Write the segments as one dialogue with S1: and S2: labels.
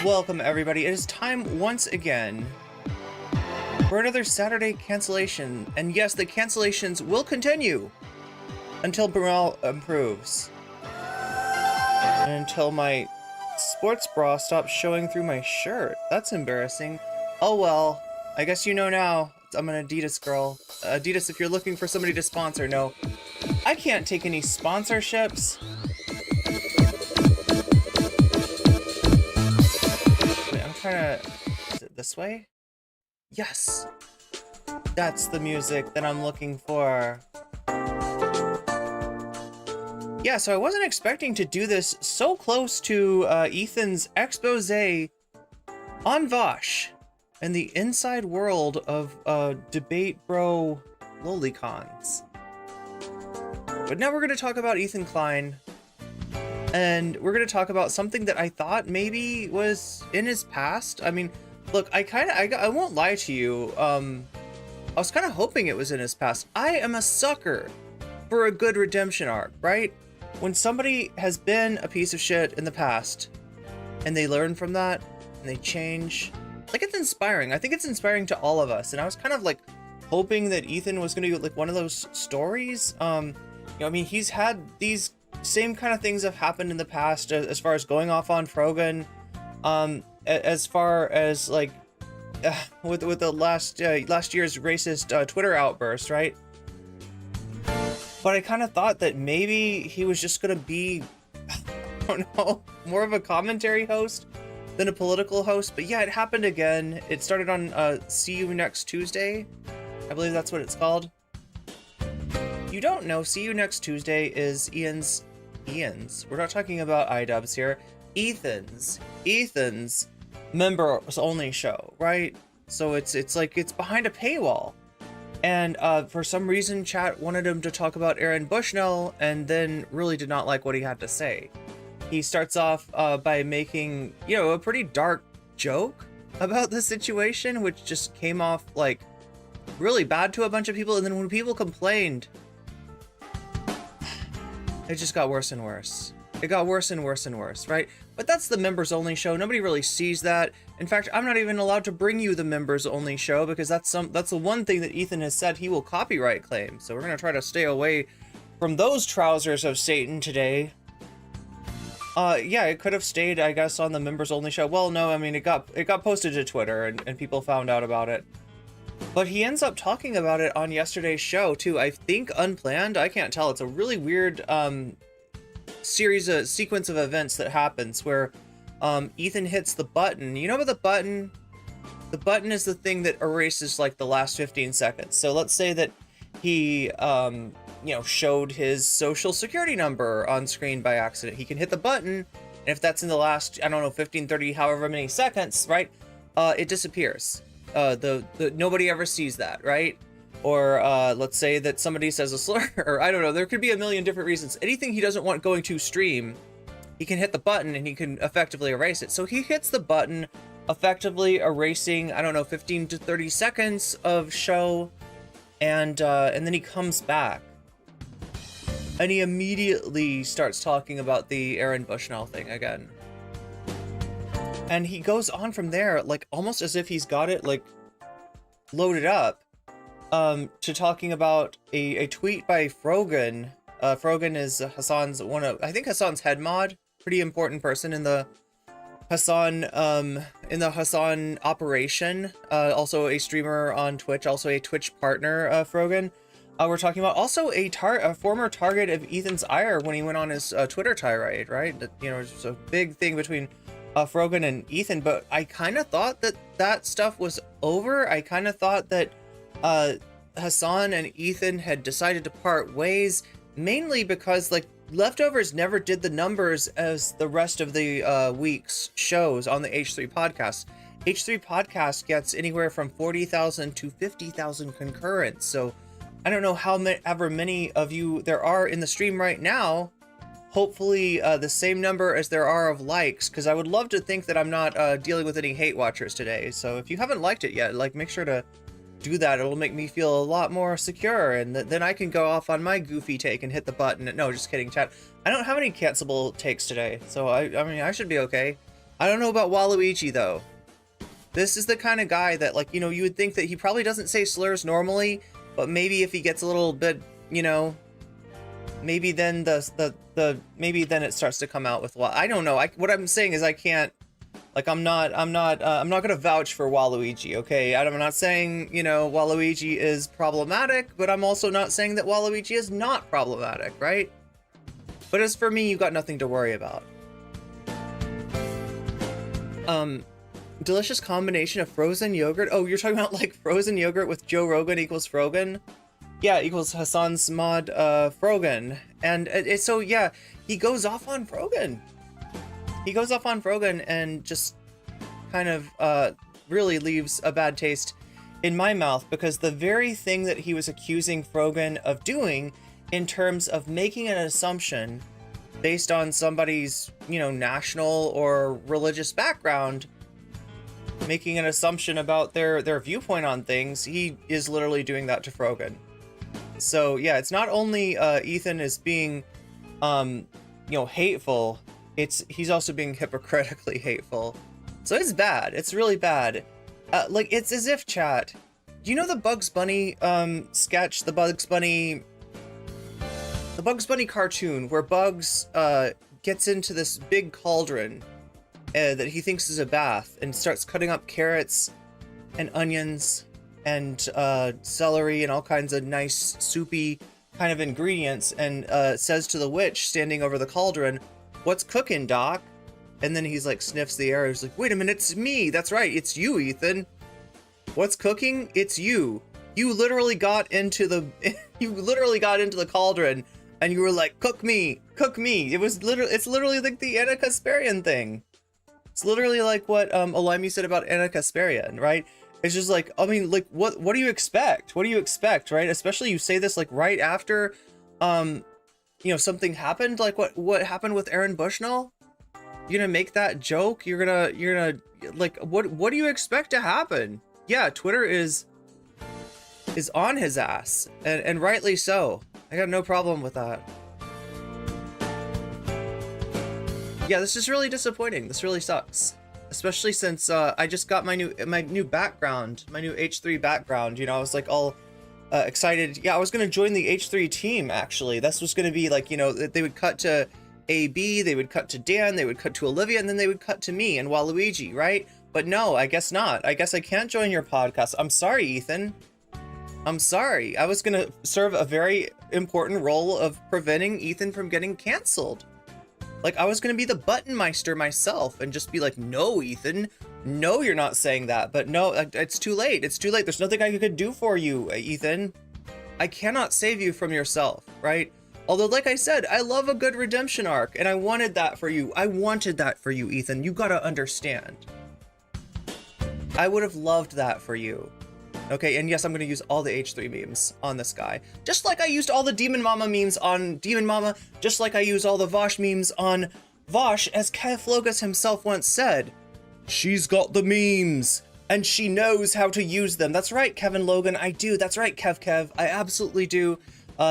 S1: Welcome everybody, it is time once again for another Saturday cancellation, and yes, the cancellations will continue until morale improves. And until my sports bra stops showing through my shirt. That's embarrassing. Oh well, I guess you know now. I'm an Adidas girl. Adidas, if you're looking for somebody to sponsor, no. I can't take any sponsorships. Wait, I'm trying to... Is it this way? Yes! That's the music that I'm looking for. Yeah, so I wasn't expecting to do this so close to Ethan's expose on Vosh and the inside world of debate bro lolicons. But now we're going to talk about Ethan Klein, and we're going to talk about something that I thought maybe was in his past. I mean, look, I won't lie to you. I was kind of hoping it was in his past. I am a sucker for a good redemption arc, right? When somebody has been a piece of shit in the past and they learn from that and they change, like, it's inspiring. I think it's inspiring to all of us. And I was kind of like hoping that Ethan was going to be like one of those stories. You know, I mean, he's had these same kind of things have happened in the past as far as going off on Frogan, as far as like with the last year's racist Twitter outburst, right? But I kind of thought that maybe he was just going to be, I don't know, more of a commentary host than a political host. But yeah, it happened again. It started on See You Next Tuesday. I believe that's what it's called. You don't know, See You Next Tuesday is Ian's. We're not talking about iDubbbz here. Ethan's members only show, right? So it's like it's behind a paywall. And for some reason, chat wanted him to talk about Aaron Bushnell and then really did not like what he had to say. He starts off by making, you know, a pretty dark joke about the situation, which just came off like really bad to a bunch of people. And then when people complained, it just got worse and worse. It got worse and worse and worse, right? But that's the members only show. Nobody really sees that. In fact, I'm not even allowed to bring you the members only show because that's the one thing that Ethan has said he will copyright claim. So we're going to try to stay away from those trousers of Satan today. Yeah, it could have stayed, I guess, on the members only show. Well, no, I mean, it got posted to Twitter and people found out about it. But he ends up talking about it on yesterday's show too. I think unplanned. I can't tell. It's a really weird sequence of events that happens where Ethan hits the button. You know about the button? The button is the thing that erases like the last 15 seconds. So let's say that he you know, showed his social security number on screen by accident. He can hit the button, and if that's in the last, I don't know, 15, 30, however many seconds, right? It disappears. Nobody ever sees that, right? Or let's say that somebody says a slur, or I don't know, there could be a million different reasons. Anything he doesn't want going to stream, he can hit the button and he can effectively erase it. So he hits the button, effectively erasing, I don't know, 15 to 30 seconds of show, and then he comes back. And he immediately starts talking about the Aaron Bushnell thing again. And he goes on from there, like almost as if he's got it like loaded up, to talking about a tweet by Frogan. Frogan is Hasan's I think Hasan's head mod, pretty important person in the Hasan operation. Also a streamer on Twitch, also a Twitch partner, Frogan. We're talking about also a former target of Ethan's ire when he went on his Twitter tirade, right? That, you know, it's a big thing between Frogan and Ethan, but I kind of thought that stuff was over. I kind of thought that Hasan and Ethan had decided to part ways, mainly because like Leftovers never did the numbers as the rest of the week's shows on the H3 podcast. H3 podcast gets anywhere from 40,000 to 50,000 concurrents. So I don't know how ever many of you there are in the stream right now. Hopefully the same number as there are of likes, because I would love to think that I'm not dealing with any hate watchers today. So if you haven't liked it yet, like, make sure to do that. It'll make me feel a lot more secure, and then I can go off on my goofy take and hit the button. No, just kidding, chat. I don't have any cancelable takes today, so I mean, I should be okay. I don't know about Waluigi though. This is the kind of guy that, like, you know, you would think that he probably doesn't say slurs normally, but maybe if he gets a little bit, you know, maybe then maybe then it starts to come out with, I don't know. What I'm saying is I can't, like, I'm not gonna vouch for Waluigi, okay? I'm not saying, you know, Waluigi is problematic, but I'm also not saying that Waluigi is not problematic, right? But as for me, you got nothing to worry about. Delicious combination of frozen yogurt. Oh, you're talking about like frozen yogurt with Joe Rogan equals Frogan? Yeah, equals Hasan's mod Frogan. And it's so, yeah, he goes off on Frogan. He goes off on Frogan and just kind of really leaves a bad taste in my mouth, because the very thing that he was accusing Frogan of doing in terms of making an assumption based on somebody's, you know, national or religious background, making an assumption about their viewpoint on things, he is literally doing that to Frogan. So yeah, it's not only Ethan is being you know, hateful, he's also being hypocritically hateful. So it's bad. It's really bad. Like, it's as if, chat, do you know the Bugs Bunny sketch, the Bugs Bunny cartoon where Bugs gets into this big cauldron that he thinks is a bath and starts cutting up carrots and onions and celery and all kinds of nice soupy kind of ingredients, and says to the witch standing over the cauldron, "What's cooking, Doc?" And then he's like, sniffs the air. He's like, "Wait a minute, it's me. That's right, it's you, Ethan. What's cooking? It's you. You literally got into the cauldron and you were like, cook me, cook me." It's literally like the Anna Kasparian thing. It's literally like what Olimi said about Anna Kasparian, right? It's just like, I mean, like, what do you expect? What do you expect, right? Especially you say this like right after, you know, something happened, like what happened with Aaron Bushnell. You're gonna make that joke? You're gonna like, what do you expect to happen? Yeah, Twitter is on his ass, and rightly so. I got no problem with that. Yeah, this is really disappointing. This really sucks, especially since I just got my new background, my new H3 background. You know, I was like all excited. Yeah, I was gonna join the H3 team actually. This was gonna be like, you know, they would cut to AB, they would cut to Dan, they would cut to Olivia, and then they would cut to me and Waluigi, right? But no, I guess not. I guess I can't join your podcast. I'm sorry, Ethan. I'm sorry. I was gonna serve a very important role of preventing Ethan from getting canceled. Like, I was gonna be the Buttonmeister myself and just be like, "No, Ethan, no, you're not saying that." But no, it's too late. It's too late. There's nothing I could do for you, Ethan. I cannot save you from yourself, right? Although, like I said, I love a good redemption arc, and I wanted that for you. I wanted that for you, Ethan. You gotta understand. I would have loved that for you. Okay, and yes, I'm gonna use all the H3 memes on this guy. Just like I used all the Demon Mama memes on Demon Mama, just like I use all the Vosh memes on Vosh, as Kev Flogus himself once said, "She's got the memes, and she knows how to use them." That's right, Kevin Logan, I do. That's right, Kev. I absolutely do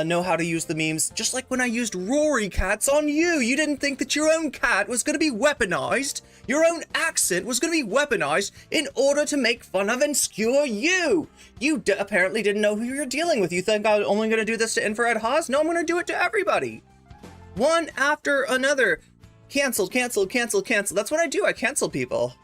S1: know how to use the memes. Just like when I used Rory cats on you. You didn't think that your own cat was gonna be weaponized. Your own accent was gonna be weaponized in order to make fun of and skewer you. You apparently didn't know who you're dealing with. You think I'm only gonna do this to Infrared Haas? No, I'm gonna do it to everybody. One after another. Cancel. That's what I do. I cancel people.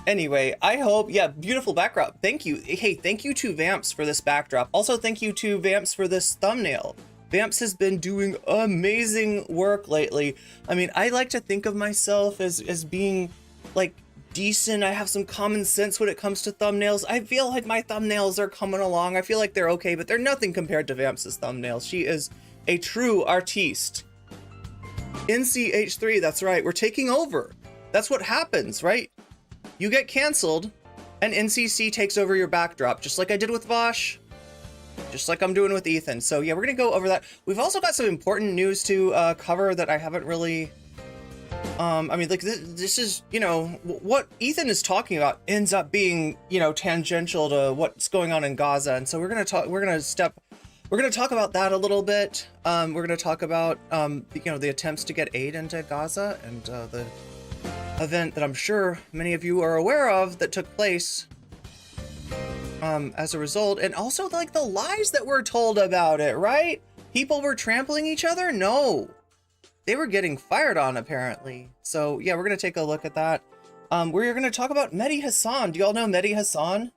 S1: Anyway, I hope, yeah, beautiful backdrop. Thank you. Hey, thank you to Vamps for this backdrop. Also, thank you to Vamps for this thumbnail. Vamps has been doing amazing work lately. I mean, I like to think of myself as being, like, decent. I have some common sense when it comes to thumbnails. I feel like my thumbnails are coming along. I feel like they're okay, but they're nothing compared to Vamps' thumbnails. She is a true artiste. NCH3, that's right. We're taking over. That's what happens, right? You get canceled, and NCC takes over your backdrop, just like I did with Vosh, just like I'm doing with Ethan. So yeah, we're gonna go over that. We've also got some important news to cover that I haven't really, I mean, like this is, you know, what Ethan is talking about ends up being, you know, tangential to what's going on in Gaza, and so we're gonna talk about that a little bit. We're gonna talk about, you know, the attempts to get aid into Gaza and event that I'm sure many of you are aware of that took place as a result, and also like the lies that were told about it, right? People were trampling each other? No. They were getting fired on, apparently. So yeah, we're gonna take a look at that. We're gonna talk about Mehdi Hasan. Do y'all know Mehdi Hasan?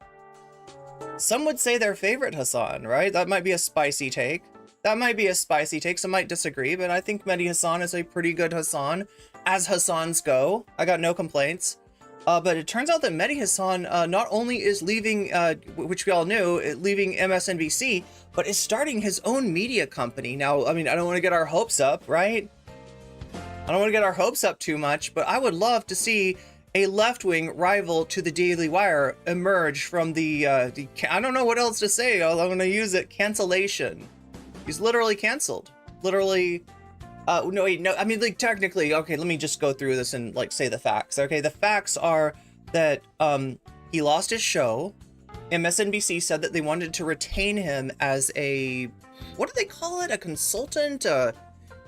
S1: Some would say their favorite Hasan, right? That might be a spicy take. That might be a spicy take. Some might disagree, but I think Mehdi Hasan is a pretty good Hasan, as Hasans go. I got no complaints. But it turns out that Mehdi Hasan not only is leaving, which we all knew, leaving MSNBC, but is starting his own media company. Now, I mean, I don't want to get our hopes up, right? I don't want to get our hopes up too much, but I would love to see a left-wing rival to the Daily Wire emerge from the I don't know what else to say. I'm going to use it, cancellation. He's literally canceled. Literally. No, wait, no, I mean, like, technically, okay, let me just go through this and, like, say the facts. Okay, the facts are that he lost his show. MSNBC said that they wanted to retain him as a, what do they call it? A consultant?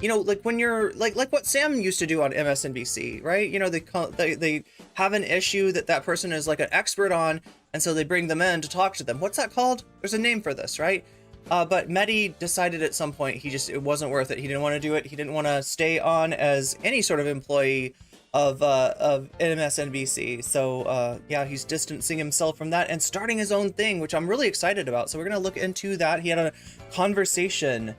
S1: You know, like when you're, like what Sam used to do on MSNBC, right? You know, they have an issue that person is, like, an expert on, and so they bring them in to talk to them. What's that called? There's a name for this, right? But Mehdi decided at some point it wasn't worth it. He didn't want to do it. He didn't want to stay on as any sort of employee of MSNBC. So yeah, he's distancing himself from that and starting his own thing, which I'm really excited about. So we're gonna look into that. He had a conversation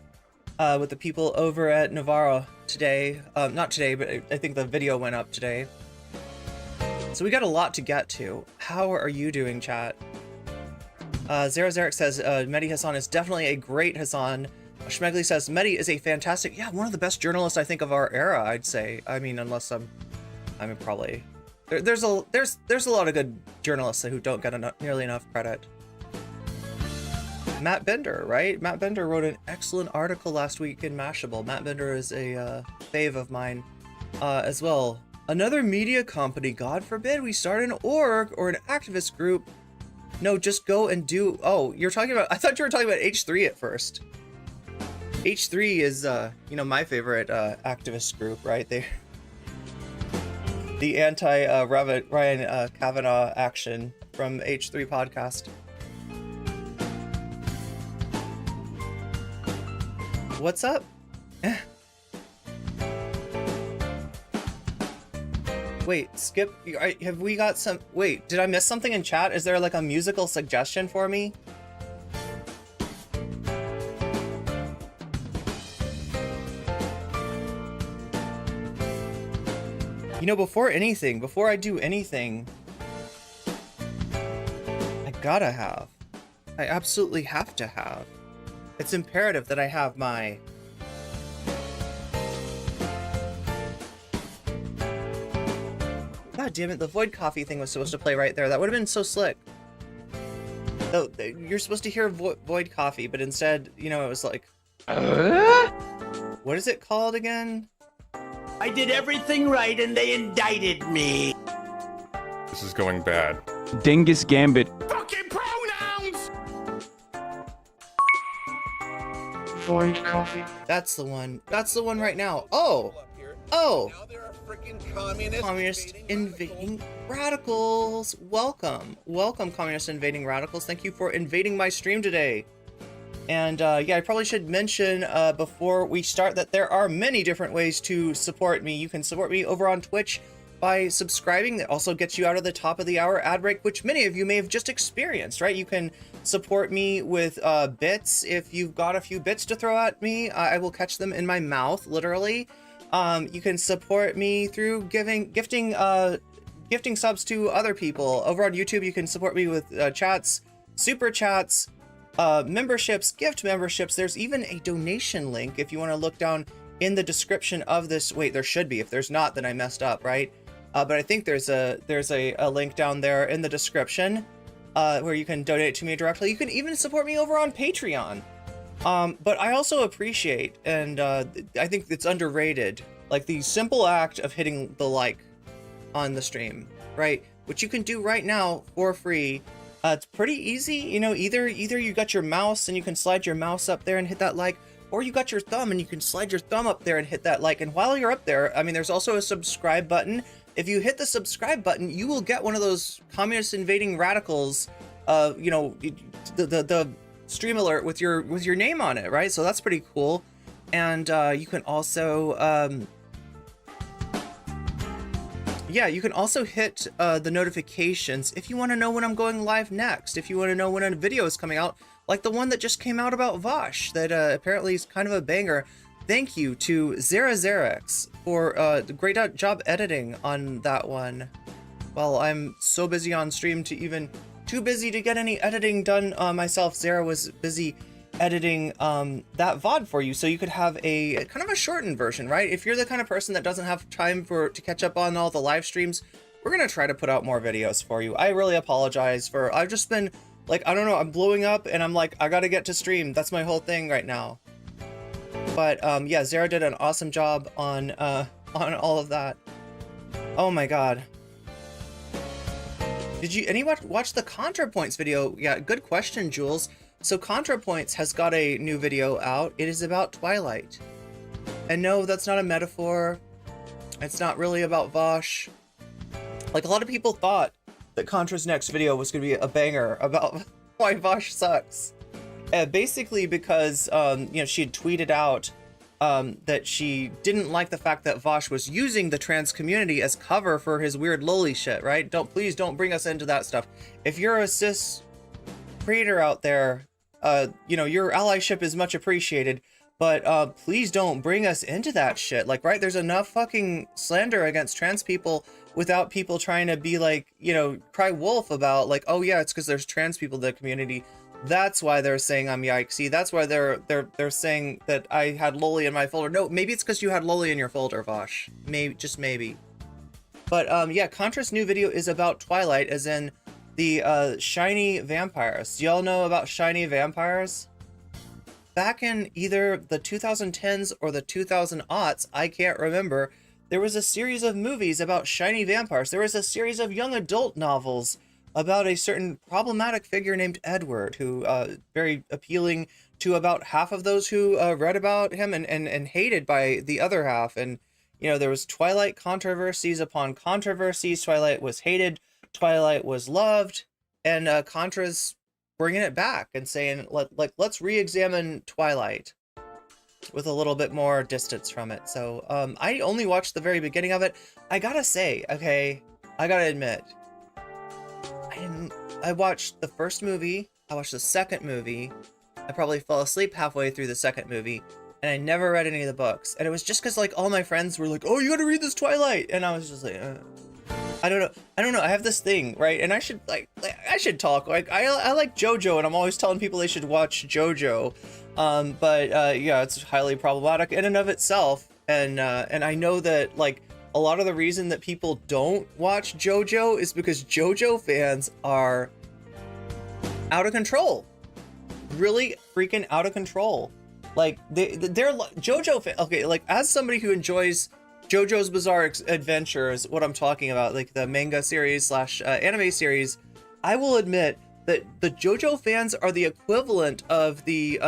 S1: with the people over at Navarro today. Not today, but I think the video went up today. So we got a lot to get to. How are you doing, chat? Zarek says, Mehdi Hasan is definitely a great Hasan. Schmegley says, Mehdi is a fantastic, yeah, one of the best journalists, I think, of our era, I'd say. I mean, unless I mean, probably. There's a lot of good journalists who don't get nearly enough credit. Matt Bender, right? Matt Bender wrote an excellent article last week in Mashable. Matt Bender is a fave of mine as well. Another media company, God forbid we start an org or an activist group. No, just go and do... Oh, you're talking about... I thought you were talking about H3 at first. H3 is, you know, my favorite activist group, right? The anti-Ryan Kavanaugh action from H3 podcast. What's up? Wait, Skip, have we got some... Wait, did I miss something in chat? Is there like a musical suggestion for me? You know, before I do anything, I absolutely have to have. It's imperative that I have my... God damn it, the Void Coffee thing was supposed to play right there. That would have been so slick. No, you're supposed to hear Void Coffee, but instead, you know, it was like... What is it called again?
S2: I did everything right and they indicted me.
S3: This is going bad.
S4: Dingus Gambit.
S2: Fucking pronouns!
S5: Void Coffee.
S1: That's the one. That's the one right now. Oh! Oh!
S6: Now there are freaking communists
S1: Invading radicals. Welcome. Welcome, communist invading radicals. Thank you for invading my stream today. And yeah, I probably should mention before we start that there are many different ways to support me. You can support me over on Twitch by subscribing. That also gets you out of the top of the hour ad break, which many of you may have just experienced, right? You can support me with bits. If you've got a few bits to throw at me, I will catch them in my mouth, literally. You can support me through gifting subs to other people. Over on YouTube, you can support me with chats, super chats, memberships, gift memberships. There's even a donation link if you want to look down in the description of this. Wait, there should be. If there's not, then I messed up, right? But I think there's a link down there in the description where you can donate to me directly. You can even support me over on Patreon. But I also appreciate, and I think it's underrated, like the simple act of hitting the like on the stream, right? Which you can do right now for free. It's pretty easy, you know, either you got your mouse and you can slide your mouse up there and hit that like, or you got your thumb and you can slide your thumb up there and hit that like. And while you're up there, I mean, there's also a subscribe button. if you hit the subscribe button, you will get one of those communist invading radicals, you know, the stream alert with your name on it, right? So that's pretty cool. And you can also yeah, you can also hit the notifications if you want to know when I'm going live next, if you want to know when a video is coming out, like the one that just came out about Vosh that apparently is kind of a banger. Thank you to Zerix for the great job editing on that one. Well, I'm so busy on stream too busy to get any editing done myself. Zara was busy editing that VOD for you, so you could have a kind of a shortened version, right? If you're the kind of person that doesn't have time to catch up on all the live streams, we're gonna try to put out more videos for you. I really apologize I've just been like, I don't know, I'm blowing up and I'm like, I gotta get to stream. That's my whole thing right now. But yeah, Zara did an awesome job on all of that. Oh my god. Did anyone watch the ContraPoints video? Yeah, good question, Jules. So ContraPoints has got a new video out. It is about Twilight. And no, that's not a metaphor. It's not really about Vosh. Like, a lot of people thought that Contra's next video was going to be a banger about why Vosh sucks. Basically because, you know, she had tweeted out that she didn't like the fact that Vosh was using the trans community as cover for his weird loli shit, right? Please don't bring us into that stuff. If you're a cis creator out there, you know, your allyship is much appreciated, but please don't bring us into that shit. Like, right, there's enough fucking slander against trans people without people trying to be like, you know, cry wolf about like, oh yeah, it's because there's trans people in the community. That's why they're saying I'm yikesy. That's why they're saying that I had loli in my folder. No, maybe it's because you had loli in your folder, Vosh. Maybe, just maybe. But yeah, Contra's new video is about Twilight, as in the shiny vampires. Do y'all know about shiny vampires? Back in either the 2010s or the 2000s, I can't remember, there was a series of movies about shiny vampires. There was a series of young adult novels about a certain problematic figure named Edward, who very appealing to about half of those who read about him and hated by the other half. And, you know, there was Twilight controversies upon controversies. Twilight was hated, Twilight was loved, and Contra's bringing it back and saying, let's re-examine Twilight with a little bit more distance from it. So I only watched the very beginning of it. I gotta say, okay, I gotta admit, I watched the first movie, I watched the second movie, I probably fell asleep halfway through the second movie, and I never read any of the books. And it was just because like all my friends were like, oh, you gotta read this Twilight, and I was just like, I don't know. I have this thing, right? And I should I should talk. Like I like JoJo, and I'm always telling people they should watch JoJo. But yeah, it's highly problematic in and of itself. And I know that like a lot of the reason that people don't watch JoJo is because JoJo fans are out of control. Really freaking out of control. Like they're JoJo fan. Okay, like as somebody who enjoys JoJo's Bizarre Adventure is what I'm talking about, like the manga series / anime series, I will admit that the JoJo fans are the equivalent of the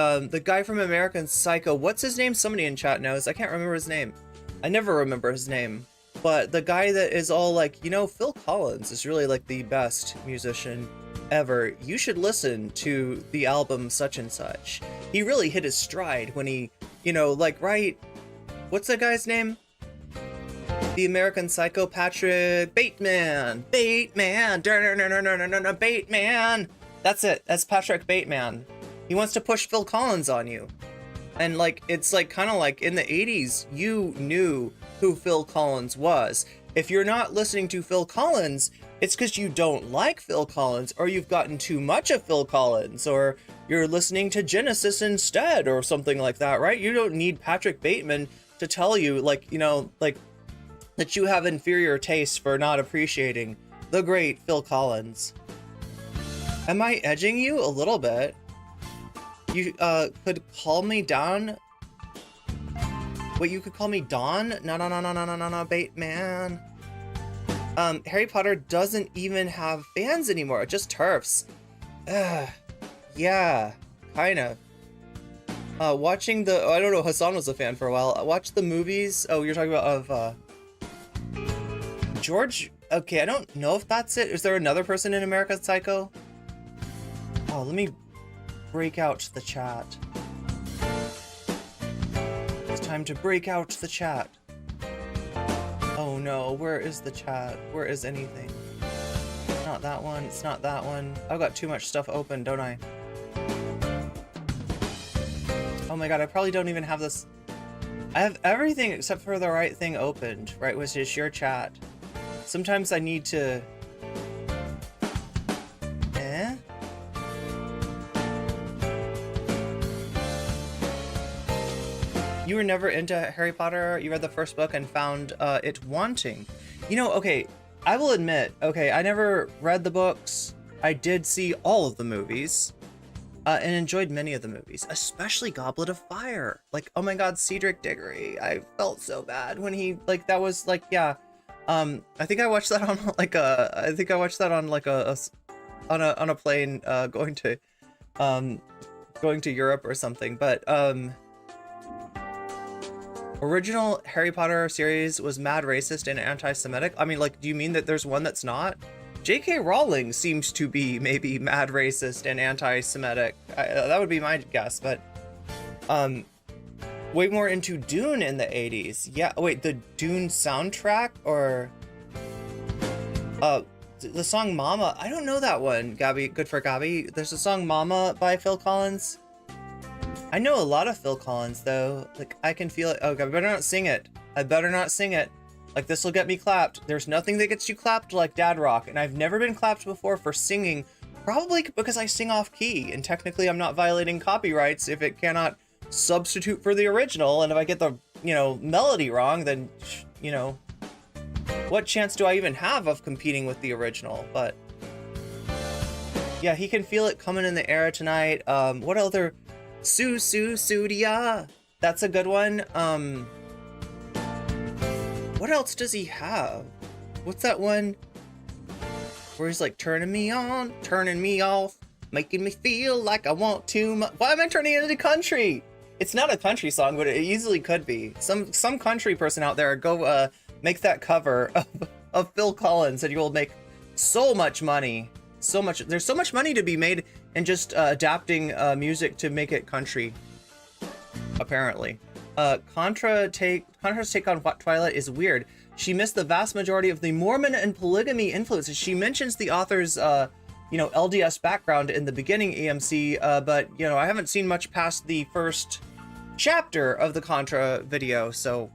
S1: guy from American Psycho. What's his name? Somebody in chat knows. I can't remember his name. I never remember his name. But the guy that is all like, you know, Phil Collins is really like the best musician ever. You should listen to the album such and such. He really hit his stride when he, you know, like, right, what's that guy's name? The American Psycho, Patrick Bateman. Bateman. Bateman. That's it. That's Patrick Bateman. He wants to push Phil Collins on you. And like, it's like kind of like in the 80s, you knew who Phil Collins was. If you're not listening to Phil Collins, it's because you don't like Phil Collins, or you've gotten too much of Phil Collins, or you're listening to Genesis instead, or something like that, right? You don't need Patrick Bateman to tell you, like, you know, like, that you have inferior taste for not appreciating the great Phil Collins. Am I edging you a little bit? You could call me Don. Wait, you could call me Don? No, Bateman. Harry Potter doesn't even have fans anymore, just TERFs. Yeah, kind of. Watching the, I don't know, Hasan was a fan for a while. Watch the movies. Oh, you're talking about of George, okay, I don't know if that's it. Is there another person in American Psycho? Oh, let me break out the chat. It's time to break out the chat. Oh no, where is the chat? Where is anything? It's not that one, it's not that one. I've got too much stuff open, don't I? Oh my god, I probably don't even have this. I have everything except for the right thing opened, right, which is your chat. Sometimes I need to... You were never into Harry Potter? You read the first book and found it wanting. You know, okay, I will admit, okay, I never read the books. I did see all of the movies. And enjoyed many of the movies, especially Goblet of Fire. Like, oh my god, Cedric Diggory. I felt so bad when he, like, that was like, yeah. I think I watched that on like on a plane going to Europe or something. But original Harry Potter series was mad racist and anti-Semitic. I mean, like, do you mean that there's one that's not? J.K. Rowling seems to be maybe mad racist and anti-Semitic. That would be my guess, but way more into Dune in the 80s. Yeah, wait, the Dune soundtrack or the song Mama? I don't know that one, Gabby. Good for Gabby. There's a song Mama by Phil Collins. I know a lot of Phil Collins though. Like, I can feel it. Oh god, I better not sing it. I better not sing it. Like, this will get me clapped. There's nothing that gets you clapped like Dad Rock, and I've never been clapped before for singing, probably because I sing off key, and technically I'm not violating copyrights if it cannot substitute for the original, and if I get the, you know, melody wrong, then, you know, what chance do I even have of competing with the original? But yeah, he can feel it coming in the air tonight. What other? Sudia. That's a good one. What else does he have? What's that one where he's like turning me on, turning me off, making me feel like I want too much? Why am I turning it into country? It's not a country song, but it easily could be. Some country person out there, go make that cover of Phil Collins, and you will make so much money. So much. There's so much money to be made in just adapting music to make it country. Apparently. Contra's take on Twilight is weird. She missed the vast majority of the Mormon and polygamy influences. She mentions the author's, you know, LDS background in the beginning EMC, but, you know, I haven't seen much past the first chapter of the Contra video, so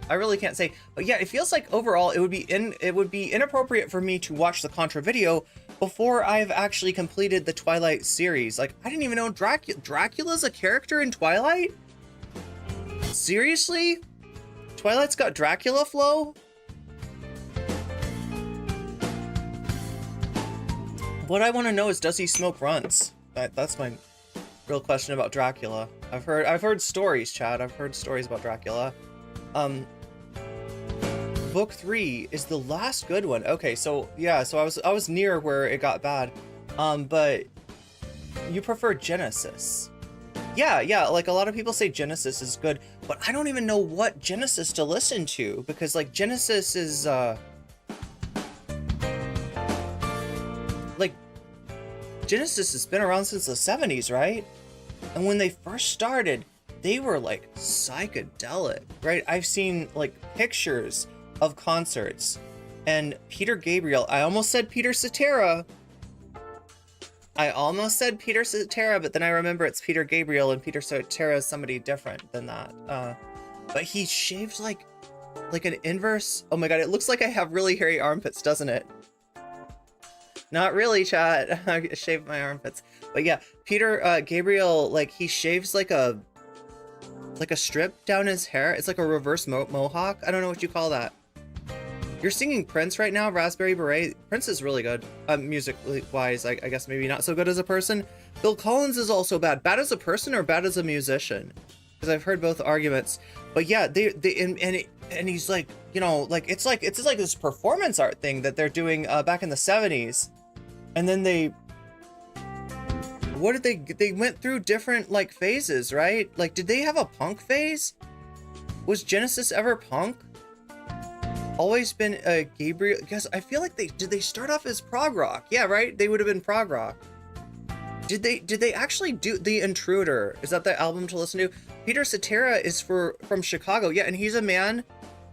S1: I really can't say. But yeah, it feels like overall it would be inappropriate for me to watch the Contra video before I've actually completed the Twilight series. Like, I didn't even know Dracula's a character in Twilight? Seriously? Twilight's got Dracula flow? What I want to know is, does he smoke runts? That's my real question about Dracula. I've heard stories, Chad. I've heard stories about Dracula. Book 3 is the last good one. Okay, so yeah, so I was near where it got bad. But you prefer Genesis. Yeah, like a lot of people say Genesis is good, but I don't even know what Genesis to listen to, because like Genesis is like Genesis has been around since the 70s, right? And when they first started, they were like psychedelic, right? I've seen like pictures of concerts, and Peter Gabriel, I almost said Peter Cetera, but then I remember it's Peter Gabriel, and Peter Cetera is somebody different than that. But he shaved like an inverse. Oh my god, it looks like I have really hairy armpits, doesn't it? Not really, chat. I shaved my armpits. But yeah, Peter Gabriel, like, he shaves like a strip down his hair. It's like a reverse mohawk. I don't know what you call that. You're singing Prince right now, Raspberry Beret. Prince is really good, musically wise. I guess maybe not so good as a person. Phil Collins is also bad. Bad as a person or bad as a musician? Because I've heard both arguments. But yeah, and he's like, you know, like it's like this performance art thing that they're doing back in the 70s, and then they went through different like phases, right? Like, did they have a punk phase? Was Genesis ever punk? always been a Gabriel. Guess I feel like did they start off as prog rock? Yeah, right. They would have been prog rock. Did they actually do The Intruder? Is that the album to listen to? Peter Cetera is from Chicago. Yeah, and he's a man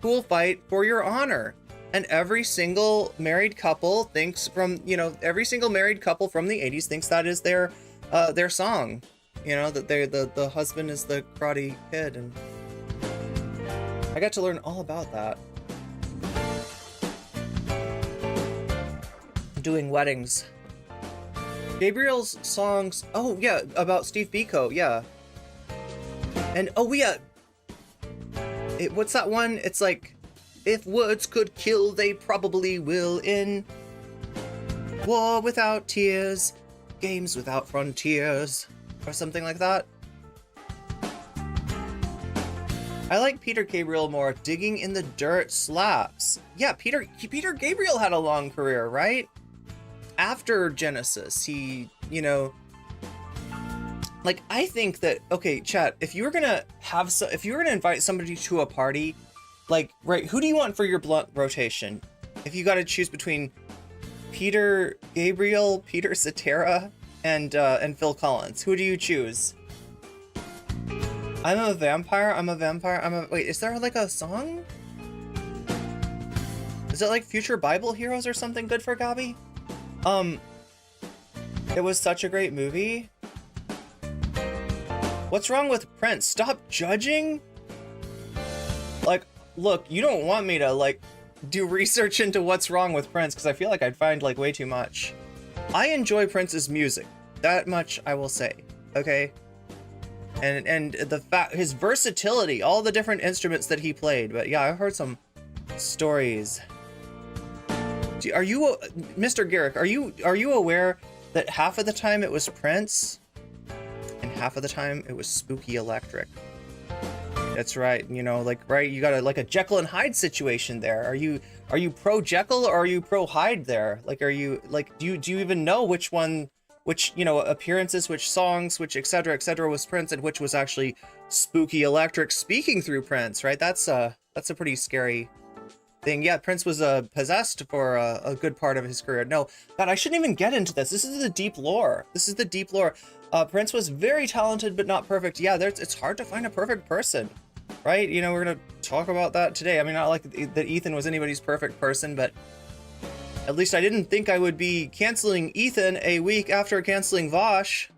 S1: who will fight for your honor. And every single married couple thinks every single married couple from the 80s thinks that is their song. You know, that the husband is the Karate Kid, and I got to learn all about that. Doing weddings. Gabriel's songs, oh yeah, about Steve Biko, yeah. And oh yeah, what's that one? It's like, if words could kill, they probably will in war without tears, games without frontiers, or something like that. I like Peter Gabriel more. Digging in the dirt slaps. Yeah, Peter Gabriel had a long career, right? After Genesis, he, like, I think that, okay, chat, if you were gonna invite somebody to a party, like, right, who do you want for your blunt rotation? If you gotta choose between Peter Gabriel, Peter Cetera, and Phil Collins, who do you choose? I'm a vampire, wait, is there like a song? Is it like Future Bible Heroes or something good for Gabi? It was such a great movie. What's wrong with Prince? Stop judging? Like, look, you don't want me to, like, do research into what's wrong with Prince, because I feel like I'd find, like, way too much. I enjoy Prince's music. That much I will say, okay? And the fact, his versatility, all the different instruments that he played. But yeah, I've heard some stories. Are you, Mr. Garrick, are you aware that half of the time it was Prince and half of the time it was Spooky Electric? That's right, like, right, you got like a Jekyll and Hyde situation there. Are you pro Jekyll or are you pro Hyde there? Like, are you, like, do you even know which one, which, appearances, which songs, which et cetera, was Prince and which was actually Spooky Electric speaking through Prince, right? That's a pretty scary thing. Yeah, Prince was possessed for a good part of his career. No, God, I shouldn't even get into this. This is the deep lore. Prince was very talented, but not perfect. Yeah, it's hard to find a perfect person, right? We're gonna talk about that today. I mean, not like that Ethan was anybody's perfect person, but at least I didn't think I would be canceling Ethan a week after canceling Vosh.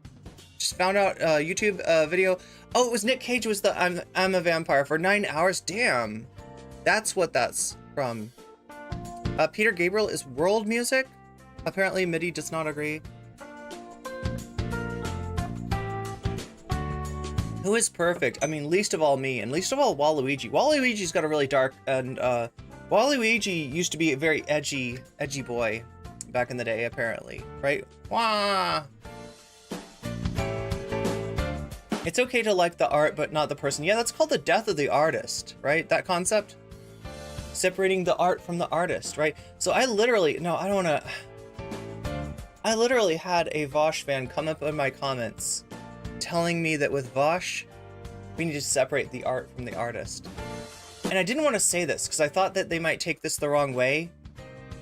S1: Just found out YouTube video. Oh, it was Nick Cage was the I'm a Vampire for 9 hours. Damn, that's what that's from. Peter Gabriel is world music. Apparently MIDI does not agree. Who is perfect? I mean, least of all me, and least of all Waluigi. Waluigi's got a really dark, and Waluigi used to be a very edgy boy back in the day, apparently, right? Wah! It's okay to like the art, but not the person. Yeah, that's called the death of the artist, right? That concept? Separating the art from the artist, right? So I literally had a Vosh fan come up in my comments telling me that with Vosh, we need to separate the art from the artist. And I didn't want to say this because I thought that they might take this the wrong way,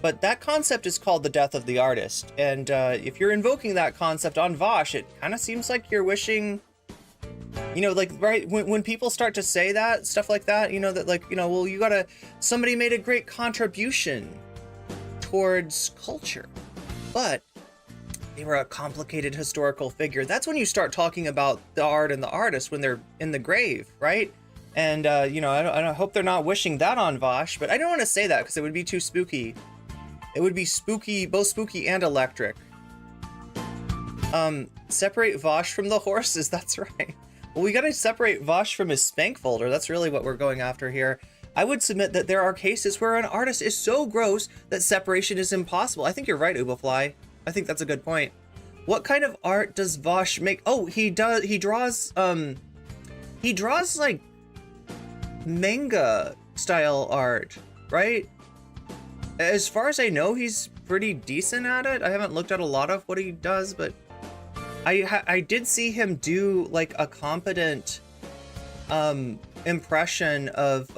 S1: but that concept is called the death of the artist. And if you're invoking that concept on Vosh, it kind of seems like you're wishing, like, right, when people start to say that, stuff like that, that, like, well, somebody made a great contribution towards culture, but they were a complicated historical figure. That's when you start talking about the art and the artist when they're in the grave, right? And, I hope they're not wishing that on Vosh, but I don't want to say that because it would be too spooky. It would be spooky, both spooky and electric. Separate Vosh from the horses, that's right. Well, we gotta separate Vosh from his spank folder. That's really what we're going after here. I would submit that there are cases where an artist is so gross that separation is impossible. I think you're right, Ubafly. I think that's a good point. What kind of art does Vosh make? Oh, he draws like manga style art, right? As far as I know, he's pretty decent at it. I haven't looked at a lot of what he does, but I did see him do like a competent impression of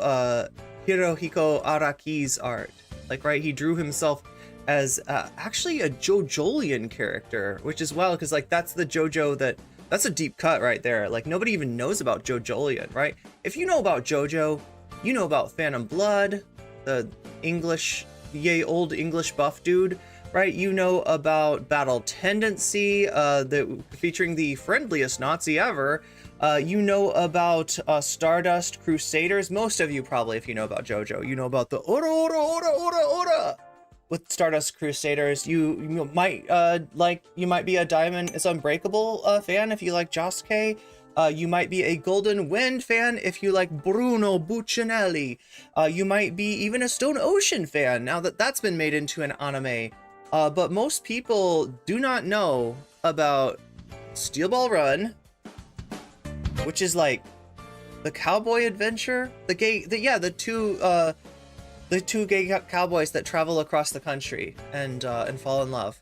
S1: Hirohiko Araki's art. Like, right, he drew himself as actually a JoJolian character, which is wild because like that's the JoJo that's a deep cut right there. Like nobody even knows about JoJolian, right? If you know about JoJo, you know about Phantom Blood, the English, old English buff dude, right? You know about Battle Tendency, featuring the friendliest Nazi ever. You know about Stardust Crusaders. Most of you probably, if you know about JoJo, you know about the Ora Ora Ora Ora Ora with Stardust Crusaders. You might you might be a Diamond is Unbreakable fan if you like Josuke. You might be a Golden Wind fan if you like Bruno Buccinelli. You might be even a Stone Ocean fan now that that's been made into an anime. But most people do not know about Steel Ball Run, which is like the cowboy adventure, the two gay cowboys that travel across the country and fall in love.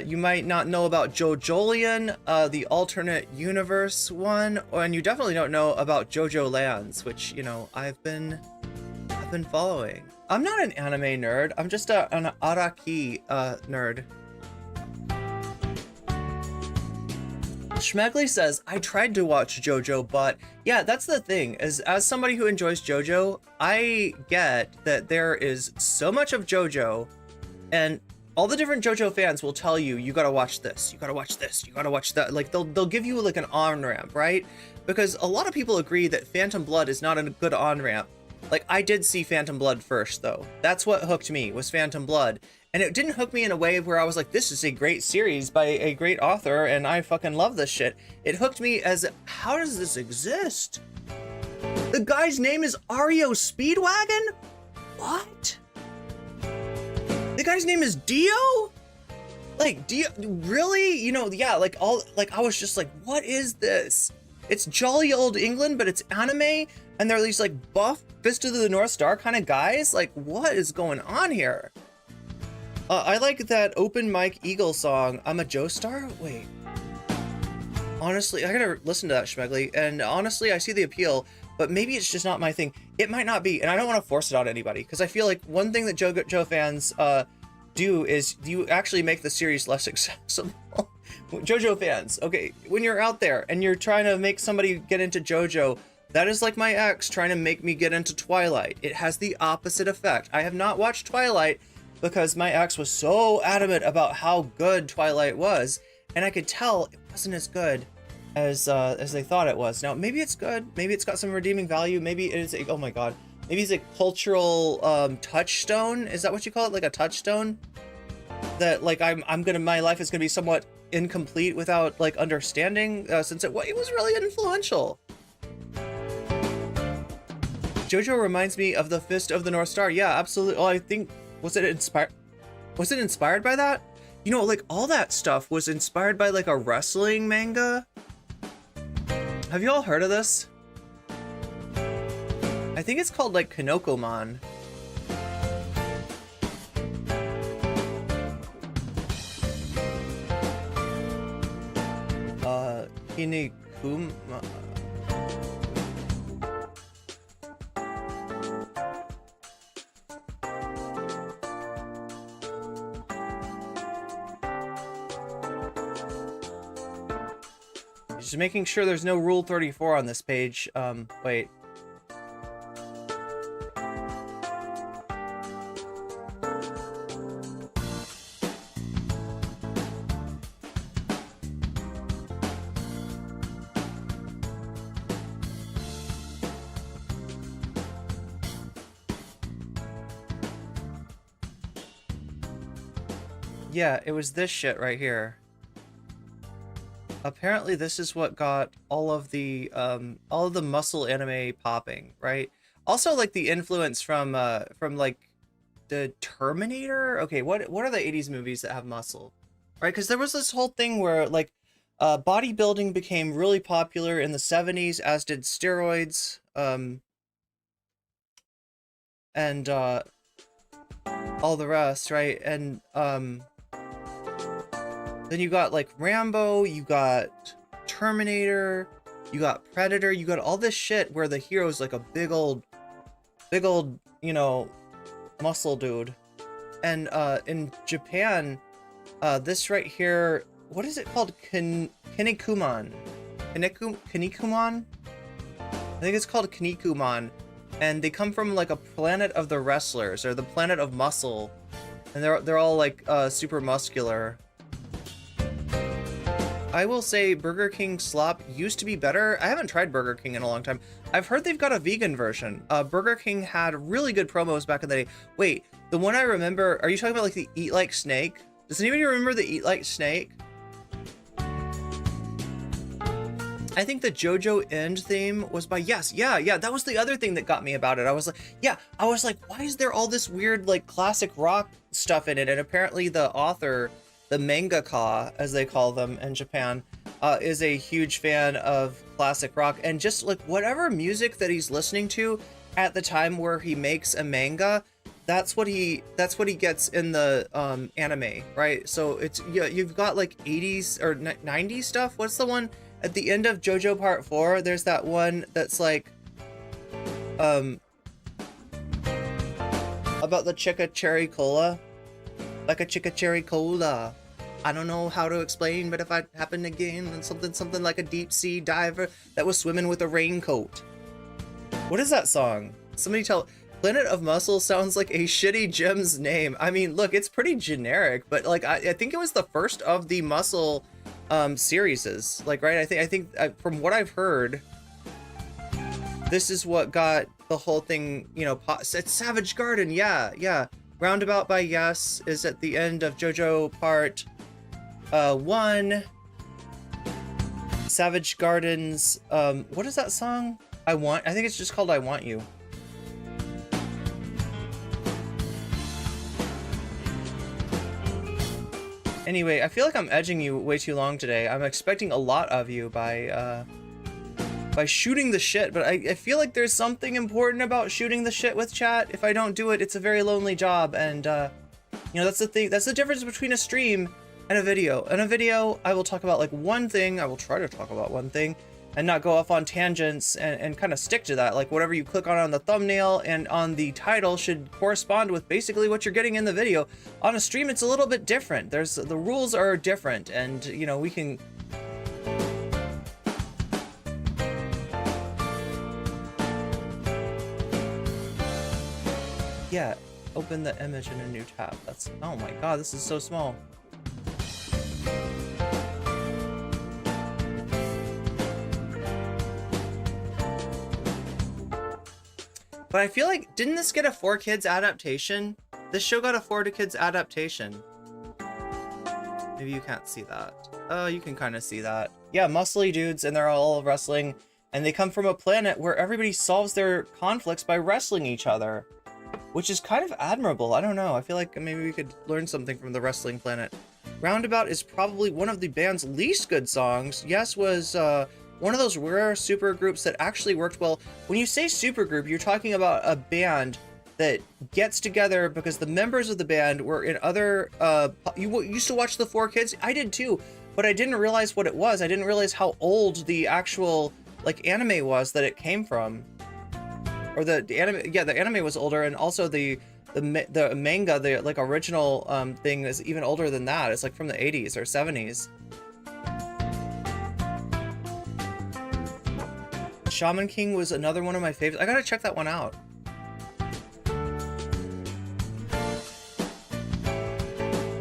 S1: You might not know about JoJolian, the alternate universe one, and you definitely don't know about JoJo Lands, which, you know, I've been following. I'm not an anime nerd. I'm just an Araki nerd. Schmegley says, I tried to watch JoJo, but yeah, that's the thing, is as somebody who enjoys JoJo, I get that there is so much of JoJo, and all the different JoJo fans will tell you, you gotta watch this, you gotta watch this, you gotta watch that. Like they'll give you like an on-ramp, right? Because a lot of people agree that Phantom Blood is not a good on-ramp. Like I did see Phantom Blood first though. That's what hooked me, was Phantom Blood. And it didn't hook me in a way where I was like, this is a great series by a great author and I fucking love this shit. It hooked me as, how does this exist? The guy's name is Ario Speedwagon? What? The guy's name is Dio? Like, Dio, really? You know, yeah, like I was just like, what is this? It's jolly old England, but it's anime, and they're these like buff Fist of the North Star kind of guys. Like, what is going on here? I like that Open Mike Eagle song, I'm a Joestar? Wait. Honestly, I gotta listen to that, Schmegley, and honestly, I see the appeal, but maybe it's just not my thing. It might not be, and I don't want to force it on anybody, because I feel like one thing that JoJo fans do is you actually make the series less accessible. JoJo fans, okay, when you're out there and you're trying to make somebody get into JoJo, that is like my ex trying to make me get into Twilight. It has the opposite effect. I have not watched Twilight because my ex was so adamant about how good Twilight was, and I could tell it wasn't as good as they thought it was. Now, maybe it's good. Maybe it's got some redeeming value. Maybe it is a, oh my god. Maybe it's a cultural touchstone. Is that what you call it? Like a touchstone? That like my life is gonna be somewhat incomplete without like understanding since it was really influential. JoJo reminds me of the Fist of the North Star. Yeah, absolutely. Oh, I think was it inspired by that? You know, like all that stuff was inspired by like a wrestling manga. Have you all heard of this? I think it's called like Kanokomon. Kinikuma. Just making sure there's no Rule 34 on this page. Wait. Yeah, it was this shit right here. Apparently this is what got all of the muscle anime popping, right? Also like the influence from like the Terminator. Okay, what are the 80s movies that have muscle? Right? Because there was this whole thing where like bodybuilding became really popular in the 70s, as did steroids, and all the rest, right? And then you got like Rambo, you got Terminator, you got Predator, you got all this shit where the hero's like a big old big old, you know, muscle dude. And in Japan, this right here, what is it called? Kinnikuman. Kinnikuman? I think it's called Kinnikuman. And they come from like a planet of the wrestlers, or the planet of muscle. And they're all like super muscular. I will say Burger King slop used to be better. I haven't tried Burger King in a long time. I've heard they've got a vegan version. Burger King had really good promos back in the day. Wait, the one I remember, are you talking about like the Eat Like Snake? Does anybody remember the Eat Like Snake? I think the JoJo End theme was by Yes. Yeah, that was the other thing that got me about it. I was like, why is there all this weird like classic rock stuff in it? And apparently the author, the mangaka, as they call them in Japan, is a huge fan of classic rock, and just like whatever music that he's listening to at the time where he makes a manga, that's what he gets in the anime, right? So it's, yeah, you've got like 80s or 90s stuff. What's the one at the end of JoJo Part 4? There's that one that's like about the Chicka Cherry Cola. Like a Chicka Cherry Cola. I don't know how to explain, but if I happen again, and something like a deep sea diver that was swimming with a raincoat. What is that song? Somebody tell. Planet of Muscle sounds like a shitty gym's name. I mean, look, it's pretty generic, but like I think it was the first of the Muscle series. Like, right? I think from what I've heard, this is what got the whole thing, you know, it's Savage Garden. Yeah. Roundabout by Yes is at the end of JoJo Part 1. Savage Gardens, what is that song? I think it's just called I Want You. Anyway, I feel like I'm edging you way too long today. I'm expecting a lot of you by shooting the shit, but I feel like there's something important about shooting the shit with chat. If I don't do it, it's a very lonely job, and you know, that's the thing. That's the difference between a stream and a video. In a video, I will talk about like one thing. I will try to talk about one thing and not go off on tangents, and kind of stick to that. Like whatever you click on the thumbnail and on the title should correspond with basically what you're getting in the video. On a stream, it's a little bit different. The rules are different, and you know, we can. Yeah, open the image in a new tab. That's, oh my god, this is so small. But I feel like, didn't this get a 4Kids adaptation? This show got a 4Kids adaptation. Maybe you can't see that. Oh, you can kind of see that. Yeah, muscly dudes, and they're all wrestling, and they come from a planet where everybody solves their conflicts by wrestling each other, which is kind of admirable. I don't know. I feel like maybe we could learn something from the wrestling planet. Roundabout is probably one of the band's least good songs. Yes was one of those rare super groups that actually worked well. When you say super group, you're talking about a band that gets together because the members of the band were in other, you used to watch the 4Kids? I did too, but I didn't realize what it was. I didn't realize how old the actual like anime was that it came from. Or the anime, yeah, the anime was older, and also the manga, the like original thing is even older than that. It's like from the 80s or 70s. Shaman King was another one of my favorites. I gotta check that one out.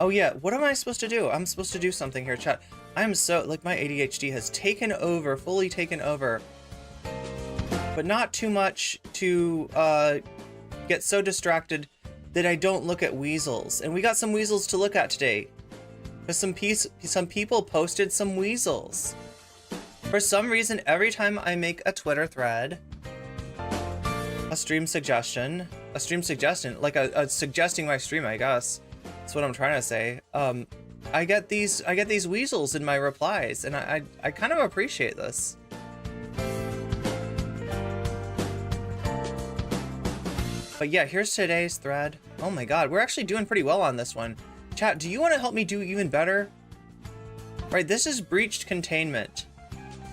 S1: Oh yeah, what am I supposed to do? I'm supposed to do something here, chat. I am so, like, my ADHD has taken over, fully taken over. But not too much to get so distracted that I don't look at weasels. And we got some weasels to look at today. Because some people posted some weasels. For some reason, every time I make a Twitter thread, a stream suggestion, like a suggesting my stream, I guess. That's what I'm trying to say. I get these weasels in my replies, and I kind of appreciate this. But yeah, here's today's thread. Oh my god, we're actually doing pretty well on this one. Chat, do you want to help me do even better? Right, this is breached containment.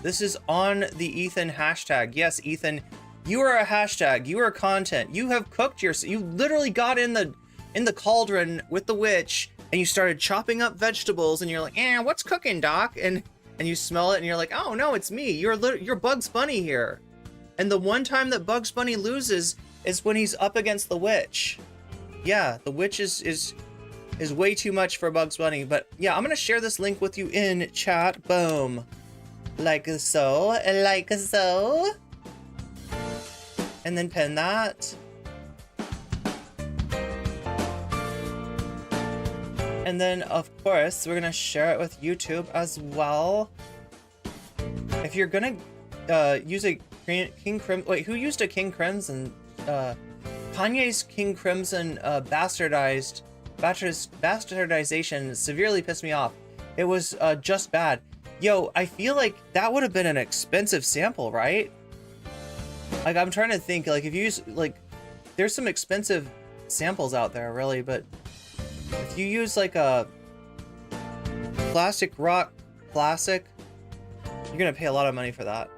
S1: This is on the Ethan hashtag. Yes, Ethan, You are a hashtag. You are content. You have cooked your. You literally got in the cauldron with the witch, and you started chopping up vegetables, and you're like, what's cooking, Doc? And you smell it, and you're like, oh no, it's me. You're Bugs Bunny here. And the one time that Bugs Bunny loses is when he's up against the witch. Yeah, the witch is way too much for Bugs Bunny. But yeah, I'm gonna share this link with you in chat. Boom. Like so. Like so. And then pin that. And then, of course, we're gonna share it with YouTube as well. If you're gonna use a King Crimson... Wait, who used a King Crimson? Kanye's King Crimson bastardization severely pissed me off. It was just bad. Yo, I feel like that would have been an expensive sample, right? Like, I'm trying to think, like, if you use, like, there's some expensive samples out there, really, but if you use, like, a classic rock classic, you're gonna pay a lot of money for that.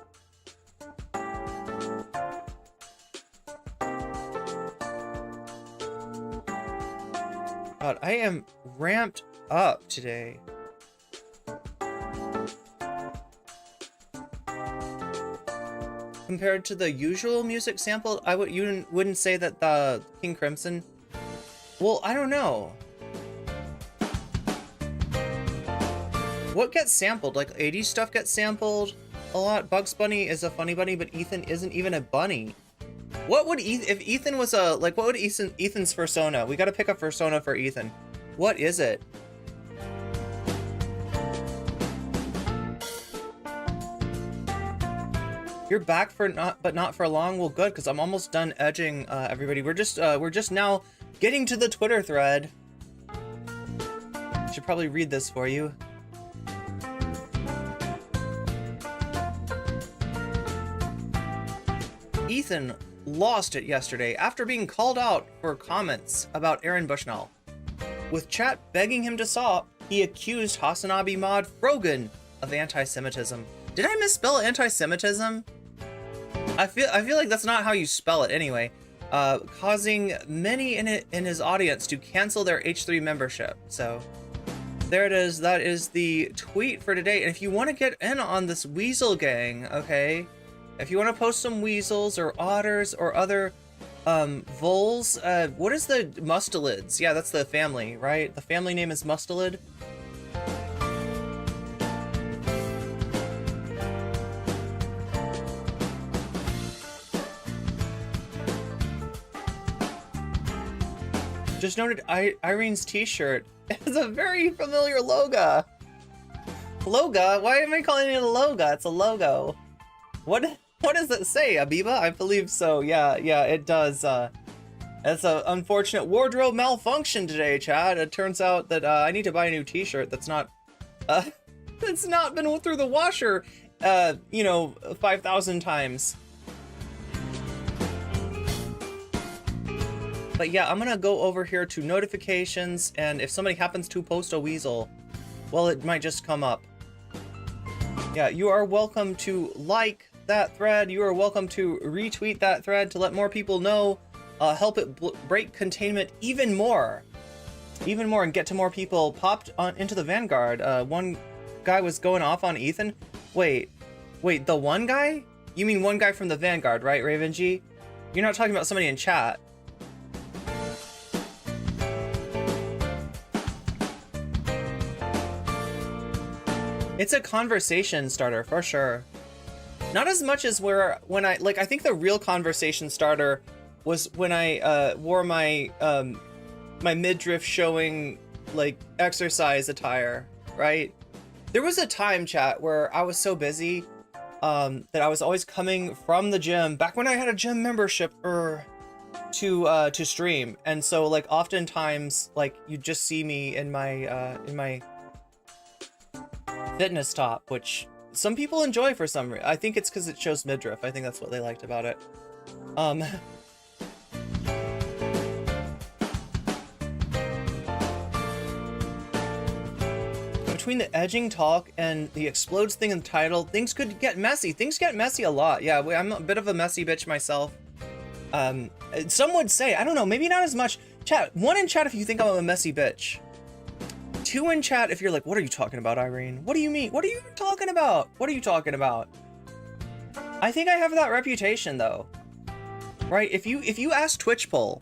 S1: God, I am ramped up today. Compared to the usual music sample, you wouldn't say that the King Crimson. Well, I don't know. What gets sampled? Like 80s stuff gets sampled a lot. Bugs Bunny is a funny bunny, but Ethan isn't even a bunny. What would if Ethan was a what would Ethan's persona? We got to pick a persona for Ethan. What is it? You're back for not for long. Well, good, because I'm almost done edging everybody. We're just now getting to the Twitter thread. I should probably read this for you. Ethan lost it yesterday after being called out for comments about Aaron Bushnell. With chat begging him to stop, he accused Hasanabi mod Frogan of anti-Semitism. Did I misspell anti-Semitism? I feel like that's not how you spell it anyway. Causing many in his audience to cancel their H3 membership. So there it is. That is the tweet for today. And if you want to get in on this weasel gang, okay, if you want to post some weasels or otters or other voles, what is the mustelids? Yeah, that's the family, right? The family name is mustelid. Just noted Irene's t-shirt is a very familiar logo. Logo? Why am I calling it a logo? It's a logo. What does it say, Abiba? I believe so. Yeah, it does. It's an unfortunate wardrobe malfunction today, Chad. It turns out that I need to buy a new t-shirt that's not that's not been through the washer 5,000 times. But yeah, I'm gonna go over here to notifications, and if somebody happens to post a weasel, well, it might just come up. Yeah, you are welcome to like that thread. You are welcome to retweet that thread to let more people know. Help it break containment even more, and get to more people popped on into the Vanguard. One guy was going off on Ethan. Wait, the one guy? You mean one guy from the Vanguard, right, Raven G? You're not talking about somebody in chat. It's a conversation starter for sure. Not as much as I think the real conversation starter was when I wore my my midriff showing like exercise attire, right? There was a time, chat, where I was so busy that I was always coming from the gym back when I had a gym membership to stream, and so like oftentimes like you just see me in my fitness top, which some people enjoy for some reason. I think it's because it shows midriff. I think that's what they liked about it. between the edging talk and the explodes thing in the title, things could get messy. Things get messy a lot. Yeah, I'm a bit of a messy bitch myself. Some would say, I don't know, maybe not as much. Chat, 1 in chat if you think I'm a messy bitch. 2 in chat if you're like, what are you talking about, Irene? What do you mean? What are you talking about? What are you talking about? I think I have that reputation though, right? If you ask Twitch poll,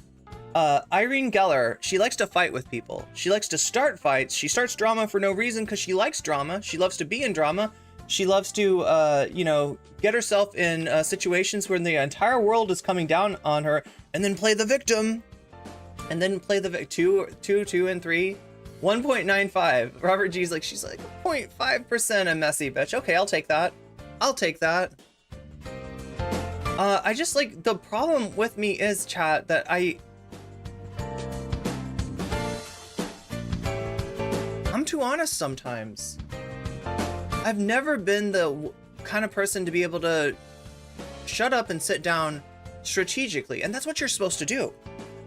S1: Irene Geller, she likes to fight with people. She likes to start fights. She starts drama for no reason because she likes drama. She loves to be in drama. She loves to, you know, get herself in situations where the entire world is coming down on her, and then play the victim, and then play the 2 and 3. 1.95. Robert G's like, she's like 0.5% a messy bitch. Okay, I'll take that. I'll take that. I just like, the problem with me is, chat, that I'm too honest sometimes. I've never been the kind of person to be able to shut up and sit down strategically, and that's what you're supposed to do,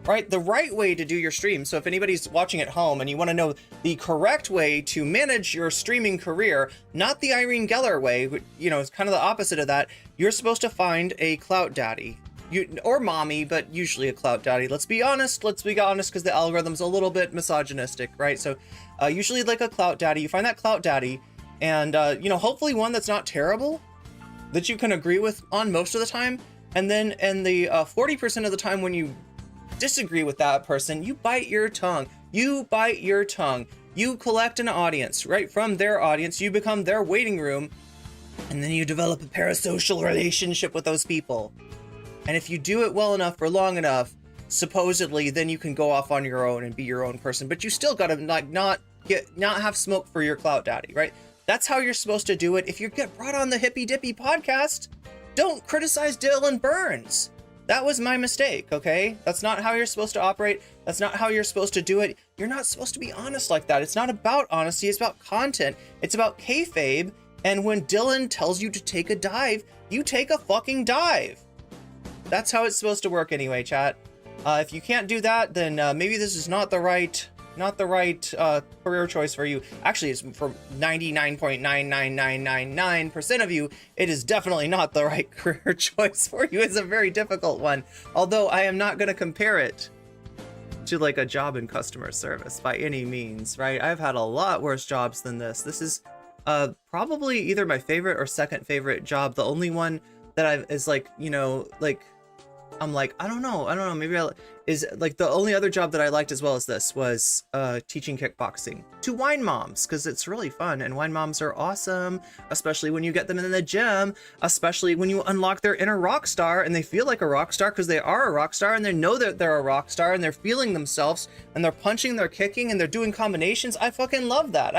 S1: right? The right way to do your stream. So if anybody's watching at home and you want to know the correct way to manage your streaming career, not the Irene Geller way, you know, it's kind of the opposite of that. You're supposed to find a clout daddy. Or mommy, but usually a clout daddy. Let's be honest, because the algorithm's a little bit misogynistic, right? So usually like a clout daddy, you find that clout daddy, and you know, hopefully one that's not terrible, that you can agree with on most of the time. And then in the 40% of the time when you disagree with that person, you bite your tongue. You bite your tongue. You collect an audience, right? From their audience, you become their waiting room, and then you develop a parasocial relationship with those people. And if you do it well enough for long enough, supposedly, then you can go off on your own and be your own person. But you still gotta like not have smoke for your clout daddy, right? That's how you're supposed to do it. If you get brought on the Hippy Dippy podcast, don't criticize Dylan Burns. That was my mistake, okay? That's not how you're supposed to operate. That's not how you're supposed to do it. You're not supposed to be honest like that. It's not about honesty. It's about content. It's about kayfabe. And when Dylan tells you to take a dive, you take a fucking dive. That's how it's supposed to work anyway, chat. If you can't do that, then maybe this is not the right career choice for you. Actually, it's for 99.99999% of you, it is definitely not the right career choice for you. It's a very difficult one. Although I am not going to compare it to like a job in customer service by any means, right? I've had a lot worse jobs than this. This is probably either my favorite or second favorite job. The only one that is like, you know, like, I'm like, I don't know, maybe is like the only other job that I liked as well as this was teaching kickboxing to wine moms, because it's really fun, and wine moms are awesome, especially when you get them in the gym, especially when you unlock their inner rock star and they feel like a rock star because they are a rock star and they know that they're a rock star and they're feeling themselves and they're punching, they're kicking, and they're doing combinations. I fucking love that.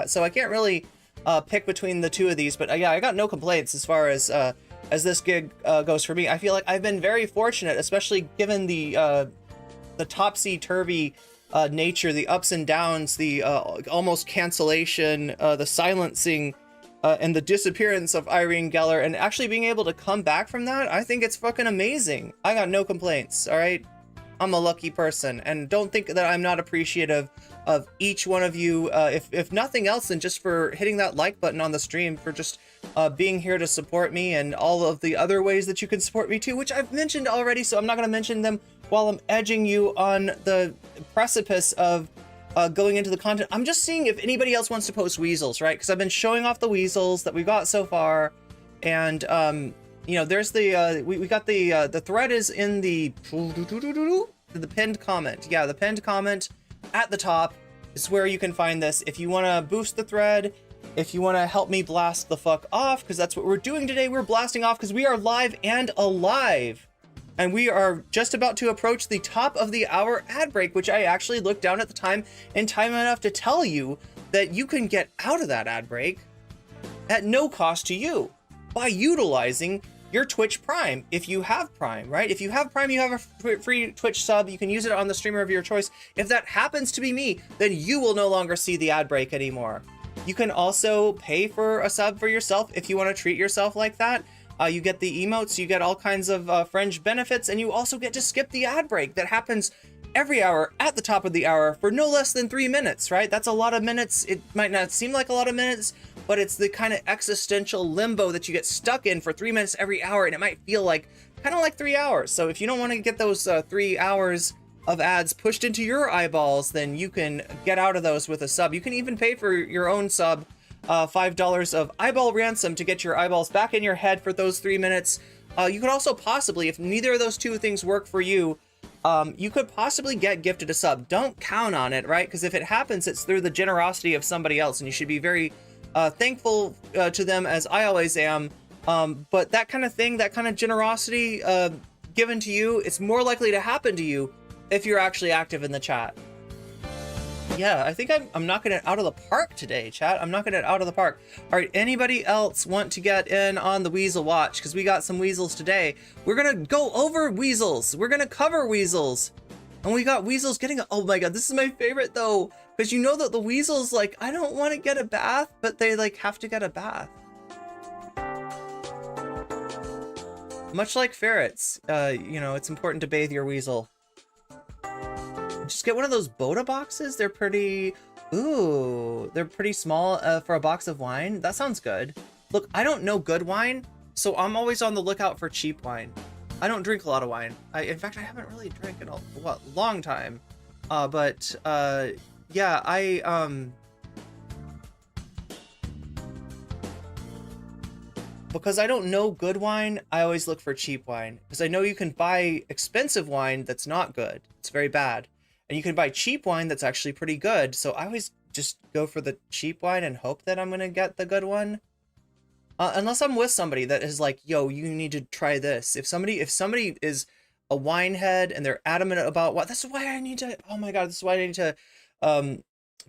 S1: So I can't really pick between the two of these, but yeah, I got no complaints as far as this gig goes for me. I feel like I've been very fortunate, especially given the topsy-turvy nature, the ups and downs, the almost cancellation, the silencing, and the disappearance of Irene Geller, and actually being able to come back from that. I think it's fucking amazing. I got no complaints, all right? I'm a lucky person, and don't think that I'm not appreciative of each one of you, if nothing else than just for hitting that like button on the stream, for just being here to support me, and all of the other ways that you can support me too, which I've mentioned already, so I'm not going to mention them while I'm edging you on the precipice of going into the content. I'm just seeing if anybody else wants to post weasels, right? Because I've been showing off the weasels that we got so far, and you know, there's the we got the thread is in the pinned comment. Yeah, the pinned comment at the top is where you can find this. If you want to boost the thread, if you want to help me blast the fuck off, because that's what we're doing today. We're blasting off because we are live and alive, and we are just about to approach the top of the hour ad break, which I actually looked down at the time in time enough to tell you that you can get out of that ad break at no cost to you by utilizing your Twitch Prime, if you have Prime, right? If you have Prime, you have a free Twitch sub. You can use it on the streamer of your choice. If that happens to be me, then you will no longer see the ad break anymore. You can also pay for a sub for yourself if you want to treat yourself like that. You get the emotes, you get all kinds of fringe benefits, and you also get to skip the ad break that happens every hour at the top of the hour for no less than 3 minutes, right? That's a lot of minutes. It might not seem like a lot of minutes, but it's the kind of existential limbo that you get stuck in for 3 minutes every hour, and it might feel like kind of like 3 hours. So if you don't want to get those 3 hours of ads pushed into your eyeballs, then you can get out of those with a sub. You can even pay for your own sub, $5 of eyeball ransom to get your eyeballs back in your head for those 3 minutes. You could also possibly, if neither of those two things work for you, you could possibly get gifted a sub. Don't count on it, right? Because if it happens, it's through the generosity of somebody else, and you should be very thankful to them, as I always am. But that kind of thing, that kind of generosity given to you, it's more likely to happen to you if you're actually active in the chat. Yeah, I think I'm knocking it out of the park today, chat. I'm knocking it out of the park. All right, anybody else want to get in on the Weasel Watch? Because we got some weasels today. We're gonna go over weasels. We're gonna cover weasels. And we got weasels getting, oh my God, this is my favorite though. Because you know that the weasels, like, I don't want to get a bath, but they like have to get a bath. Much like ferrets, you know, it's important to bathe your weasel. Just get one of those Boda boxes. They're pretty, ooh, they're pretty small for a box of wine. That sounds good. Look, I don't know good wine, so I'm always on the lookout for cheap wine. I don't drink a lot of wine. In fact, I haven't really drank in a long time. Yeah, because I don't know good wine, I always look for cheap wine. Because I know you can buy expensive wine that's not good. It's very bad. And you can buy cheap wine that's actually pretty good. So I always just go for the cheap wine and hope that I'm going to get the good one. Unless I'm with somebody that is like, yo, you need to try this. If somebody is a wine head and they're adamant about what, that's why I need to, oh my God, this is why I need to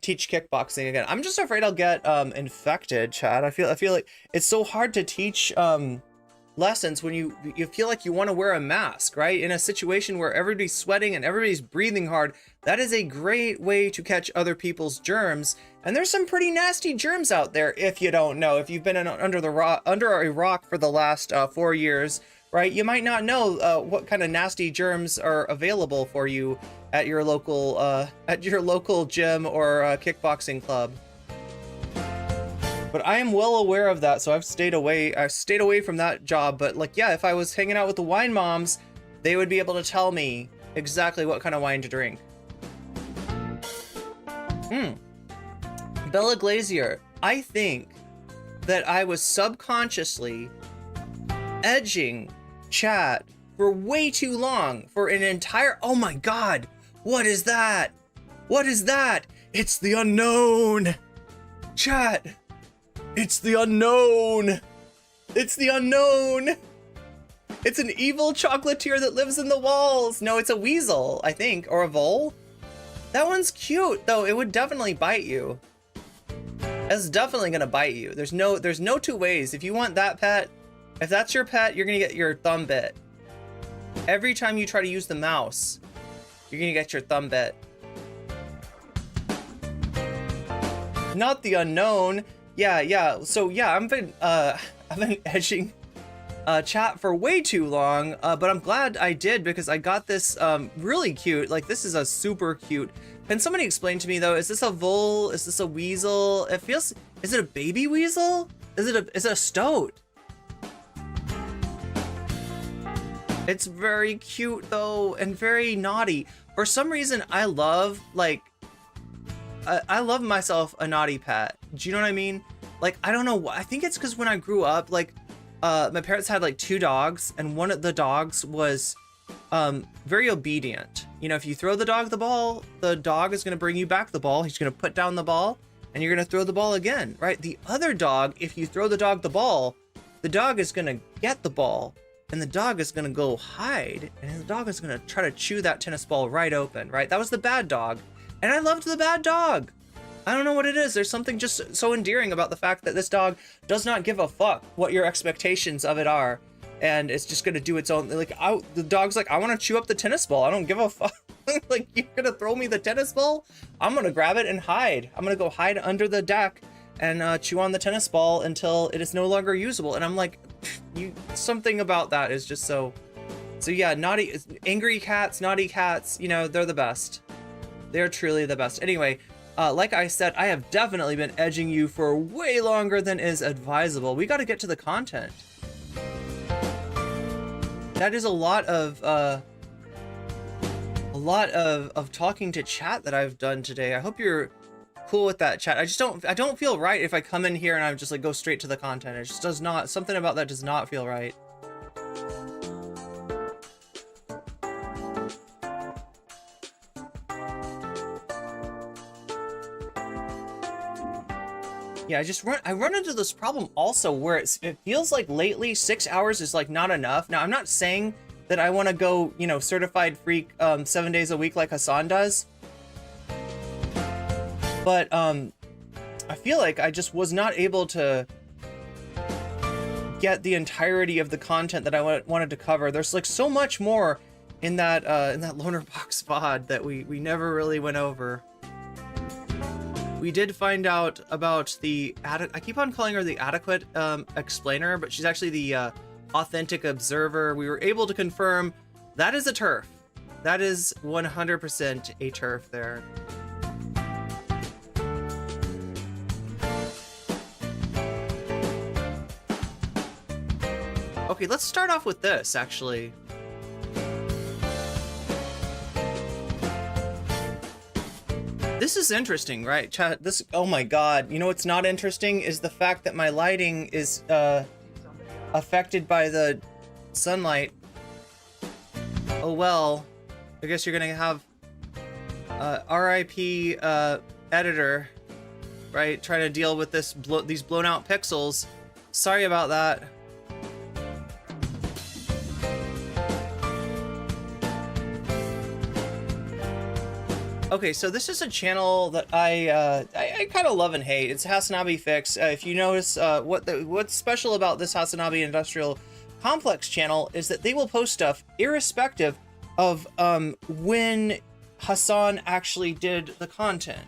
S1: teach kickboxing again. I'm just afraid I'll get infected, Chad. I feel like it's so hard to teach lessons when you feel like you want to wear a mask, right? In a situation where everybody's sweating and everybody's breathing hard, that is a great way to catch other people's germs. And there's some pretty nasty germs out there if you don't know. If you've been under a rock for the last 4 years, right? You might not know what kind of nasty germs are available for you at your local gym or kickboxing club. But I am well aware of that, so I've stayed away. I stayed away from that job. But like, yeah, if I was hanging out with the wine moms, they would be able to tell me exactly what kind of wine to drink. Bella Glazier, I think that I was subconsciously edging chat for way too long for an entire, oh my God, what is that? What is that? It's the unknown. Chat, it's the unknown. It's the unknown. It's an evil chocolatier that lives in the walls. No, it's a weasel, I think, or a vole. That one's cute, though. It would definitely bite you. It's definitely gonna bite you. There's no two ways. If you want that pet, if that's your pet, you're gonna get your thumb bit. Every time you try to use the mouse, you're gonna get your thumb bit. Not the unknown. Yeah. So yeah, I've been edging chat for way too long, but I'm glad I did because I got this really cute. Like, this is a super cute. Can somebody explain to me though? Is this a vole? Is this a weasel? It feels. Is it a baby weasel? Is it a stoat? It's very cute though, and very naughty. For some reason, I love myself a naughty pet. Do you know what I mean? Like, I don't know why. I think it's because when I grew up, like, my parents had like 2 dogs, and one of the dogs was very obedient. You know, if you throw the dog the ball, the dog is going to bring you back the ball. He's going to put down the ball, and you're going to throw the ball again, right? The other dog, if you throw the dog the ball, the dog is going to get the ball, and the dog is going to go hide, and the dog is going to try to chew that tennis ball right open, right? That was the bad dog. And I loved the bad dog. I don't know what it is. There's something just so endearing about the fact that this dog does not give a fuck what your expectations of it are. And it's just going to do its own, like, the dog's like, I want to chew up the tennis ball. I don't give a fuck. Like, you're going to throw me the tennis ball? I'm going to grab it and hide. I'm going to go hide under the deck and chew on the tennis ball until it is no longer usable. And I'm like, something about that is just so So yeah, angry cats, naughty cats, you know, they're the best. They're truly the best. Anyway, like I said, I have definitely been edging you for way longer than is advisable. We got to get to the content. That is a lot of talking to chat that I've done today. I hope you're cool with that, chat. I don't feel right if I come in here and I'm just like go straight to the content. It just does not, something about that does not feel right. Yeah, I run into this problem also where it feels like lately 6 hours is like not enough. Now, I'm not saying that I want to go, you know, certified freak 7 days a week like Hasan does. But I feel like I just was not able to get the entirety of the content that I wanted to cover. There's like so much more in that Loner Box VOD that we never really went over. We did find out about I keep on calling her the adequate explainer, but she's actually the authentic observer. We were able to confirm that is a TERF. That is 100% a TERF there. Okay, let's start off with this, actually. This is interesting, right, chat? This, oh my god. You know what's not interesting is the fact that my lighting is affected by the sunlight. Oh well. I guess you're gonna have RIP editor, right? Trying to deal with these blown out pixels. Sorry about that. Okay, so this is a channel that I kind of love and hate. It's Hasanabi Fix. If you notice, what's special about this Hasanabi Industrial Complex channel is that they will post stuff irrespective of when Hasan actually did the content,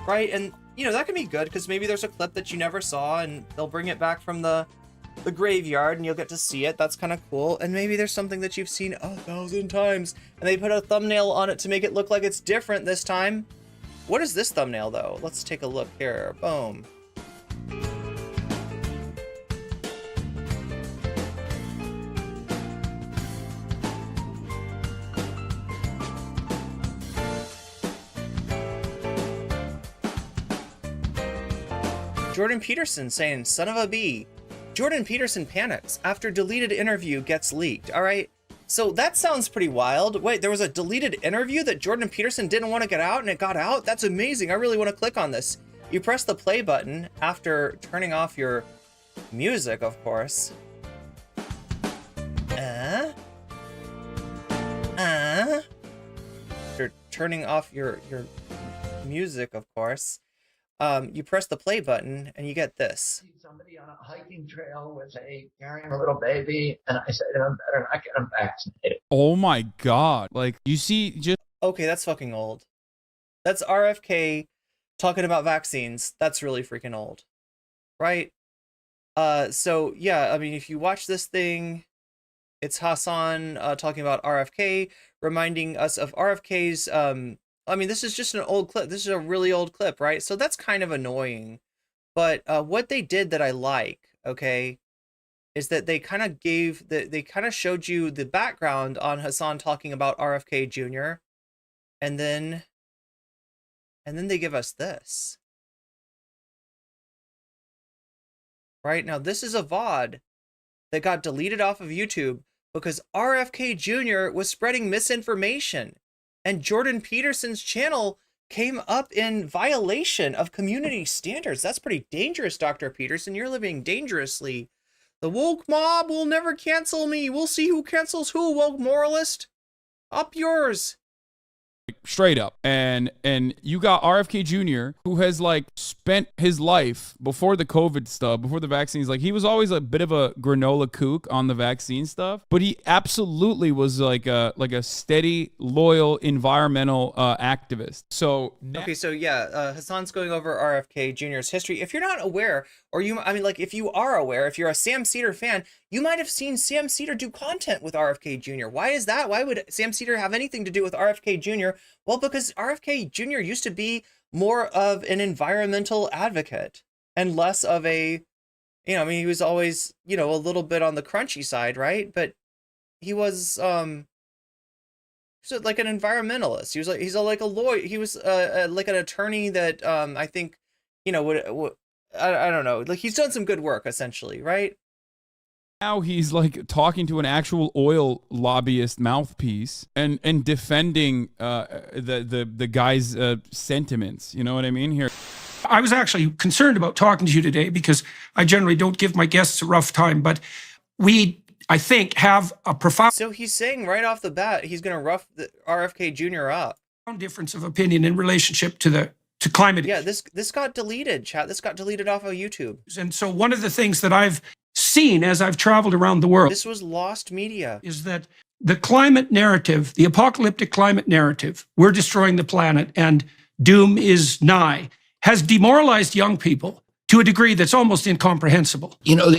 S1: right? And you know that can be good because maybe there's a clip that you never saw and they'll bring it back from the graveyard and you'll get to see it. That's kind of cool. And maybe there's something that you've seen 1,000 times and they put a thumbnail on it to make it look like it's different this time. What is this thumbnail though? Let's take a look here. Boom. Jordan Peterson saying, son of a bee. Jordan Peterson panics after deleted interview gets leaked. All right, so that sounds pretty wild. Wait, there was a deleted interview that Jordan Peterson didn't want to get out and it got out? That's amazing. I really want to click on this. You press the play button after turning off your music, of course. After turning off your music, of course. You press the play button and you get this.
S4: Somebody on a hiking trail with carrying a little baby, and I said, I'm better not get him vaccinated.
S7: Oh my god. Like, you see, just...
S1: Okay, that's fucking old. That's RFK talking about vaccines. That's really freaking old. Right? So, yeah, I mean, if you watch this thing, it's Hasan talking about RFK, reminding us of RFK's... I mean, this is just an old clip. This is a really old clip, right? So that's kind of annoying. But what they did that I like, okay, is that they kind of they kind of showed you the background on Hasan talking about RFK Jr. And then they give us this. Right? Now, this is a VOD that got deleted off of YouTube because RFK Jr. was spreading misinformation. And Jordan Peterson's channel came up in violation of community standards. That's pretty dangerous, Dr. Peterson. You're living dangerously. The woke mob will never cancel me. We'll see who cancels who, woke moralist. Up yours.
S7: Straight up. And you got RFK Jr., who has like spent his life before the COVID stuff, before the vaccines, like he was always a bit of a granola kook on the vaccine stuff, but he absolutely was like a steady, loyal environmental activist. So
S1: okay, so yeah, Hasan's going over RFK Jr.'s history. If you're not aware, or if you are aware, if you're a Sam Cedar fan, you might have seen Sam Cedar do content with RFK Jr. Why is that? Why would Sam Cedar have anything to do with RFK Jr.? Well, because RFK Jr. used to be more of an environmental advocate and less of a, you know, I mean, he was always, you know, a little bit on the crunchy side, right? But he was like an environmentalist. He's like a lawyer. He was like an attorney that I think, you know, would I don't know, like he's done some good work essentially, right?
S7: Now he's like talking to an actual oil lobbyist mouthpiece and defending the guy's sentiments. You know what I mean here?
S8: I was actually concerned about talking to you today because I generally don't give my guests a rough time, but we, I think, have a profound
S1: So he's saying right off the bat he's going to rough the RFK Jr. up.
S8: difference of opinion in relationship to climate.
S1: Yeah, this got deleted, chat. This got deleted off of YouTube.
S8: And so one of the things that I've seen as I've traveled around the world,
S1: This was lost media.
S8: is that the climate narrative, the apocalyptic climate narrative, we're destroying the planet and doom is nigh, has demoralized young people to a degree that's almost incomprehensible.
S2: You know,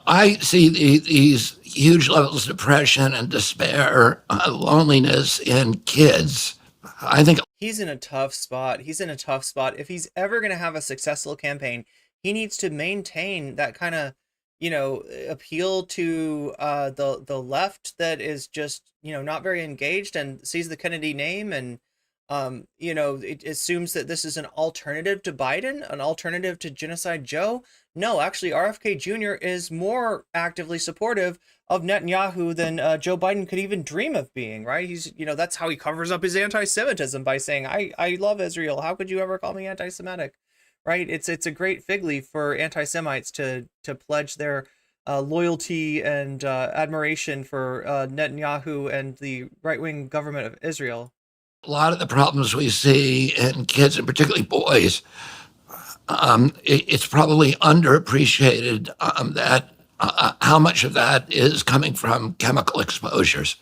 S2: I see these huge levels of depression and despair, loneliness in kids. I think
S1: He's in a tough spot. He's in a tough spot. If he's ever going to have a successful campaign, he needs to maintain that kind of, you know, appeal to the left that is just, you know, not very engaged and sees the Kennedy name and you know, it assumes that this is an alternative to Biden, an alternative to Genocide Joe. No, actually, RFK Jr. is more actively supportive of Netanyahu than Joe Biden could even dream of being, right? He's, you know, that's how he covers up his anti-Semitism by saying, I love Israel. How could you ever call me anti-Semitic? Right? It's a great fig leaf for anti-Semites to pledge their loyalty and admiration for Netanyahu and the right-wing government of Israel.
S2: a lot of the problems we see in kids, and particularly boys, it's probably underappreciated that how much of that is coming from chemical exposures,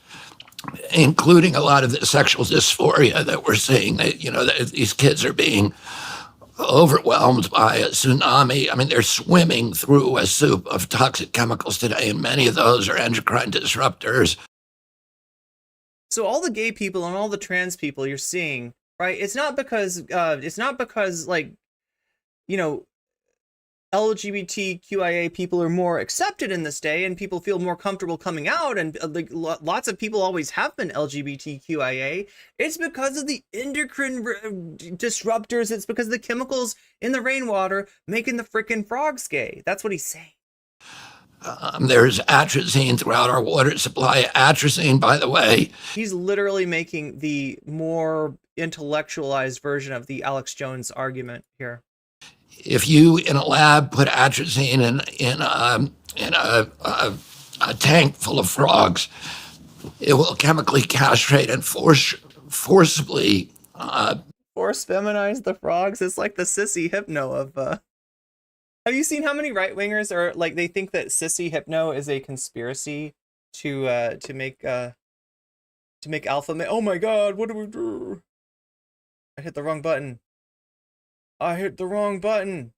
S2: including a lot of the sexual dysphoria that we're seeing. That, you know, that these kids are being overwhelmed by a tsunami. I mean, they're swimming through a soup of toxic chemicals today, and many of those are endocrine disruptors.
S1: So all the gay people and all the trans people you're seeing, right? It's not because like, you know, LGBTQIA people are more accepted in this day and people feel more comfortable coming out, and like lots of people always have been LGBTQIA. It's because of the endocrine disruptors. It's because of the chemicals in the rainwater making the frickin' frogs gay. That's what he's saying.
S2: There's atrazine throughout our water supply. Atrazine, by the way.
S1: He's literally making the more intellectualized version of the Alex Jones argument here.
S2: If you in a lab put atrazine in a tank full of frogs, it will chemically castrate and forcibly
S1: Force feminize the frogs. It's like the sissy hypno of have you seen how many right-wingers are like, they think that sissy hypno is a conspiracy to make alpha male? Oh my god, what do we do? I hit the wrong button. I hit the wrong button.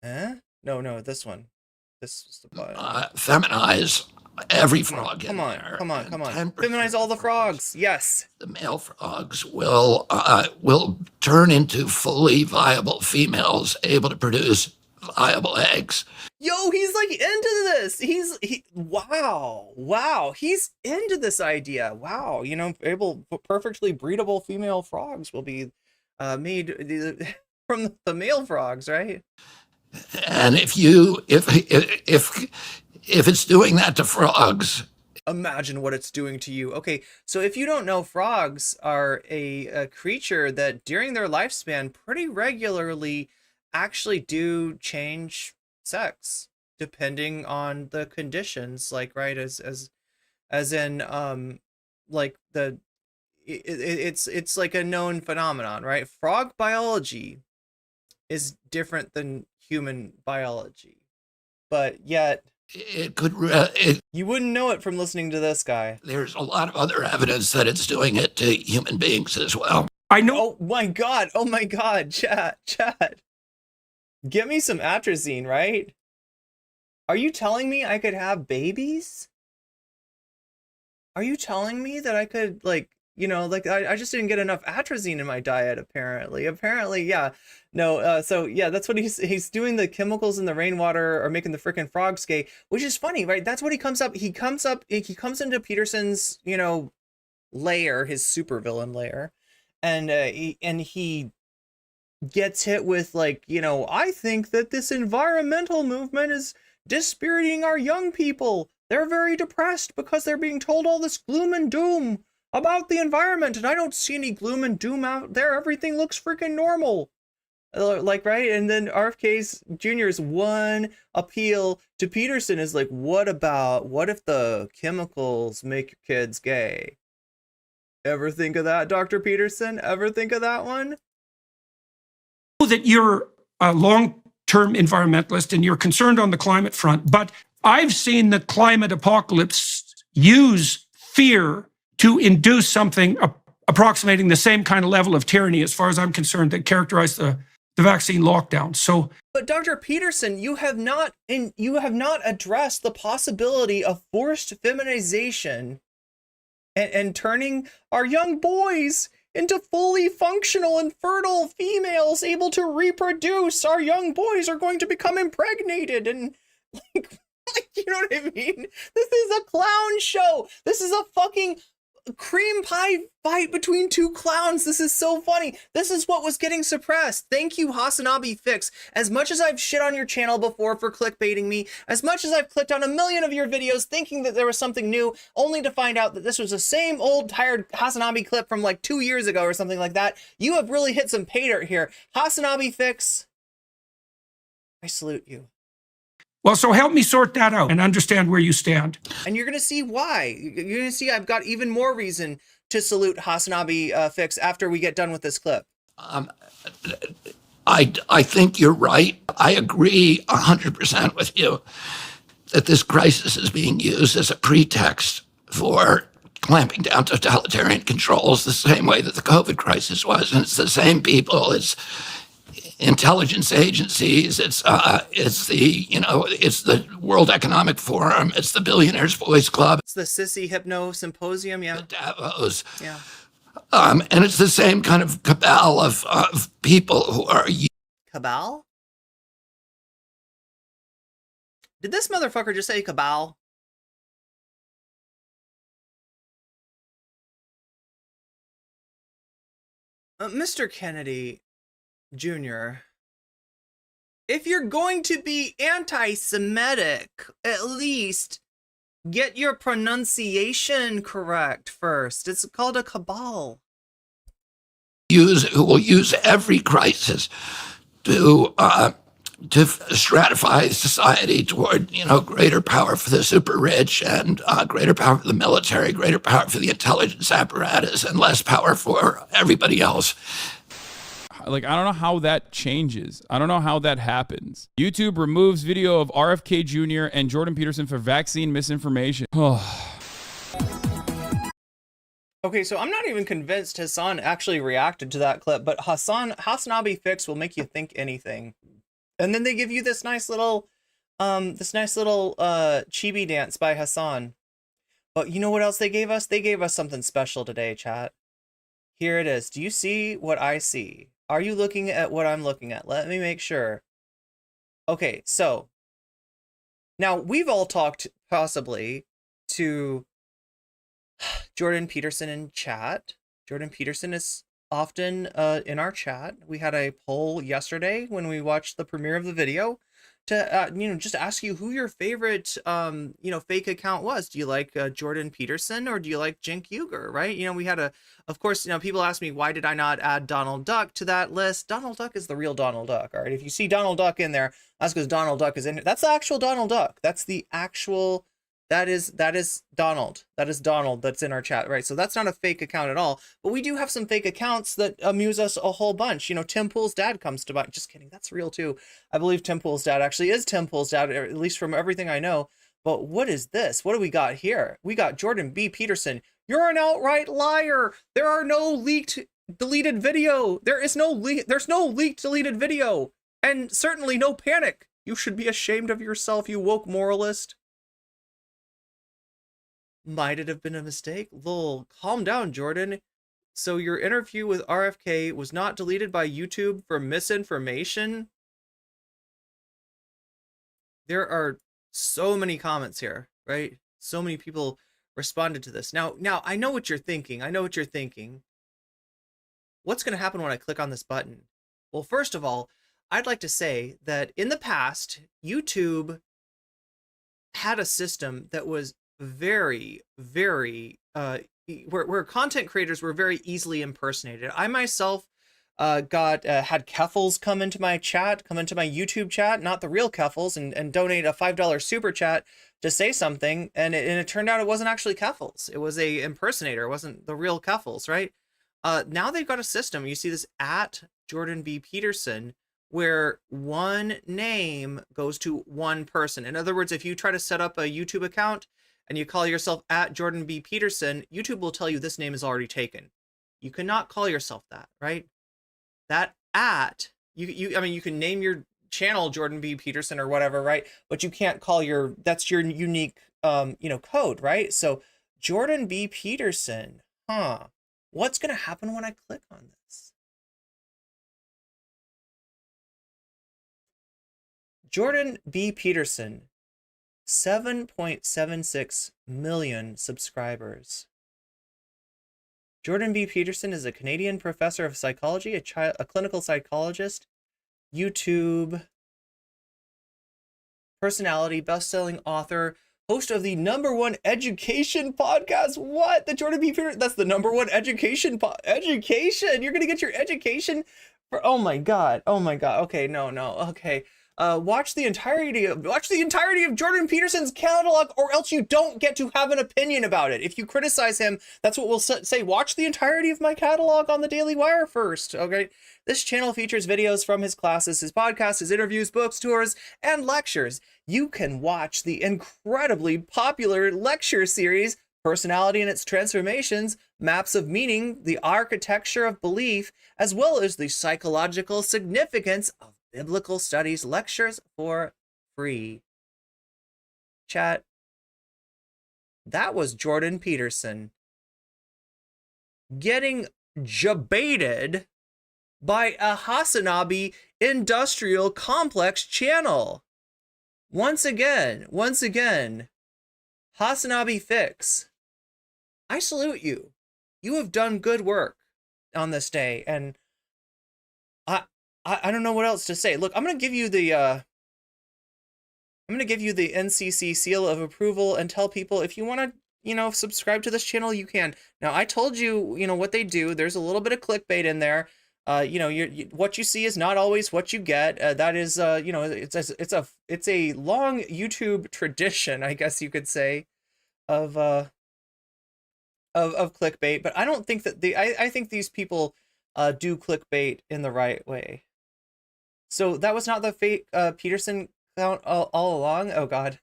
S1: Huh? No, this one. This is the button.
S2: feminize every frog.
S1: Come on. Feminize all the frogs. Yes.
S2: The male frogs will turn into fully viable females able to produce viable eggs.
S1: Yo, he's like into this. Wow. He's into this idea. Wow. You know, perfectly breedable female frogs will be made from the male frogs, right?
S2: And if it's doing that to frogs,
S1: imagine what it's doing to you. Okay, so if you don't know, frogs are a creature that during their lifespan pretty regularly actually do change sex depending on the conditions, like, right, as in like it's like a known phenomenon, right? Frog biology is different than human biology, but yet
S2: it could
S1: you wouldn't know it from listening to this guy.
S2: There's a lot of other evidence that it's doing it to human beings as well.
S8: I know.
S1: Oh my god, chat. Get me some atrazine, right? Are you telling me I could have babies? Are you telling me that I could, like, you know, like, I just didn't get enough atrazine in my diet, apparently. Apparently, yeah. No, so, yeah, that's what he's doing. The chemicals in the rainwater are making the freaking frogs gay, which is funny, right? That's what he comes into Peterson's, you know, lair, his supervillain lair, and he gets hit with, like, you know, I think that this environmental movement is dispiriting our young people. They're very depressed because they're being told all this gloom and doom about the environment, and I don't see any gloom and doom out there. Everything looks freaking normal. Like, right? And then RFK Jr.'s one appeal to Peterson is like, what if the chemicals make your kids gay? Ever think of that, Dr. Peterson? Ever think of that one?
S8: That you're a long-term environmentalist and you're concerned on the climate front, but I've seen the climate apocalypse use fear to induce something approximating the same kind of level of tyranny, as far as I'm concerned, that characterized the vaccine lockdown. So,
S1: but Dr. Peterson, you have not addressed the possibility of forced feminization and turning our young boys into fully functional and fertile females able to reproduce. Our young boys are going to become impregnated and like you know what I mean? This is a clown show. This is a fucking cream pie fight between two clowns. This is so funny. This is what was getting suppressed. Thank you, Hasanabi Fix. As much as I've shit on your channel before for clickbaiting me, as much as I've clicked on a million of your videos thinking that there was something new, only to find out that this was the same old tired Hasanabi clip from like 2 years ago or something like that, you have really hit some pay dirt here. Hasanabi Fix, I salute you.
S8: well, so help me sort that out and understand where you stand.
S1: And you're going to see why. You're going to see I've got even more reason to salute Hasanabi Fix after we get done with this clip.
S2: I think you're right. I agree 100% with you that this crisis is being used as a pretext for clamping down totalitarian controls the same way that the COVID crisis was. And it's the same people. It's intelligence agencies, it's the World Economic Forum, it's the Billionaires Voice Club,
S1: it's the Sissy Hypno Symposium, yeah,
S2: the Davos,
S1: yeah,
S2: and it's the same kind of cabal of people who are
S1: cabal. Did this motherfucker just say cabal? Mr. Kennedy Jr., if you're going to be anti-Semitic, at least get your pronunciation correct first. It's called a cabal.
S2: who will use every crisis to stratify society toward, greater power for the super rich and greater power for the military, greater power for the intelligence apparatus, and less power for everybody else.
S7: Like, I don't know how that changes. I don't know how that happens. YouTube removes video of RFK Jr. and Jordan Peterson for vaccine misinformation.
S1: Okay, so I'm not even convinced Hasan actually reacted to that clip, but Hasanabi Fix will make you think anything. And then they give you this nice little chibi dance by Hasan. But you know what else they gave us? They gave us something special today, chat. Here it is. Do you see what I see? Are you looking at what I'm looking at? Let me make sure. Okay, so now we've all talked possibly to Jordan Peterson in chat. Jordan Peterson is often in our chat. We had a poll yesterday when we watched the premiere of the video to just ask you who your favorite fake account was. Do you like Jordan Peterson or do you like Cenk Uygur, right? We had of course, people ask me, why did I not add Donald Duck to that list? Donald Duck is the real Donald Duck, all right? If you see Donald Duck in there, that's because Donald Duck is in it. That's the actual Donald Duck. That's the actual, that is Donald. That is Donald that's in our chat, right? So that's not a fake account at all. But we do have some fake accounts that amuse us a whole bunch. Tim Pool's dad comes to mind. Just kidding. That's real too. I believe Tim Pool's dad actually is Tim Pool's dad, at least from everything I know. But what is this? What do we got here? We got Jordan B. Peterson. You're an outright liar. There are no leaked deleted video. There's no leaked deleted video. And certainly no panic. You should be ashamed of yourself, you woke moralist. Might it have been a mistake? Lol, calm down, Jordan. So your interview with RFK was not deleted by YouTube for misinformation? There are so many comments here, right? So many people responded to this. Now I know what you're thinking. What's going to happen when I click on this button? Well, first of all, I'd like to say that in the past, YouTube had a system that was very, very, where content creators were very easily impersonated. I myself had Keffels come into my YouTube chat, not the real Keffels, and donate a $5 super chat to say something, and it turned out it wasn't actually Keffels. It was a impersonator. It wasn't the real Keffels, right? Now they've got a system. You see this at Jordan B. Peterson, where one name goes to one person. In other words, if you try to set up a YouTube account and you call yourself at Jordan B. Peterson, YouTube will tell you this name is already taken. You cannot call yourself that, right? That at, I mean, you can name your channel Jordan B. Peterson or whatever, right? But you can't call that's your unique, code, right? So Jordan B. Peterson, what's going to happen when I click on this? Jordan B. Peterson, 7.76 million subscribers. Jordan B. Peterson is a Canadian professor of psychology, a clinical psychologist, YouTube personality, best-selling author, host of the #1 education podcast. What? The Jordan B. Peterson? That's the #1 education education. You're gonna get your education for? Oh my god. Okay, no. Okay. Watch the entirety of Jordan Peterson's catalog, or else you don't get to have an opinion about it. If you criticize him, that's what we'll say. Watch the entirety of my catalog on the Daily Wire first, okay? This channel features videos from his classes, his podcasts, his interviews, books, tours, and lectures. You can watch the incredibly popular lecture series, Personality and Its Transformations, Maps of Meaning, the Architecture of Belief, as well as the Psychological Significance of Biblical Studies lectures for free. Chat. That was Jordan Peterson getting jebaited by a Hasanabi industrial complex channel. Once again, Hasanabi Fix. I salute you. You have done good work on this day, and I don't know what else to say. Look, I'm gonna give you the NCC seal of approval and tell people if you want to, subscribe to this channel, you can. Now, I told you, what they do. There's a little bit of clickbait in there. What you see is not always what you get. That is, it's a long YouTube tradition, I guess you could say, of clickbait. But I don't think that I think these people do clickbait in the right way. So that was not the fake Peterson account all along. Oh God,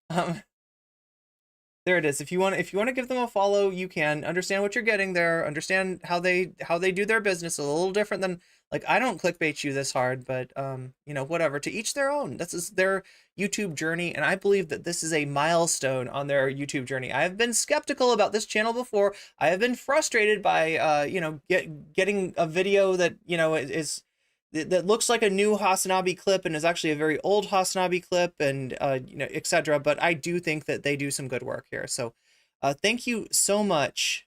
S1: there it is. If you want to give them a follow, you can. Understand what you're getting there. Understand how they do their business. A little different than, like, I don't clickbait you this hard, but whatever. To each their own. This is their YouTube journey, and I believe that this is a milestone on their YouTube journey. I have been skeptical about this channel before. I have been frustrated by getting a video that that looks like a new Hasanabi clip and is actually a very old Hasanabi clip, and etc. But I do think that they do some good work here. So thank you so much,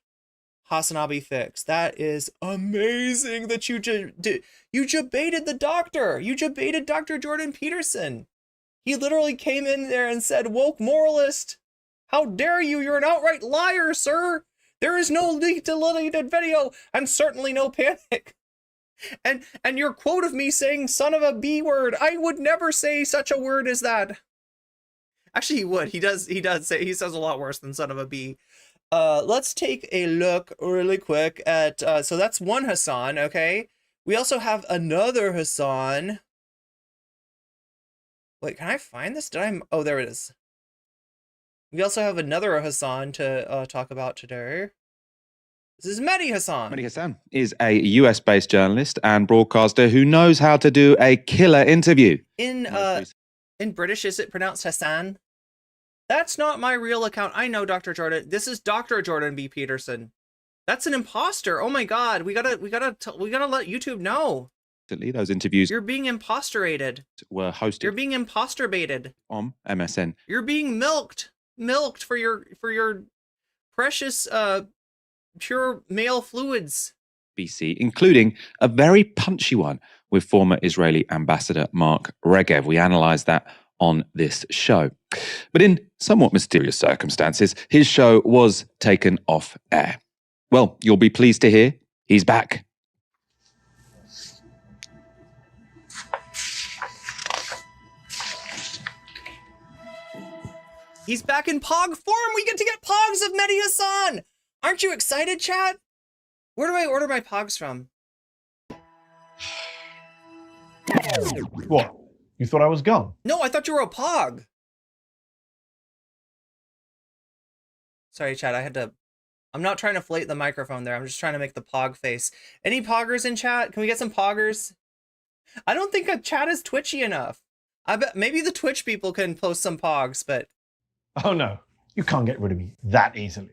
S1: Hasanabi Fix. That is amazing that you jebaited the doctor. You jebaited Dr. Jordan Peterson. He literally came in there and said, "Woke moralist, how dare you? You're an outright liar, sir. There is no leaked deleted video, and certainly no panic." And your quote of me saying "son of a B word," I would never say such a word as that. Actually, he would. He says a lot worse than "son of a B." Let's take a look really quick at, so that's one Hasan, okay? We also have another Hasan. Wait, can I find this? Oh, there it is. We also have another Hasan to talk about today. This is Mehdi Hasan.
S9: Mehdi Hasan is a US-based journalist and broadcaster who knows how to do a killer interview.
S1: In British, is it pronounced Hasan? That's not my real account. I know, Dr. Jordan. This is Dr. Jordan B. Peterson. That's an imposter. Oh my God. We gotta let YouTube know.
S9: Those interviews
S1: You're being imposterated.
S9: were hosted
S1: You're being imposter baited.
S9: on MSN.
S1: You're being milked for your precious pure male fluids.
S9: BC, including a very punchy one with former Israeli ambassador Mark Regev. We analysed that on this show. But in somewhat mysterious circumstances, his show was taken off air. Well, you'll be pleased to hear he's back.
S1: He's back in Pog form. We get to get Pogs of Mehdi Hasan. Aren't you excited, chat? Where do I order my Pogs from?
S10: What? You thought I was gone?
S1: No, I thought you were a Pog. Sorry, chat. I'm not trying to flate the microphone there. I'm just trying to make the Pog face. Any Poggers in chat? Can we get some Poggers? I don't think a chat is twitchy enough. I bet maybe the Twitch people can post some Pogs, but...
S10: Oh no, you can't get rid of me that easily.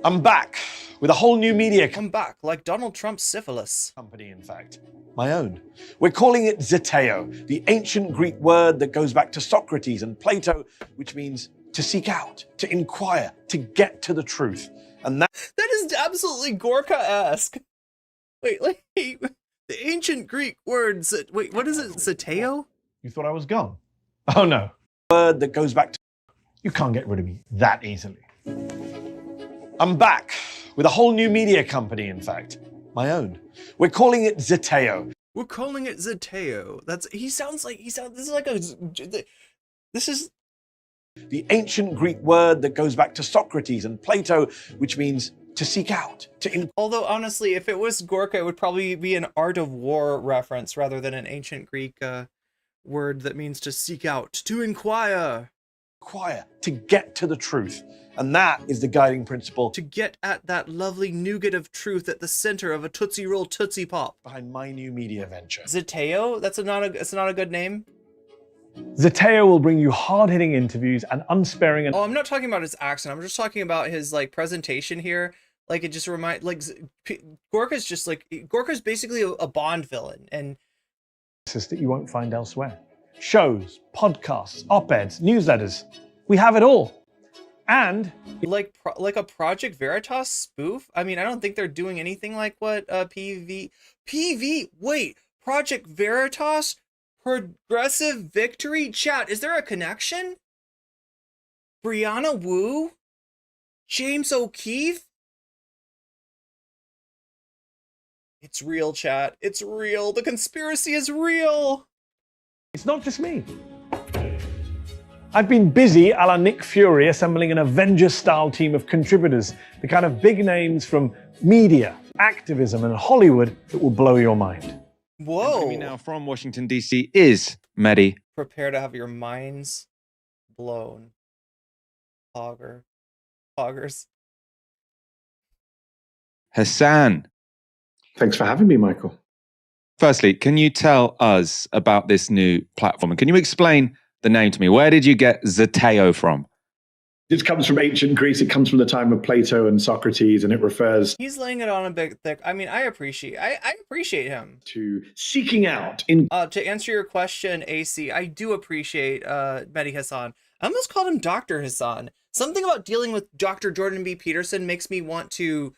S10: I'm back with a whole new media
S1: Come back, like Donald Trump's syphilis.
S10: company, in fact. My own. We're calling it zeteo, the ancient Greek word that goes back to Socrates and Plato, which means to seek out, to inquire, to get to the truth. And that
S1: is absolutely Gorka-esque. Wait, the ancient Greek words. Wait, what is it? Zeteo?
S10: You thought I was gone? Oh no. Word that goes back to... You can't get rid of me that easily. I'm back with a whole new media company, in fact. My own. We're calling it zeteo.
S1: We're calling it Zeteo. This is
S10: The ancient Greek word that goes back to Socrates and Plato, which means to seek out,
S1: although honestly, if it was Gorka, it would probably be an Art of War reference rather than an ancient Greek word that means to seek out, to inquire.
S10: to get to the truth. And that is the guiding principle
S1: To get at that lovely nougat of truth at the center of a Tootsie Roll Tootsie Pop.
S10: behind my new media venture.
S1: Zeteo? That's not a good name.
S10: Zeteo will bring you hard-hitting interviews and unsparing...
S1: Oh, I'm not talking about his accent. I'm just talking about his like presentation here. Like it just Gorka's basically a Bond villain, and
S10: that you won't find elsewhere. Shows, podcasts, op-eds, newsletters. We have it all. And
S1: like a Project Veritas spoof. I mean, I don't think they're doing anything like what wait, Project Veritas, Progressive Victory. Chat, is there a connection? Brianna Wu, James O'Keefe. It's real, chat. It's real. The conspiracy is real.
S10: it's not just me. I've been busy, a la Nick Fury, assembling an Avengers-style team of contributors, the kind of big names from media, activism, and Hollywood that will blow your mind.
S1: Whoa.
S9: Joining me now from Washington, D.C. is Mehdi.
S1: Prepare to have your minds blown. Poggers.
S9: Hasan.
S11: Thanks for having me, Michael.
S9: Firstly, can you tell us about this new platform? And can you explain the name to me? Where did you get Zeteo from?
S11: This comes from ancient Greece. It comes from the time of Plato and Socrates, and it refers
S1: He's laying it on a bit thick. I mean, I appreciate him.
S11: to seeking out
S1: To answer your question, AC, I do appreciate Mehdi Hasan. I almost called him Dr. Hasan. Something about dealing with Dr. Jordan B. Peterson makes me want to,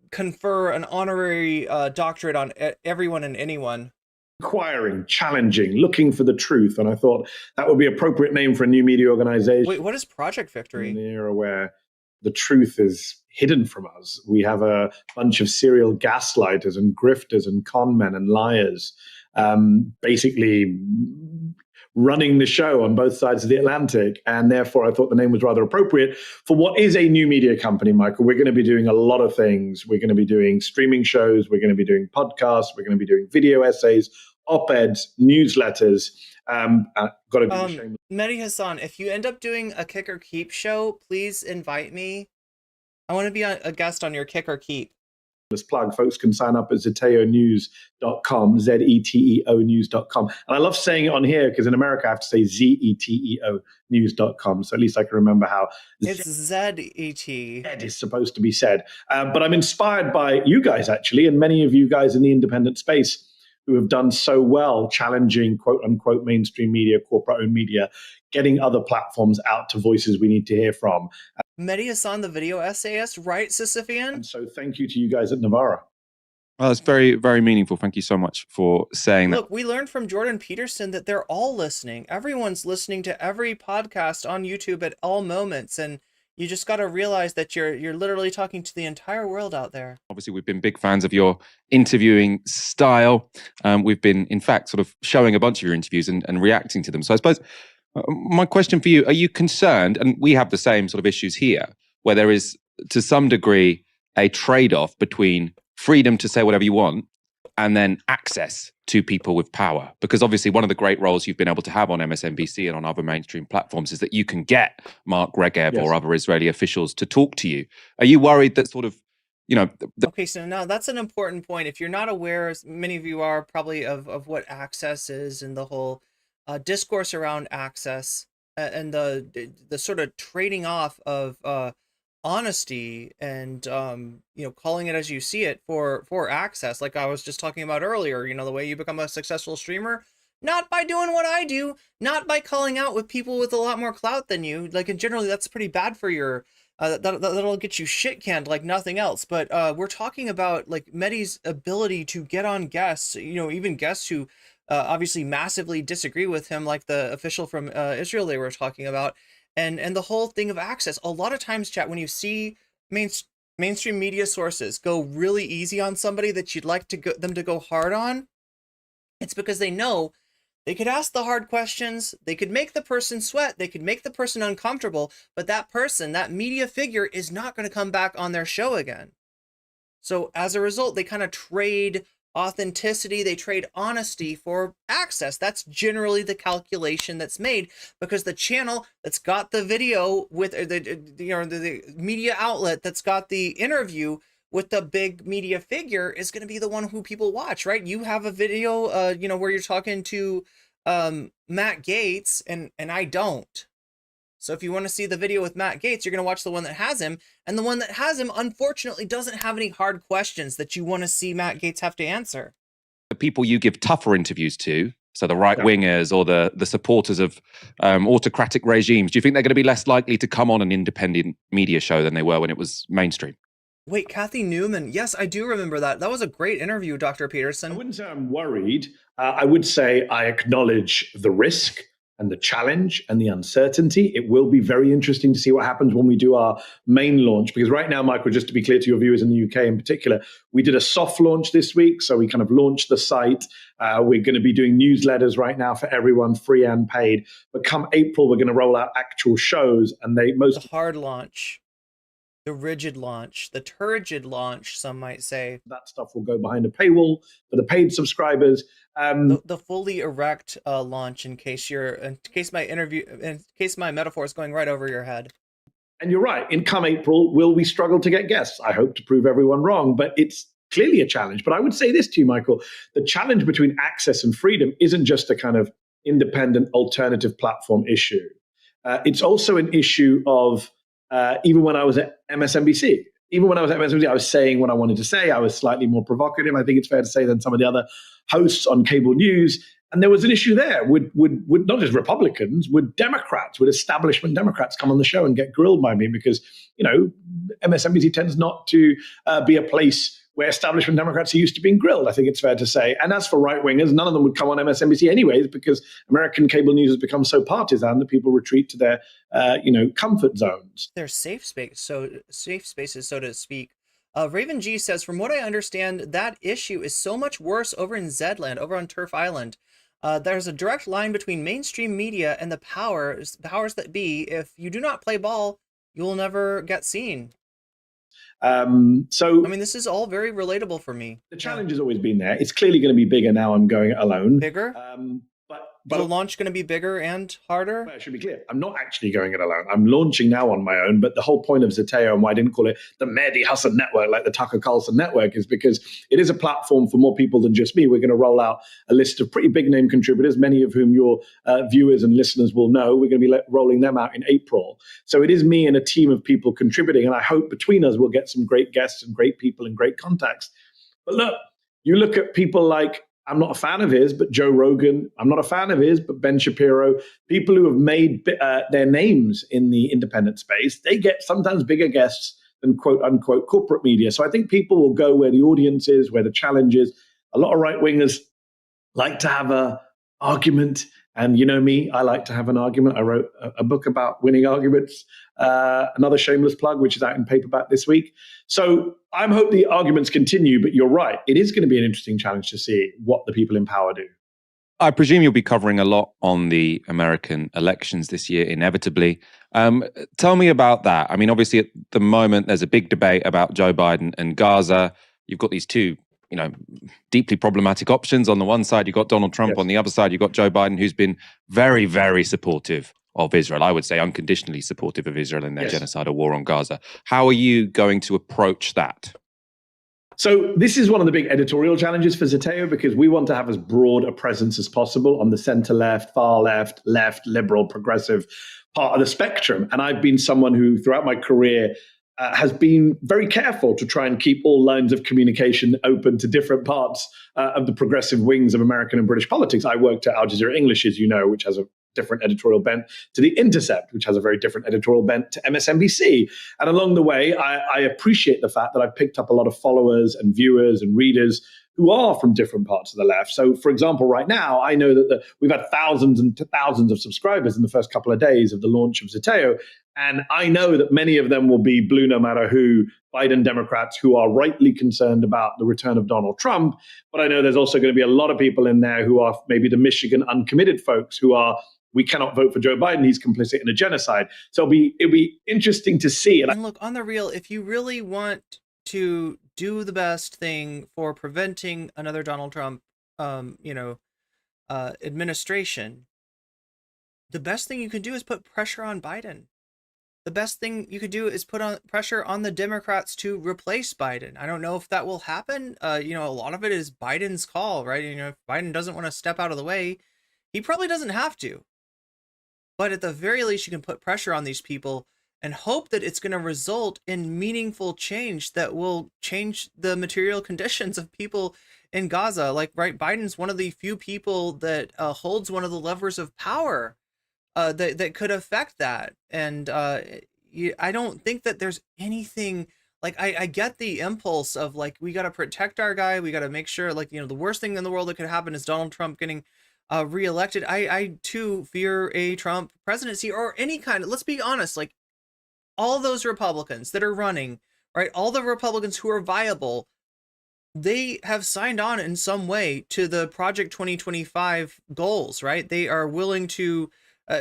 S1: confer an honorary doctorate on everyone and anyone.
S11: inquiring, challenging, looking for the truth. And I thought that would be an appropriate name for a new media organization.
S1: Wait, what is Project
S11: In
S1: Victory?
S11: an era where the truth is hidden from us. We have a bunch of serial gaslighters and grifters and con men and liars, basically running the show on both sides of the Atlantic. And therefore, I thought the name was rather appropriate for what is a new media company, Michael. We're going to be doing a lot of things. We're going to be doing streaming shows. We're going to be doing podcasts. We're going to be doing video essays, op-eds, newsletters. Got to be shameless.
S1: Mehdi Hasan, if you end up doing a Kick or Keep show, please invite me. I want to be a guest on your Kick or Keep.
S11: plug, folks can sign up at zeteonews.com, ZETEO news.com. And I love saying it on here because in America I have to say ZETEO news.com. So at least I can remember how
S1: It's ZET.
S11: Z is supposed to be said. But I'm inspired by you guys, actually, and many of you guys in the independent space who have done so well challenging quote unquote mainstream media, corporate owned media, getting other platforms out to voices we need to hear from.
S1: Mehdi Hasan, the video essayist, right, Sisyphean?
S11: And so thank you to you guys at Navarra.
S9: Well, that's very, very meaningful. Thank you so much for saying that.
S1: Look, we learned from Jordan Peterson that they're all listening. Everyone's listening to every podcast on YouTube at all moments. And you just got to realize that you're literally talking to the entire world out there.
S9: Obviously, we've been big fans of your interviewing style. We've been, in fact, sort of showing a bunch of your interviews and reacting to them. So I suppose my question for you, are you concerned, and we have the same sort of issues here, where there is, to some degree, a trade-off between freedom to say whatever you want and then access to people with power? Because obviously one of the great roles you've been able to have on MSNBC and on other mainstream platforms is that you can get Mark Regev or other Israeli officials to talk to you. Are you worried that sort of,
S1: Okay, so now that's an important point. If you're not aware, as many of you are probably, of what access is and the whole discourse around access and the sort of trading off of honesty and calling it as you see it for access, like I was just talking about earlier, the way you become a successful streamer, not by doing what I do, not by calling out with people with a lot more clout than you, like, and generally that's pretty bad for your that'll get you shit canned like nothing else. But we're talking about like Mehdi's ability to get on guests, even guests who obviously massively disagree with him, like the official from Israel they were talking about, and the whole thing of access. A lot of times, chat, when you see mainstream media sources go really easy on somebody that you'd like them to go hard on, it's because they know they could ask the hard questions, they could make the person sweat, they could make the person uncomfortable, but that person, that media figure, is not going to come back on their show again. So as a result, they kind of trade authenticity, they trade honesty for access. That's generally the calculation that's made, because the channel that's got the video with the media outlet that's got the interview with the big media figure is going to be the one who people watch, right? You have a video, where you're talking to Matt Gaetz, and I don't. So if you want to see the video with Matt Gaetz, you're going to watch the one that has him. And the one that has him, unfortunately, doesn't have any hard questions that you want to see Matt Gaetz have to answer.
S9: The people you give tougher interviews to, so the right-wingers or the supporters of autocratic regimes, do you think they're going to be less likely to come on an independent media show than they were when it was mainstream?
S1: Wait, Kathy Newman. Yes, I do remember that. That was a great interview, Dr. Peterson.
S11: I wouldn't say I'm worried. I would say I acknowledge the risk and the challenge and the uncertainty. It will be very interesting to see what happens when we do our main launch, because right now, Michael, just to be clear to your viewers in the UK in particular, we did a soft launch this week. So we kind of launched the site. We're going to be doing newsletters right now for everyone, free and paid. But come April, we're going to roll out actual shows, and the
S1: hard launch, the rigid launch, the turgid launch, some might say.
S11: That stuff will go behind a paywall for the paid subscribers.
S1: The fully erect launch, in case my metaphor is going right over your head.
S11: And you're right. In come April, will we struggle to get guests? I hope to prove everyone wrong, but it's clearly a challenge. But I would say this to you, Michael: the challenge between access and freedom isn't just a kind of independent alternative platform issue. It's also an issue of even when I was at MSNBC. Even when I was at MSNBC, I was saying what I wanted to say. I was slightly more provocative, I think it's fair to say, than some of the other hosts on cable news. And there was an issue there. Would not just Republicans, would Democrats, would establishment Democrats come on the show and get grilled by me? Because, MSNBC tends not to be a place where establishment Democrats are used to being grilled, I think it's fair to say. And as for right-wingers, none of them would come on MSNBC anyways, because American cable news has become so partisan that people retreat to their, comfort zones.
S1: Their safe spaces, so to speak. Raven G says, from what I understand, that issue is so much worse over in Zedland, over on Turf Island. There's a direct line between mainstream media and the powers that be. If you do not play ball, you will never get seen. This is all very relatable for me.
S11: The challenge has always been there. It's clearly going to be bigger now. I'm going it alone.
S1: Bigger?
S11: But
S1: the launch going to be bigger and harder?
S11: I should be clear. I'm not actually going it alone. I'm launching now on my own. But the whole point of Zeteo and why I didn't call it the Mehdi Hasan Network, like the Tucker Carlson Network, is because it is a platform for more people than just me. We're going to roll out a list of pretty big name contributors, many of whom your viewers and listeners will know. We're going to be rolling them out in April. So it is me and a team of people contributing. And I hope between us we'll get some great guests and great people and great contacts. But look, you look at people like, I'm not a fan of his, but Joe Rogan. I'm not a fan of his, but Ben Shapiro. People who have made their names in the independent space, they get sometimes bigger guests than quote unquote corporate media. So I think people will go where the audience is, where the challenge is. A lot of right wingers like to have a argument. And you know me, I like to have an argument. I wrote a book about winning arguments, another shameless plug, which is out in paperback this week. So I hope the arguments continue, but you're right. It is going to be an interesting challenge to see what the people in power do.
S9: I presume you'll be covering a lot on the American elections this year, inevitably. Tell me about that. I mean, obviously, at the moment, there's a big debate about Joe Biden and Gaza. You've got these two, deeply problematic options. On the one side, you've got Donald Trump. Yes. On the other side, you've got Joe Biden, who's been very, very supportive of Israel. I would say unconditionally supportive of Israel in their genocidal war on Gaza. How are you going to approach that?
S11: So this is one of the big editorial challenges for Zeteo, because we want to have as broad a presence as possible on the center left, far left, liberal, progressive part of the spectrum. And I've been someone who, throughout my career, has been very careful to try and keep all lines of communication open to different parts of the progressive wings of American and British politics. I worked at Al Jazeera English, as you know, which has a different editorial bent, to The Intercept, which has a very different editorial bent, to MSNBC. And along the way, I appreciate the fact that I've picked up a lot of followers and viewers and readers who are from different parts of the left. So, for example, right now, I know that we've had thousands and thousands of subscribers in the first couple of days of the launch of Zeteo. And I know that many of them will be blue no matter who, Biden Democrats who are rightly concerned about the return of Donald Trump. But I know there's also going to be a lot of people in there who are maybe the Michigan uncommitted folks who are, we cannot vote for Joe Biden, he's complicit in a genocide. So it'll be interesting to see.
S1: And look, on the real, if you really want to do the best thing for preventing another Donald Trump, administration, the best thing you can do is put pressure on Biden. The best thing you could do is put on pressure on the Democrats to replace Biden. I don't know if that will happen. A lot of it is Biden's call, right? If Biden doesn't want to step out of the way, he probably doesn't have to. But at the very least, you can put pressure on these people and hope that it's going to result in meaningful change that will change the material conditions of people in Gaza. Like, right, Biden's one of the few people that holds one of the levers of power that could affect that. And I don't think that there's anything, like, I get the impulse of, like, we got to protect our guy. We got to make sure, like, the worst thing in the world that could happen is Donald Trump getting reelected. I too fear a Trump presidency, or any kind of, let's be honest, like, all those Republicans that are running, right? All the Republicans who are viable, they have signed on in some way to the Project 2025 goals, right? They are willing to,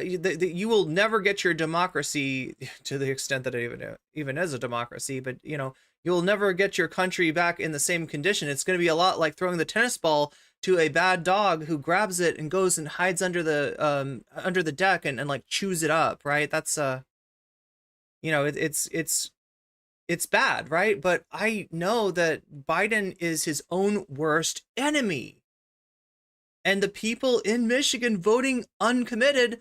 S1: you will never get your democracy, to the extent that it even is a democracy, but you'll never get your country back in the same condition. It's going to be a lot like throwing the tennis ball to a bad dog who grabs it and goes and hides under the deck and like chews it up, right? That's it's bad, right? But I know that Biden is his own worst enemy. And the people in Michigan voting uncommitted,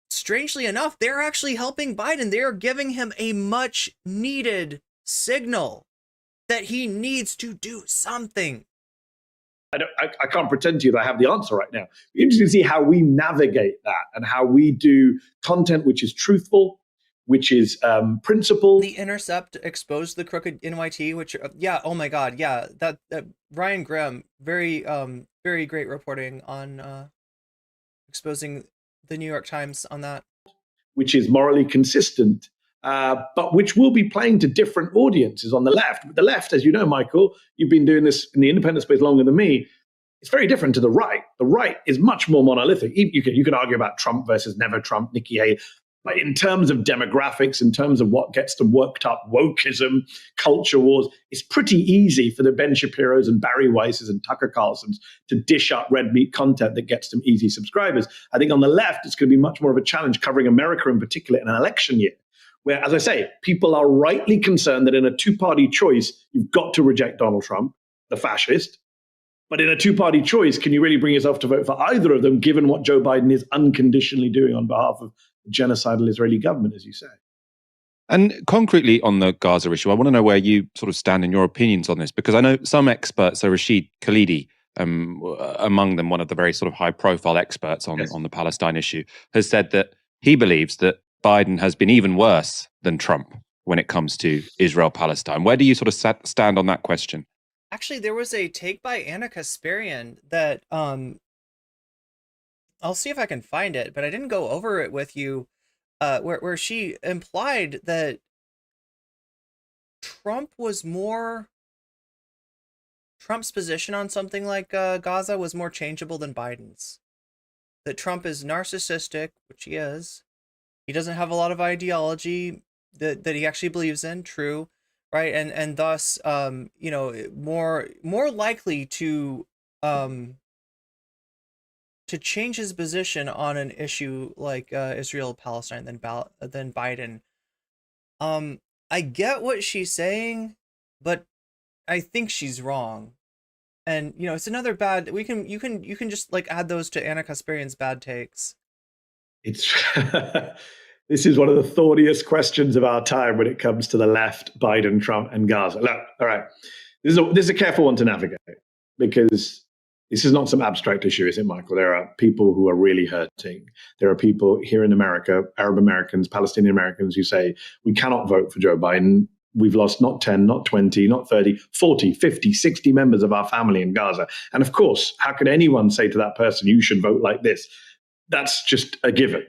S1: strangely enough, they're actually helping Biden. They're giving him a much needed signal that he needs to do something.
S11: I can't pretend to you that I have the answer right now. It's interesting to see how we navigate that and how we do content which is truthful, which is principled.
S1: The Intercept exposed the crooked NYT, which, oh my God, yeah, that Ryan Grimm, very great reporting on exposing the New York Times on that.
S11: Which is morally consistent, but which will be playing to different audiences on the left. But the left, as you know, Michael, you've been doing this in the independent space longer than me. It's very different to the right. The right is much more monolithic. You can argue about Trump versus never Trump, Nikki Haley. But in terms of demographics, in terms of what gets them worked up, wokeism, culture wars, it's pretty easy for the Ben Shapiro's and Barry Weiss's and Tucker Carlson's to dish up red meat content that gets them easy subscribers. I think on the left, it's going to be much more of a challenge covering America in particular in an election year, where, as I say, people are rightly concerned that in a two-party choice, you've got to reject Donald Trump, the fascist. But in a two-party choice, can you really bring yourself to vote for either of them, given what Joe Biden is unconditionally doing on behalf of the genocidal Israeli government, as you say?
S9: And concretely on the Gaza issue, I want to know where you sort of stand in your opinions on this, because I know some experts, so Rashid Khalidi, among them, one of the very sort of high-profile experts on the Palestine issue, has said that he believes that Biden has been even worse than Trump when it comes to Israel-Palestine. Where do you sort of stand on that question?
S1: Actually, there was a take by Anna Kasparian that I'll see if I can find it, but I didn't go over it with you, where she implied that Trump's position on something like Gaza was more changeable than Biden's. That Trump is narcissistic, which he is. He doesn't have a lot of ideology that he actually believes in, true, right? And thus, more likely to change his position on an issue like Israel-Palestine than Biden. I get what she's saying, but I think she's wrong. And it's another bad. You can just like add those to Anna Kasparian's bad takes.
S11: This is one of the thorniest questions of our time when it comes to the left, Biden, Trump, and Gaza. Look, all right, this is a careful one to navigate, because this is not some abstract issue, is it, Michael? There are people who are really hurting. There are people here in America, Arab Americans, Palestinian Americans, who say, we cannot vote for Joe Biden. We've lost not 10, not 20, not 30, 40, 50, 60 members of our family in Gaza. And of course, how could anyone say to that person, you should vote like this? That's just a given.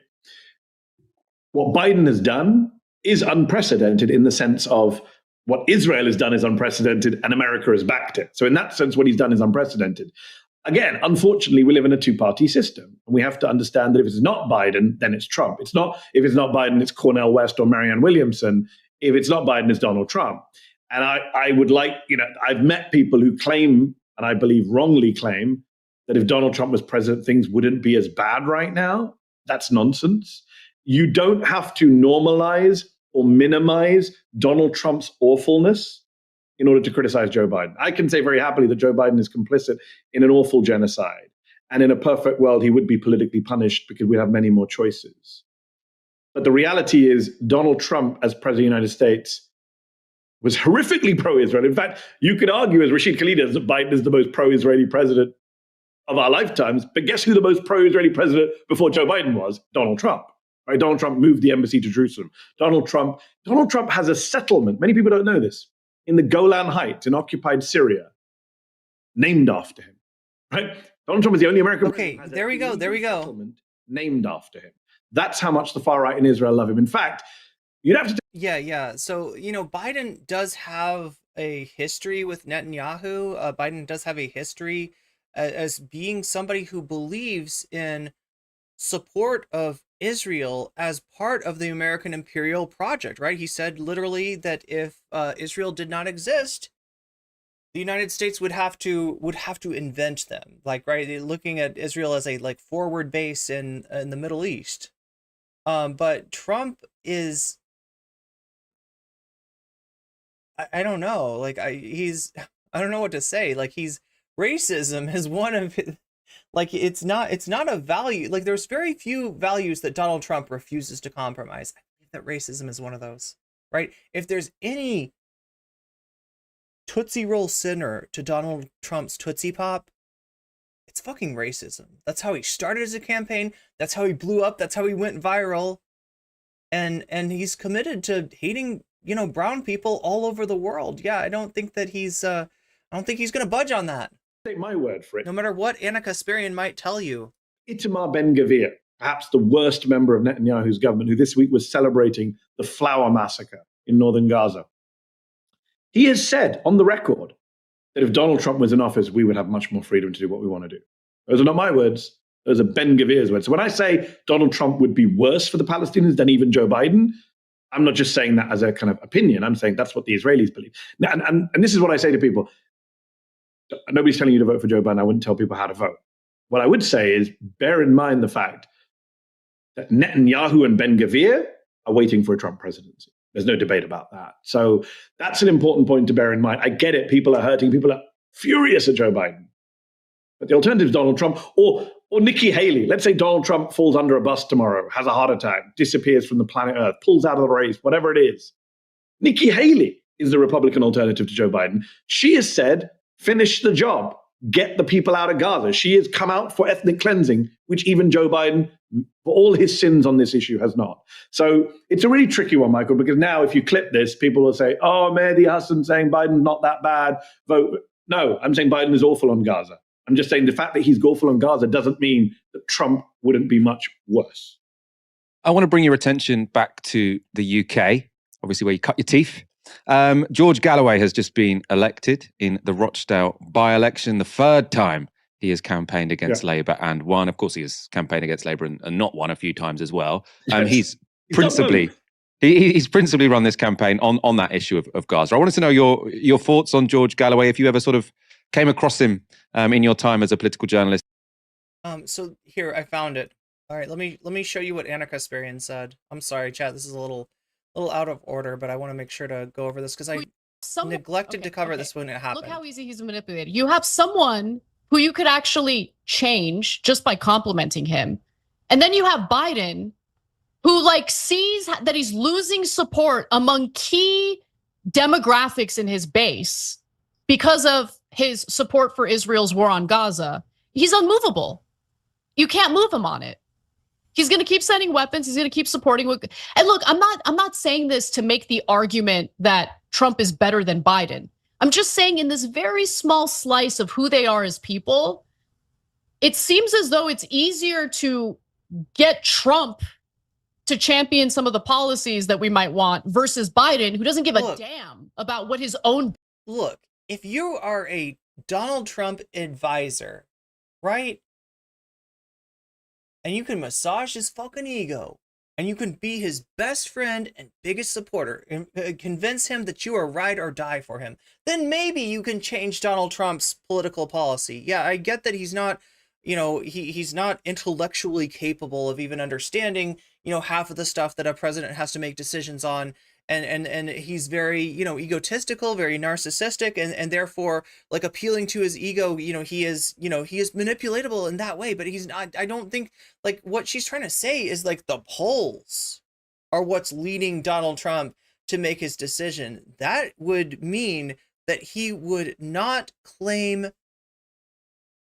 S11: What Biden has done is unprecedented in the sense of what Israel has done is unprecedented and America has backed it. So in that sense, what he's done is unprecedented. Again, unfortunately, we live in a two-party system. And we have to understand that if it's not Biden, then it's Trump. If it's not Biden, it's Cornel West or Marianne Williamson. If it's not Biden, it's Donald Trump. And I would like, I've met people who claim, and I believe wrongly claim, that if Donald Trump was president, things wouldn't be as bad right now. That's nonsense. You don't have to normalize or minimize Donald Trump's awfulness in order to criticize Joe Biden. I can say very happily that Joe Biden is complicit in an awful genocide. And in a perfect world, he would be politically punished because we have many more choices. But the reality is Donald Trump, as president of the United States, was horrifically pro-Israel. In fact, you could argue, as Rashid Khalidi does, that Biden is the most pro-Israeli president of our lifetimes. But guess who the most pro-Israeli president before Joe Biden was? Donald Trump. Right? Donald Trump moved the embassy to Jerusalem. Donald Trump has a settlement. Many people don't know this. In the Golan Heights in occupied Syria, named after him. Right? Donald Trump is the only American.
S1: Okay, there we go.
S11: Settlement named after him. That's how much the far right in Israel love him. In fact, you'd have to.
S1: Yeah. So Biden does have a history with Netanyahu. Biden does have a history as being somebody who believes in support of Israel as part of the American imperial project, right? He said literally that if Israel did not exist, the United States would have to invent them, like, right, looking at Israel as a like forward base in the Middle East. But Trump is, I don't know, like I don't know what to say. Like racism is one of his, like it's not a value. Like there's very few values that Donald Trump refuses to compromise. I think that racism is one of those, right? If there's any Tootsie Roll sinner to Donald Trump's Tootsie Pop, it's fucking racism. That's how he started as a campaign. That's how he blew up. That's how he went viral. And he's committed to hating, brown people all over the world. Yeah, I don't think he's going to budge on that.
S11: Take my word for it.
S1: No matter what Anna Kasparian might tell you.
S11: Itamar Ben-Gvir, perhaps the worst member of Netanyahu's government, who this week was celebrating the flower massacre in northern Gaza. He has said on the record that if Donald Trump was in office, we would have much more freedom to do what we want to do. Those are not my words. Those are Ben Gavir's words. So when I say Donald Trump would be worse for the Palestinians than even Joe Biden, I'm not just saying that as a kind of opinion. I'm saying that's what the Israelis believe. Now, and this is what I say to people. Nobody's telling you to vote for Joe Biden. I wouldn't tell people how to vote. What I would say is bear in mind the fact that Netanyahu and Ben Gavir are waiting for a Trump presidency. There's no debate about that. So that's an important point to bear in mind. I get it. People are hurting. People are furious at Joe Biden. But the alternative is Donald Trump or Nikki Haley. Let's say Donald Trump falls under a bus tomorrow, has a heart attack, disappears from the planet Earth, pulls out of the race, whatever it is. Nikki Haley is the Republican alternative to Joe Biden. She has said, finish the job. Get the people out of Gaza. She has come out for ethnic cleansing, which even Joe Biden, for all his sins on this issue, has not. So it's a really tricky one, Michael, because now if you clip this, people will say, oh, Mehdi Hasan saying Biden's not that bad. Vote. No, I'm saying Biden is awful on Gaza. I'm just saying the fact that he's awful on Gaza doesn't mean that Trump wouldn't be much worse.
S9: I want to bring your attention back to the UK, obviously where you cut your teeth. George Galloway has just been elected in the Rochdale by-election, the third time he has campaigned against Labour and won. Of course, he has campaigned against Labour and not won a few times as well. He's principally run this campaign on that issue of Gaza. I wanted to know your thoughts on George Galloway, if you ever sort of came across him in your time as a political journalist.
S1: So here, I found it. All right, let me show you what Annika Sperian said. I'm sorry, chat. This is a little out of order, but I want to make sure to go over this because I neglected to cover this when it happened.
S12: Look how easy he's manipulated. You have someone who you could actually change just by complimenting him. And then you have Biden who like sees that he's losing support among key demographics in his base because of his support for Israel's war on Gaza. He's unmovable. You can't move him on it. He's going to keep sending weapons. He's going to keep supporting. And look, I'm not saying this to make the argument that Trump is better than Biden. I'm just saying in this very small slice of who they are as people, it seems as though it's easier to get Trump to champion some of the policies that we might want versus Biden, who doesn't give a damn about what his own.
S1: Look, if you are a Donald Trump advisor, right? And you can massage his fucking ego, and you can be his best friend and biggest supporter, and convince him that you are ride or die for him, then maybe you can change Donald Trump's political policy. Yeah, I get that he's not, he's not intellectually capable of even understanding, half of the stuff that a president has to make decisions on. And he's very, egotistical, very narcissistic, and therefore, like, appealing to his ego, he is manipulatable in that way, but he's not. I don't think, like, what she's trying to say is, like, the polls are what's leading Donald Trump to make his decision. That would mean that he would not claim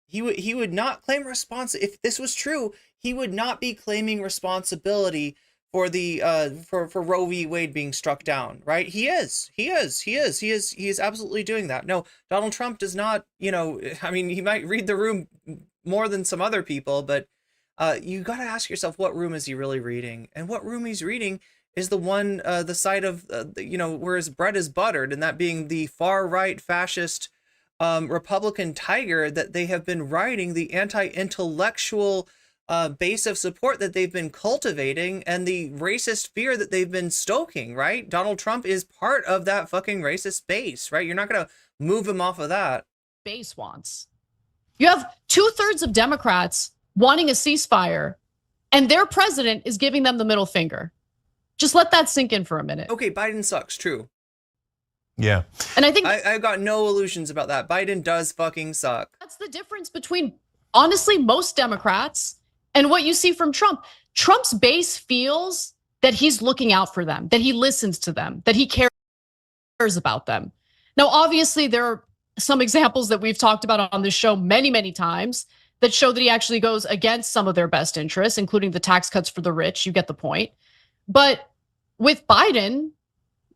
S1: if this was true, he would not be claiming responsibility for the for Roe v. Wade being struck down, right? He is absolutely doing that. No, Donald Trump does not, I mean, he might read the room more than some other people, but you got to ask yourself, what room is he really reading? And what room he's reading is the one, the side of, where his bread is buttered, and that being the far right fascist Republican tiger that they have been riding, the anti-intellectual base of support that they've been cultivating, and the racist fear that they've been stoking, right? Donald Trump is part of that fucking racist base, right? You're not going to move him off of that.
S12: Base wants. You have 2/3 of Democrats wanting a ceasefire, and their president is giving them the middle finger. Just let that sink in for a minute.
S1: Okay, Biden sucks, true.
S13: Yeah.
S12: And I think
S1: I've got no illusions about that. Biden does fucking suck.
S12: That's the difference between, honestly, most Democrats and what you see from Trump. Trump's base feels that he's looking out for them, that he listens to them, that he cares about them. Now, obviously, there are some examples that we've talked about on this show many, many times that show that he actually goes against some of their best interests, including the tax cuts for the rich. You get the point. But with Biden,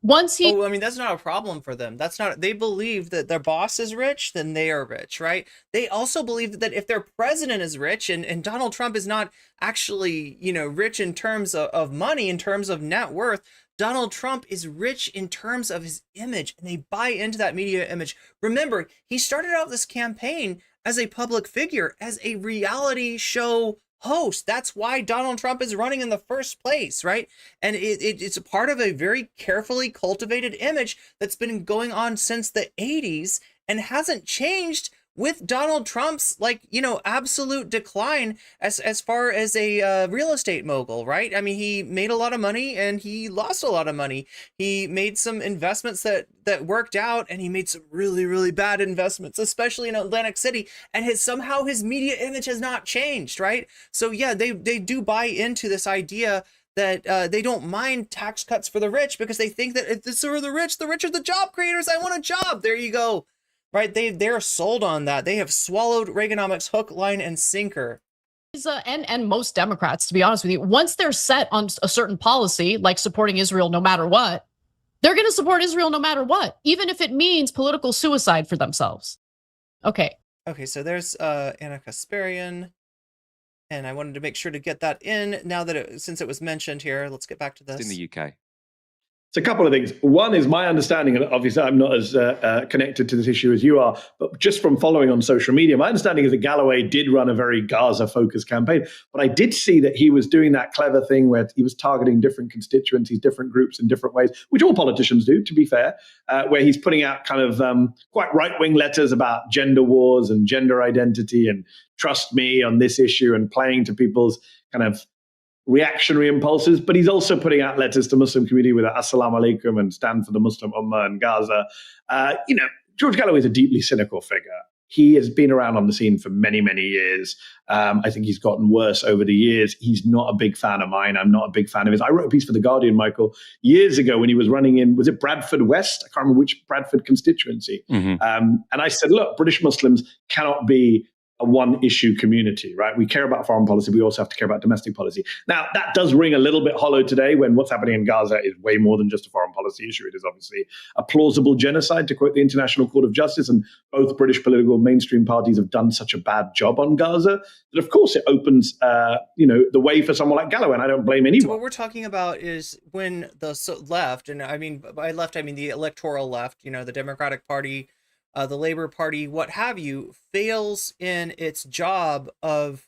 S12: once he...
S1: Oh, I mean, that's not a problem for them. That's not... They believe that their boss is rich, then they are rich, right? They also believe that if their president is rich, and Donald Trump is not actually, rich in terms of money, in terms of net worth, Donald Trump is rich in terms of his image, and they buy into that media image. Remember, he started out this campaign as a public figure, as a reality show host. That's why Donald Trump is running in the first place, right? And it's a part of a very carefully cultivated image that's been going on since the 80s and hasn't changed with Donald Trump's, like, you know, absolute decline as far as a real estate mogul, right? I mean, he made a lot of money and he lost a lot of money. He made some investments that worked out, and he made some really, really bad investments, especially in Atlantic City. And somehow his media image has not changed, right? So yeah, they do buy into this idea that they don't mind tax cuts for the rich, because they think that if this are the rich are the job creators. I want a job. There you go. Right, they're sold on that. They have swallowed Reaganomics hook, line, and sinker.
S12: And most Democrats, to be honest with you, once they're set on a certain policy, like supporting Israel no matter what, they're going to support Israel no matter what, even if it means political suicide for themselves. Okay.
S1: Okay, so there's Anna Kasparian, and I wanted to make sure to get that in now that since it was mentioned here. Let's get back to this.
S9: It's in the UK.
S11: It's a couple of things. One is my understanding, and obviously I'm not as connected to this issue as you are, but just from following on social media, my understanding is that Galloway did run a very Gaza-focused campaign. But I did see that he was doing that clever thing where he was targeting different constituencies, different groups in different ways, which all politicians do, to be fair, where he's putting out kind of quite right-wing letters about gender wars and gender identity and trust me on this issue, and playing to people's kind of reactionary impulses. But he's also putting out letters to Muslim community with Assalamu alaikum and stand for the Muslim Ummah in Gaza. George Galloway is a deeply cynical figure. He has been around on the scene for many, many years. I think he's gotten worse over the years. He's not a big fan of mine. I'm not a big fan of his. I wrote a piece for The Guardian, Michael, years ago when he was running in, was it Bradford West? I can't remember which Bradford constituency. And I said, look, British Muslims cannot be a one-issue community, right? We care about foreign policy. We also have to care about domestic policy. Now, that does ring a little bit hollow today when what's happening in Gaza is way more than just a foreign policy issue. It is obviously a plausible genocide, to quote the International Court of Justice, and both British political mainstream parties have done such a bad job on Gaza that, of course, it opens, the way for someone like Galloway, and I don't blame anyone.
S1: So what we're talking about is when the left, and I mean by left, I mean the electoral left, the Democratic Party, the Labour Party, what have you, fails in its job of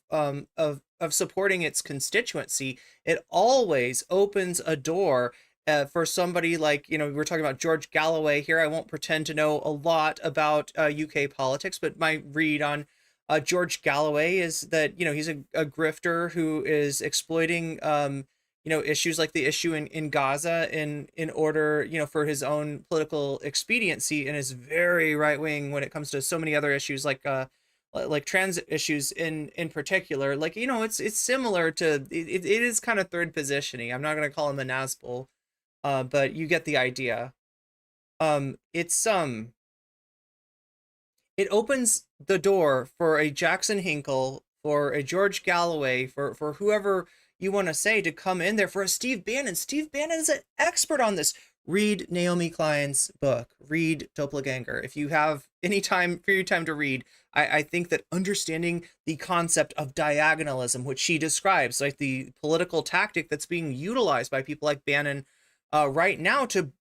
S1: supporting its constituency, it always opens a door for somebody like, we're talking about George Galloway here. I won't pretend to know a lot about UK politics, but my read on George Galloway is that, he's a grifter who is exploiting issues like the issue in Gaza in order, for his own political expediency, and is very right wing when it comes to so many other issues like trans issues in particular. Like, it's similar to it is kind of third positioning. I'm not going to call him a Nazbol, but you get the idea. It opens the door for a Jackson Hinkle, for a George Galloway, for whoever you want to say to come in there, for a Steve Bannon. Steve Bannon is an expert on this. Read Naomi Klein's book, read Doppelganger. If you have any time, free time to read, I think that understanding the concept of diagonalism, which she describes, like the political tactic that's being utilized by people like Bannon right now to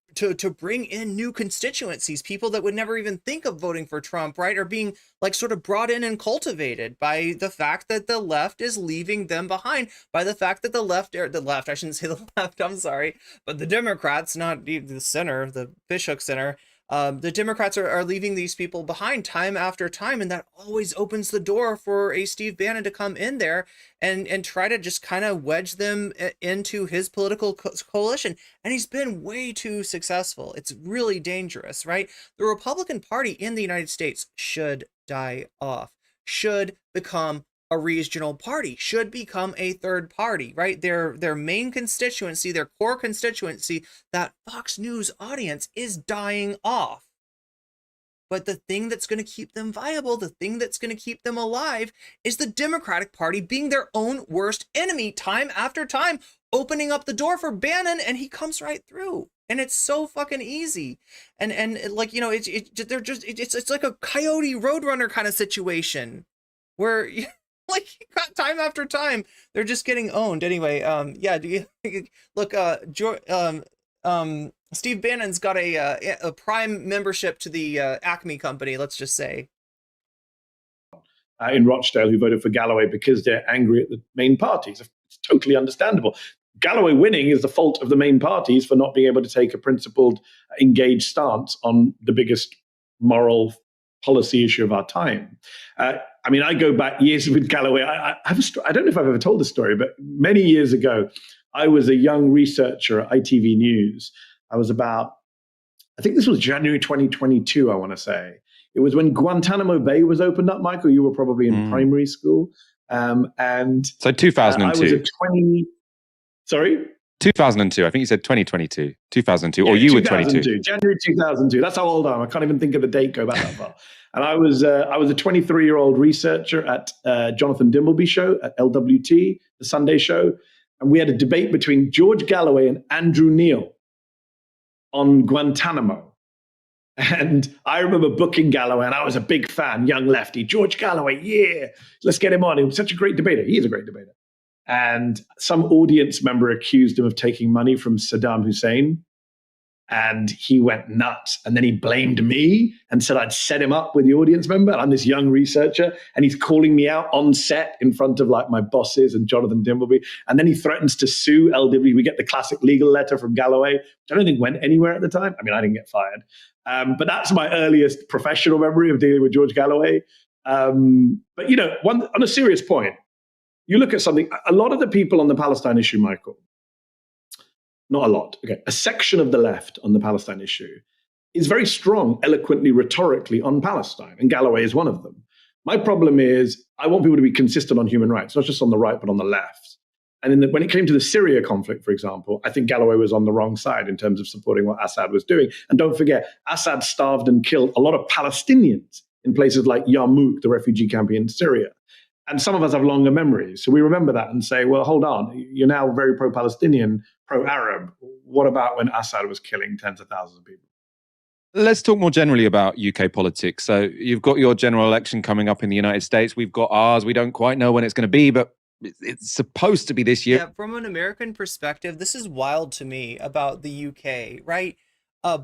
S1: bring in new constituencies, people that would never even think of voting for Trump, right, are being like sort of brought in and cultivated by the fact that the left is leaving them behind, by the fact that the left, I shouldn't say the left, I'm sorry, but the Democrats, not the center, the Fishhook Center, the Democrats are leaving these people behind time after time, and that always opens the door for a Steve Bannon to come in there and try to just kind of wedge them into his political coalition. And he's been way too successful. It's really dangerous, right? The Republican Party in the United States should die off, should become a regional party, should become a third party, right? Their main constituency, their core constituency, that Fox News audience is dying off. But the thing that's going to keep them viable, the thing that's going to keep them alive, is the Democratic Party being their own worst enemy time after time, opening up the door for Bannon, and he comes right through. And it's so fucking easy. And like, it's like a Coyote Roadrunner kind of situation where like time after time they're just getting owned. Anyway, do you look, Steve Bannon's got a prime membership to the Acme company, let's just say.
S11: In Rochdale who voted for Galloway because they're angry at the main parties. It's totally understandable. Galloway winning is the fault of the main parties for not being able to take a principled, engaged stance on the biggest moral policy issue of our time. I mean, I go back years with Galloway. I don't know if I've ever told this story, but many years ago, I was a young researcher at ITV News. I think this was January 2022, I want to say. It was when Guantanamo Bay was opened up, Michael. You were probably in primary school. And
S9: so 2002.
S11: I was a 20... Sorry?
S9: 2002. I think you said 2022. 2002.
S11: Yeah,
S9: or you
S11: 2002,
S9: were 22.
S11: January 2002. That's how old I am. I can't even think of the date, go back that far. And I was a 23-year-old researcher at Jonathan Dimbleby show at LWT, the Sunday show. And we had a debate between George Galloway and Andrew Neil on Guantanamo. And I remember booking Galloway, and I was a big fan, young lefty. George Galloway, yeah, let's get him on. He was such a great debater. He is a great debater. And some audience member accused him of taking money from Saddam Hussein. And he went nuts. And then he blamed me and said I'd set him up with the audience member. I'm this young researcher, and he's calling me out on set in front of like my bosses and Jonathan Dimbleby. And then he threatens to sue LW. We get the classic legal letter from Galloway, which I don't think went anywhere at the time. I mean, I didn't get fired. But that's my earliest professional memory of dealing with George Galloway. But, you know, on a serious point, you look at something, a lot of the people on the Palestine issue, Michael, not a lot, okay, a section of the left on the Palestine issue is very strong, eloquently, rhetorically on Palestine, and Galloway is one of them. My problem is I want people to be consistent on human rights, not just on the right, but on the left. And when it came to the Syria conflict, for example, I think Galloway was on the wrong side in terms of supporting what Assad was doing. And don't forget, Assad starved and killed a lot of Palestinians in places like Yarmouk, the refugee camp in Syria. And some of us have longer memories. So we remember that and say, well, hold on, you're now very pro-Palestinian, pro-Arab. What about when Assad was killing tens of thousands of people?
S9: Let's talk more generally about UK politics. So you've got your general election coming up in the United States. We've got ours. We don't quite know when it's going to be, but it's supposed to be this year.
S1: Yeah, from an American perspective, this is wild to me about the UK, right?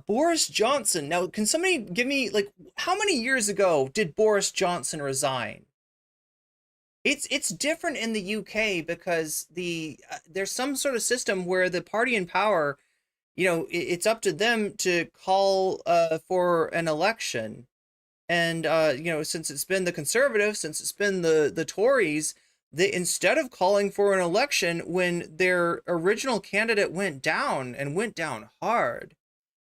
S1: Boris Johnson. Now, can somebody give me, like, how many years ago did Boris Johnson resign? It's different in the UK because there's some sort of system where the party in power, you know, it's up to them to call for an election. And, you know, since it's been the Conservatives, since it's been the Tories, they, instead of calling for an election when their original candidate went down and went down hard,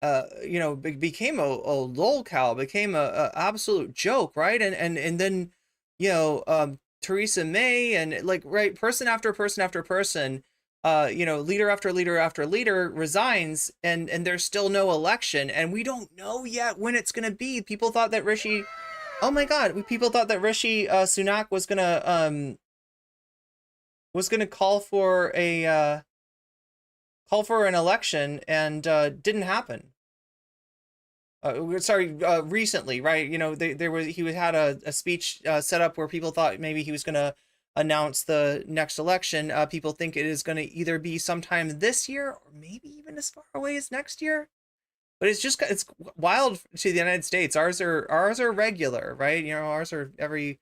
S1: you know, became a lolcow, became a absolute joke, right? And then, you know, Theresa May and like, right, person after person after person, you know, leader after leader after leader resigns, and there's still no election, and we don't know yet when it's gonna be. People thought that Rishi, oh my God, people thought that Rishi Sunak was gonna call for an election, and didn't happen. Recently, right? You know, he had a speech set up where people thought maybe he was going to announce the next election. People think it is going to either be sometime this year or maybe even as far away as next year. But it's wild to the United States. Ours are regular, right? You know, ours are every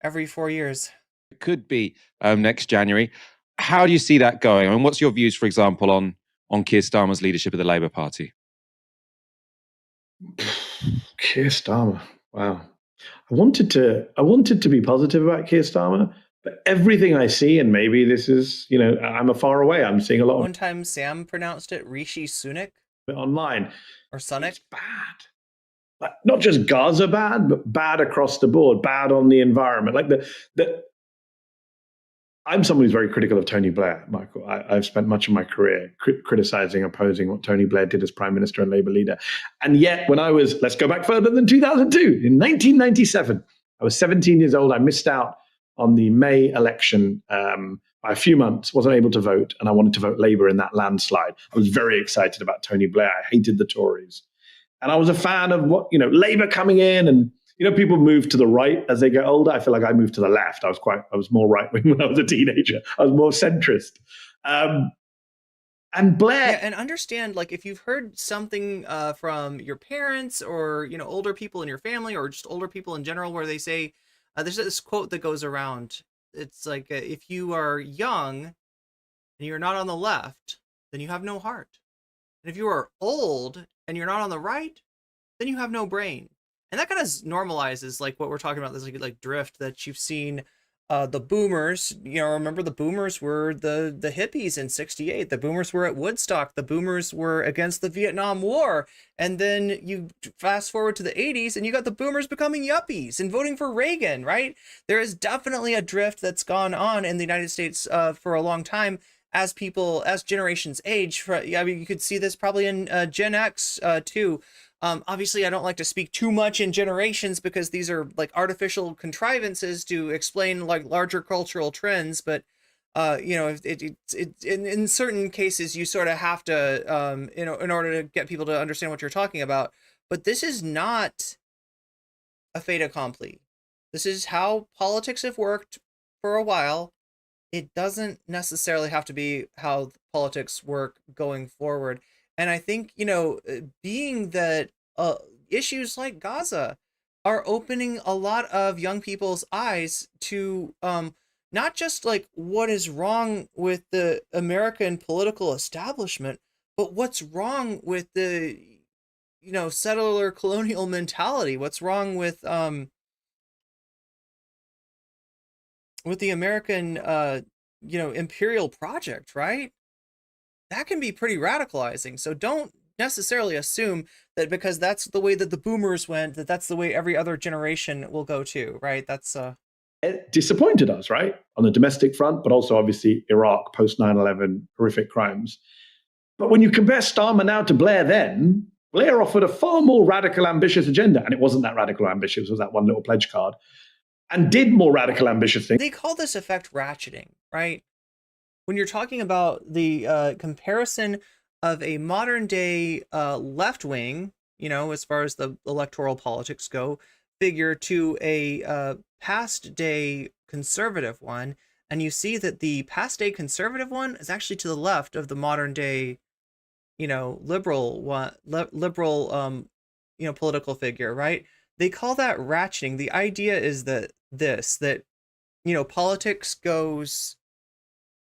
S1: 4 years.
S9: It could be next January. How do you see that going? I mean, what's your views, for example, on Keir Starmer's leadership of the Labour Party?
S11: Keir Starmer. Wow. I wanted to be positive about Keir Starmer, but everything I see, and maybe this is, you know, I'm a far away. I'm seeing a lot.
S1: One time Sam pronounced it Rishi Sunak
S11: online.
S1: Or Sunak.
S11: It's bad. Like, not just Gaza bad, but bad across the board, bad on the environment. Like I'm someone who's very critical of Tony Blair, Michael. I've spent much of my career criticizing, opposing what Tony Blair did as Prime Minister and Labour leader. And yet, when I was, let's go back further than 2002, in 1997, I was 17 years old. I missed out on the May election by a few months, wasn't able to vote, and I wanted to vote Labour in that landslide. I was very excited about Tony Blair. I hated the Tories. And I was a fan of what, you know, Labour coming in, and you know, people move to the right as they get older. I feel like I moved to the left. I was more right wing when I was a teenager. I was more centrist. And Blair,
S1: Yeah, and understand, like, if you've heard something from your parents or, you know, older people in your family or just older people in general where they say, there's this quote that goes around. It's like, if you are young and you're not on the left, then you have no heart. And if you are old and you're not on the right, then you have no brain. And that kind of normalizes like what we're talking about, this like drift that you've seen. The boomers, you know, remember the boomers were the hippies in 68. The boomers were at Woodstock. The boomers were against the Vietnam War. And then you fast forward to the 80s and you got the boomers becoming yuppies and voting for Reagan, right? There is definitely a drift that's gone on in the United States for a long time as generations age. I mean, you could see this probably in Gen X too. Obviously, I don't like to speak too much in generations because these are like artificial contrivances to explain like larger cultural trends. But you know, in certain cases, you sort of have to, you know, in order to get people to understand what you're talking about. But this is not a fait accompli. This is how politics have worked for a while. It doesn't necessarily have to be how politics work going forward. And I think, you know, being that issues like Gaza are opening a lot of young people's eyes to not just like what is wrong with the American political establishment, but what's wrong with the, you know, settler colonial mentality. What's wrong with the American, you know, imperial project, right? That can be pretty radicalizing. So don't necessarily assume that because that's the way that the boomers went, that that's the way every other generation will go too, right? That's
S11: it disappointed us, right? On the domestic front, but also obviously Iraq, post 9/11, horrific crimes. But when you compare Starmer now to Blair then, Blair offered a far more radical, ambitious agenda. And it wasn't that radical ambitious, it was that one little pledge card. And did more radical, ambitious things.
S1: They call this effect ratcheting, right? When you're talking about the comparison of a modern day left wing, you know, as far as the electoral politics go, figure to a past day conservative one, and you see that the past day conservative one is actually to the left of the modern day, you know, liberal one, liberal, you know, political figure, right? They call that ratcheting. The idea is that that, you know, politics goes,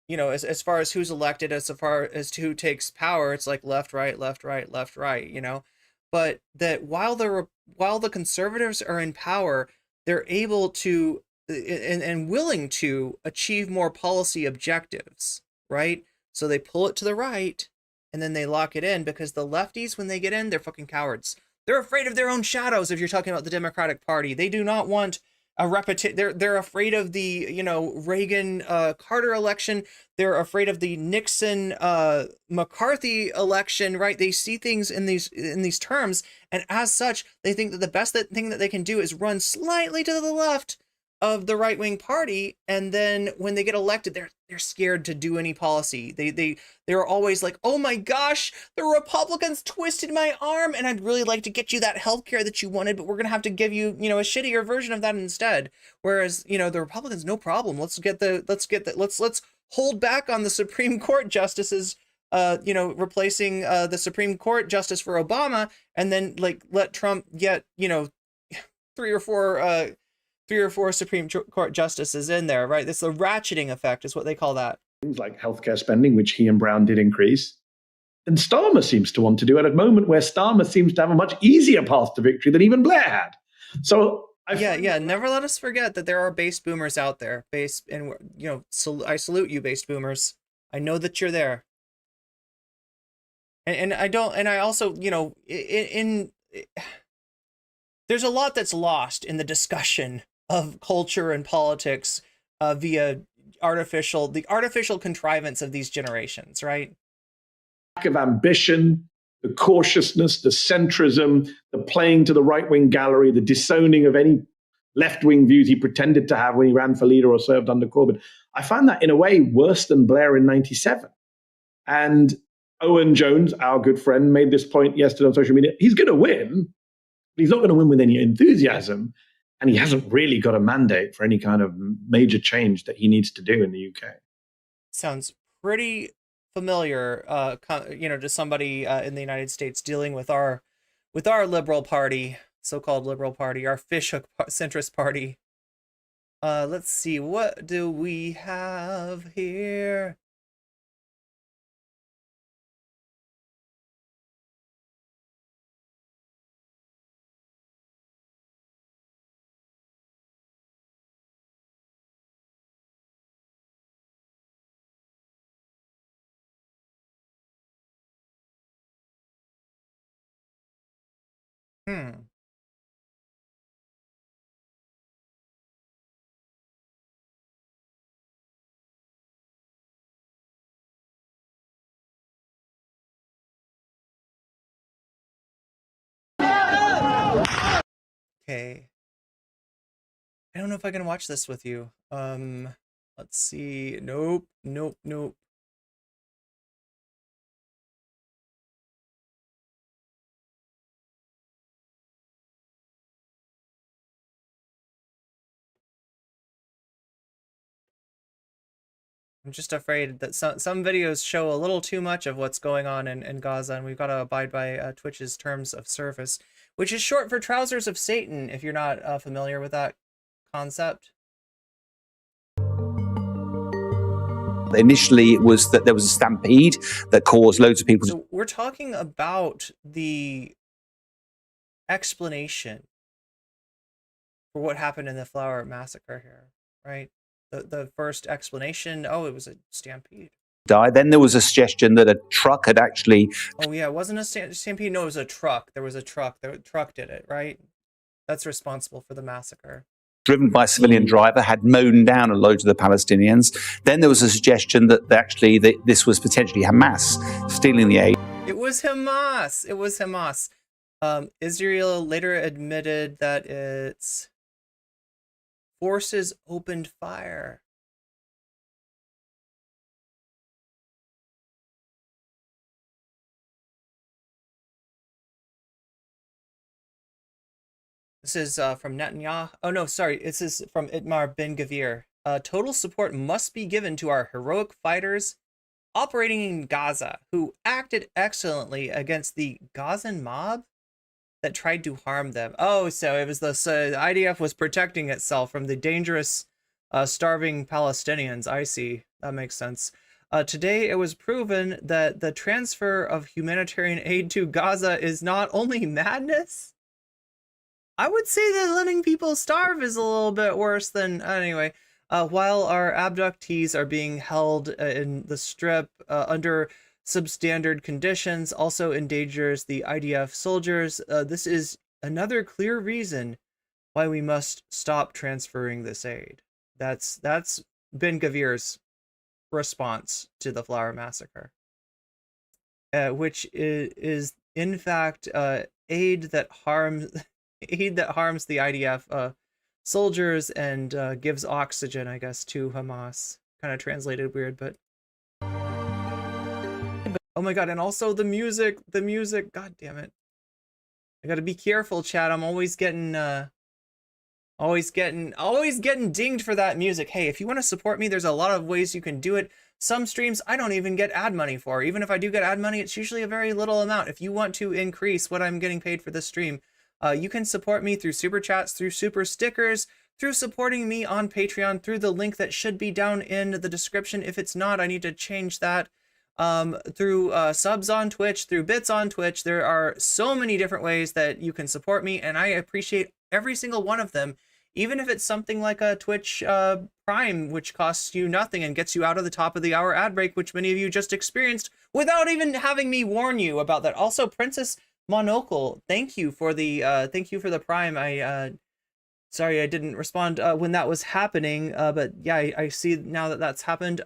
S1: you know, as far as who's elected, as far as to who takes power, it's like left, right, left, right, left, right, you know. But that while the conservatives are in power, they're able to and willing to achieve more policy objectives, right? So they pull it to the right and then they lock it in, because the lefties, when they get in, they're fucking cowards. They're afraid of their own shadows. If you're talking about the Democratic Party, they do not want a repetition. They're afraid of the, you know, Reagan Carter election. They're afraid of the Nixon McCarthy election, right? They see things in these terms, and as such, they think that the best thing that they can do is run slightly to the left of the right-wing party, and then when they get elected, they're scared to do any policy. They're always like, oh my gosh, the Republicans twisted my arm, and I'd really like to get you that healthcare that you wanted, but we're gonna have to give you, you know, a shittier version of that instead. Whereas, you know, the Republicans, no problem. Let's hold back on the Supreme Court justices, you know, replacing the Supreme Court justice for Obama, and then like let Trump get, you know, three or four Supreme Court justices in there, right? That's the ratcheting effect, is what they call that.
S11: Things like healthcare spending, which he and Brown did increase. And Starmer seems to want to do at a moment where Starmer seems to have a much easier path to victory than even Blair had. So
S1: never let us forget that there are base boomers out there. And you know, I salute you, base boomers. I know that you're there. And I also, you know, there's a lot that's lost in the discussion of culture and politics via the artificial contrivance of these generations, right?
S11: Lack of ambition, the cautiousness, the centrism, the playing to the right-wing gallery, the disowning of any left-wing views he pretended to have when he ran for leader or served under Corbyn. I find that in a way worse than Blair in 97. And Owen Jones, our good friend, made this point yesterday on social media. He's going to win, but he's not going to win with any enthusiasm. And he hasn't really got a mandate for any kind of major change that he needs to do in the UK.
S1: Sounds pretty familiar, to somebody in the United States dealing with our liberal party, so-called liberal party, our fishhook centrist party. Let's see, what do we have here? Hmm. Okay. I don't know if I can watch this with you. Let's see. Nope, nope, nope. I'm just afraid that some videos show a little too much of what's going on in Gaza, and we've got to abide by Twitch's terms of service, which is short for Trousers of Satan, if you're not familiar with that concept.
S13: Initially, it was that there was a stampede that caused loads of people.
S1: So we're talking about the explanation for what happened in the Flower Massacre here, right? The first explanation, oh, it was a stampede.
S13: Die. Then there was a suggestion that a truck had actually.
S1: Oh yeah, it wasn't a stampede. No, it was a truck. There was a truck. The truck did it, right? That's responsible for the massacre.
S13: Driven by a civilian driver, had mown down a load of the Palestinians. Then there was a suggestion that actually this was potentially Hamas stealing the aid.
S1: It was Hamas. It was Hamas. Israel later admitted that its forces opened fire. This is from Netanyahu. Oh no, sorry. This is from Itmar Ben-Gvir. Total support must be given to our heroic fighters operating in Gaza, who acted excellently against the Gazan mob that tried to harm them. Oh, so it was the IDF was protecting itself from the dangerous, starving Palestinians. I see. That makes sense. Today, it was proven that the transfer of humanitarian aid to Gaza is not only madness. I would say that letting people starve is a little bit worse than anyway. While our abductees are being held in the strip under substandard conditions, also endangers the IDF soldiers. This is another clear reason why we must stop transferring this aid. That's Ben-Gvir's response to the Flower Massacre, which is in fact aid that harms the IDF soldiers and gives oxygen, I guess, to Hamas. Kind of translated weird, but oh my god, and also the music, god damn it. I gotta be careful, chat. I'm always getting dinged for that music. Hey, if you want to support me, there's a lot of ways you can do it. Some streams I don't even get ad money for. Even if I do get ad money, it's usually a very little amount. If you want to increase what I'm getting paid for this stream, you can support me through super chats, through super stickers, through supporting me on Patreon, through the link that should be down in the description. If it's not, I need to change that. Through subs on Twitch, through bits on Twitch. There are so many different ways that you can support me, and I appreciate every single one of them, even if it's something like a Twitch Prime, which costs you nothing and gets you out of the top of the hour ad break, which many of you just experienced without even having me warn you about that. Also, Princess Monocle, thank you for the Prime. Sorry I didn't respond when that was happening, but yeah, I see now that that's happened.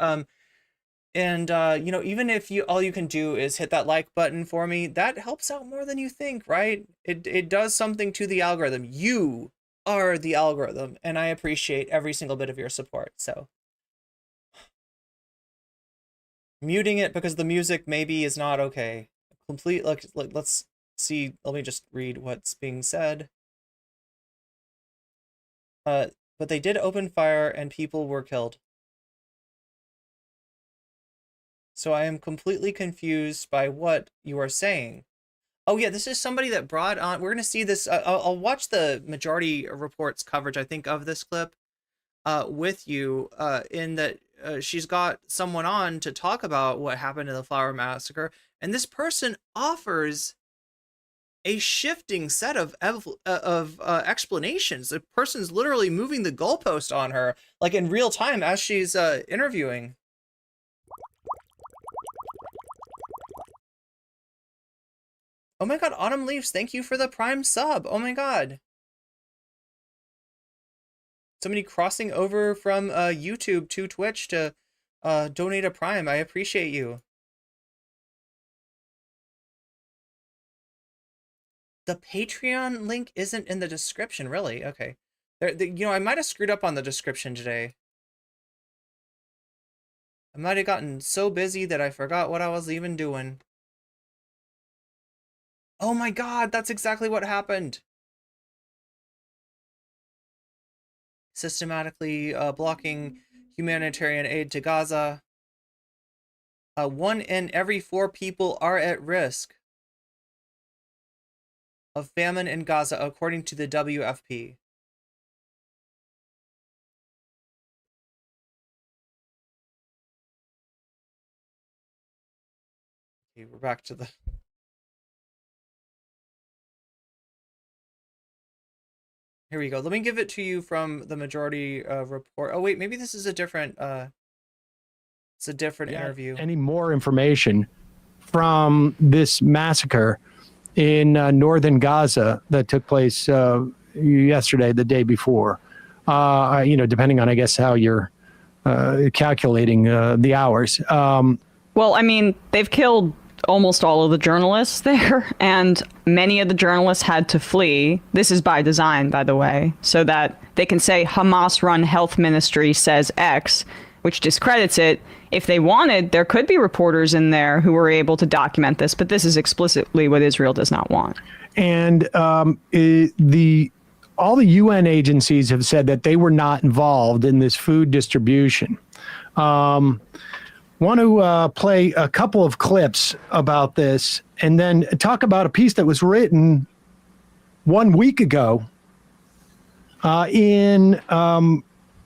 S1: And even if all you can do is hit that like button for me, that helps out more than you think, right? It does something to the algorithm. You are the algorithm, and I appreciate every single bit of your support. So muting it because the music maybe is not okay. Let's see. Let me just read what's being said. But they did open fire and people were killed. So I am completely confused by what you are saying. Oh yeah, this is somebody that brought on, we're going to see this, I'll watch the Majority Report's coverage, I think, of this clip with you, in that she's got someone on to talk about what happened in the Flower Massacre, and this person offers a shifting set of explanations. The person's literally moving the goalpost on her, like in real time as she's interviewing. Oh my god, Autumn Leaves, thank you for the Prime sub. Oh my god. Somebody crossing over from YouTube to Twitch to donate a Prime. I appreciate you. The Patreon link isn't in the description, really? Okay. You know, I might have screwed up on the description today. I might have gotten so busy that I forgot what I was even doing. Oh my god, that's exactly what happened. Systematically blocking humanitarian aid to Gaza. 1 in every 4 people are at risk of famine in Gaza, according to the WFP. Okay, we're back to the... Here we go. Let me give it to you from the Majority Report. Oh wait, maybe this is a different it's a different interview.
S14: Any more information from this massacre in northern Gaza that took place yesterday, the day before? You know, depending on, I guess, how you're calculating the hours.
S15: Well, I mean, they've killed almost all of the journalists there, and many of the journalists had to flee. This is by design, by the way, so that they can say Hamas-run health ministry says X, which discredits it. If they wanted, there could be reporters in there who were able to document this, but this is explicitly what Israel does not want.
S14: And all the UN agencies have said that they were not involved in this food distribution. Want to play a couple of clips about this and then talk about a piece that was written 1 week ago in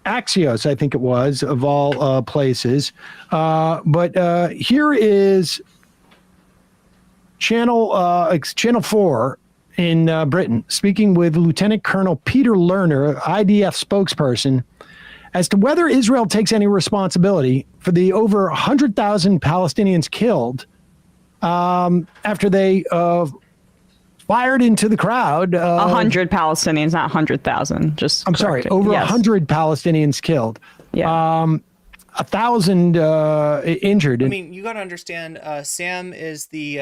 S14: Axios, I think it was, of all places. But here is Channel 4 in Britain, speaking with Lieutenant Colonel Peter Lerner, IDF spokesperson, as to whether Israel takes any responsibility for the over 100,000 Palestinians killed after they fired into the crowd.
S15: 100 Palestinians, not 100,000. Just
S14: I'm sorry,
S15: correcting.
S14: over
S15: Yes.
S14: 100 Palestinians killed.
S15: Yeah.
S14: 1,000 injured.
S1: I mean, you got to understand, Sam is the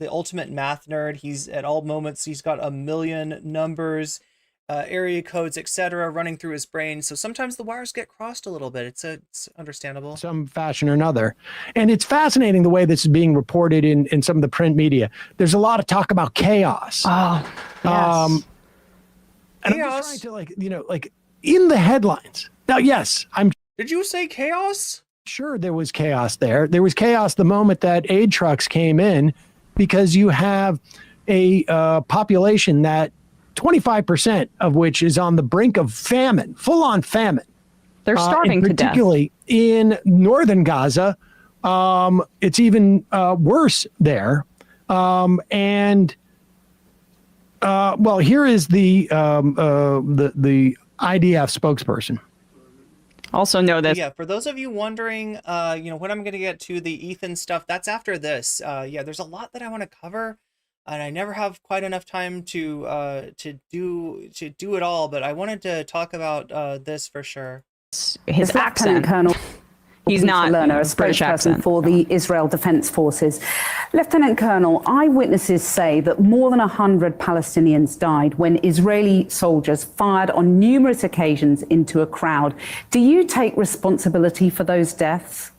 S1: ultimate math nerd. He's at all moments, he's got a million numbers, area codes, etc., running through his brain. So sometimes the wires get crossed a little bit. It's understandable.
S14: Some fashion or another. And it's fascinating the way this is being reported in some of the print media. There's a lot of talk about chaos.
S15: Oh, yes.
S14: And I'm just trying to like in the headlines. Now, yes,
S1: Did you say chaos?
S14: Sure, there was chaos there. There was chaos the moment that aid trucks came in, because you have a population that 25% of which is on the brink of famine, full-on famine.
S15: They're starving to death.
S14: Particularly in northern Gaza, it's even worse there. Well, here is the IDF spokesperson.
S15: Also know that.
S1: Yeah, for those of you wondering, when I'm going to get to the Ethan stuff, that's after this. Yeah, there's a lot that I want to cover, and I never have quite enough time to do it all. But I wanted to talk about this for sure.
S15: His accent.
S16: Colonel.
S15: He's not
S16: Lerner, a
S15: British
S16: spokesperson
S15: accent.
S16: for the Israel Defense Forces. Lieutenant Colonel, eyewitnesses say that more than 100 Palestinians died when Israeli soldiers fired on numerous occasions into a crowd. Do you take responsibility for those deaths?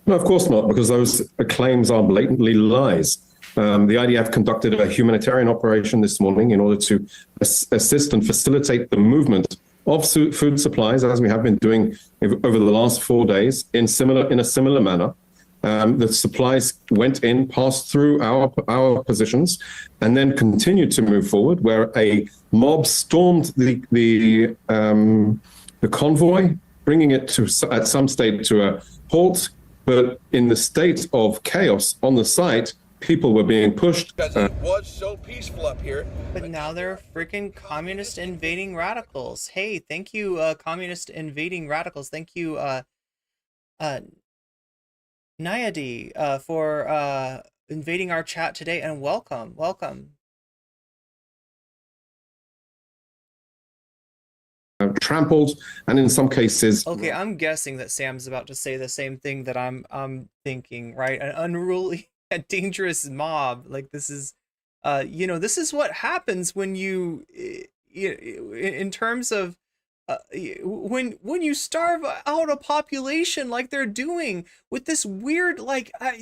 S17: No, of course not, because those claims are blatantly lies. The IDF conducted a humanitarian operation this morning in order to assist and facilitate the movement of food supplies, as we have been doing over the last 4 days in a similar manner. The supplies went in, passed through our positions, and then continued to move forward, where a mob stormed the convoy, bringing it to at some stage to a halt. But in the state of chaos on the site, people were being pushed.
S6: Because it was so peaceful up here.
S1: But now they're freaking communist invading radicals. Hey, thank you, communist invading radicals. Thank you, Nayadi, for invading our chat today, and welcome.
S17: Trampled, and in some cases.
S1: Okay, I'm guessing that Sam's about to say the same thing that I'm thinking, right? An unruly, a dangerous mob. Like this is, this is what happens when you, in terms of, when you starve out a population like they're doing with this weird,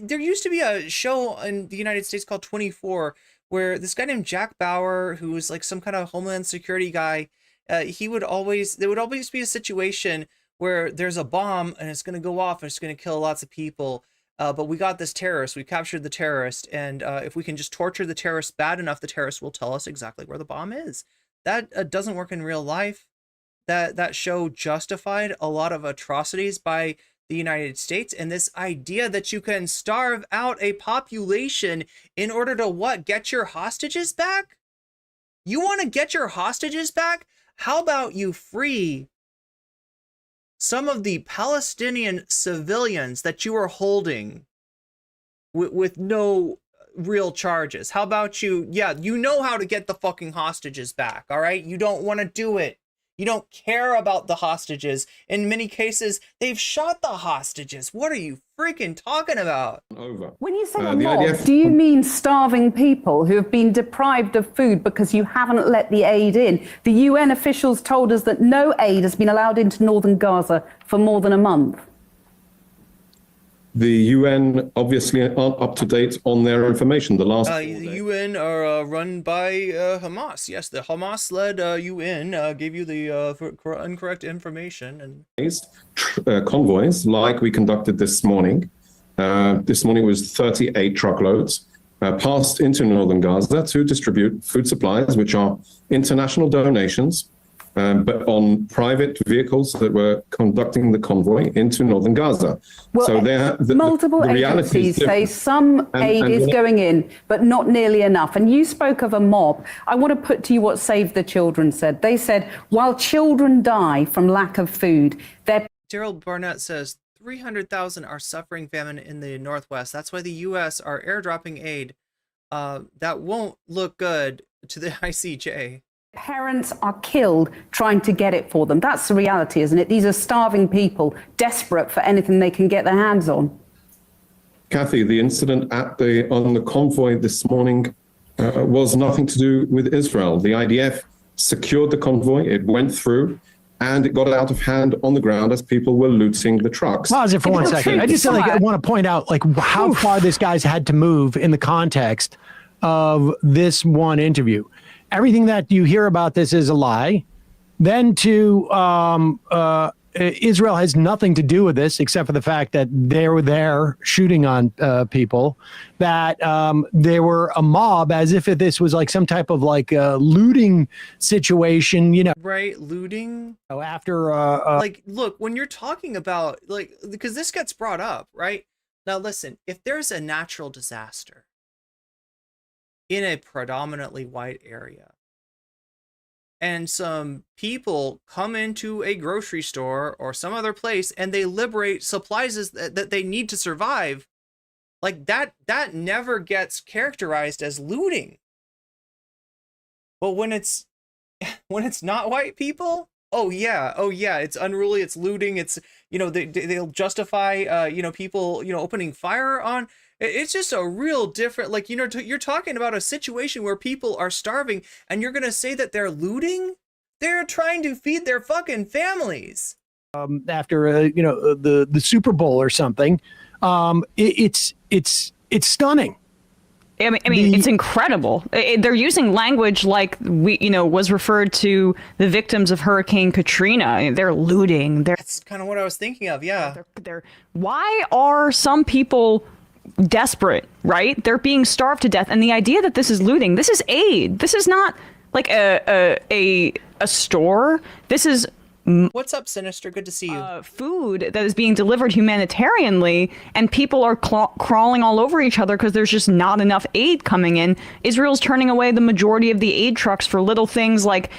S1: there used to be a show in the United States called 24, where this guy named Jack Bauer, who was like some kind of Homeland Security guy, there would always be a situation where there's a bomb and it's going to go off and it's going to kill lots of people. But we got this terrorist, we captured the terrorist. And if we can just torture the terrorist bad enough, the terrorist will tell us exactly where the bomb is. That doesn't work in real life. That show justified a lot of atrocities by the United States. And this idea that you can starve out a population in order to what? Get your hostages back? You want to get your hostages back? How about you free some of the Palestinian civilians that you are holding with no real charges? How about you know how to get the fucking hostages back, all right? You don't want to do it. You don't care about the hostages. In many cases, they've shot the hostages. What are you freaking talking about?
S16: When you say a mob, do you mean starving people who have been deprived of food because you haven't let the aid in? The UN officials told us that no aid has been allowed into northern Gaza for more than a month.
S17: The UN obviously aren't up to date on their information. The
S1: UN are run by Hamas. Yes, the Hamas-led UN gave you the incorrect information. And
S17: convoys, like we conducted this morning. This morning was 38 truckloads passed into northern Gaza to distribute food supplies, which are international donations, but on private vehicles that were conducting the convoy into northern Gaza.
S16: Well,
S17: so
S16: multiple agencies say some aid is going in, but not nearly enough. And you spoke of a mob. I want to put to you what Save the Children said. They said, while children die from lack of food, they're...
S1: Daryl Barnett says 300,000 are suffering famine in the Northwest. That's why the U.S. are airdropping aid. That won't look good to the ICJ.
S16: Parents are killed trying to get it for them. That's the reality, isn't it? These are starving people, desperate for anything they can get their hands on.
S17: Kathy, the incident on the convoy this morning was nothing to do with Israel. The IDF secured the convoy, it went through, and it got out of hand on the ground as people were looting the trucks.
S14: Pause it for 1 second. I just I want to point out how far this guy's had to move in the context of this one interview. Everything that you hear about this is a lie. Then Israel has nothing to do with this except for the fact that they were there shooting on people, that they were a mob, as if this was like some type of looting situation,
S1: Right, looting?
S14: After...
S1: look, when you're talking about, because this gets brought up, right? Now listen, if there's a natural disaster in a predominantly white area, and some people come into a grocery store or some other place and they liberate supplies that they need to survive, that never gets characterized as looting. But when it's not white people, oh yeah, it's unruly, it's looting, it's, they'll justify, people, opening fire on. It's just a real different, you're talking about a situation where people are starving and you're going to say that they're looting? They're trying to feed their fucking families.
S14: After, the Super Bowl or something, it's stunning.
S15: I mean, it's incredible. They're using language like was referred to the victims of Hurricane Katrina. They're looting.
S1: That's kind of what I was thinking of. Yeah.
S15: Why are some people desperate? Right? They're being starved to death, and the idea that this is looting. This is aid. This is not like a store. This is.
S1: What's up, Sinister? Good to see you.
S15: Food that is being delivered humanitarianly, and people are crawling all over each other because there's just not enough aid coming in. Israel's turning away the majority of the aid trucks for little things like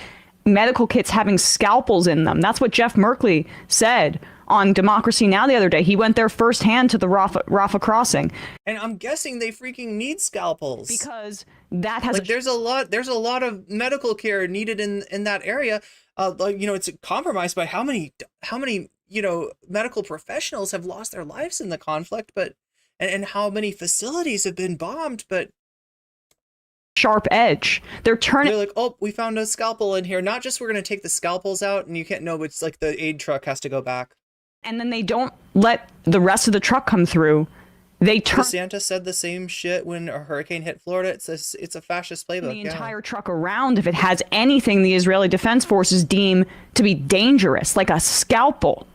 S15: medical kits having scalpels in them. That's what Jeff Merkley said on Democracy Now! The other day. He went there firsthand to the Rafah crossing.
S1: And I'm guessing they freaking need scalpels.
S15: Because that has...
S1: there's a lot of medical care needed in that area. It's compromised by how many medical professionals have lost their lives in the conflict, and how many facilities have been bombed, but
S15: sharp edge. They're
S1: like, oh, we found a scalpel in here. Not just we're going to take the scalpels out and you can't know, but it's like the aid truck has to go back.
S15: And then they don't let the rest of the truck come through.
S1: DeSantis said the same shit when a hurricane hit Florida. It's a fascist playbook.
S15: The entire truck around if it has anything the Israeli Defense Forces deem to be dangerous, like a scalpel.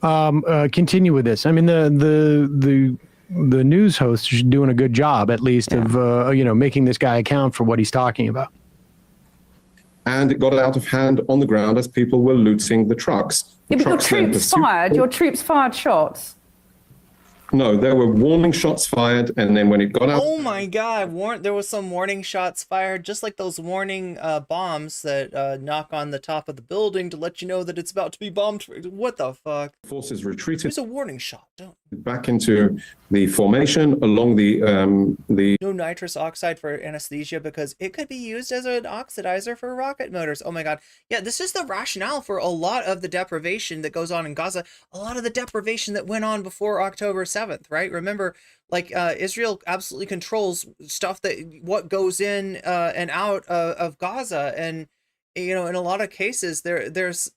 S14: Continue with this. I mean, the news host is doing a good job, at least, of making this guy account for what he's talking about.
S17: And it got out of hand on the ground as people were looting the trucks.
S16: Yeah, but your troops fired shots.
S17: No, there were warning shots fired, and then when it got out...
S1: Oh my God, there was some warning shots fired, just like those warning bombs that knock on the top of the building to let you know that it's about to be bombed. What the fuck?
S17: Forces retreated.
S1: It's a warning shot.
S17: Back into the formation along the...
S1: No nitrous oxide for anesthesia because it could be used as an oxidizer for rocket motors. Oh my God. Yeah, this is the rationale for a lot of the deprivation that goes on in Gaza. A lot of the deprivation that went on before October 7th, right? Remember, Israel absolutely controls stuff what goes in and out of Gaza. And, in a lot of cases there's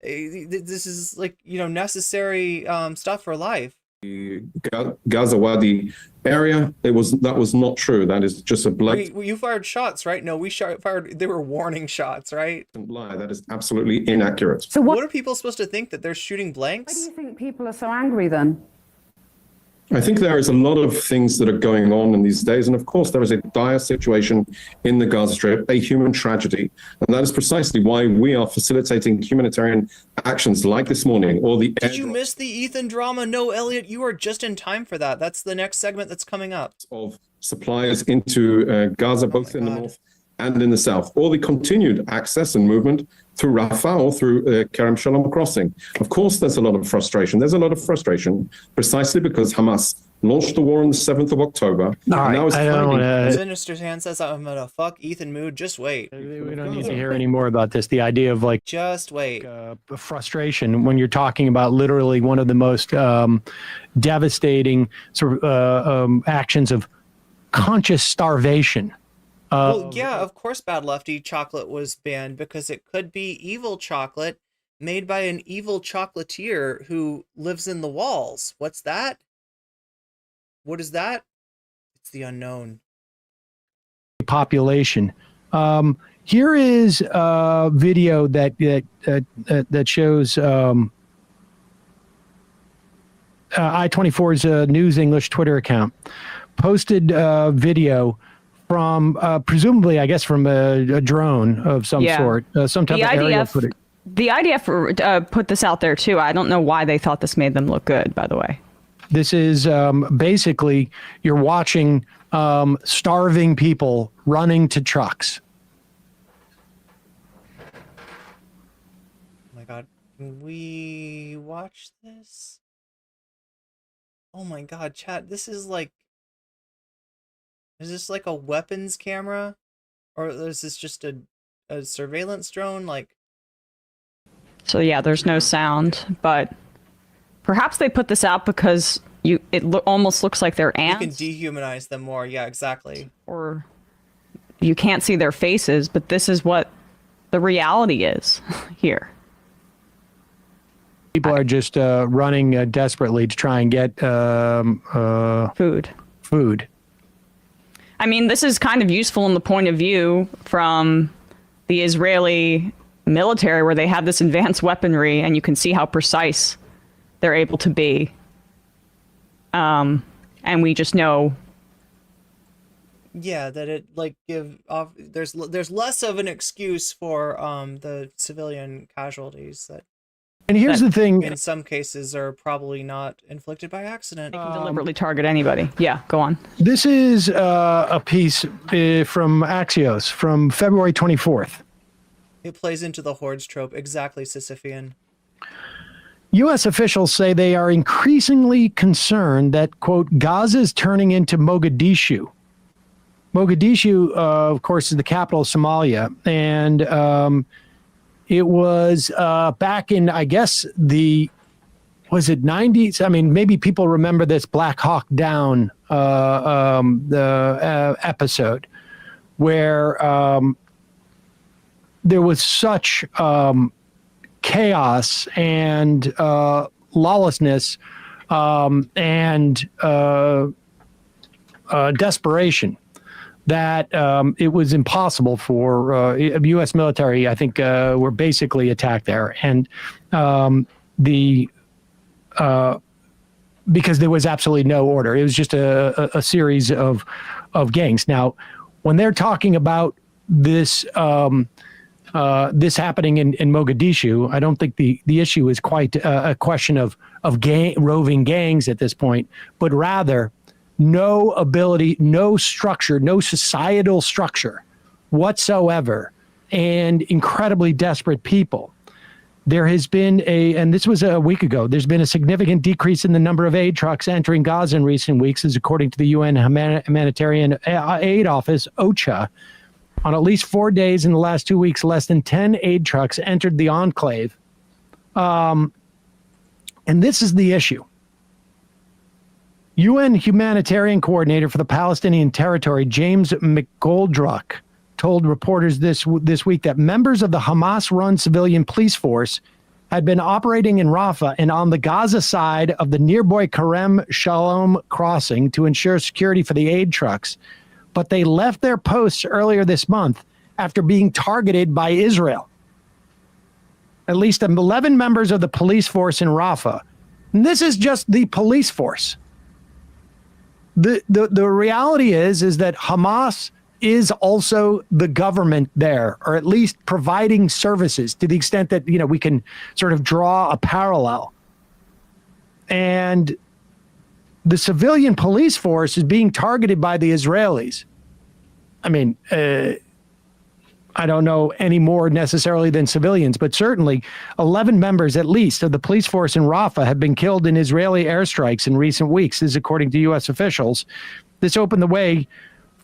S1: this is necessary stuff for life.
S17: The Gaza Wadi area, that was not true. That is just a blatant...
S1: You fired shots, right? No, we fired. They were warning shots, right?
S17: Lie. That is absolutely inaccurate.
S16: So
S1: what are people supposed to think, that they're shooting blanks?
S16: Why do you think people are so angry then?
S17: I think there is a lot of things that are going on in these days. And of course, there is a dire situation in the Gaza Strip, a human tragedy. And that is precisely why we are facilitating humanitarian actions like this morning.
S1: Did you miss the Ethan drama? No, Elliot, you are just in time for that. That's the next segment that's coming up.
S17: Of supplies into Gaza, both in the north and in the south, or the continued access and movement through Rafah or through Kerem Shalom crossing. Of course, there's a lot of frustration. There's a lot of frustration precisely because Hamas launched the war on the 7th of October.
S1: Sinister Hand says, I'm gonna fuck Ethan mood. Just wait.
S14: We don't need to hear any more about this. The idea of
S1: just wait.
S14: Frustration when you're talking about literally one of the most devastating sort of actions of conscious starvation.
S1: Well, yeah, of course Bad Lefty chocolate was banned because it could be evil chocolate made by an evil chocolatier who lives in the walls. What's that? What is that? It's the unknown.
S14: Population. Here is a video that shows I-24's News English Twitter account posted video from presumably, I guess, from a drone of some sort, some type of aerial footage.
S15: The IDF put this out there too. I don't know why they thought this made them look good, by the way.
S14: This is basically you're watching starving people running to trucks.
S1: Oh my God. Can we watch this? Oh my God, chat. This is like... Is this like a weapons camera? Or is this just a surveillance drone?
S15: So yeah, there's no sound, but perhaps they put this out because almost looks like they're ants.
S1: You can dehumanize them more. Yeah, exactly.
S15: Or you can't see their faces, but this is what the reality is here.
S14: People are just running desperately to try and get
S15: food.
S14: food.
S15: I mean, this is kind of useful in the point of view from the Israeli military, where they have this advanced weaponry, and you can see how precise they're able to be. And we just know.
S1: Yeah, that it there's less of an excuse for the civilian casualties that.
S14: And here's the thing:
S1: in some cases, are probably not inflicted by accident.
S15: They can deliberately target anybody. Yeah, go on.
S14: This is a piece from Axios from February 24th.
S1: It plays into the hordes trope exactly, Sisyphean.
S14: U.S. officials say they are increasingly concerned that, quote, Gaza is turning into Mogadishu. Mogadishu, of course, is the capital of Somalia. And it was back in, I guess, was it 90s? I mean, maybe people remember this Black Hawk Down episode where there was such chaos and lawlessness and desperation that it was impossible for U.S. military, I think, were basically attacked there. And because there was absolutely no order. It was just a series of gangs. Now, when they're talking about this this happening in Mogadishu, I don't think the issue is quite a question of roving gangs at this point, but rather no ability, no structure, no societal structure whatsoever, and incredibly desperate people. There has been and this was a week ago, there's been a significant decrease in the number of aid trucks entering Gaza in recent weeks, as according to the UN Humanitarian Aid Office, OCHA. On at least 4 days in the last 2 weeks, less than 10 aid trucks entered the enclave. And this is the issue. UN humanitarian coordinator for the Palestinian territory, James McGoldrick, told reporters this week that members of the Hamas-run civilian police force had been operating in Rafah and on the Gaza side of the nearby Kerem Shalom crossing to ensure security for the aid trucks. But they left their posts earlier this month after being targeted by Israel. At least 11 members of the police force in Rafah. And this is just the police force. The reality is that Hamas is also the government there, or at least providing services to the extent that, you know, we can sort of draw a parallel. And the civilian police force is being targeted by the Israelis. I mean, I don't know any more necessarily than civilians, but certainly 11 members at least of the police force in Rafah have been killed in Israeli airstrikes in recent weeks. This is according to U.S. officials. This opened the way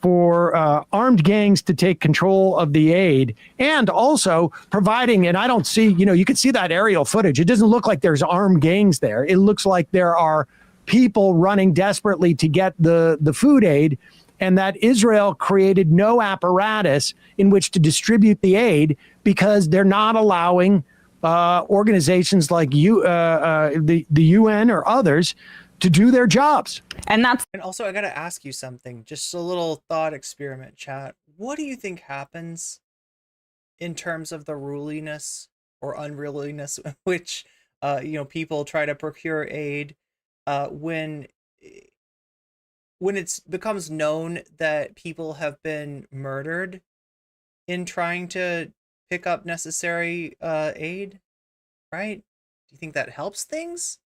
S14: for armed gangs to take control of the aid, and also providing, and I don't see, you know, you can see that aerial footage. It doesn't look like there's armed gangs there. It looks like there are people running desperately to get the food aid, and that Israel created no apparatus in which to distribute the aid because they're not allowing organizations like the UN or others to do their jobs.
S15: And
S1: also, I got to ask you something, just a little thought experiment, chat. What do you think happens in terms of the ruliness or unruliness which people try to procure aid when it becomes known that people have been murdered in trying to pick up necessary aid, right? Do you think that helps things?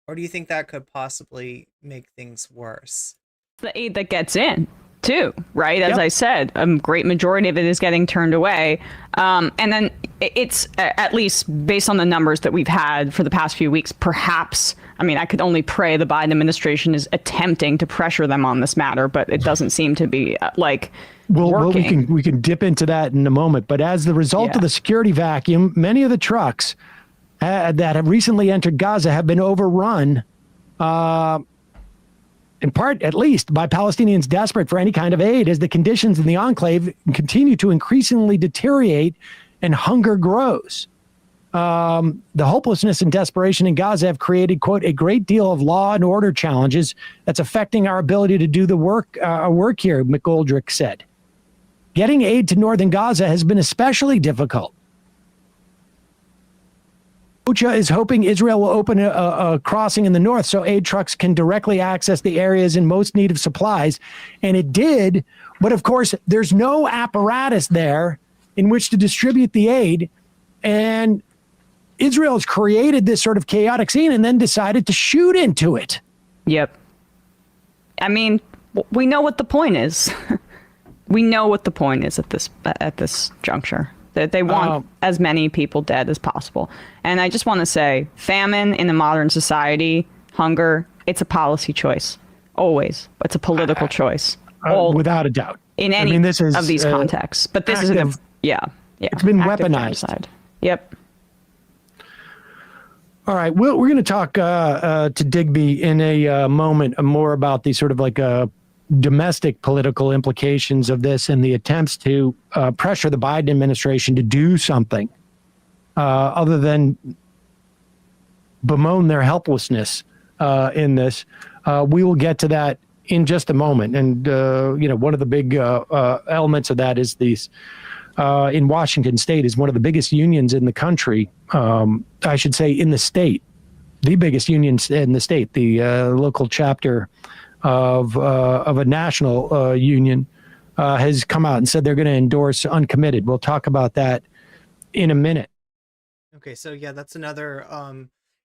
S1: Or do you think that could possibly make things worse?
S15: The aid that gets in, too, right? As I said, a great majority of it is getting turned away. And then it's, at least based on the numbers that we've had for the past few weeks, perhaps, I mean, I could only pray the Biden administration is attempting to pressure them on this matter, but it doesn't seem to be working.
S14: Well, we can dip into that in a moment. But as the result of the security vacuum, many of the trucks that have recently entered Gaza have been overrun, in part, at least, by Palestinians desperate for any kind of aid, as the conditions in the enclave continue to increasingly deteriorate and hunger grows. The hopelessness and desperation in Gaza have created, quote, a great deal of law and order challenges that's affecting our ability to do the work here, McGoldrick said. Getting aid to northern Gaza has been especially difficult. OCHA is hoping Israel will open a crossing in the north so aid trucks can directly access the areas in most need of supplies. And it did, but of course, there's no apparatus there in which to distribute the aid. And Israel has created this sort of chaotic scene and then decided to shoot into it.
S15: Yep. I mean, we know what the point is. We know what the point is at this juncture. That they want as many people dead as possible. And I just want to say, famine in a modern society, hunger, it's a policy choice. Always. It's a political choice.
S14: Without a doubt.
S15: In any of these contexts. But this is
S14: it's been weaponized.
S15: Genocide. Yep.
S14: All right, we're going to talk to Digby in a moment more about the sort of like domestic political implications of this and the attempts to pressure the Biden administration to do something other than bemoan their helplessness in this. We will get to that in just a moment. And, one of the big elements of that is these in Washington State is one of the biggest unions in the country. I should say in the state, the biggest union in the state, the local chapter of a national union has come out and said they're going to endorse uncommitted. We'll talk about that in a minute.
S1: Okay, so yeah, that's another.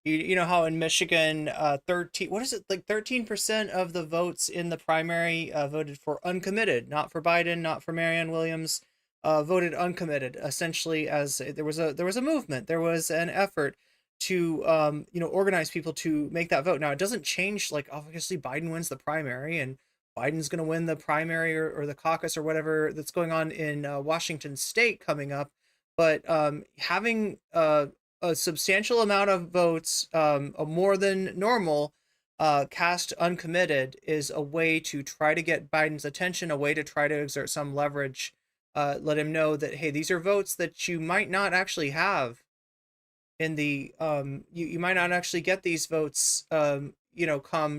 S1: You know how in Michigan, 13% of the votes in the primary voted for uncommitted, not for Biden, not for Marianne Williams. Voted uncommitted, essentially, as there was a movement, there was an effort to organize people to make that vote. Now it doesn't change, like obviously Biden wins the primary and Biden's going to win the primary or the caucus or whatever that's going on in Washington State coming up, but having a substantial amount of votes, more than normal, cast uncommitted is a way to try to get Biden's attention, a way to try to exert some leverage. Let him know that, hey, these are votes that you might not actually have in the you might not actually get these votes come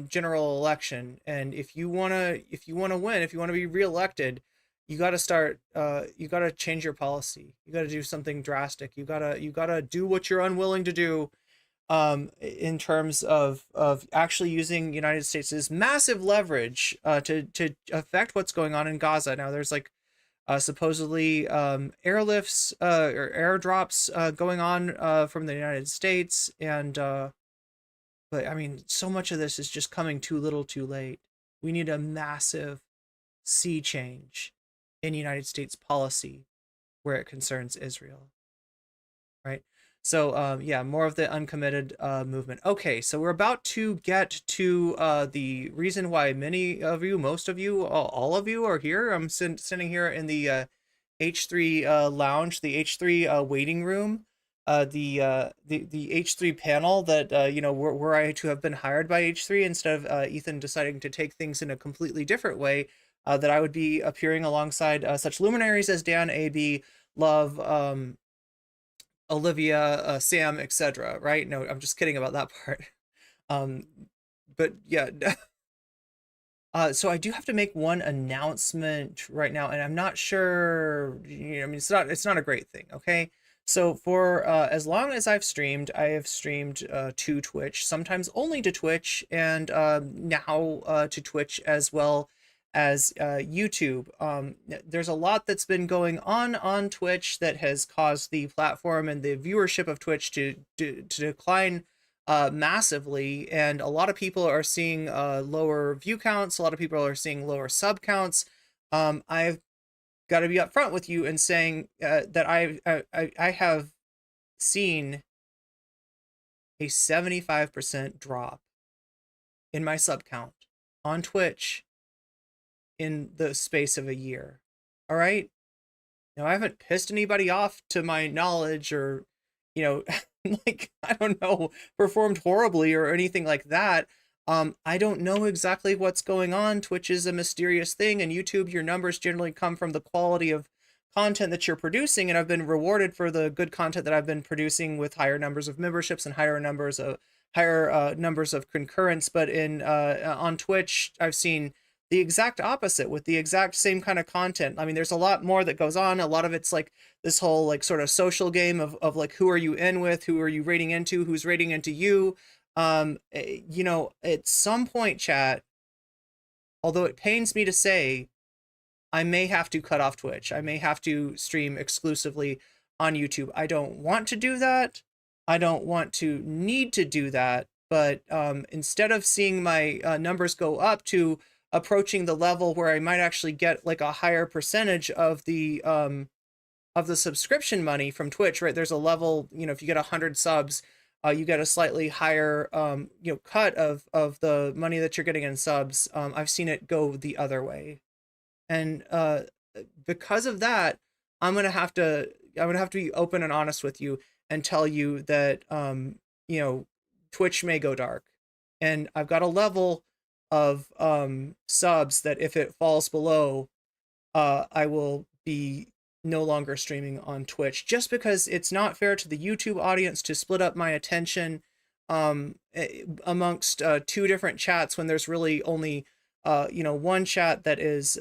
S1: general election. And if you want to win, if you want to be reelected, you got to start you got to change your policy. You got to do something drastic. You got to do what you're unwilling to do in terms of actually using United States' massive leverage to affect what's going on in Gaza. Now there's supposedly airlifts or airdrops going on from the United States, and but I mean, so much of this is just coming too little too late. We need a massive sea change in United States policy where it concerns Israel, right? So yeah, more of the uncommitted movement. Okay, so we're about to get to the reason why many of you, most of you, all of you are here. I'm sitting here in the H3 lounge, the H3 waiting room, the H3 panel that were I to have been hired by H3 instead of Ethan deciding to take things in a completely different way, that I would be appearing alongside such luminaries as Dan, AB, Love, Olivia, Sam, etc. Right? No, I'm just kidding about that part. But yeah. So I do have to make one announcement right now, and I'm not sure. I mean, it's not a great thing. Okay. So for as long as I've streamed, I have streamed to Twitch, sometimes only to Twitch, and now to Twitch as well as YouTube. There's a lot that's been going on Twitch that has caused the platform and the viewership of Twitch to decline massively, and a lot of people are seeing lower view counts. A lot of people are seeing lower sub counts. I've got to be upfront with you and saying that I have seen a 75% drop in my sub count on Twitch in the space of a year. All right. Now, I haven't pissed anybody off to my knowledge, or like, I don't know, performed horribly or anything like that. I don't know exactly what's going on. Twitch is a mysterious thing, and YouTube, your numbers generally come from the quality of content that you're producing, and I've been rewarded for the good content that I've been producing with higher numbers of memberships and higher numbers of concurrence. But on Twitch, I've seen the exact opposite with the exact same kind of content. I mean, there's a lot more that goes on. A lot of it's like this whole like sort of social game of like, who are you in with, who are you rating into, who's rating into you. You know, at some point, chat, although it pains me to say, I may have to cut off Twitch. I may have to stream exclusively on YouTube. I don't want to do that. I don't want to need to do that. But instead of seeing my numbers go up to approaching the level where I might actually get like a higher percentage of the subscription money from Twitch, right? There's a level, you know, if you get 100 subs, you get a slightly higher, you know, cut of the money that you're getting in subs. I've seen it go the other way. And because of that, I'm gonna have to be open and honest with you and tell you that you know, Twitch may go dark, and I've got a level of subs that if it falls below, I will be no longer streaming on Twitch, just because it's not fair to the YouTube audience to split up my attention amongst two different chats when there's really only you know, one chat that is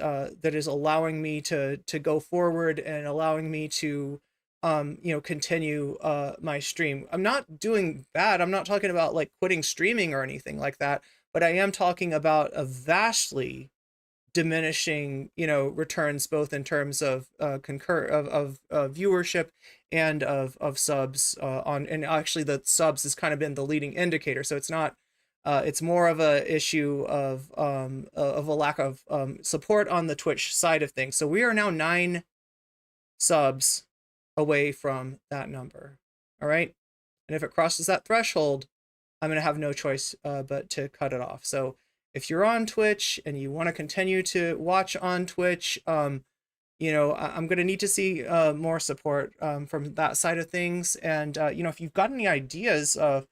S1: allowing me to go forward and allowing me to you know, continue my stream. I'm not doing bad. I'm not talking about like quitting streaming or anything like that, but I am talking about a vastly diminishing, you know, returns, both in terms of viewership and of subs and actually the subs has kind of been the leading indicator. So it's not it's more of a issue of a lack of support on the Twitch side of things. So we are now 9 subs away from that number. All right. And if it crosses that threshold, I'm going to have no choice but to cut it off. So if you're on Twitch and you want to continue to watch on Twitch, you know, I'm going to need to see more support from that side of things. And, you know, if you've got any ideas of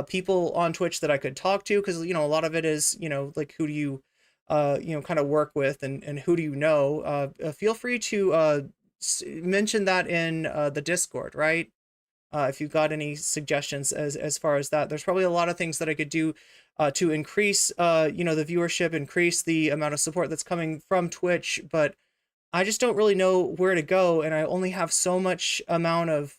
S1: people on Twitch that I could talk to, because, you know, a lot of it is, you know, like, who do you, you know, kind of work with and who do you know, feel free to mention that in the Discord, right? If you've got any suggestions as far as that, there's probably a lot of things that I could do to increase, you know, the viewership, increase the amount of support that's coming from Twitch, but I just don't really know where to go, and I only have so much amount of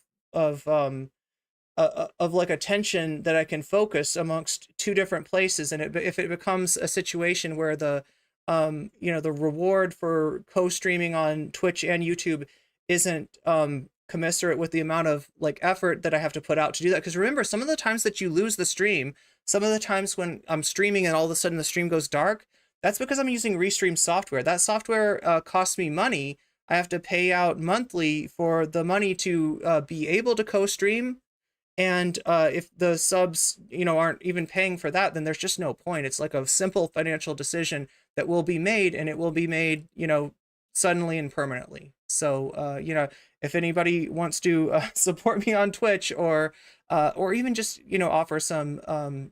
S1: like attention that I can focus amongst 2 different places, and if it becomes a situation where the you know, the reward for co-streaming on Twitch and YouTube isn't commensurate with the amount of like effort that I have to put out to do that. Because remember, some of the times that you lose the stream, some of the times when I'm streaming and all of a sudden the stream goes dark, that's because I'm using Restream software. That software costs me money. I have to pay out monthly for the money to be able to co-stream. And if the subs, you know, aren't even paying for that, then there's just no point. It's like a simple financial decision that will be made, and it will be made, you know, suddenly and permanently. So, you know, if anybody wants to support me on Twitch or even just, you know, offer some,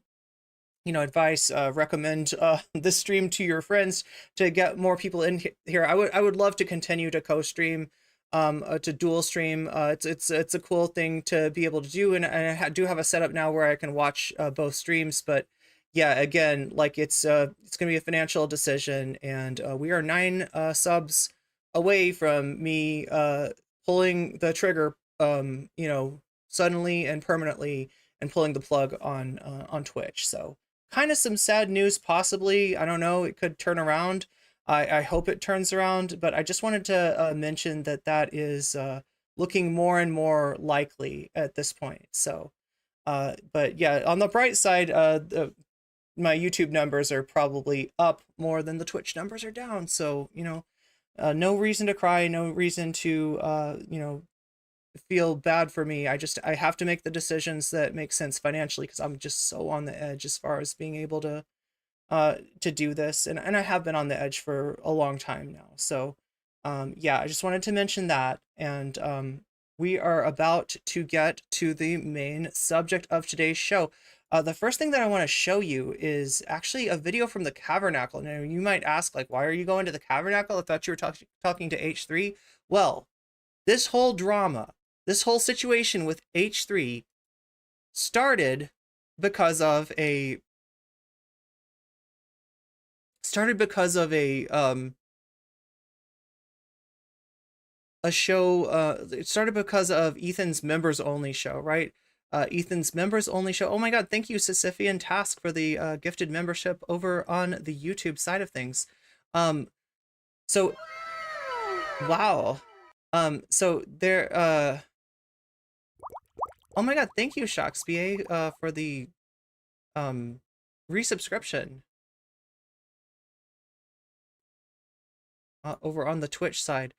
S1: you know, advice, recommend this stream to your friends to get more people in here. I would love to continue to co-stream, to dual stream. It's a cool thing to be able to do, and I do have a setup now where I can watch both streams. But yeah, again, like it's gonna be a financial decision, and we are 9 subs away from me pulling the trigger, you know, suddenly and permanently, and pulling the plug on Twitch. So kind of some sad news, possibly. I don't know. It could turn around. I hope it turns around, but I just wanted to mention that is looking more and more likely at this point. So, but yeah, on the bright side, my YouTube numbers are probably up more than the Twitch numbers are down. So, you know, no reason to cry, no reason to, you know, feel bad for me. I have to make the decisions that make sense financially, because I'm just so on the edge as far as being able to do this, and I have been on the edge for a long time now. So yeah, I just wanted to mention that, and we are about to get to the main subject of today's show. The first thing that I want to show you is actually a video from the Tabernacle. Now, you might ask, like, why are you going to the Tabernacle? I thought you were talking to H3. Well, this whole drama, this whole situation with H3 started because of a show. It started because of Ethan's members only show, right? Ethan's members only show. Oh my god, thank you Sisyphean Task for the gifted membership over on the YouTube side of things. So wow. So there oh my god, thank you Shoxba for the resubscription over on the Twitch side.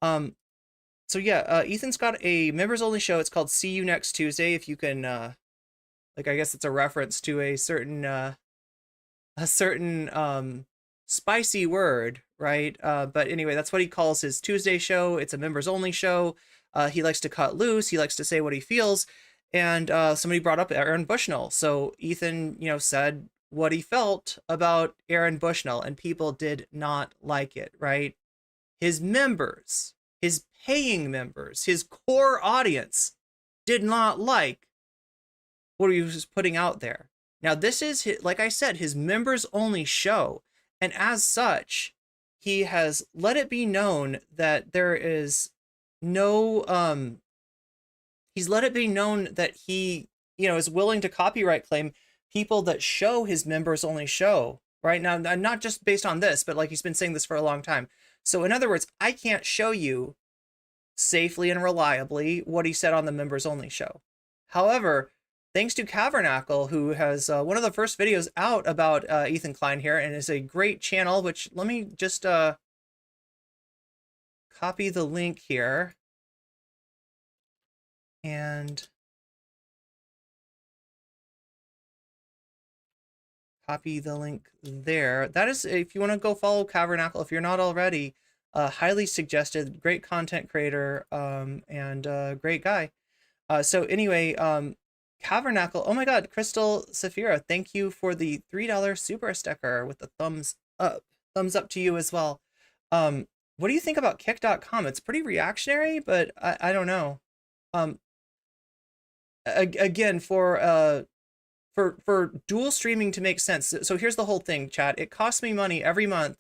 S1: So yeah, Ethan's got a members only show. It's called See You Next Tuesday. If you can, like, I guess it's a reference to a certain spicy word, right? But anyway, that's what he calls his Tuesday show. It's a members only show. He likes to cut loose. He likes to say what he feels. And somebody brought up Aaron Bushnell. So Ethan, said what he felt about Aaron Bushnell, and people did not like it, right? His members, his paying members, his core audience did not like what he was putting out there. Now, this is, like I said, his members only show. And as such, he has let it be known that there is no, he's let it be known that he, is willing to copyright claim people that show his members only show, right? Now, not just based on this, but like he's been saying this for a long time. So in other words, I can't show you safely and reliably what he said on the members only show. However, thanks to Cavernacle, who has one of the first videos out about Ethan Klein here, and is a great channel, which let me just copy the link here. And copy the link there. That is, if you want to go follow Cavernacle, if you're not already, highly suggested, great content creator, and great guy. So anyway, Cavernacle, oh my god, Crystal Saphira, thank you for the $3 super sticker with the thumbs up to you as well. What do you think about kick.com? It's pretty reactionary, but I don't know. Again, for dual streaming to make sense, so here's the whole thing, chat. It costs me money every month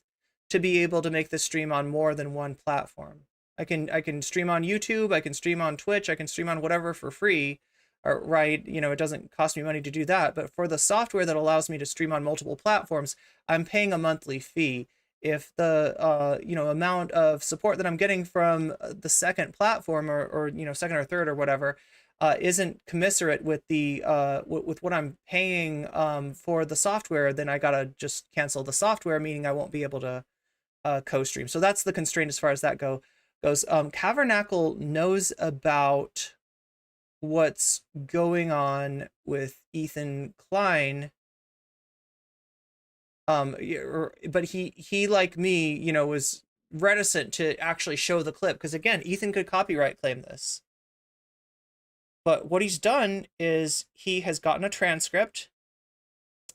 S1: to be able to make this stream on more than one platform. I can stream on YouTube, I can stream on Twitch, I can stream on whatever for free, or, right? It doesn't cost me money to do that. But for the software that allows me to stream on multiple platforms, I'm paying a monthly fee. If the amount of support that I'm getting from the second platform, or second or third or whatever, isn't commensurate with the with what I'm paying for the software, then I gotta just cancel the software, meaning I won't be able to co-stream. So that's the constraint as far as that goes. Cavernacle knows about what's going on with Ethan Klein, but he like me, was reticent to actually show the clip, because again, Ethan could copyright claim this. But what he's done is he has gotten a transcript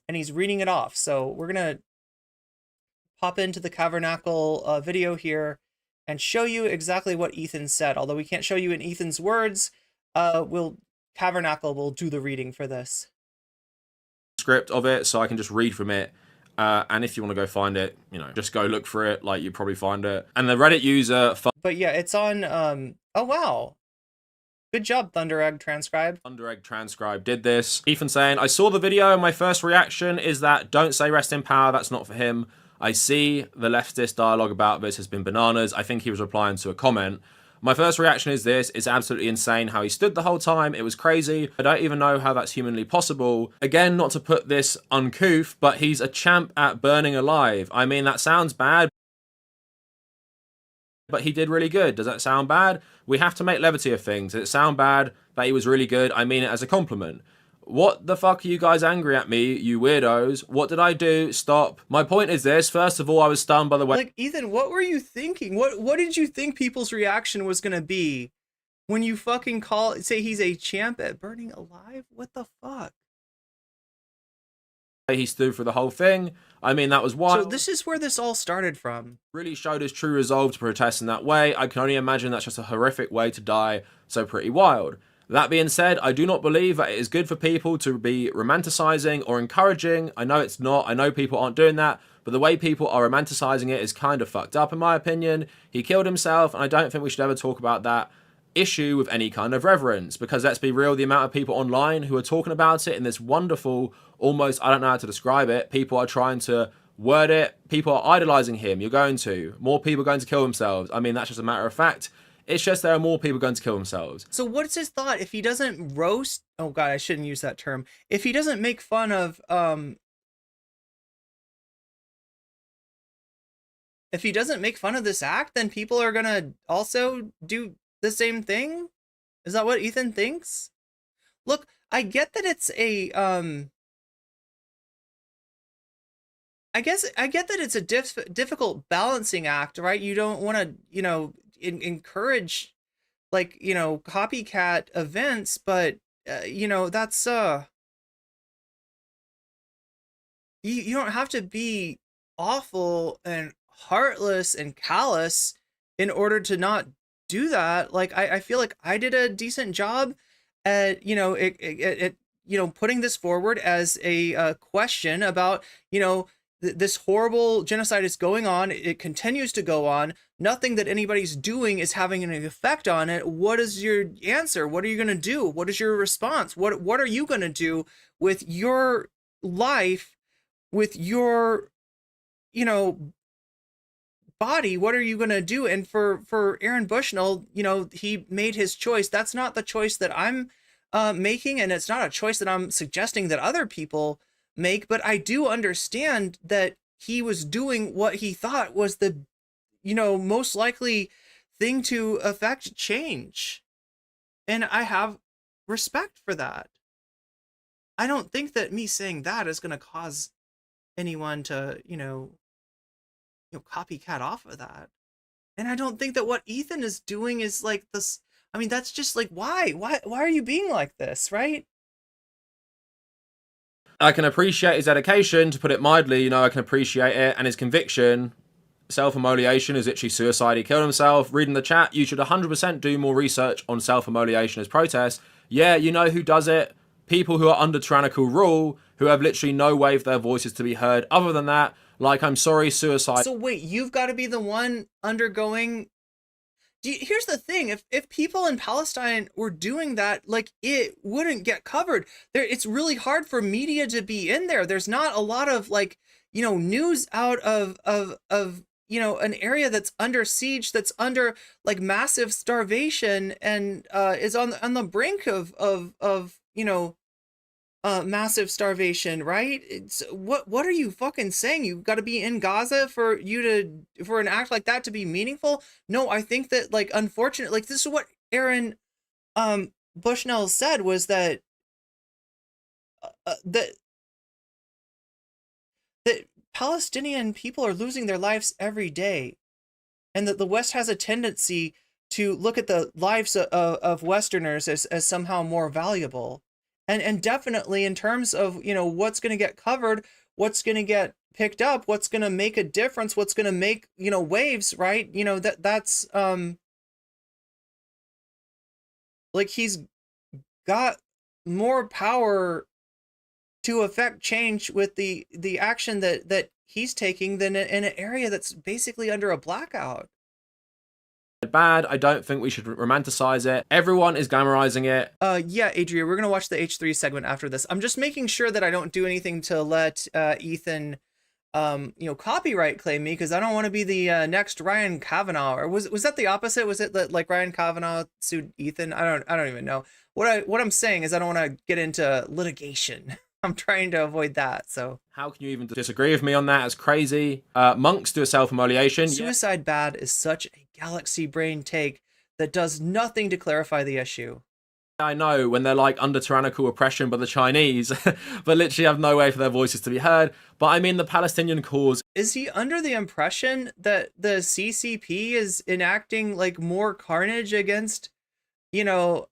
S1: and he's reading it off. So we're going to pop into the Cavernacle video here and show you exactly what Ethan said. Although we can't show you in Ethan's words, Cavernacle will do the reading for this.
S18: Script of it, so I can just read from it. And if you want to go find it, just go look for it. Like, you probably find it. And the Reddit user...
S1: But yeah, it's on... oh, wow. Good job, Thunder Egg Transcribe.
S18: Thunder Egg Transcribe did this. Ethan saying, I saw the video and my first reaction is that don't say rest in power, that's not for him. I see the leftist dialogue about this has been bananas. I think he was replying to a comment. My first reaction is this. It's absolutely insane how he stood the whole time. It was crazy. I don't even know how that's humanly possible. Again, not to put this uncouth, but he's a champ at burning alive. I mean, that sounds bad, but he did really good. Does that sound bad? We have to make levity of things. Does it sound bad that he was really good? I mean it as a compliment. What the fuck are you guys angry at me, you weirdos? What did I do? Stop. My point is this. First of all, I was stunned by the way...
S1: Like, Ethan, what were you thinking? What did you think people's reaction was going to be when you fucking say he's a champ at burning alive? What the fuck?
S18: He stood through the whole thing. I mean, that was wild.
S1: So this is where this all started from.
S18: Really showed his true resolve to protest in that way. I can only imagine that's just a horrific way to die, so pretty wild. That being said, I do not believe that it is good for people to be romanticizing or encouraging. I know it's not. I know people aren't doing that. But the way people are romanticizing it is kind of fucked up, in my opinion. He killed himself, and I don't think we should ever talk about that issue with any kind of reverence. Because let's be real, the amount of people online who are talking about it in this wonderful, almost, I don't know how to describe it, people are trying to word it. People are idolizing him. You're going to. More people are going to kill themselves. I mean, that's just a matter of fact. It's just there are more people going to kill themselves.
S1: So what's his thought? If he doesn't roast, oh God, I shouldn't use that term. If he doesn't make fun of, if he doesn't make fun of this act, then people are gonna also do the same thing? Is that what Ethan thinks? Look, I get that it's a, I get that it's a difficult balancing act, right? You don't want to, you know, encourage, like, you know, copycat events, but you know, that's you don't have to be awful and heartless and callous in order to not do that. Like, I feel like I did a decent job at, you know, you know, putting this forward as a question about, you know, this horrible genocide is going on. It continues to go on. Nothing that anybody's doing is having an effect on it. What is your answer? What are you going to do? What is your response? What are you going to do with your life, with your, you know, body? What are you going to do? And for Aaron Bushnell, you know, he made his choice. That's not the choice that I'm making, and it's not a choice that I'm suggesting that other people make, but I do understand that he was doing what he thought was the, you know, most likely thing to affect change. And I have respect for that. I don't think that me saying that is going to cause anyone to, you know, copycat off of that. And I don't think that what Ethan is doing is like this. I mean, that's just like, why are you being like this, right?
S18: I can appreciate his dedication, to put it mildly, you know, I can appreciate it, and his conviction. Self-immolation is literally suicide. He killed himself. Reading the chat, you should 100% do more research on self-immolation as protest. Yeah, you know who does it? People who are under tyrannical rule, who have literally no way for their voices to be heard. Other than that, like, I'm sorry, suicide.
S1: So wait, you've got to be the one undergoing. Here's the thing, if people in Palestine were doing that, like, it wouldn't get covered. It's really hard for media to be in there. There's not a lot of, like, you know, news out of you know, an area that's under siege, that's under like massive starvation, and is on the brink of you know, massive starvation, right? It's what are you fucking saying? You've got to be in Gaza for an act like that to be meaningful? No, I think that, like, unfortunately, like, this is what Aaron Bushnell said, was that that Palestinian people are losing their lives every day, and that the West has a tendency to look at the lives of Westerners as somehow more valuable. And definitely in terms of, you know, what's going to get covered, what's going to get picked up, what's going to make a difference, what's going to make, you know, waves, right? You know, that's like, he's got more power to affect change with the action that he's taking than in an area that's basically under a blackout.
S18: Bad. I don't think we should romanticize it. Everyone is glamorizing it.
S1: Yeah, Adria, we're gonna watch the H3 segment after this. I'm just making sure that I don't do anything to let Ethan you know, copyright claim me, because I don't want to be the next Ryan Kavanaugh. Or was that the opposite? Was it that, like, Ryan Kavanaugh sued Ethan? I don't even know. What I'm saying is I don't want to get into litigation. I'm trying to avoid that. So
S18: how can you even disagree with me on that? It's crazy. Monks do a self-immolation.
S1: Suicide bad is such a galaxy brain take that does nothing to clarify the issue.
S18: I know, when they're like under tyrannical oppression by the Chinese, but literally have no way for their voices to be heard. But I mean, the Palestinian cause.
S1: Is he under the impression that the CCP is enacting, like, more carnage against, you know,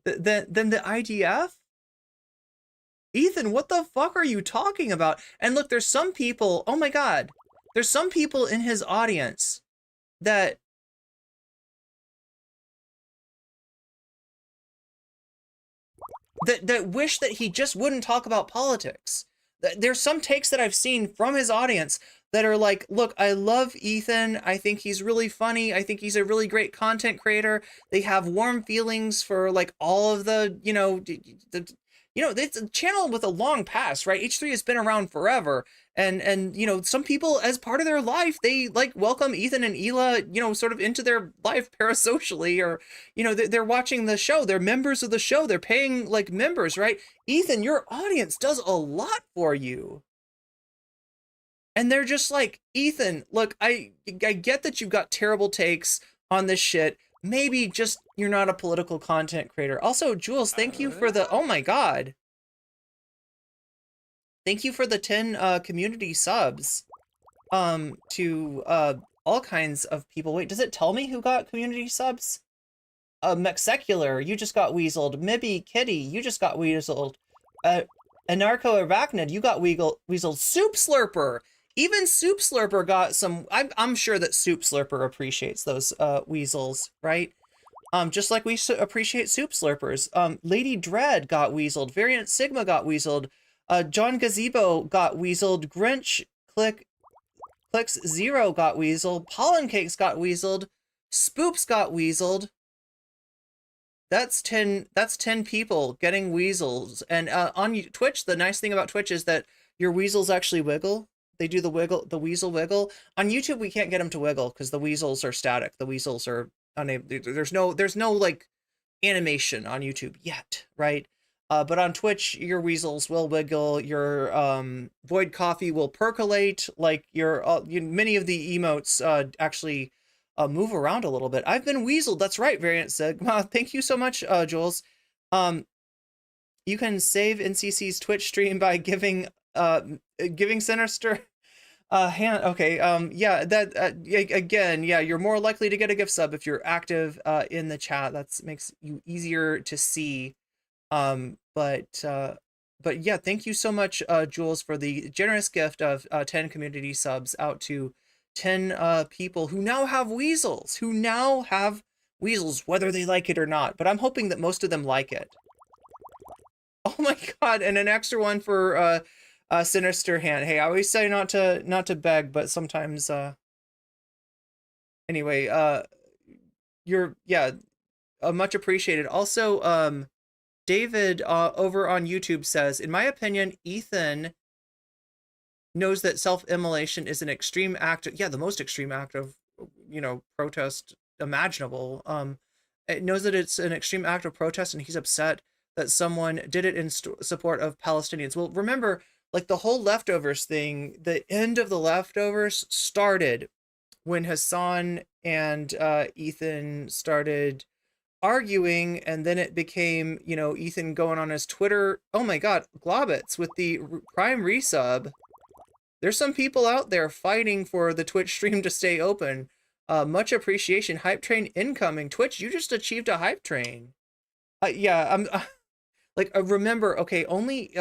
S1: than the IDF? Ethan, what the fuck are you talking about? And look, there's some people, oh my God, there's some people in his audience that wish that he just wouldn't talk about politics. There's some takes that I've seen from his audience that are like, look, I love Ethan. I think he's really funny. I think he's a really great content creator. They have warm feelings for like all of the, it's a channel with a long past, right? H3 has been around forever. And some people, as part of their life, they like welcome Ethan and Hila, sort of into their life parasocially, or, they're watching the show. They're members of the show. They're paying like members, right? Ethan, your audience does a lot for you. And they're just like, Ethan, look, I get that you've got terrible takes on this shit. Maybe just you're not a political content creator. Also, Jules, thank you for the, oh my God. Thank you for the 10 community subs to all kinds of people. Wait, does it tell me who got community subs? Mexecular, you just got weaseled. Mibby Kitty, you just got weaseled. Anarcho Arachnid, you got weaseled. Soup Slurper, even Soup Slurper got some. I'm sure that Soup Slurper appreciates those weasels, right? Just like we appreciate Soup Slurpers. Lady Dread got weaseled. Variant Sigma got weaseled. John Gazebo got weaseled. Grinch Clicks 0 got weaseled. Pollen Cakes got weaseled. Spoops got weaseled. That's 10 people getting weasels. And on Twitch, the nice thing about Twitch is that your weasels actually wiggle. They do the weasel wiggle. On YouTube, we can't get them to wiggle because the weasels are static. The weasels are unable. There's no like animation on YouTube yet, right? But on Twitch, your weasels will wiggle. Your void coffee will percolate. Like many of the emotes actually move around a little bit. I've been weaseled. That's right, Variant Sigma. Thank you so much, Jules. You can save NCC's Twitch stream by giving Sinister a hand. Okay. Yeah. That again. Yeah. You're more likely to get a gift sub if you're active in the chat. That makes you easier to see. But yeah. Thank you so much, Jules, for the generous gift of 10 community subs out to 10 people who now have weasels. Whether they like it or not. But I'm hoping that most of them like it. Oh my God! And an extra one for Sinister Hand. Hey, I always say not to beg, but sometimes anyway, you're much appreciated. Also, David over on YouTube says, in my opinion, Ethan knows that self-immolation is an extreme act of, the most extreme act of protest imaginable. It knows that it's an extreme act of protest, and he's upset that someone did it in support of Palestinians. Well, remember, like the whole leftovers thing, the end of the leftovers started when Hasan and Ethan started arguing, and then it became, Ethan going on his Twitter. Oh my God, Globbits with the Prime resub. There's some people out there fighting for the Twitch stream to stay open. Much appreciation. Hype train incoming. Twitch, you just achieved a hype train. I'm remember, okay, only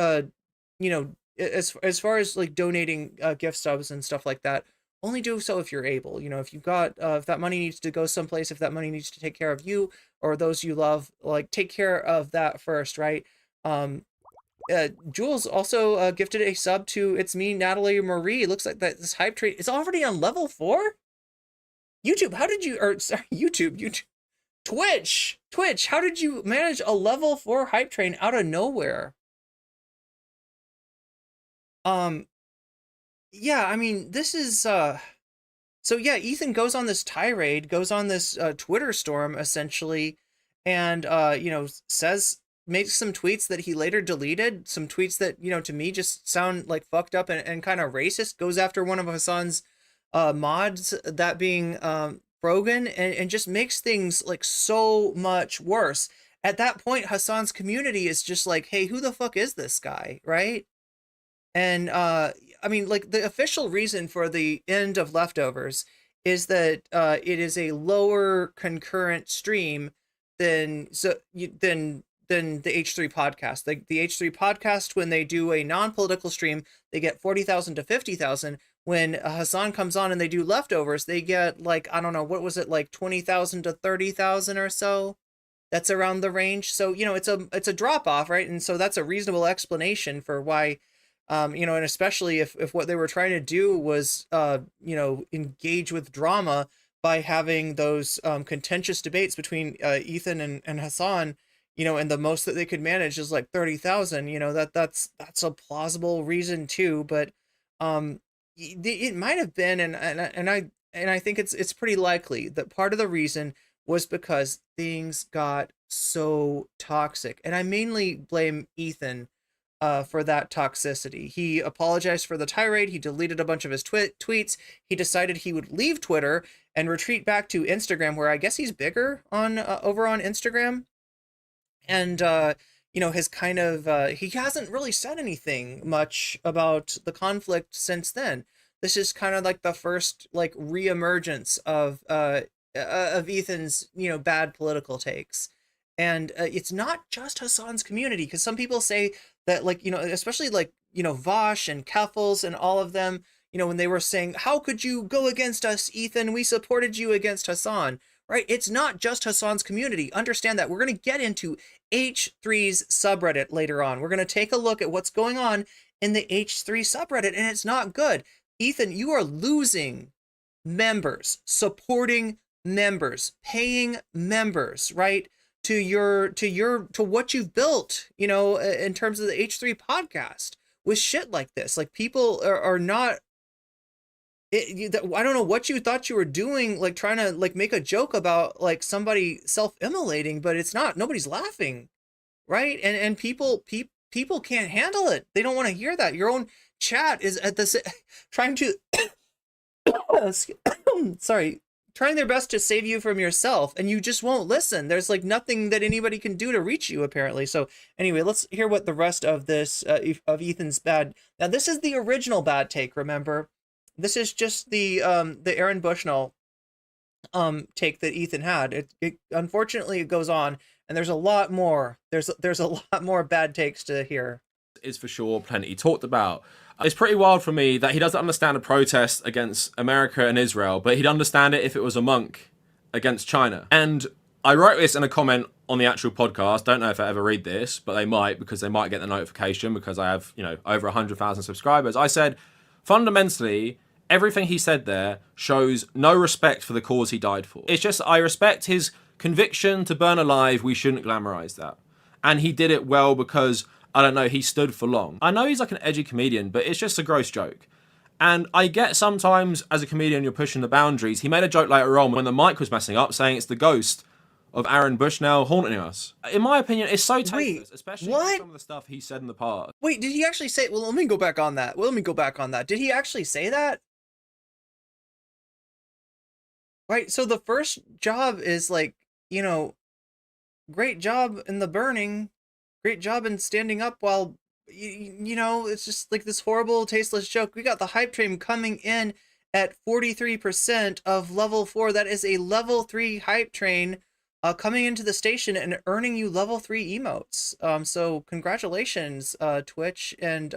S1: as far as like donating gift subs and stuff like that, only do so if you're able. If you've got if that money needs to go someplace, if that money needs to take care of you or those you love, like take care of that first, right? Jules also gifted a sub to It's Me, Natalie Marie. It looks like that this hype train is already on level 4. YouTube, how did you, or sorry, YouTube, Twitch, how did you manage a level 4 hype train out of nowhere? Yeah, I mean, this is, so yeah, Ethan goes on this tirade, goes on this Twitter storm, essentially, and, makes some tweets that he later deleted, some tweets that, to me just sound like fucked up and kind of racist, goes after one of Hasan's mods, that being Brogan, and just makes things like so much worse. At that point, Hasan's community is just like, hey, who the fuck is this guy, right? And I mean, like, the official reason for the end of Leftovers is that it is a lower concurrent stream than than the H3 podcast. The H3 podcast, when they do a non-political stream, they get 40,000 to 50,000. When Hasan comes on and they do leftovers, they get like, I don't know, what was it, like 20,000 to 30,000 or so. That's around the range. So, you know, it's a drop off, right? And so that's a reasonable explanation for why, you know, and especially if what they were trying to do was, you know, engage with drama by having those contentious debates between Ethan and Hasan, you know, and the most that they could manage is like 30,000, you know, that's a plausible reason too. But it might have been, and I think it's pretty likely that part of the reason was because things got so toxic. And I mainly blame Ethan for that toxicity. He apologized for the tirade. He deleted a bunch of his tweets. He decided he would leave Twitter and retreat back to Instagram, where I guess he's bigger on over on Instagram. And you know, his kind of he hasn't really said anything much about the conflict since then. This is kind of like the first like reemergence of Ethan's, you know, bad political takes. And it's not just Hasan's community, because some people say that, like, you know, especially like, you know, Vosh and Keffels and all of them, you know, when they were saying, how could you go against us, Ethan? We supported you against Hasan, right? It's not just Hasan's community. Understand that. We're going to get into H3's subreddit later on. We're going to take a look at what's going on in the H3 subreddit, and it's not good. Ethan, you are losing members, supporting members, paying members, right? To what you've built, you know, in terms of the H3 podcast with shit like this. Like, people are not, I don't know what you thought you were doing, like trying to like make a joke about like somebody self-immolating, but it's not, nobody's laughing, right? And people can't handle it. They don't want to hear that. Your own chat is at this trying to sorry, trying their best to save you from yourself, and you just won't listen. There's like nothing that anybody can do to reach you, apparently. So anyway, let's hear what the rest of this of Ethan's bad. Now, this is the original bad take, remember? This is just the Aaron Bushnell take that Ethan had. It unfortunately it goes on, and there's a lot more. There's a lot more bad takes to hear.
S18: Is for sure plenty talked about. It's pretty wild for me that he doesn't understand a protest against America and Israel, but he'd understand it if it was a monk against China. And I wrote this in a comment on the actual podcast. Don't know if I ever read this, but they might, because they might get the notification because I have, you know, over 100,000 subscribers. I said, fundamentally, everything he said there shows no respect for the cause he died for. It's just, I respect his conviction to burn alive. We shouldn't glamorize that. And he did it well because, I don't know, he stood for long. I know he's like an edgy comedian, but it's just a gross joke. And I get sometimes as a comedian you're pushing the boundaries. He made a joke later on when the mic was messing up, saying it's the ghost of Aaron Bushnell haunting us. In my opinion, it's so tasteless, especially with some of the stuff he said in the past.
S1: Wait, did he actually say, well, let me go back on that. Did he actually say that? Right, so the first job is like, you know, great job in the burning. Great job in standing up while, you know, it's just like this horrible, tasteless joke. We got the hype train coming in at 43% of level 4. That is a level 3 hype train coming into the station and earning you level 3 emotes. So congratulations, Twitch. And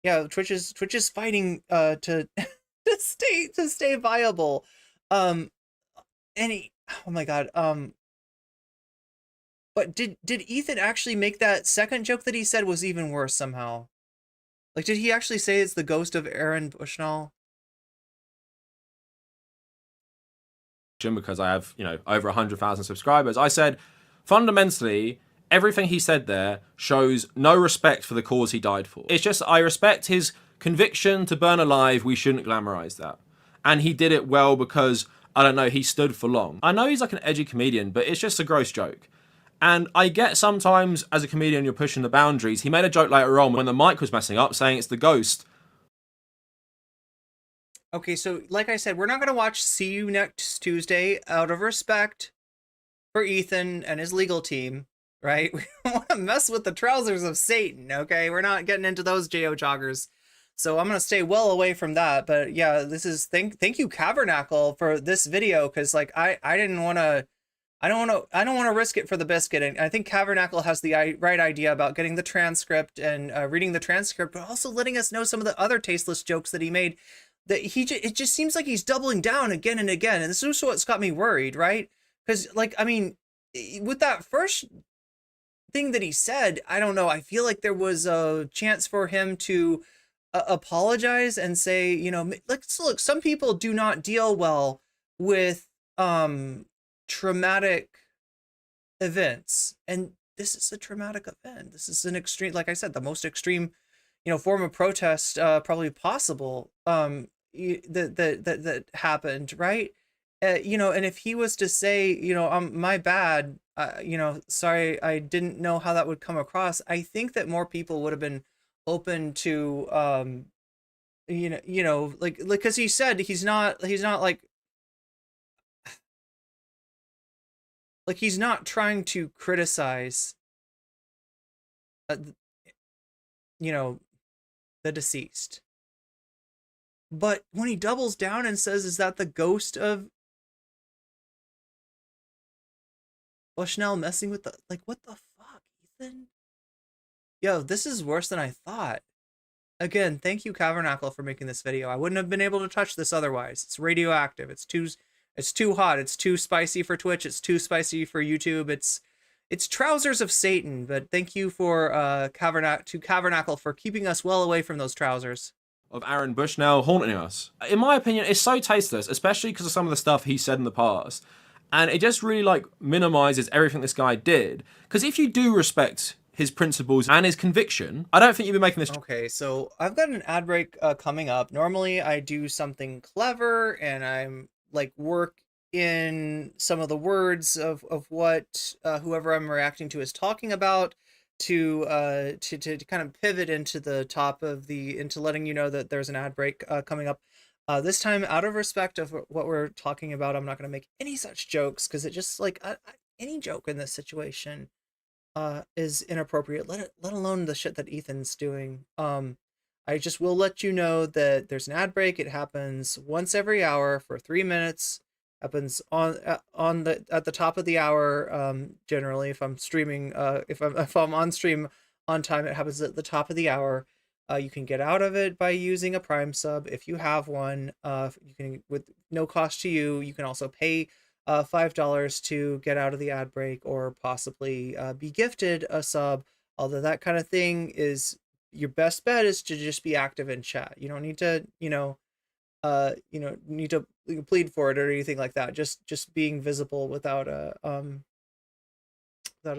S1: yeah, Twitch is fighting to to stay viable. Oh my God. But did Ethan actually make that second joke that he said was even worse somehow? Like, did he actually say it's the ghost of Aaron Bushnell?
S18: Because I have, you know, over 100,000 subscribers. I said, fundamentally, everything he said there shows no respect for the cause he died for. It's just, I respect his conviction to burn alive. We shouldn't glamorize that. And he did it well because, I don't know, he stood for long. I know he's like an edgy comedian, but it's just a gross joke. And I get sometimes as a comedian you're pushing the boundaries. He made a joke later on when the mic was messing up, saying it's the ghost.
S1: Okay, so like I said, we're not going to watch See You Next Tuesday out of respect for Ethan and his legal team, right? We don't want to mess with the trousers of Satan, okay? We're not getting into those J.O. joggers. So I'm going to stay well away from that. But yeah, this is, thank you, Cavernacle, for this video, because like I didn't want to I don't want to risk it for the biscuit. And I think Cavernacle has the right idea about getting the transcript and reading the transcript, but also letting us know some of the other tasteless jokes that he made. That it just seems like he's doubling down again and again, and this is what's got me worried, right? Because, like, I mean, with that first thing that he said, I don't know. I feel like there was a chance for him to apologize and say, you know, look, some people do not deal well with traumatic events, and this is a traumatic event. This is an extreme, like I said, the most extreme, you know, form of protest probably possible that happened, right? You know, and if he was to say, you know, my bad, you know, sorry, I didn't know how that would come across, I think that more people would have been open to you know, like because he said he's not like he's not trying to criticize you know, the deceased. But when he doubles down and says, is that the ghost of Bushnell messing with the, like, what the fuck, Ethan? Yo, this is worse than I thought. Again, thank you, Cavernacle, for making this video. I wouldn't have been able to touch this otherwise. It's radioactive. It's too hot. It's too spicy for Twitch. It's too spicy for YouTube. It's trousers of Satan. But thank you for Cavernacle for keeping us well away from those trousers.
S18: Of Aaron Bushnell haunting us. In my opinion, it's so tasteless, especially because of some of the stuff he said in the past. And it just really, like, minimizes everything this guy did. Because if you do respect his principles and his conviction, I don't think you'd be making this.
S1: Okay, so I've got an ad break coming up. Normally I do something clever and I'm like work in some of the words of what whoever I'm reacting to is talking about to kind of pivot into the top of into letting you know that there's an ad break coming up. This time, out of respect of what we're talking about, I'm not going to make any such jokes because it just, like, any joke in this situation is inappropriate. Let alone the shit that Ethan's doing. I just will let you know that there's an ad break. It happens once every hour for 3 minutes. Happens at the top of the hour. Generally, if I'm streaming, if I'm on stream on time, it happens at the top of the hour. You can get out of it by using a Prime sub if you have one. You can, with no cost to you. You can also pay $5 to get out of the ad break, or possibly be gifted a sub. Although that kind of thing is, your best bet is to just be active in chat. You don't need to, need to plead for it or anything like that. Just being visible without a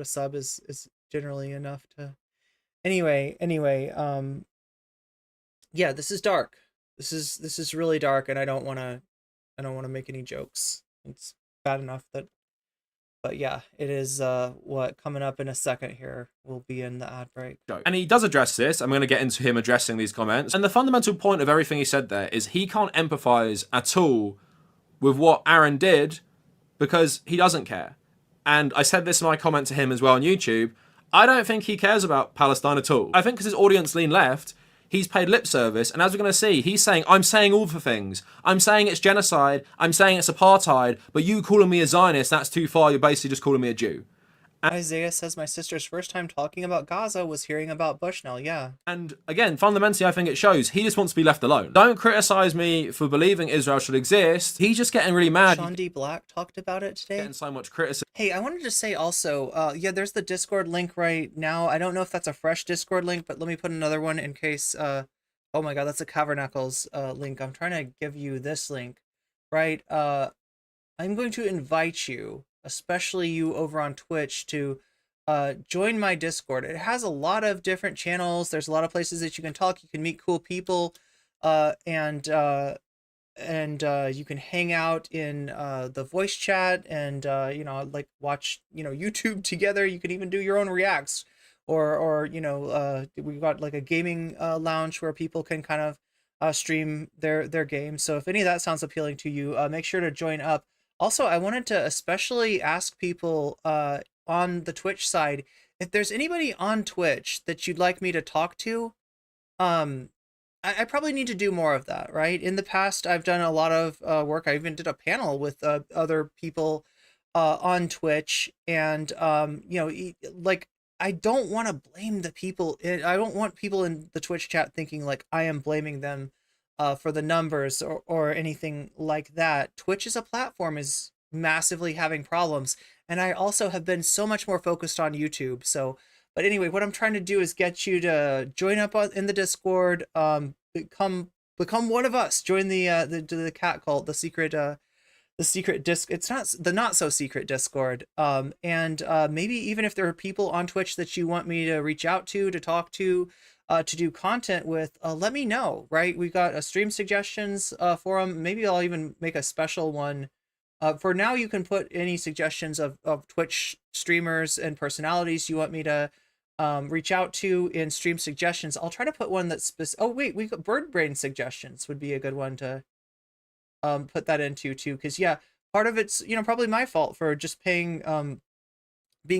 S1: sub is generally enough to. Anyway, yeah, this is dark. This is really dark, and I don't want to make any jokes. It's bad enough that, but yeah, it is what coming up in a second here will be in the ad break.
S18: And he does address this. I'm going to get into him addressing these comments. And the fundamental point of everything he said there is he can't empathize at all with what Aaron did because he doesn't care. And I said this in my comment to him as well on YouTube. I don't think he cares about Palestine at all. I think because his audience lean left, he's paid lip service, and as we're going to see, he's saying, I'm saying all the things. I'm saying it's genocide, I'm saying it's apartheid, but you calling me a Zionist, that's too far, you're basically just calling me a Jew.
S1: Isaiah says, my sister's first time talking about Gaza was hearing about Bushnell, yeah.
S18: And again, fundamentally, I think it shows he just wants to be left alone. Don't criticize me for believing Israel should exist. He's just getting really mad.
S1: Sean D. Black talked about it today.
S18: Getting so much criticism.
S1: Hey, I wanted to say also, yeah, there's the Discord link right now. I don't know if that's a fresh Discord link, but let me put another one in case, oh my God, that's a Cavernacles link. I'm trying to give you this link, right? I'm going to invite you, especially you over on Twitch, to join my Discord. It has a lot of different channels. There's a lot of places that you can talk. You can meet cool people, and you can hang out in the voice chat and like watch YouTube together. You can even do your own reacts, or we've got like a gaming lounge where people can kind of stream their games. So if any of that sounds appealing to you, make sure to join up. Also, I wanted to especially ask people on the Twitch side, if there's anybody on Twitch that you'd like me to talk to. I probably need to do more of that, right? In the past, I've done a lot of work. I even did a panel with other people on Twitch, and you know, like, I don't want to blame the people. I don't want people in the Twitch chat thinking like I am blaming them for the numbers or anything like that. Twitch as a platform is massively having problems, and I also have been so much more focused on YouTube. So, but anyway, what I'm trying to do is get you to join up in the Discord, become one of us, join the cat cult, the secret it's not the not so secret Discord, and maybe even if there are people on Twitch that you want me to reach out to talk to do content with, let me know. Right, we got a stream suggestions forum. Maybe I'll even make a special one. For now, you can put any suggestions of Twitch streamers and personalities you want me to reach out to in stream suggestions. I'll try to put one that's oh wait, we got bird brain suggestions would be a good one to put that into too, because yeah, part of it's, you know, probably my fault for just being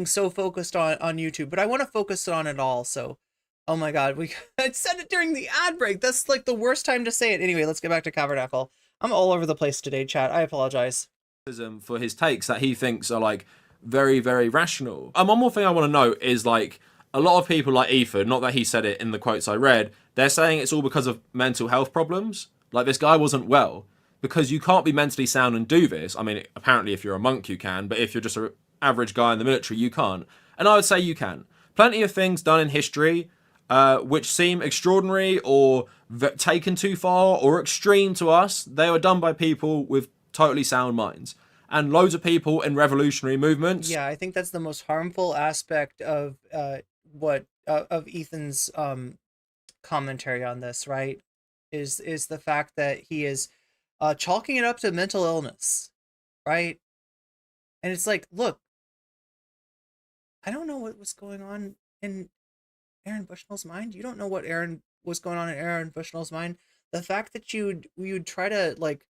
S1: so focused on YouTube, but I want to focus on it all. So, oh my god, I said it during the ad break. That's like the worst time to say it. Anyway, let's get back to Tabernacle. I'm all over the place today, chat. I apologize.
S18: For his takes that he thinks are like very, very rational. One more thing I want to note is like a lot of people like Ethan, not that he said it in the quotes I read, they're saying it's all because of mental health problems. Like this guy wasn't well. Because you can't be mentally sound and do this. I mean, apparently if you're a monk you can, but if you're just an average guy in the military, you can't. And I would say you can. Plenty of things done in history which seem extraordinary or taken too far or extreme to us, they were done by people with totally sound minds. And loads of people in revolutionary movements.
S1: Yeah, I think that's the most harmful aspect of of Ethan's commentary on this, right? Is the fact that he is chalking it up to mental illness, right? And it's like, look, I don't know what was going on in Aaron Bushnell's mind. You don't know what was going on in Aaron Bushnell's mind. The fact that you'd try to like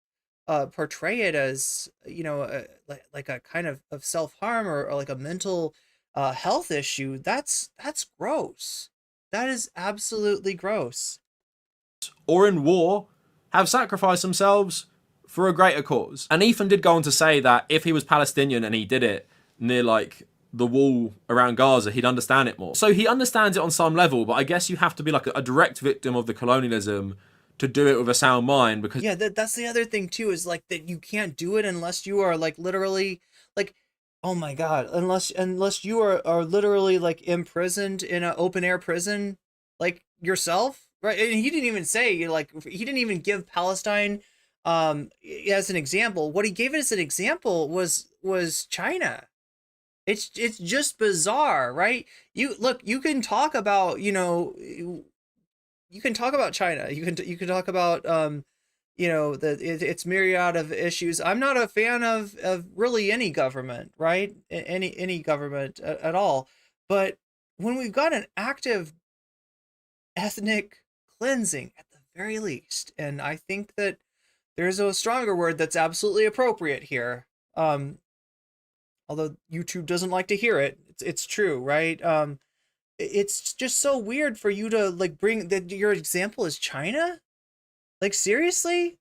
S1: portray it as, you know, like a kind of self-harm or like a mental health issue, that's gross. That is absolutely gross.
S18: Or in war, have sacrificed themselves for a greater cause. And Ethan did go on to say that if he was Palestinian and he did it near like the wall around Gaza, he'd understand it more. So he understands it on some level, but I guess you have to be like a direct victim of the colonialism to do it with a sound mind, because
S1: yeah, that's the other thing too, is like that you can't do it unless you are like literally like, oh my god, unless you are literally like imprisoned in an open air prison like yourself, right? And he didn't even say, like, he didn't even give Palestine as an example. What he gave as an example was China. It's just bizarre, right? You can talk about, you know, you can talk about China. You can talk about you know, its myriad of issues. I'm not a fan of really any government, right? Any government at all. But when we've got an active ethnic cleansing at the very least, and I think that there's a stronger word that's absolutely appropriate here. Although YouTube doesn't like to hear it, it's true, right? It's just so weird for you to like bring that your example is China. Like, seriously?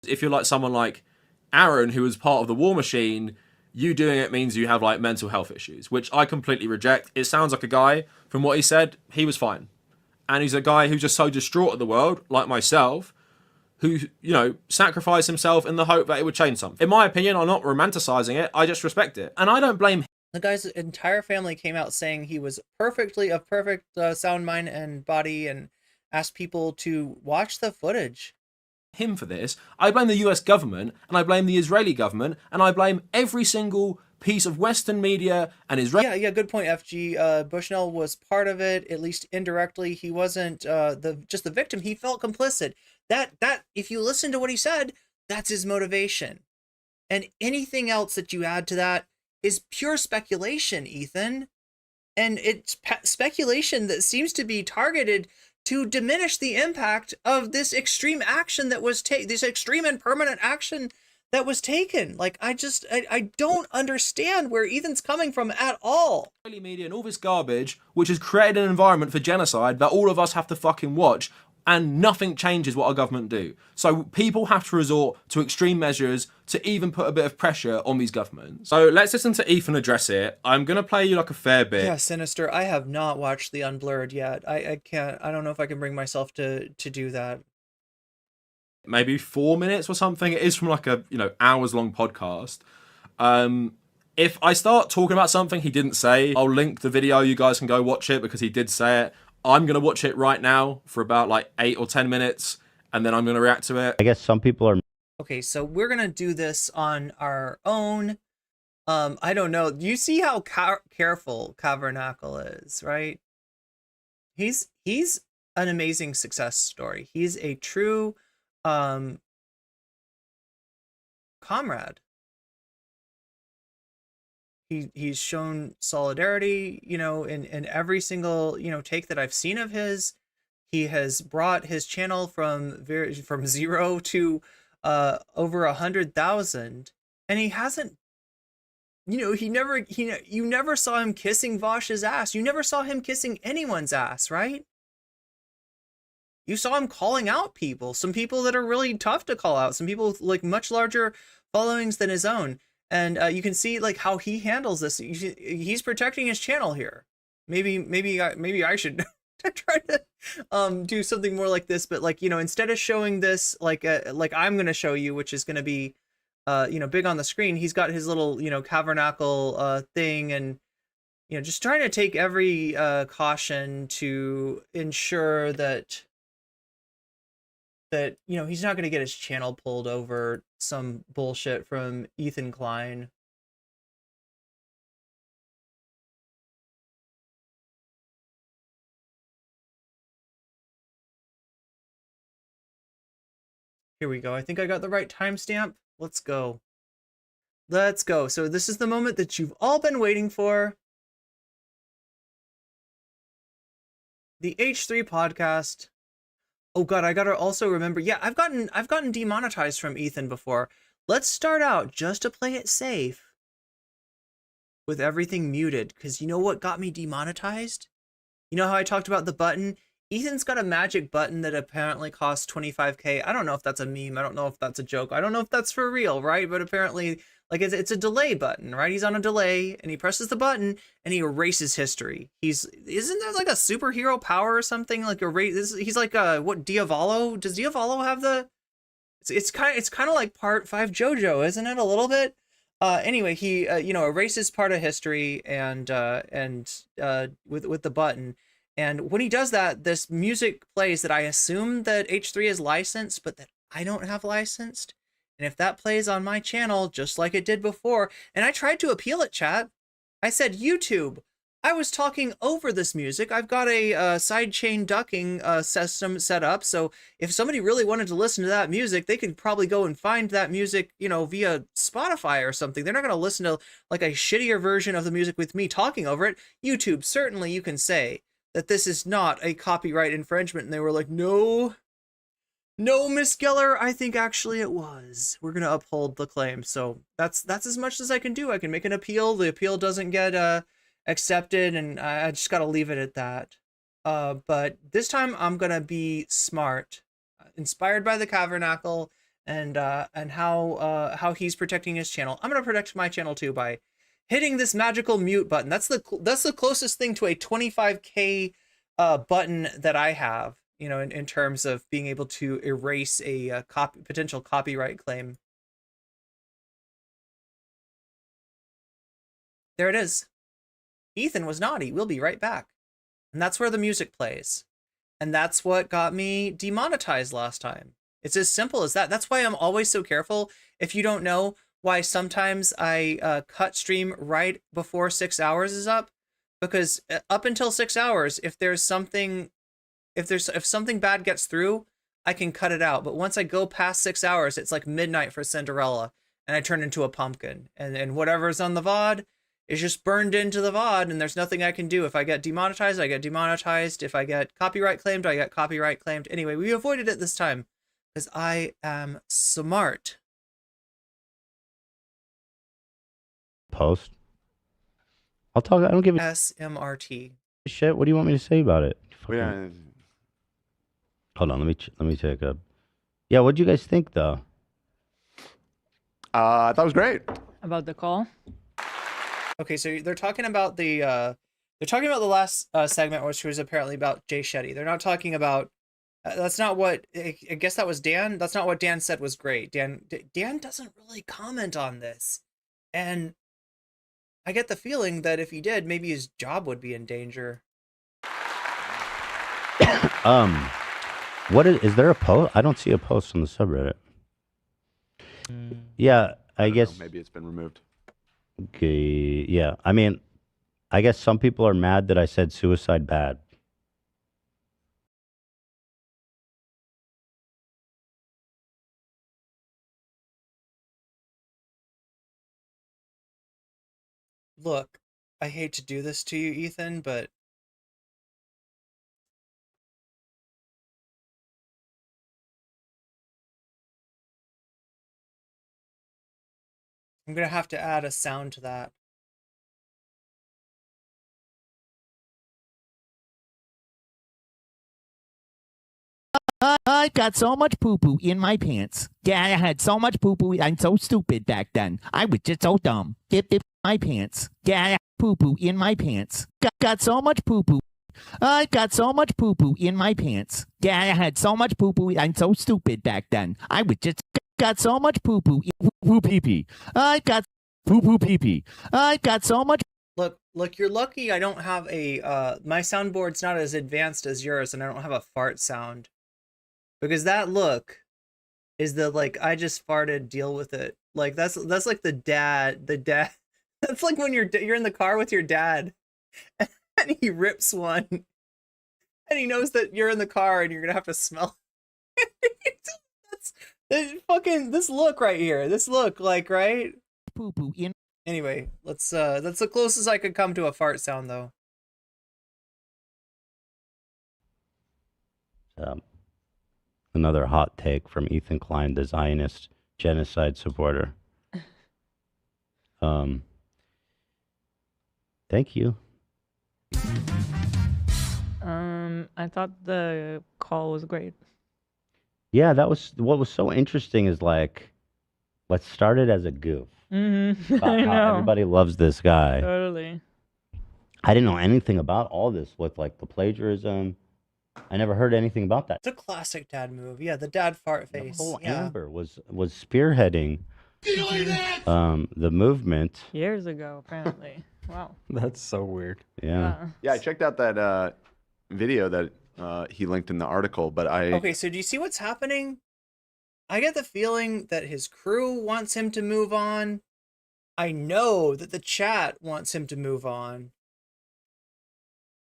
S18: If you're like someone like Aaron, who was part of the war machine, you doing it means you have like mental health issues, which I completely reject. It sounds like a guy, from what he said, he was fine. And he's a guy who's just so distraught at the world, like myself, who, you know, sacrificed himself in the hope that it would change something. In my opinion, I'm not romanticizing it, I just respect it. And I don't blame him.
S1: The guy's entire family came out saying he was perfect sound mind and body, and asked people to watch the footage.
S18: Him for this. I blame the US government, and I blame the Israeli government, and I blame every single piece of Western media and Israel.
S1: Yeah, good point, FG. Bushnell was part of it, at least indirectly. He wasn't just the victim. He felt complicit. That if you listen to what he said, that's his motivation. And anything else that you add to that is pure speculation, Ethan. And it's speculation that seems to be targeted to diminish the impact of this extreme action that was this extreme and permanent action that was taken. Like, I don't understand where Ethan's coming from at all.
S18: Israeli media and all this garbage, which has created an environment for genocide that all of us have to fucking watch. and nothing changes what our government do. So people have to resort to extreme measures to even put a bit of pressure on these governments. So let's listen to Ethan address it. I'm going to play you like a fair bit.
S1: Yeah, Sinister, I have not watched The Unblurred yet. I can't, I don't know if I can bring myself to do that.
S18: Maybe 4 minutes or something. It is from like a, hours long podcast. If I start talking about something he didn't say, I'll link the video. You guys can go watch it because he did say it. I'm going to watch it right now for about like 8 or 10 minutes, and then I'm going to react to it.
S19: I guess some people are...
S1: Okay, so we're going to do this on our own. I don't know. You see how careful Tabernacle is, right? He's an amazing success story. He's a true comrade. He's shown solidarity, in every single, take that I've seen of his. He has brought his channel from 0 to over 100,000, and he hasn't, you never saw him kissing Vosh's ass. You never saw him kissing anyone's ass, right? You saw him calling out people, some people that are really tough to call out, some people with like much larger followings than his own. And you can see like how he handles this. He's protecting his channel here. Maybe I should try to do something more like this. But like, instead of showing this like I'm going to show you, which is going to be big on the screen, he's got his little Tabernacle thing, and just trying to take every caution to ensure that he's not going to get his channel pulled over some bullshit from Ethan Klein. Here we go. I think I got the right timestamp. Let's go. Let's go. So this is the moment that you've all been waiting for. The H3 podcast. Oh god, I gotta also remember. Yeah, I've gotten demonetized from Ethan before. Let's start out just to play it safe with everything muted, because you know what got me demonetized? You know how I talked about the button? Ethan's got a magic button that apparently costs 25K. I don't know if that's a meme. I don't know if that's a joke. I don't know if that's for real, right? But apparently, like, it's a delay button, right? He's on a delay, and he presses the button, and he erases history. Isn't there like a superhero power or something? Like he's like what, Diavolo? Does Diavolo have the? It's kind of like Part 5 JoJo, isn't it? A little bit. Anyway, he erases part of history and with the button. And when he does that, this music plays that I assume that H3 is licensed, but that I don't have licensed. And if that plays on my channel, just like it did before, and I tried to appeal it, chat. I said, YouTube, I was talking over this music. I've got a sidechain ducking system set up. So if somebody really wanted to listen to that music, they could probably go and find that music, via Spotify or something. They're not going to listen to like a shittier version of the music with me talking over it. YouTube, certainly you can say that this is not a copyright infringement. And they were like, no, Miss Geller, I think actually it was. We're going to uphold the claim. So that's as much as I can do. I can make an appeal. The appeal doesn't get accepted, and I just got to leave it at that. But this time I'm going to be smart, inspired by the Tabernacle and how he's protecting his channel. I'm going to protect my channel too by hitting this magical mute button. That's the closest thing to a 25K button that I have, in terms of being able to erase a potential copyright claim. There it is. Ethan was naughty. We'll be right back. And that's where the music plays. And that's what got me demonetized last time. It's as simple as that. That's why I'm always so careful. If you don't know, why sometimes I cut stream right before 6 hours is up, because up until 6 hours, if something bad gets through, I can cut it out. But once I go past 6 hours, it's like midnight for Cinderella, and I turn into a pumpkin, and whatever's on the VOD is just burned into the VOD, and there's nothing I can do. If I get demonetized, I get demonetized. If I get copyright claimed, I get copyright claimed. Anyway, we avoided it this time because I am smart.
S19: Post. I'll talk. I don't give a
S1: SMRT.
S19: shit. What do you want me to say about it?
S20: Yeah.
S19: Hold on, let me take a. Yeah, what'd you guys think though?
S20: I thought it was great.
S21: About the call?
S1: Okay, so they're talking about the last segment, which was apparently about Jay Shetty. They're not talking about. That's not what I guess that was Dan. That's not what Dan said was great. Dan doesn't really comment on this, and I get the feeling that if he did, maybe his job would be in danger.
S19: What is there a post? I don't see a post on the subreddit. Yeah, I guess
S20: maybe it's been removed.
S19: Okay, yeah. I mean, I guess some people are mad that I said suicide bad.
S1: Look, I hate to do this to you, Ethan, but I'm gonna have to add a sound to that.
S22: I got so much poo-poo in my pants. Yeah, I had so much poo-poo. I'm so stupid back then. I was just so dumb. Dip my pants. Yeah, I had poo-poo in my pants. Got so much poo-poo. I got so much poo-poo in my pants. Yeah, I had so much poo-poo. I'm so stupid back then. I was just got so much poo-poo. Poo pee-pee. I got poo-poo pee-pee. I got so much.
S1: Look, you're lucky I don't have a my soundboard's not as advanced as yours, and I don't have a fart sound. Because that look is the like I just farted, deal with it. Like that's like the dad. That's like when you're in the car with your dad and he rips one and he knows that you're in the car and you're gonna have to smell. That's fucking this look right here. This look, like, right?
S22: Poo poo in.
S1: Anyway, that's the closest I could come to a fart sound though.
S19: Another hot take from Ethan Klein, the Zionist genocide supporter. Thank you.
S21: I thought the call was great.
S19: Yeah, that was what was so interesting is like what started as a goof.
S21: Mm-hmm.
S19: About
S21: I
S19: how
S21: know.
S19: everybody loves this guy.
S21: Totally.
S19: I didn't know anything about all this with like the plagiarism. I never heard anything about that.
S1: It's a classic dad move. Yeah, the dad fart face.
S19: Whole
S1: Yeah.
S19: Amber was spearheading the movement.
S21: Years ago, apparently. Wow.
S23: That's so weird.
S19: Yeah.
S20: Yeah, I checked out that video that he linked in the article, but
S1: Okay, so do you see what's happening? I get the feeling that his crew wants him to move on. I know that the chat wants him to move on.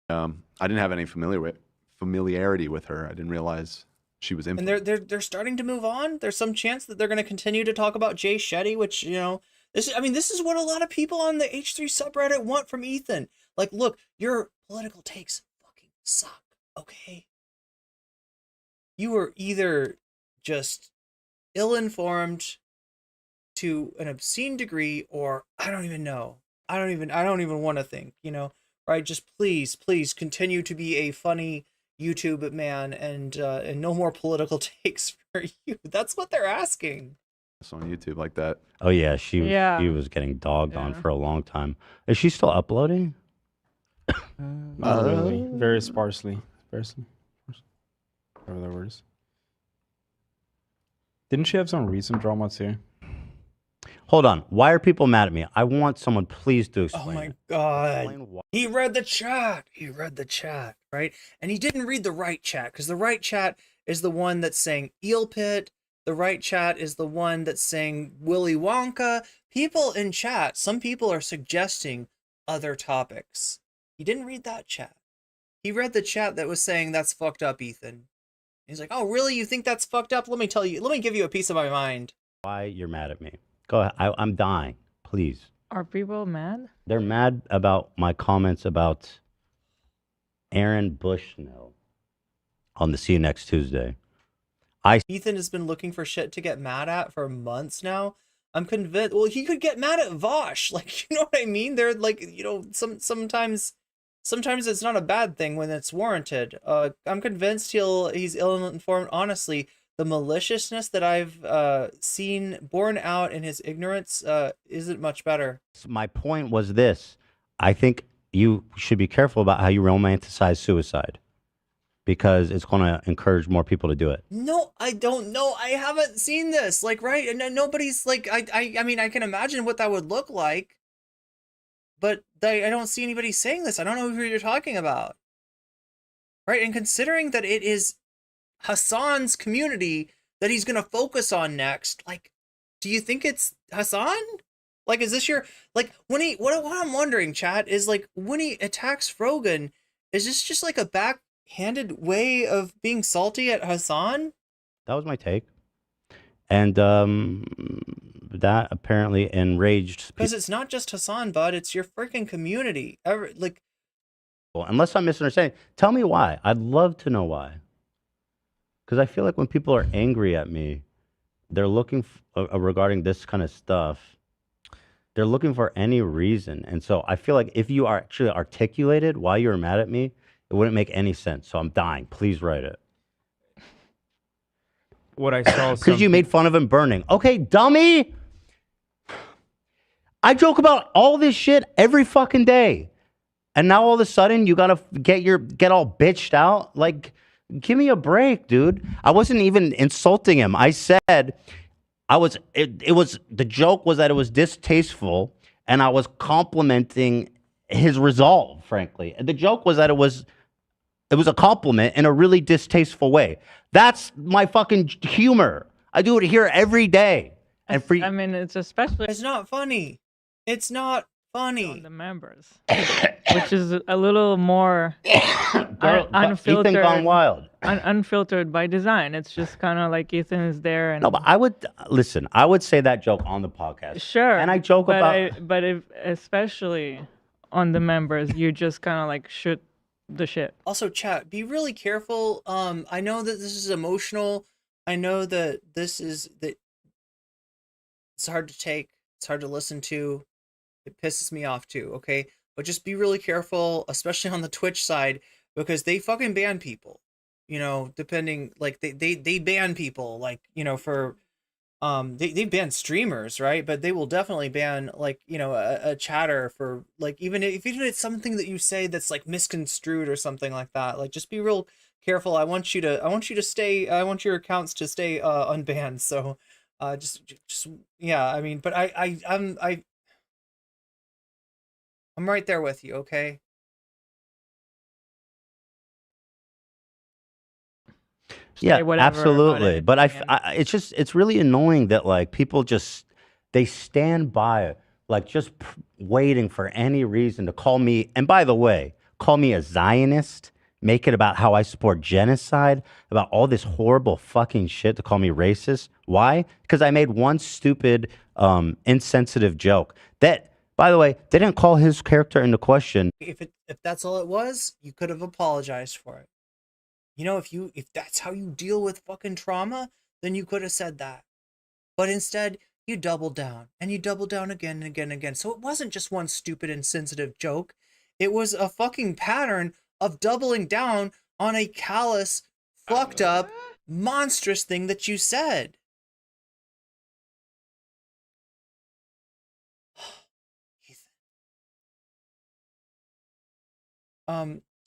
S20: I didn't have any familiarity with her. I didn't realize she was in.
S1: And they're starting to move on. There's some chance that they're going to continue to talk about Jay Shetty, which, you know, this is what a lot of people on the H3 subreddit want from Ethan. Like, look, your political takes fucking suck, okay? You are either just ill-informed to an obscene degree, or I don't even know. I don't even want to think, you know, right? Just please continue to be a funny YouTube man and no more political takes for you. That's what they're asking.
S20: On YouTube like that.
S19: Oh yeah, she was getting dogged on for a long time. Is she still uploading?
S23: Not really. Very sparsely. Whatever that word is. Didn't she have some recent drama too?
S19: Hold on. Why are people mad at me? I want someone please to explain.
S1: Oh my
S19: it.
S1: God. He read the chat. He read the chat, right? And he didn't read the right chat, because the right chat is the one that's saying eel pit. The right chat is the one that's saying Willy Wonka. People in chat, some people are suggesting other topics. He didn't read that chat. He read the chat that was saying that's fucked up, Ethan. He's like, oh, really? You think that's fucked up? Let me tell you. Let me give you a piece of my mind.
S19: Why you're mad at me? Go ahead. I'm dying. Please.
S21: Are people mad?
S19: They're mad about my comments about Aaron Bushnell on the See You Next Tuesday.
S1: Ethan has been looking for shit to get mad at for months now. I'm convinced. Well, he could get mad at Vosh. Like, you know what I mean? They're like, you know, sometimes sometimes it's not a bad thing when it's warranted. I'm convinced he's ill-informed. Honestly, the maliciousness that I've seen borne out in his ignorance isn't much better.
S19: My point was this. I think you should be careful about how you romanticize suicide because it's going to encourage more people to do it.
S1: No, I don't know. I haven't seen this. Like, right? And nobody's like, I mean, I can imagine what that would look like, but I don't see anybody saying this. I don't know who you're talking about. Right? And considering that it is Hasan's community that he's going to focus on next, like, do you think it's Hasan? Like, is this your, like, when he, what I'm wondering, chat, is like, when he attacks Frogan, is this just like a backhanded way of being salty at Hasan?
S19: That was my take. And that apparently enraged people.
S1: Because it's not just Hasan, bud, it's your freaking community. Like,
S19: Unless I'm misunderstanding, tell me why. I'd love to know why. Because I feel like when people are angry at me, they're looking regarding this kind of stuff. They're looking for any reason. And so I feel like if you are actually articulated why you're mad at me, it wouldn't make any sense. So I'm dying. Please write it.
S23: What I saw.
S19: Because you made fun of him burning. Okay, dummy. I joke about all this shit every fucking day. And now all of a sudden you gotta get all bitched out. Like, give me a break, dude. I wasn't even insulting him. I said the joke was that it was distasteful, and I was complimenting his resolve, frankly. The joke was that it was a compliment in a really distasteful way. That's my fucking humor. I do it here every day. And
S21: I mean, it's especially.
S1: It's not funny. It's not funny.
S21: On the members, which is a little more unfiltered.
S19: Ethan gone wild.
S21: Unfiltered by design. It's just kind of like Ethan is there. And
S19: no, but I would say that joke on the podcast.
S21: Sure.
S19: And I joke
S21: but if especially on the members, you just kind of like shoot the shit.
S1: Also, chat, be really careful. I know that this is emotional. I know that it's hard to take. It's hard to listen to. It pisses me off too, okay? But just be really careful, especially on the Twitch side, because they fucking ban people. You know, depending, like, they ban people, like, you know, for, they ban streamers, right? But they will definitely ban, like, you know, a chatter for, like, even if it's something that you say that's, like, misconstrued or something like that. Like, just be real careful. I want your accounts to stay unbanned. So, just yeah, I mean, but I'm right there with you, okay?
S19: Yeah, absolutely. But it's really annoying that, like, people they stand by, like, just waiting for any reason to call me. And by the way, call me a Zionist, make it about how I support genocide, about all this horrible fucking shit, to call me racist. Why? Because I made one stupid, insensitive joke that, by the way, they didn't call his character into question.
S1: If that's all it was, you could have apologized for it. You know, if that's how you deal with fucking trauma, then you could have said that. But instead, you doubled down, and you doubled down again and again and again. So it wasn't just one stupid insensitive joke. It was a fucking pattern of doubling down on a callous, fucked up, monstrous thing that you said.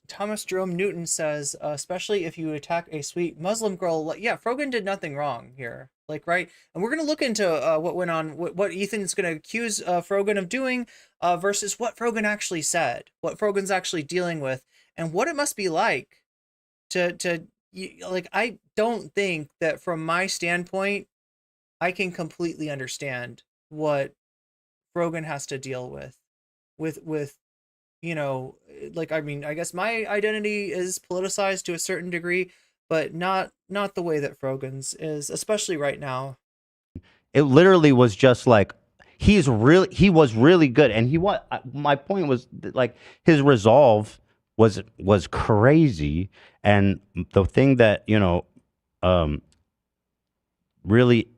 S1: Thomas Jerome Newton says, especially if you attack a sweet Muslim girl, like, yeah, Frogan did nothing wrong here, like, right? And we're gonna look into what went on, what Ethan's gonna accuse Frogan of doing, versus what Frogan actually said, what Frogan's actually dealing with, and what it must be like to like. I don't think that from my standpoint, I can completely understand what Frogan has to deal with. You know, like, I mean, I guess my identity is politicized to a certain degree, but not the way that Frogan's is, especially right now.
S19: It literally was just like, he was really good. And my point was that, like, his resolve was crazy. And the thing that, you know, really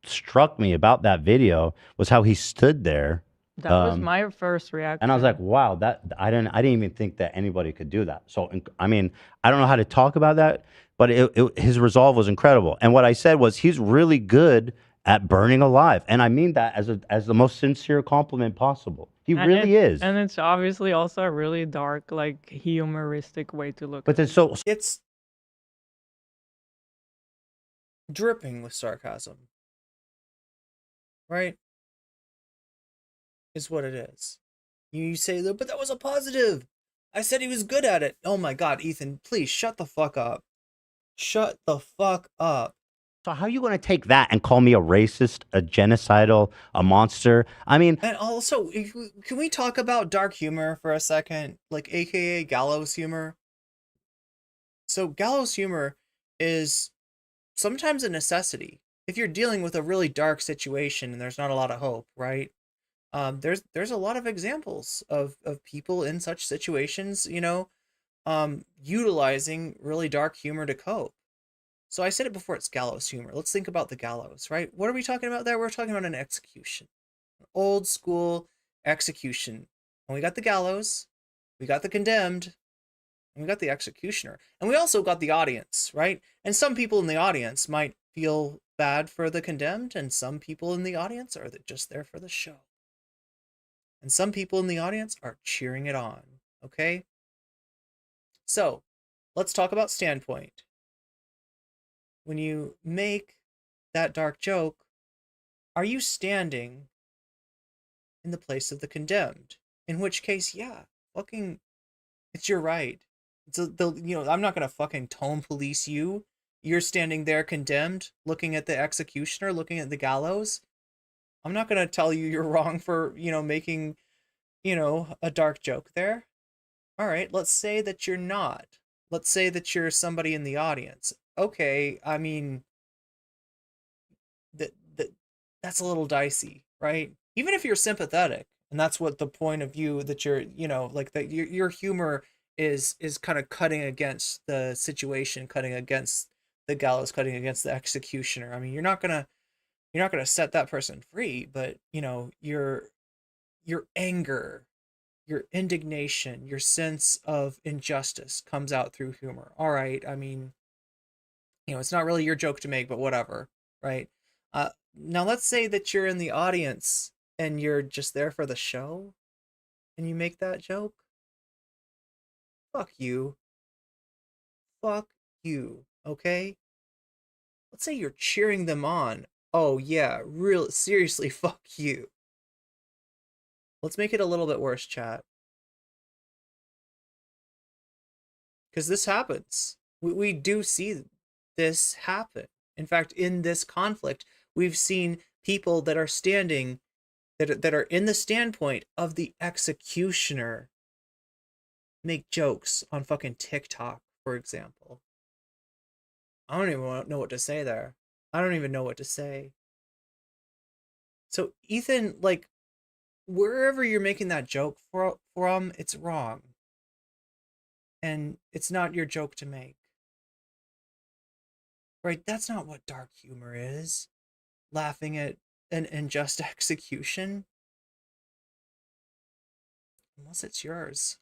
S19: struck me about that video was how he stood there
S21: That was my first reaction.
S19: And I was like, wow, that I didn't even think that anybody could do that. So I mean, I don't know how to talk about that, but his resolve was incredible. And what I said was, he's really good at burning alive, and I mean that as the most sincere compliment possible. He really is.
S21: And it's obviously also a really dark, like humoristic way to look.
S19: But
S21: at it.
S1: It's dripping with sarcasm, right? Is what it is. You say, but that was a positive. I said he was good at it. Oh my God, Ethan, please shut the fuck up. Shut the fuck up.
S19: So how are you going to take that and call me a racist, a genocidal, a monster? I mean...
S1: And also, can we talk about dark humor for a second? Like, AKA gallows humor? So gallows humor is sometimes a necessity. If you're dealing with a really dark situation and there's not a lot of hope, right? There's a lot of examples of people in such situations, you know, utilizing really dark humor to cope. So I said it before, it's gallows humor. Let's think about the gallows, right? What are we talking about there? We're talking about an execution. An old school execution. And we got the gallows, we got the condemned, and we got the executioner. And we also got the audience, right? And some people in the audience might feel bad for the condemned, and some people in the audience are just there for the show. And some people in the audience are cheering it on, okay? So, let's talk about standpoint. When you make that dark joke, are you standing in the place of the condemned? In which case, yeah, fucking, it's your right. You know, I'm not gonna fucking tone police you. You're standing there condemned, looking at the executioner, looking at the gallows. I'm not gonna tell you you're wrong for, you know, making, you know, a dark joke there. All right, let's say that you're not. Let's say that you're somebody in the audience. Okay, I mean, that's a little dicey, right? Even if you're sympathetic, and that's what the point of view that you're, you know, like that your humor is kind of cutting against the situation, cutting against the gallows, cutting against the executioner. I mean, you're not gonna set that person free, but you know, your anger, your indignation, your sense of injustice comes out through humor. All right, I mean, you know, it's not really your joke to make, but whatever, right? Now let's say that you're in the audience and you're just there for the show and you make that joke. Fuck you. Fuck you, okay? Let's say you're cheering them on. Oh yeah, real seriously, fuck you. Let's make it a little bit worse, chat. Because this happens. We do see this happen. In fact, in this conflict, we've seen people that are standing, that are in the standpoint of the executioner, make jokes on fucking TikTok, for example. I don't even know what to say there. I don't even know what to say. So Ethan, like, wherever you're making that joke from, it's wrong. And it's not your joke to make. Right? That's not what dark humor is. Laughing at an unjust execution. Unless it's yours.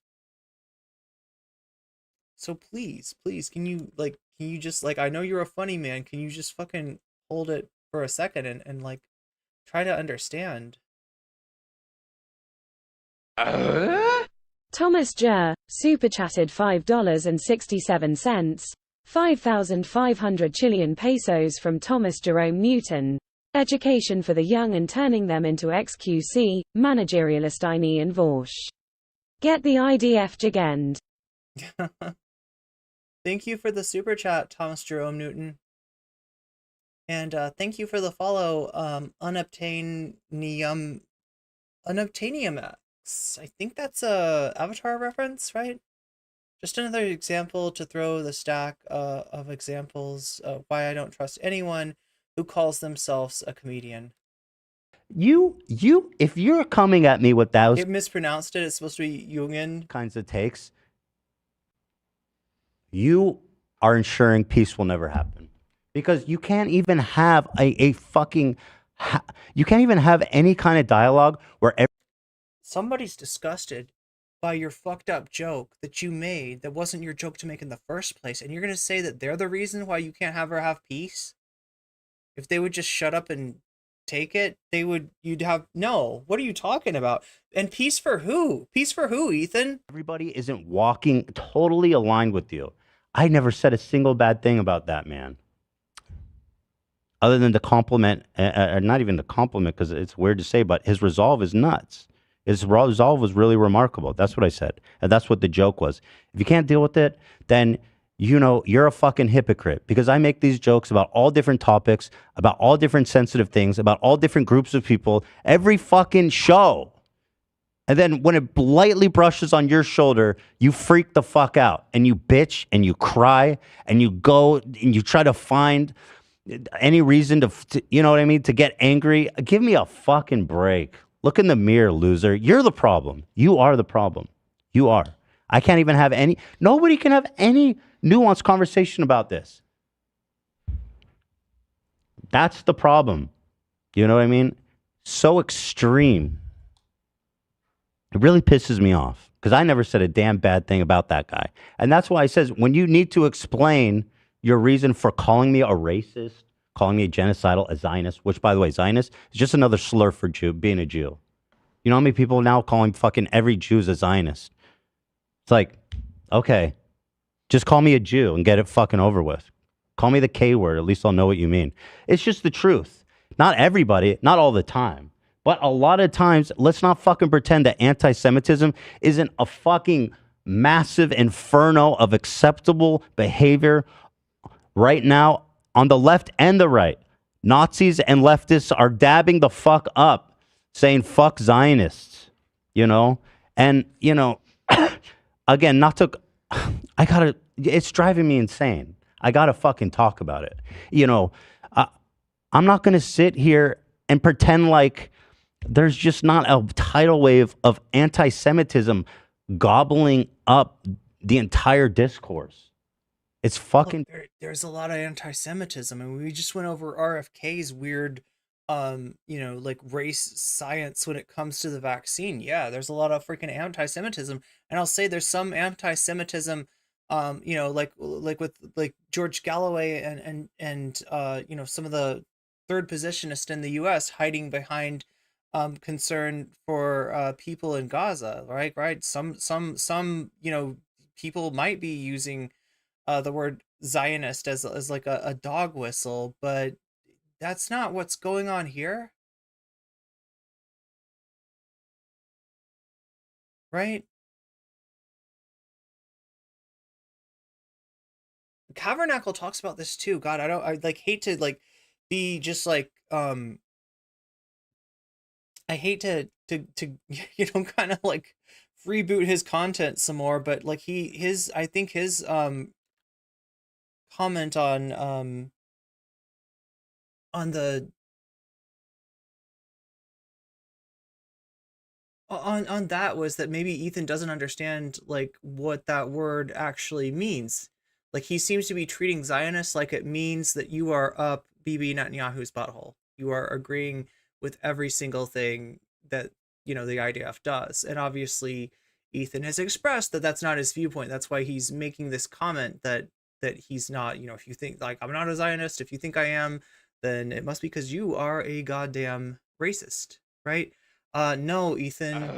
S1: So please, can you just, like, I know you're a funny man, can you just fucking hold it for a second and like, try to understand?
S3: Thomas Jer, super chatted $5.67. 5,500 Chilean pesos from Thomas Jerome Newton. Education for the young and turning them into XQC, managerialist Eine Vorsch. Get the IDF jigend.
S1: Thank you for the super chat, Thomas Jerome Newton. And thank you for the follow, Unobtainium X. I think that's a Avatar reference, right? Just another example to throw the stack of examples of why I don't trust anyone who calls themselves a comedian.
S19: If you're coming at me with those...
S1: It mispronounced it. It's supposed to be Jungian.
S19: ...kinds of takes, you are ensuring peace will never happen. Because you can't even have you can't even have any kind of dialogue where
S1: somebody's disgusted by your fucked up joke that you made that wasn't your joke to make in the first place, and you're gonna say that they're the reason why you can't have peace? If they would just shut up and take it, you'd have no. What are you talking about? And peace for who? Peace for who, Ethan?
S19: Everybody isn't walking totally aligned with you. I never said a single bad thing about that man. Other than the compliment, not even the compliment because it's weird to say, but his resolve is nuts. His resolve was really remarkable. That's what I said. And that's what the joke was. If you can't deal with it, then, you know, you're a fucking hypocrite, because I make these jokes about all different topics, about all different sensitive things, about all different groups of people, every fucking show. And then when it lightly brushes on your shoulder, you freak the fuck out and you bitch and you cry and you go and you try to find any reason to you know what I mean, to get angry. Give me a fucking break. Look in the mirror, loser. You're the problem. You are the problem. You are. I can't even have nobody can have any nuanced conversation about this. That's the problem. You know what I mean? So extreme. It really pisses me off because I never said a damn bad thing about that guy. And that's why I says, when you need to explain your reason for calling me a racist, calling me a genocidal, a Zionist, which, by the way, Zionist is just another slur for being a Jew. You know how many people now calling fucking every Jew a Zionist? It's like, okay, just call me a Jew and get it fucking over with. Call me the K word. At least I'll know what you mean. It's just the truth. Not everybody, not all the time. But a lot of times, let's not fucking pretend that anti-Semitism isn't a fucking massive inferno of acceptable behavior right now on the left and the right. Nazis and leftists are dabbing the fuck up, saying fuck Zionists, you know? And, you know, again, it's driving me insane. I gotta fucking talk about it. You know, I'm not gonna sit here and pretend like there's just not a tidal wave of anti-Semitism gobbling up the entire discourse. It's fucking.
S1: Look, there's a lot of anti-Semitism, and we just went over RFK's weird, you know, like race science when it comes to the vaccine. Yeah, there's a lot of freaking anti-Semitism, and I'll say there's some anti-Semitism, you know, like with like George Galloway and you know, some of the third positionists in the U.S. hiding behind concern for people in Gaza, right? Some you know, people might be using the word Zionist as like a dog whistle, but that's not what's going on here, right? Tabernacle talks about this too. God, I like hate to like be just like I hate to you know, kind of like reboot his content some more, but like I think his comment on the on that was that maybe Ethan doesn't understand like what that word actually means. Like, he seems to be treating Zionists like it means that you are up Bibi Netanyahu's butthole. You are agreeing with every single thing that, you know, the IDF does. And obviously Ethan has expressed that that's not his viewpoint. That's why he's making this comment that he's not, you know, if you think like I'm not a Zionist, if you think I am, then it must be because you are a goddamn racist, right? No, Ethan.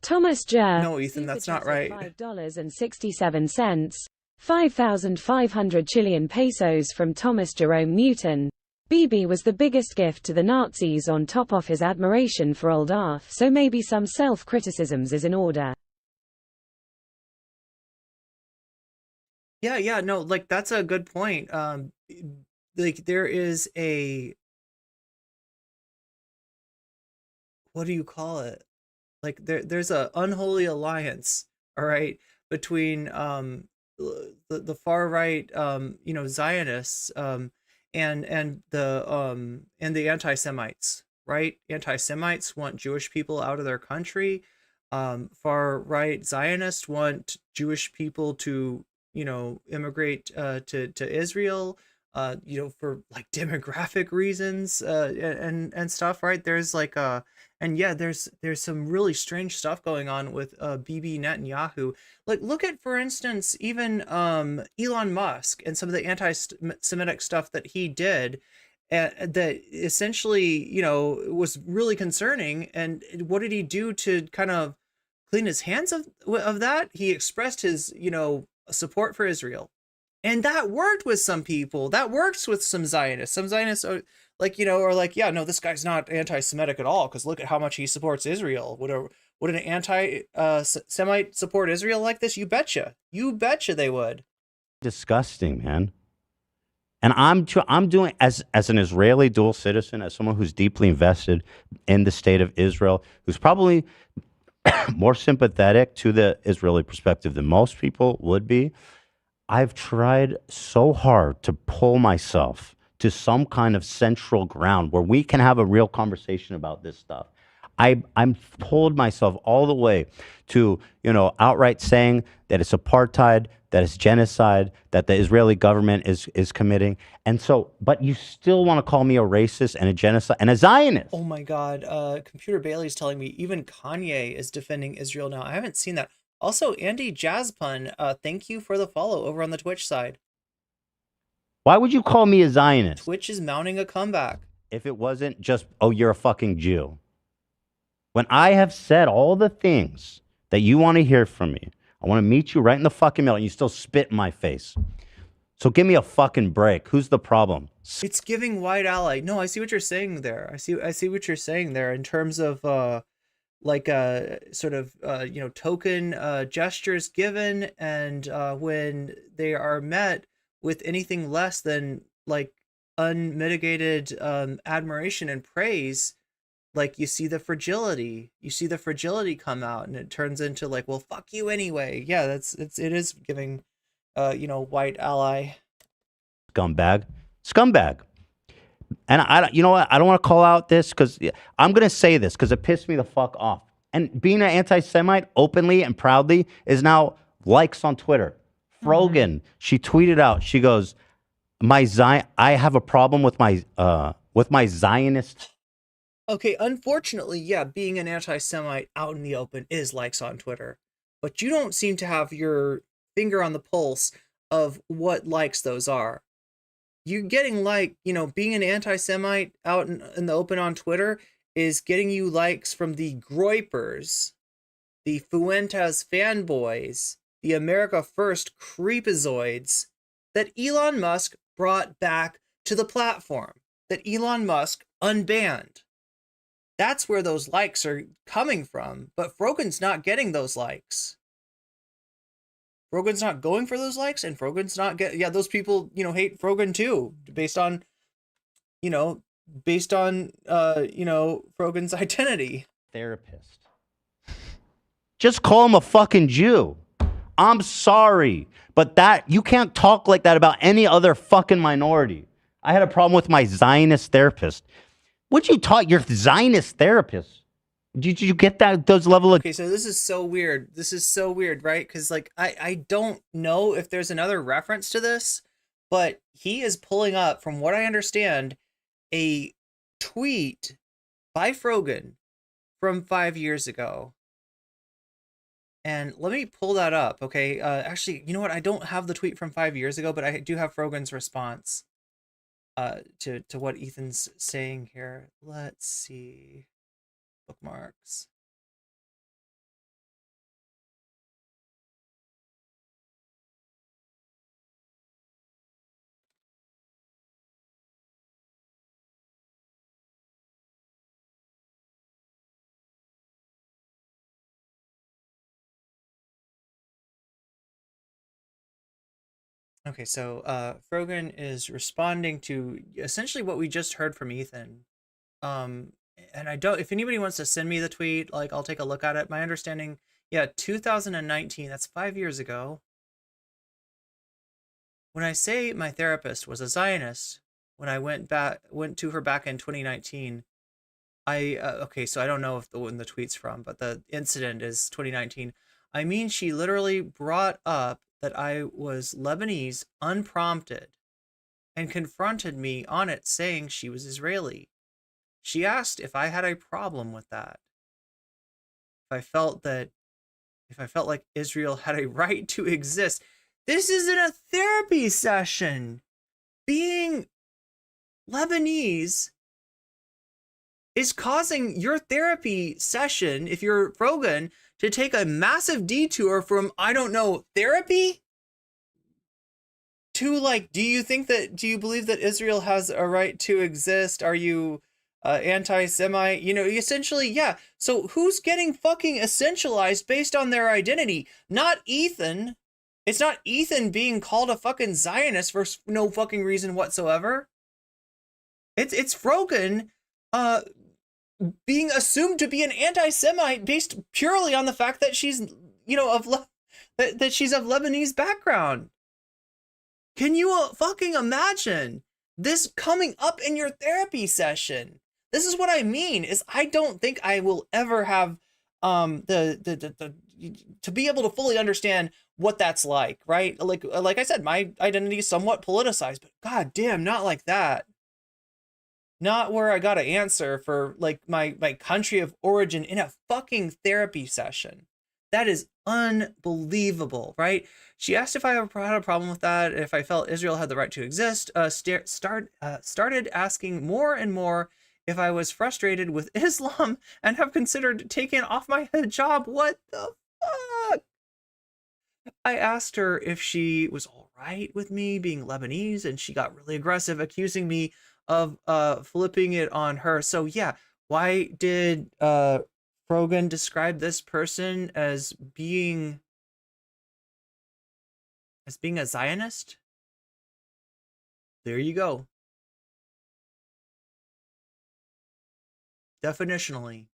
S3: Thomas Jer.
S1: No, Ethan, that's not right.
S3: $5.67. 5,500 Chilean pesos from Thomas Jerome Newton. Bibi was the biggest gift to the Nazis on top of his admiration for old Arth, so maybe some self-criticisms is in order.
S1: Yeah, no, like that's a good point. Like there is a, what do you call it? Like there's a unholy alliance, all right, between the far right you know, Zionists and the anti-Semites, right? Anti-Semites want Jewish people out of their country. Far right Zionists want Jewish people to, you know, immigrate to Israel. you know, for like demographic reasons, and stuff, right? There's like and yeah, there's some really strange stuff going on with Bibi Netanyahu. Like, look at, for instance, even Elon Musk and some of the anti-Semitic stuff that he did, that essentially, you know, was really concerning. And what did he do to kind of clean his hands of that? He expressed his, you know, support for Israel. And that worked with some people. That works with some Zionists. Some Zionists are like, you know, are like, yeah, no, this guy's not anti-Semitic at all, because look at how much he supports Israel. Would an anti-Semite support Israel like this? You betcha. You betcha they would.
S19: Disgusting, man. And I'm doing, as an Israeli dual citizen, as someone who's deeply invested in the state of Israel, who's probably more sympathetic to the Israeli perspective than most people would be. I've tried so hard to pull myself to some kind of central ground where we can have a real conversation about this stuff. I'm pulled myself all the way to, you know, outright saying that it's apartheid, that it's genocide, that the Israeli government is committing. And so, but you still want to call me a racist and a genocide and a Zionist.
S1: Oh my God. Computer Bailey's telling me even Kanye is defending Israel now. I haven't seen that. Also, Andy Jazzpun, thank you for the follow over on the Twitch side.
S19: Why would you call me a Zionist?
S1: Twitch is mounting a comeback.
S19: If it wasn't just, oh, you're a fucking Jew. When I have said all the things that you want to hear from me, I want to meet you right in the fucking middle, and you still spit in my face. So give me a fucking break. Who's the problem?
S1: It's giving white ally. No, I see what you're saying there. I see what you're saying there in terms of like sort of you know, token gestures given, and when they are met with anything less than like unmitigated admiration and praise, like you see the fragility come out, and it turns into like, well, fuck you anyway. Yeah, it is giving you know, white ally.
S19: Scumbag. And I, you know what? I don't want to call out this because I'm going to say this because it pissed me the fuck off. And being an anti-Semite openly and proudly is now likes on Twitter. Frogan, she tweeted out, she goes, I have a problem with my Zionist.
S1: Okay, unfortunately, yeah, being an anti-Semite out in the open is likes on Twitter. But you don't seem to have your finger on the pulse of what likes those are. You're getting like, you know, being an anti-Semite out in the open on Twitter is getting you likes from the Groypers, the Fuentes fanboys, the America First creepazoids that Elon Musk brought back to the platform, that Elon Musk unbanned. That's where those likes are coming from, but Frogan's not getting those likes. Frogan's not going for those likes, and Frogan's not yeah, those people, you know, hate Frogan too, based on, you know, Frogan's identity.
S19: Therapist. Just call him a fucking Jew. I'm sorry, but that you can't talk like that about any other fucking minority. I had a problem with my Zionist therapist. What'd you taught your Zionist therapist? Did you get that those level of?
S1: Okay, so this is so weird. This is so weird, right? Because like I don't know if there's another reference to this, but he is pulling up, from what I understand, a tweet by Frogan from 5 years ago. And let me pull that up, okay? Actually, you know what? I don't have the tweet from 5 years ago, but I do have Frogan's response to what Ethan's saying here. Let's see. Bookmarks. Okay, so Frogan is responding to essentially what we just heard from Ethan. And I don't, if anybody wants to send me the tweet, like, I'll take a look at it. My understanding, yeah, 2019, that's 5 years ago. When I say my therapist was a Zionist, when I went to her back in 2019, okay, so I don't know if when the tweet's from, but the incident is 2019. I mean, she literally brought up that I was Lebanese unprompted and confronted me on it, saying she was Israeli. She asked if I had a problem with that. If I felt like Israel had a right to exist. This isn't a therapy session. Being Lebanese is causing your therapy session, if you're Rogan, to take a massive detour from, I don't know, therapy to like, do you believe that Israel has a right to exist? Are you anti-Semite? You know, essentially, yeah. So who's getting fucking essentialized based on their identity? Not Ethan. It's not Ethan being called a fucking Zionist for no fucking reason whatsoever. It's Rogan being assumed to be an anti-Semite based purely on the fact that she's, you know, that she's of Lebanese background. Can you fucking imagine this coming up in your therapy session? This is what I mean, is I don't think I will ever have to be able to fully understand what that's like, right? Like I said, my identity is somewhat politicized, but god damn, not like that. Not where I got to answer for like my country of origin in a fucking therapy session. That is unbelievable, right? She asked if I had a problem with that, if I felt Israel had the right to exist. Started asking more and more if I was frustrated with Islam and have considered taking off my hijab. What the fuck? I asked her if she was all right with me being Lebanese, and she got really aggressive, accusing me of flipping it on her. So yeah, why did Rogan describe this person as being a Zionist? There you go. Definitionally.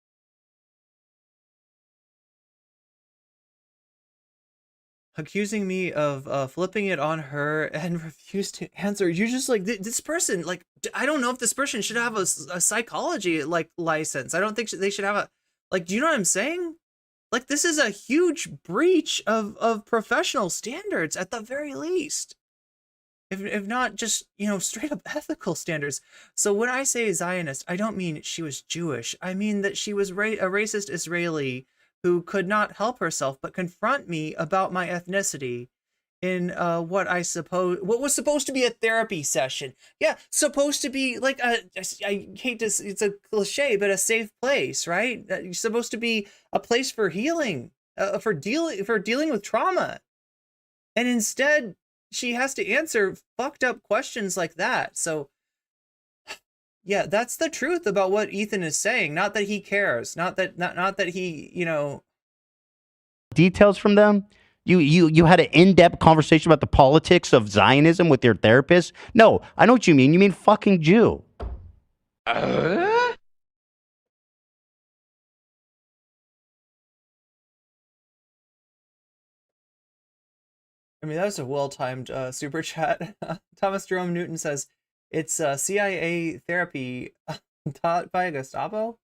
S1: Accusing me of flipping it on her and refused to answer. You're just like, this person, like, I don't know if this person should have a psychology like license. I don't think they should have a, like, do you know what I'm saying? Like, this is a huge breach of professional standards at the very least. If not just, you know, straight up ethical standards. So when I say Zionist, I don't mean she was Jewish. I mean that she was a racist Israeli who could not help herself but confront me about my ethnicity in what was supposed to be a therapy session. Yeah, supposed to be like I hate to, it's a cliche, but a safe place, right? You're supposed to be a place for healing, for dealing with trauma. And instead, she has to answer fucked up questions like that. So yeah, that's the truth about what Ethan is saying. Not that he cares. Not that he, you know.
S19: Details from them? You had an in-depth conversation about the politics of Zionism with your therapist? No, I know what you mean. You mean fucking Jew.
S1: I mean, that was a well-timed super chat. Thomas Jerome Newton says, it's CIA therapy taught by Gestapo?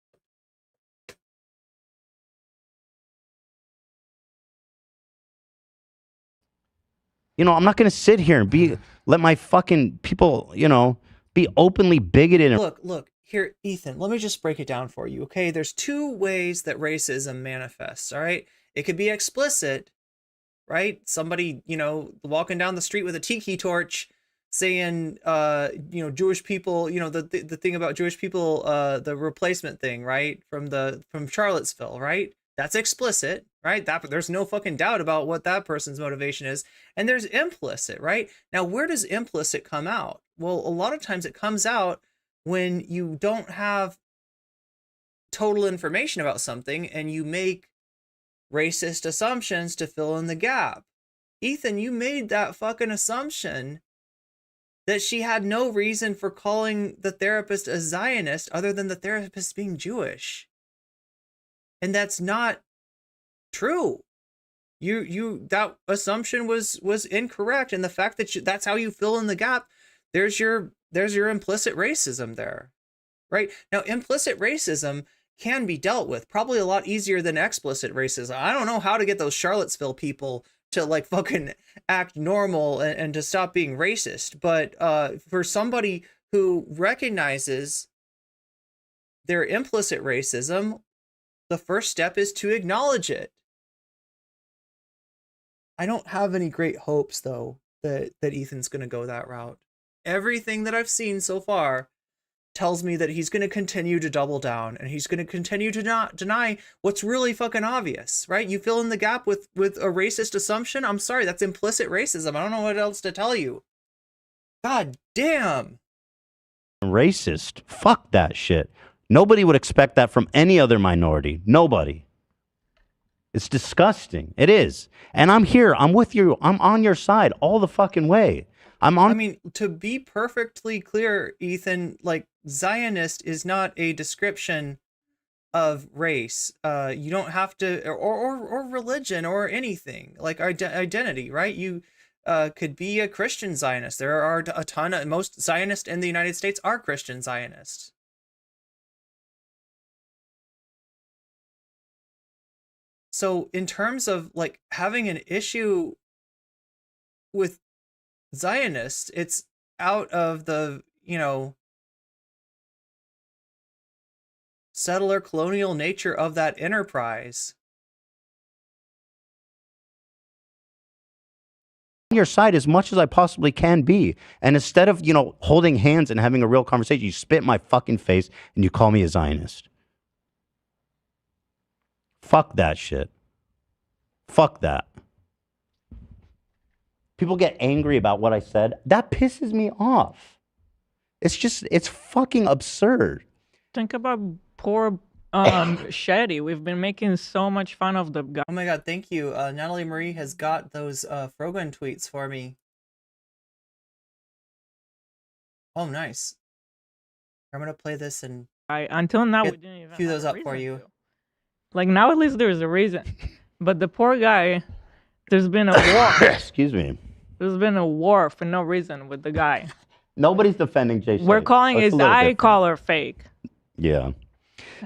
S19: You know, I'm not going to sit here and let my fucking people, you know, be openly bigoted.
S1: Look, here, Ethan, let me just break it down for you, okay? There's two ways that racism manifests, all right? It could be explicit, right? Somebody, you know, walking down the street with a tiki torch saying, you know, Jewish people, you know, the thing about Jewish people, the replacement thing, right? From Charlottesville, right? That's explicit, right? There's no fucking doubt about what that person's motivation is. And there's implicit, right? Now, where does implicit come out? Well, a lot of times it comes out when you don't have total information about something and you make racist assumptions to fill in the gap. Ethan, you made that fucking assumption that she had no reason for calling the therapist a Zionist other than the therapist being Jewish. And that's not true. That assumption was incorrect. And the fact that that's how you fill in the gap, there's your implicit racism there, right? Now, implicit racism can be dealt with probably a lot easier than explicit racism. I don't know how to get those Charlottesville people to like fucking act normal and to stop being racist. But for somebody who recognizes their implicit racism, the first step is to acknowledge it. I don't have any great hopes though that Ethan's going to go that route. Everything that I've seen so far tells me that he's going to continue to double down, and he's going to continue to not deny what's really fucking obvious, right? You fill in the gap with a racist assumption. I'm sorry, that's implicit racism. I don't know what else to tell you. God damn.
S19: Racist. Fuck that shit. Nobody would expect that from any other minority. Nobody. It's disgusting. It is. And I'm here. I'm with you. I'm on your side all the fucking way. I
S1: mean, to be perfectly clear, Ethan, like, Zionist is not a description of race. You don't have to, or religion, or anything, like identity, right? You could be a Christian Zionist. There are a ton of, most Zionists in the United States are Christian Zionists. So in terms of like having an issue with Zionists, it's out of the, you know, settler colonial nature of that enterprise.
S19: On your side as much as I possibly can be. And instead of, you know, holding hands and having a real conversation, you spit in my fucking face and you call me a Zionist. Fuck that shit. Fuck that. People get angry about what I said. That pisses me off. It's just, it's fucking absurd.
S21: Think about poor Shetty. We've been making so much fun of the guy.
S1: Oh my god, thank you. Natalie Marie has got those Frogan tweets for me. Oh, nice. I'm gonna play this and
S21: until now we didn't even
S1: cue those
S21: have
S1: up for you.
S21: Like, now at least there's a reason. But the poor guy, there's been a war.
S19: Excuse me.
S21: There's been a war for no reason with the guy.
S19: Nobody's defending Jay.
S21: We're calling his eye collar fake.
S19: Yeah.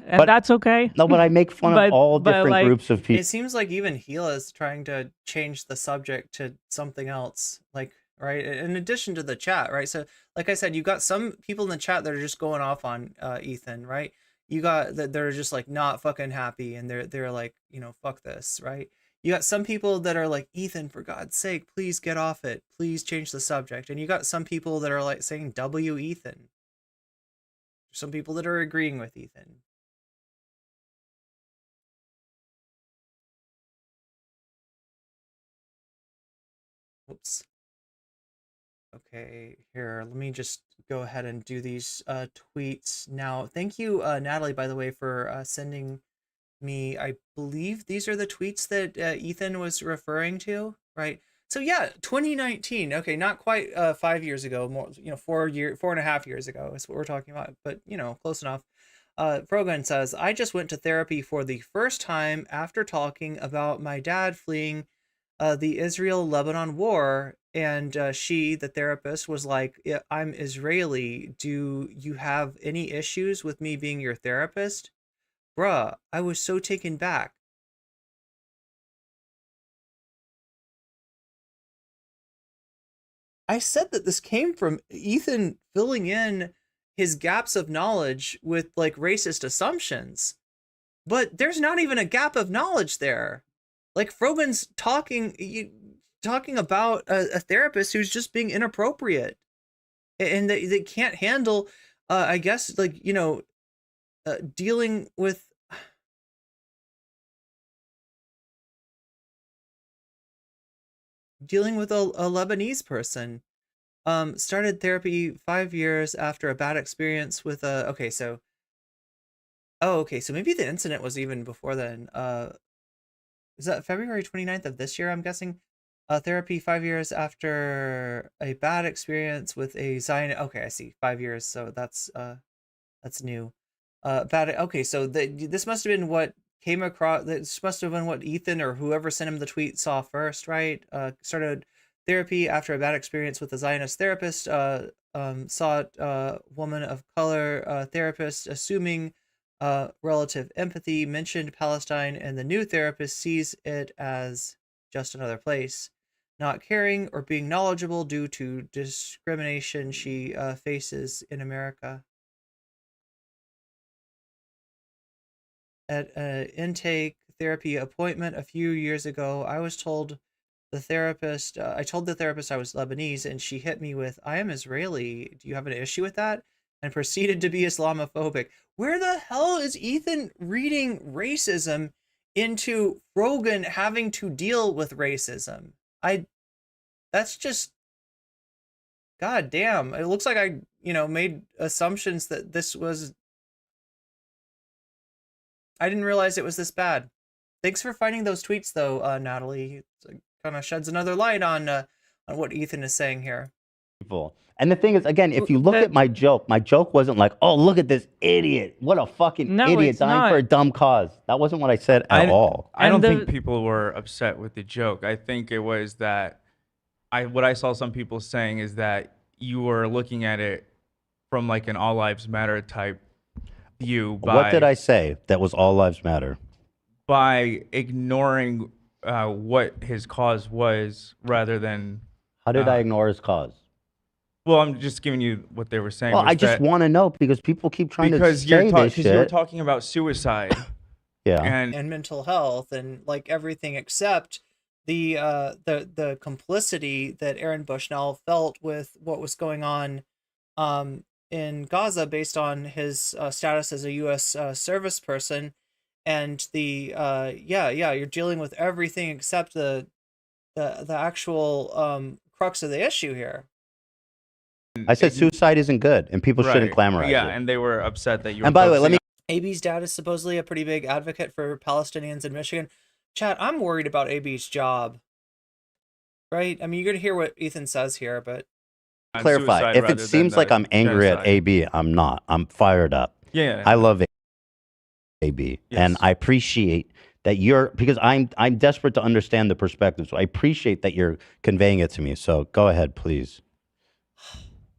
S21: And that's okay.
S19: No, but I make fun of all different
S21: like,
S19: groups of people.
S1: It seems like even Gila is trying to change the subject to something else, like, right? In addition to the chat, right? So, like I said, you got some people in the chat that are just going off on Ethan, right? You got that they're just like not fucking happy, and they're like, you know, fuck this, right? You got some people that are like, Ethan, for God's sake, please get off it. Please change the subject. And you got some people that are like saying W Ethan. Some people that are agreeing with Ethan. Whoops. Okay, here, let me just go ahead and do these tweets now. Thank you, Natalie, by the way, for sending me, I believe these are the tweets that Ethan was referring to, right? So yeah, 2019. Okay, not quite 5 years ago, more, you know, 4.5 years ago is what we're talking about, but you know, close enough. Frogan says, I just went to therapy for the first time after talking about my dad fleeing the Israel-Lebanon war, and she, the therapist, was like, yeah, I'm Israeli. Do you have any issues with me being your therapist? Bruh, I was so taken back. I said that this came from Ethan filling in his gaps of knowledge with like racist assumptions. But there's not even a gap of knowledge there. Like, Frogan's talking about a therapist who's just being inappropriate. And they can't handle, I guess, like, you know, dealing with a Lebanese person. Started therapy 5 years after a bad experience with a, okay, so maybe the incident was even before then. Is that February 29th of this year, I'm guessing? Therapy 5 years after a bad experience with a Zionist. Okay, I see. 5 years, so that's new. Okay, so this must have been what came across. This must have been what Ethan or whoever sent him the tweet saw first, right? Started therapy after a bad experience with a Zionist therapist. Sought woman of color therapist, assuming relative empathy, mentioned Palestine, and the new therapist sees it as just another place, not caring or being knowledgeable due to discrimination she faces in America. At an intake therapy appointment a few years ago, I told the therapist I was Lebanese, and she hit me with, "I am Israeli. Do you have an issue with that?" And proceeded to be Islamophobic. Where the hell is Ethan reading racism into Rogan having to deal with racism? That's just, god damn. It looks like I, made assumptions that this was, I didn't realize it was this bad. Thanks for finding those tweets though, Natalie. It kind of sheds another light on what Ethan is saying here.
S19: People. And the thing is, again, if you look at my joke wasn't like, oh, look at this idiot. What a fucking idiot dying for a dumb cause. That wasn't what I said at all.
S4: I don't think people were upset with the joke. I think it was that what I saw some people saying is that you were looking at it from like an all lives matter type view.
S19: What did I say that was all lives matter?
S4: By ignoring what his cause was rather than...
S19: How did I ignore his cause?
S4: Well, I'm just giving you what they were saying.
S19: Well, I just want to know because people keep trying to say this shit.
S4: Because you're talking about suicide.
S19: Yeah.
S1: And mental health and like everything except the complicity that Aaron Bushnell felt with what was going on in Gaza based on his status as a U.S. Service person. And you're dealing with everything except the actual crux of the issue here.
S19: I said suicide isn't good, and people shouldn't glamorize it.
S4: Yeah, and they were upset that you were...
S19: And by the way, let me...
S1: AB's dad is supposedly a pretty big advocate for Palestinians in Michigan. Chat, I'm worried about AB's job. Right? I mean, you're going to hear what Ethan says here, but...
S19: Clarify, if it seems like I'm angry at AB, I'm not. I'm fired up.
S4: Yeah.
S19: I love AB, and I appreciate that because I'm desperate to understand the perspective, so I appreciate that you're conveying it to me. So go ahead, please.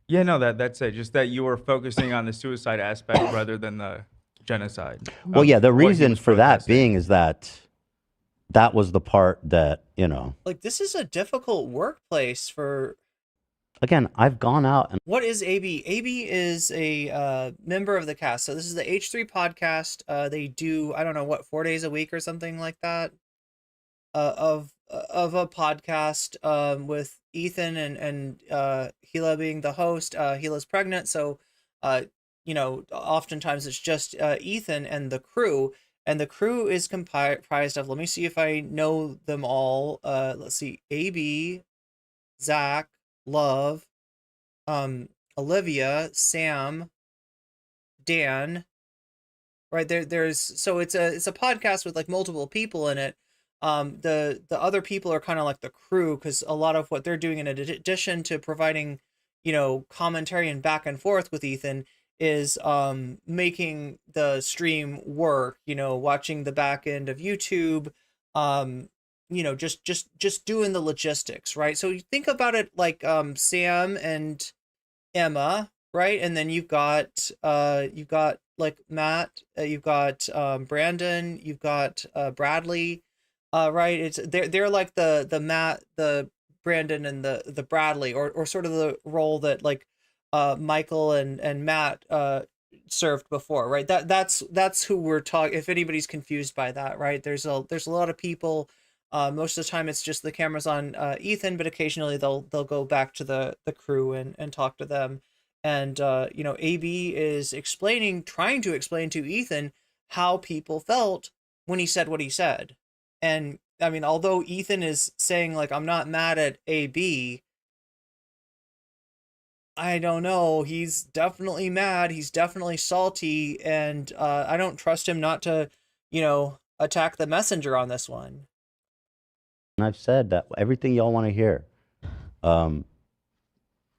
S4: Yeah, no, that's it. Just that you were focusing on the suicide aspect rather than the genocide.
S19: Well, yeah, the reason for that being is that was the part that,
S1: Like, this is a difficult workplace for...
S19: Again, I've gone out and...
S1: What is AB? AB is a member of the cast. So this is the H3 podcast. They do, I don't know, 4 days a week or something like that of a podcast with Ethan and Hila being the host. Hila's pregnant, so oftentimes it's just Ethan and the crew. And the crew is comprised of, let me see if I know them all. Let's see, AB, Zach, Love, Olivia, Sam, Dan. Right there's so it's a podcast with like multiple people in it. The other people are kind of like the crew, because a lot of what they're doing in addition to providing, commentary and back and forth with Ethan is making the stream work, watching the back end of YouTube, just doing the logistics, right? So you think about it like Sam and Emma, right? And then you've got like Matt, you've got Brandon, you've got Bradley, right? They're like the Matt, the Brandon, and the Bradley, or sort of the role that like Michael and Matt served before, right? That's who we're talking. If anybody's confused by that, right? There's a lot of people. Most of the time it's just the cameras on Ethan, but occasionally they'll go back to the crew and talk to them. And AB is trying to explain to Ethan how people felt when he said what he said. And I mean, although Ethan is saying like, I'm not mad at AB, I don't know. He's definitely mad. He's definitely salty. And I don't trust him not to, attack the messenger on this one.
S19: And I've said that everything y'all want to hear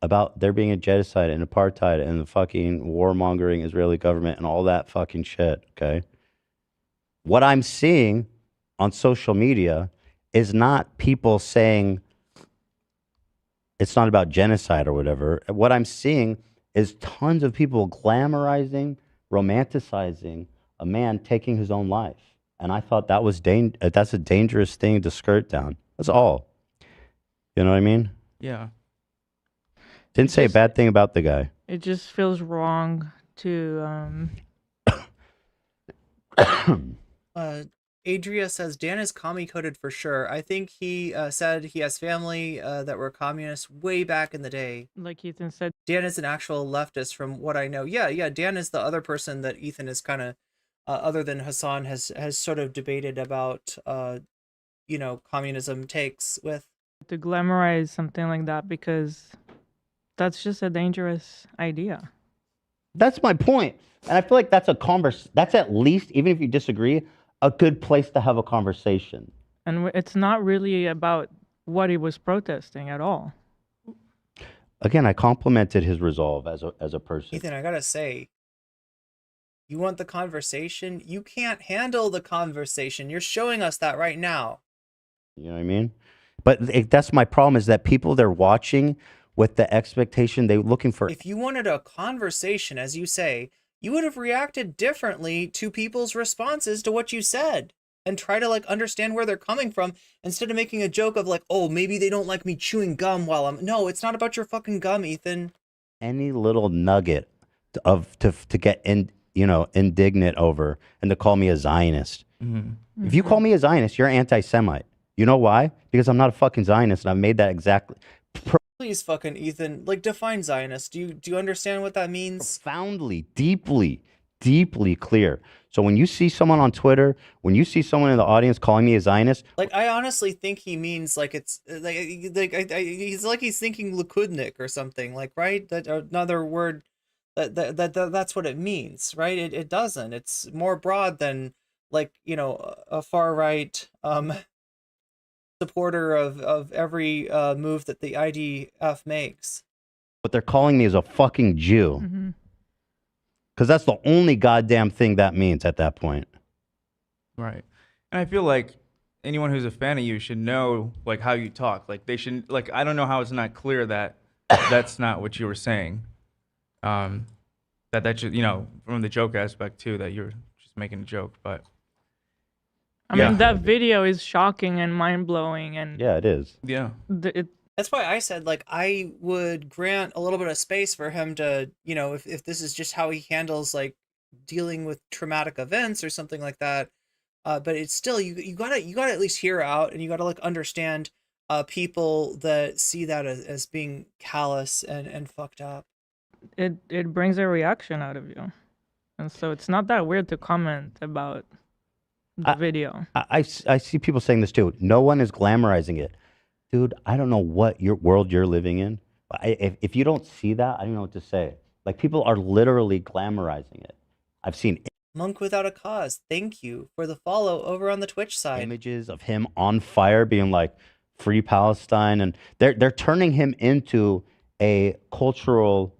S19: about there being a genocide and apartheid and the fucking warmongering Israeli government and all that fucking shit, okay? What I'm seeing on social media is not people saying it's not about genocide or whatever. What I'm seeing is tons of people glamorizing, romanticizing a man taking his own life. And I thought that was that's a dangerous thing to skirt down. That's all. You know what I mean?
S4: Yeah.
S19: Didn't say a bad thing about the guy.
S21: It just feels wrong to
S1: Adria says Dan is commie coded for sure. I think he said he has family that were communists way back in the day.
S21: like Ethan said.
S1: Dan is an actual leftist from what I know. Yeah. Dan is the other person that Ethan is kind of, other than Hasan, has sort of debated about, communism takes with.
S21: To glamorize something like that, because that's just a dangerous idea.
S19: That's my point. And I feel like that's that's at least, even if you disagree, a good place to have a conversation.
S21: And it's not really about what he was protesting at all.
S19: Again, I complimented his resolve as a person.
S1: Ethan, I gotta say, you want the conversation? You can't handle the conversation. You're showing us that right now.
S19: You know what I mean? But that's my problem, is that people, they're watching with the expectation, they're looking for.
S1: If you wanted a conversation, as you say, you would have reacted differently to people's responses to what you said and try to understand where they're coming from instead of making a joke of oh, maybe they don't like me chewing gum while I'm. No, it's not about your fucking gum, Ethan.
S19: Any little nugget to get indignant over and to call me a Zionist. If you call me a Zionist, you're anti-Semite. You know why? Because I'm not a fucking Zionist, and I've made that exactly.
S1: Please, fucking Ethan, define Zionist. Do you understand what that means?
S19: Profoundly, deeply clear. So when you see someone on Twitter, when you see someone in the audience calling me a Zionist,
S1: I honestly think he means it's he's thinking Likudnik or something, right? That another word that's what it means, right? It doesn't. It's more broad than a far right supporter of every move that the IDF makes.
S19: what they're calling me is a fucking Jew. Because that's the only goddamn thing that means at that point.
S4: Right. And I feel like anyone who's a fan of you should know how you talk. They should I don't know how it's not clear that that's not what you were saying. That should, from the joke aspect too, that you're just making a joke, but
S21: I mean, that video is shocking and mind-blowing, and
S19: yeah, it is.
S4: Yeah.
S1: That's why I said I would grant a little bit of space for him to, if this is just how he handles dealing with traumatic events or something like that. But it's still you gotta at least hear out, and you gotta understand people that see that as being callous and fucked up.
S21: It brings a reaction out of you, and so it's not that weird to comment about the video.
S19: I see people saying this too. No one is glamorizing it. Dude, I don't know what world you're living in. If you don't see that, I don't know what to say. People are literally glamorizing it. I've seen
S1: Monk Without a Cause, thank you for the follow over on the Twitch side.
S19: Images of him on fire being free Palestine, and they're turning him into a cultural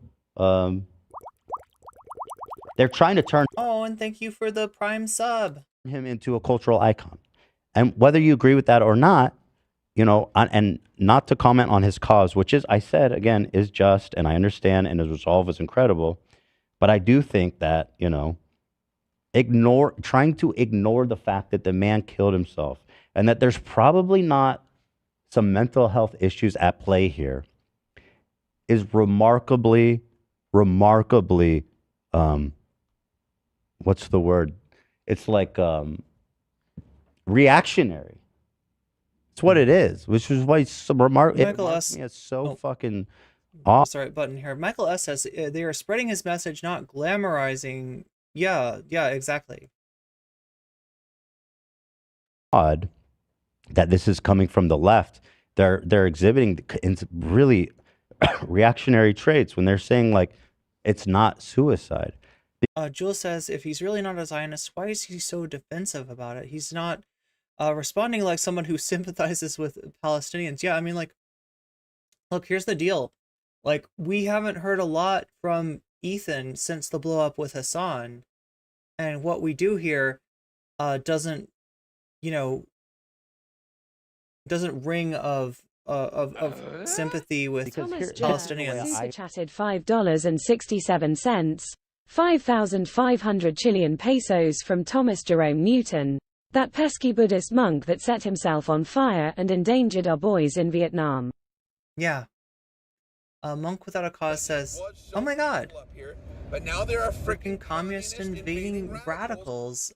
S19: they're trying to turn
S1: and thank you for the Prime sub.
S19: Him into a cultural icon. And whether you agree with that or not, and not to comment on his cause, which is, I said again, is just, and I understand, and his resolve is incredible, but I do think that, trying to ignore the fact that the man killed himself and that there's probably not some mental health issues at play here is remarkably, what's the word? It's reactionary. It's what it is, which is why it's so remarkable.
S1: Michael S.
S19: It's so fucking off.
S1: Sorry, button here. Michael S. says they are spreading his message, not glamorizing. Yeah, exactly.
S19: Odd that this is coming from the left. They're exhibiting really reactionary traits when they're saying it's not suicide.
S1: Jules says if he's really not a Zionist, why is he so defensive about it? He's not responding like someone who sympathizes with Palestinians. Yeah, I mean, look, here's the deal. We haven't heard a lot from Ethan since the blow up with Hasan, and what we do here doesn't ring of sympathy with Palestinians.
S3: Super chatted $5.67, 5,500 Chilean pesos from Thomas Jerome Newton. That pesky Buddhist monk that set himself on fire and endangered our boys in Vietnam.
S1: Yeah. Monk Without a Cause says, "Oh my God,
S6: But now there are
S1: freaking communist invading radicals."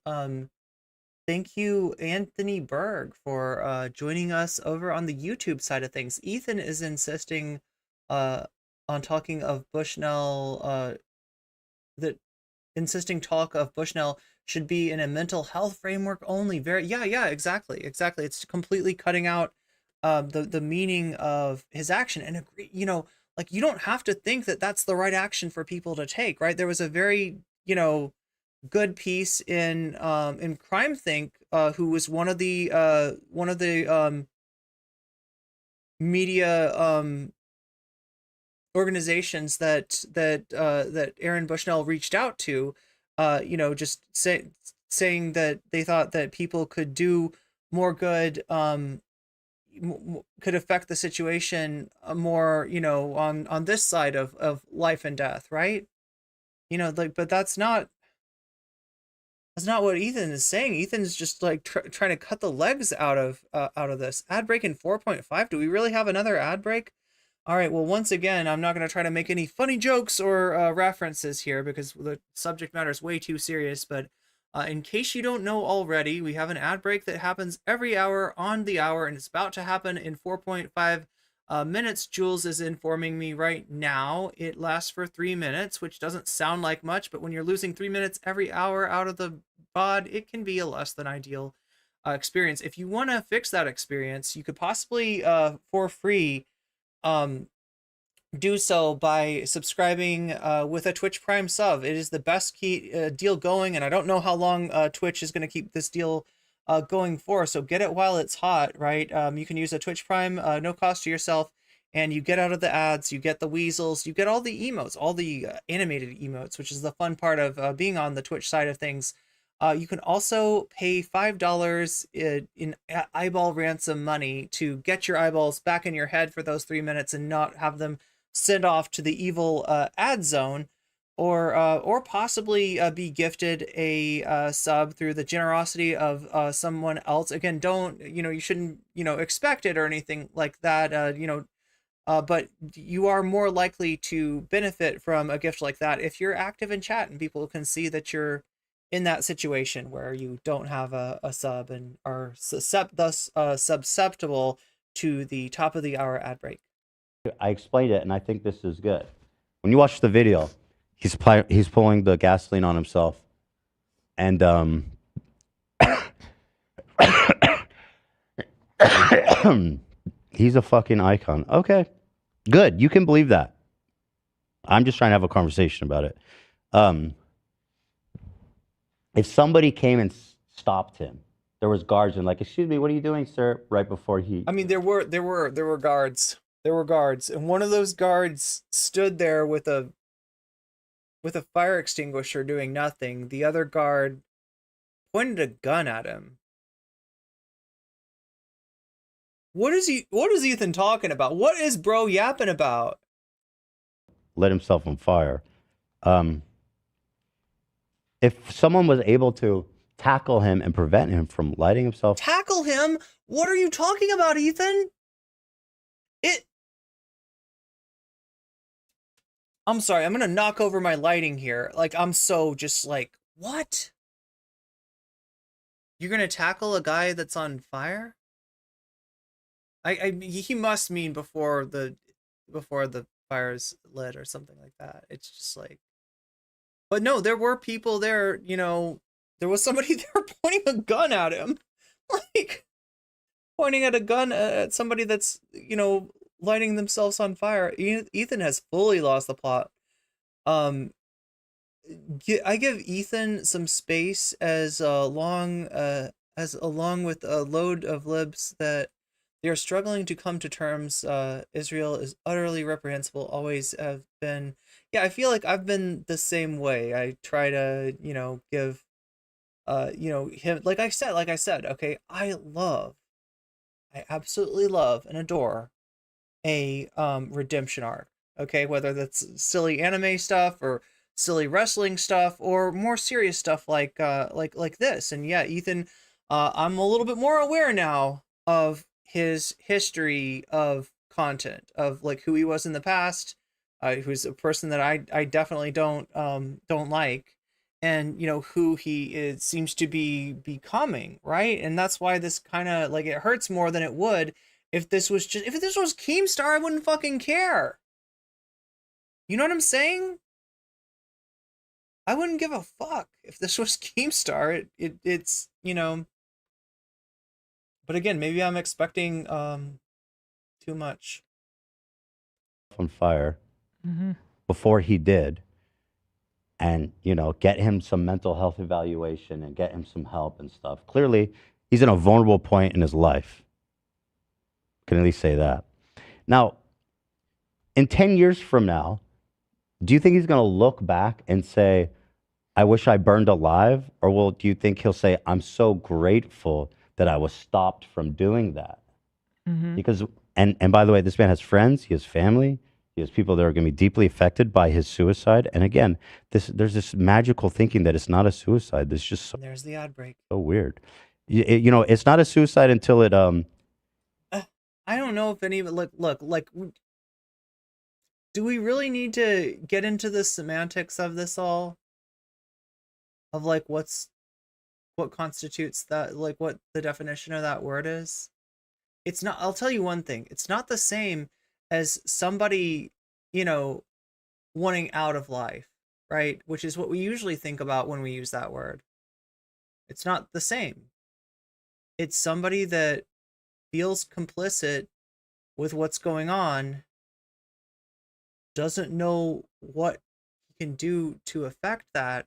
S1: Thank you, Anthony Berg, for joining us over on the YouTube side of things. Ethan is insisting on talking of Bushnell, that insisting talk of Bushnell should be in a mental health framework only. Yeah, exactly. It's completely cutting out the meaning of his action. And you know, like, you don't have to think that that's the right action for people to take, right? There was a very, you know, good piece in Crime Think, who was one of the media organizations that Aaron Bushnell reached out to, you know, just saying that they thought that people could do more good, could affect the situation more, you know, on this side of life and death, right? You know, like, but that's not what Ethan is saying. Ethan's just like trying to cut the legs out of this. Ad break in 4.5. Do we really have another ad break? All right, well, once again, I'm not going to try to make any funny jokes or references here because the subject matter is way too serious, but in case you don't know already, we have an ad break that happens every hour on the hour, and it's about to happen in 4.5 minutes. Jules is informing me right now. It lasts for 3 minutes, which doesn't sound like much, but when you're losing 3 minutes every hour out of the VOD, it can be a less than ideal experience. If you want to fix that experience, you could possibly, for free, do so by subscribing with a Twitch Prime sub. It is the best deal going, and I don't know how long Twitch is going to keep this deal going for, so get it while it's hot, right? You can use a Twitch Prime, no cost to yourself, and you get out of the ads, you get the weasels, you get all the emotes, all the animated emotes, which is the fun part of being on the Twitch side of things. You can also pay $5 in eyeball ransom money to get your eyeballs back in your head for those 3 minutes and not have them sent off to the evil ad zone, or possibly be gifted a sub through the generosity of someone else. Again, don't, you know, you shouldn't, you know, expect it or anything like that, you know, but you are more likely to benefit from a gift like that if you're active in chat and people can see that you're in that situation where you don't have a sub and are thus susceptible to the top of the hour ad break.
S19: I explained it, and I think this is good. When you watch the video, he's pulling the gasoline on himself, and he's a fucking icon. Okay, good. You can believe that. I'm just trying to have a conversation about it. If somebody came and stopped him, there was guards and like, "Excuse me, what are you doing, sir?" Right before he.
S1: I mean, there were guards. There were guards, and one of those guards stood there with a fire extinguisher doing nothing. The other guard pointed a gun at him. What is Ethan talking about? What is bro yapping about?
S19: Lit himself on fire. If someone was able to tackle him and prevent him from lighting himself.
S1: Tackle him? What are you talking about, Ethan? I'm sorry, I'm gonna knock over my lighting here. Like, I'm so just like, what? You're gonna tackle a guy that's on fire? He must mean before the fire's lit or something like that. It's just like, but no, there were people there, you know, there was somebody there pointing a gun at him. Like, pointing at a gun at somebody that's, you know, lighting themselves on fire. Ethan has fully lost the plot. I give Ethan some space as along with a load of libs that they are struggling to come to terms. Israel is utterly reprehensible, always have been. Yeah, I feel like I've been the same way. I try to, you know, give you know, him, like I said, okay, I absolutely love and adore a redemption arc, okay, whether that's silly anime stuff or silly wrestling stuff or more serious stuff like this. And yeah, Ethan I'm a little bit more aware now of his history of content, of like who he was in the past, who's a person that I definitely don't like, and you know who he is seems to be becoming, right? And that's why this kind of like it hurts more than it would if this was Keemstar. I wouldn't fucking care. You know what I'm saying? I wouldn't give a fuck if this was Keemstar. It's you know. But again, maybe I'm expecting too much.
S19: On fire
S21: Mhm.
S19: before he did, and you know, get him some mental health evaluation and get him some help and stuff. Clearly, he's in a vulnerable point in his life. Can at least say that. Now, in 10 years from now, do you think he's going to look back and say, I wish I burned alive? Or do you think he'll say, I'm so grateful that I was stopped from doing that?
S21: Mhm.
S19: Because, and by the way, this man has friends, he has family, he has people that are going to be deeply affected by his suicide. And again, there's this magical thinking that it's not a suicide. This is just
S1: There's the ad break.
S19: so weird. You know, it's not a suicide until it,
S1: I don't know if any look, do we really need to get into the semantics of this all? Of like what constitutes that, like what the definition of that word is? It's not, I'll tell you one thing, it's not the same as somebody, you know, wanting out of life, right? Which is what we usually think about when we use that word. It's not the same. It's somebody that feels complicit with what's going on, doesn't know what he can do to affect that,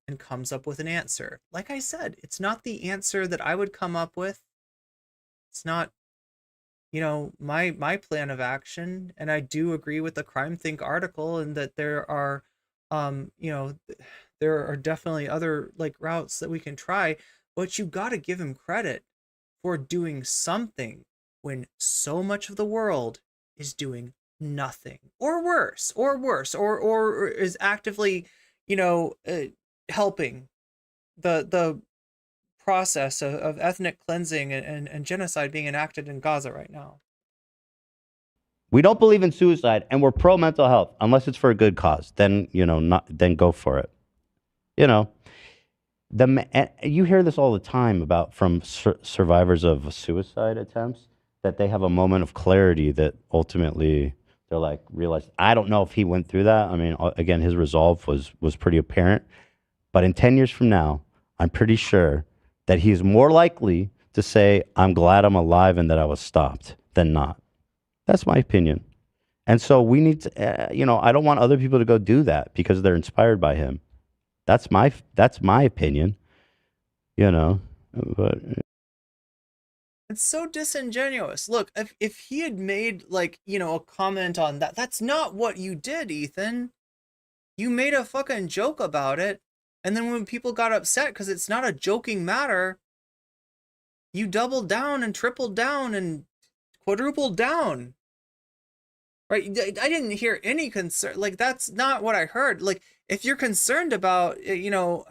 S1: and comes up with an answer. Like I said, it's not the answer that I would come up with. It's not, you know, my plan of action. And I do agree with the Crime Think article, and that there are you know, there are definitely other like routes that we can try, but you got to give him credit for doing something when so much of the world is doing nothing, or worse, or is actively, you know, helping the process of ethnic cleansing and genocide being enacted in Gaza right now.
S19: we don't believe in suicide and we're pro mental health unless it's for a good cause. Then, you know, then go for it. You know, you hear this all the time about from survivors of suicide attempts, that they have a moment of clarity that ultimately they're like, realize, I don't know if he went through that. I mean, again, his resolve was pretty apparent. But in 10 years from now, I'm pretty sure that he's more likely to say, I'm glad I'm alive and that I was stopped, than not. That's my opinion. And so we need to, you know, I don't want other people to go do that because they're inspired by him. That's my opinion, you know, but
S1: It's so disingenuous. Look, if he had made like, you know, a comment on that, that's not what you did, Ethan. You made a fucking joke about it. And then when people got upset because it's not a joking matter, you doubled down and tripled down and quadrupled down. Right? I didn't hear any concern. Like, that's not what I heard. Like, if you're concerned about, you know,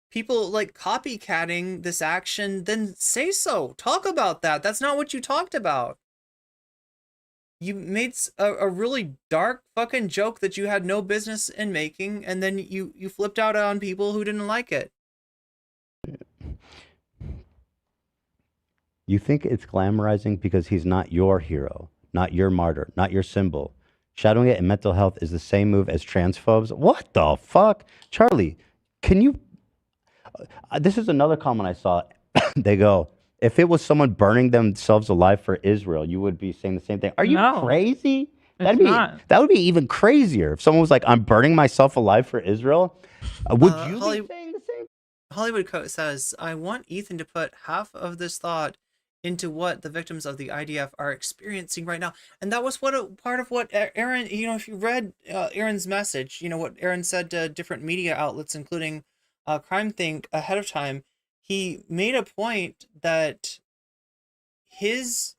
S1: people like copycatting this action, then say so. Talk about that. That's not what you talked about. You made a really dark fucking joke that you had no business in making, and then you flipped out on people who didn't like it.
S19: you think it's glamorizing because he's not your hero, not your martyr, not your symbol. Shadowing it in mental health is the same move as transphobes. What the fuck? Charlie, can you... this is another comment I saw. They go, if it was someone burning themselves alive for Israel, you would be saying the same thing. Are you crazy? That would be even crazier. If someone was like, I'm burning myself alive for Israel. Would you be saying the same?
S1: Hollywood Coat says, I want Ethan to put half of this thought into what the victims of the IDF are experiencing right now. And that was part of what Aaron, you know, if you read Aaron's message, you know, what Aaron said to different media outlets, including Crime Think ahead of time, he made a point that his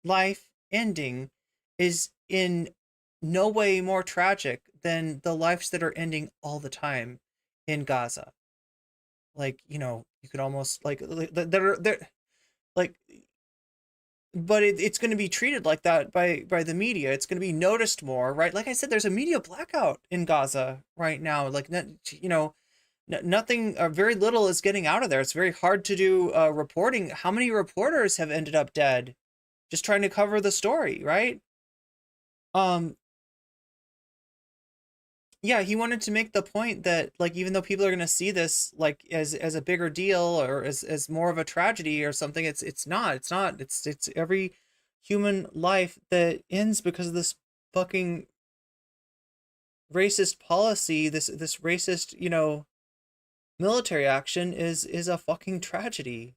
S1: life ending is in no way more tragic than the lives that are ending all the time in Gaza. like, you could almost like they're like, but it's going to be treated like that by the media. It's going to be noticed more, right? Like I said, there's a media blackout in Gaza right now. Like, nothing, very little is getting out of there. It's very hard to do reporting. How many reporters have ended up dead just trying to cover the story, right? Yeah, he wanted to make the point that, like, even though people are going to see this like as a bigger deal or as more of a tragedy or something, it's not. It's every human life that ends because of this fucking racist policy, this racist, military action is a fucking tragedy.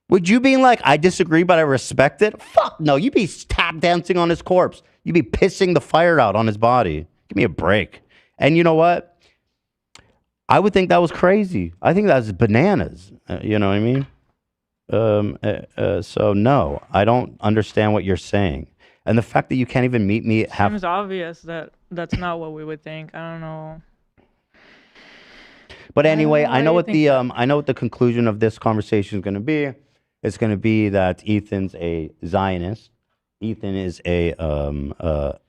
S19: Would you being like, I disagree, but I respect it? Fuck no, you'd be tap dancing on his corpse. You'd be pissing the fire out on his body. Give me a break. And you know what? I would think that was crazy. I think that's bananas. You know what I mean? So no, I don't understand what you're saying. And the fact that you can't even meet me half.
S21: Seems obvious that that's not what we would think. I don't know.
S19: But anyway, I know what the conclusion of this conversation is going to be. It's going to be that Ethan's a Zionist. Ethan is an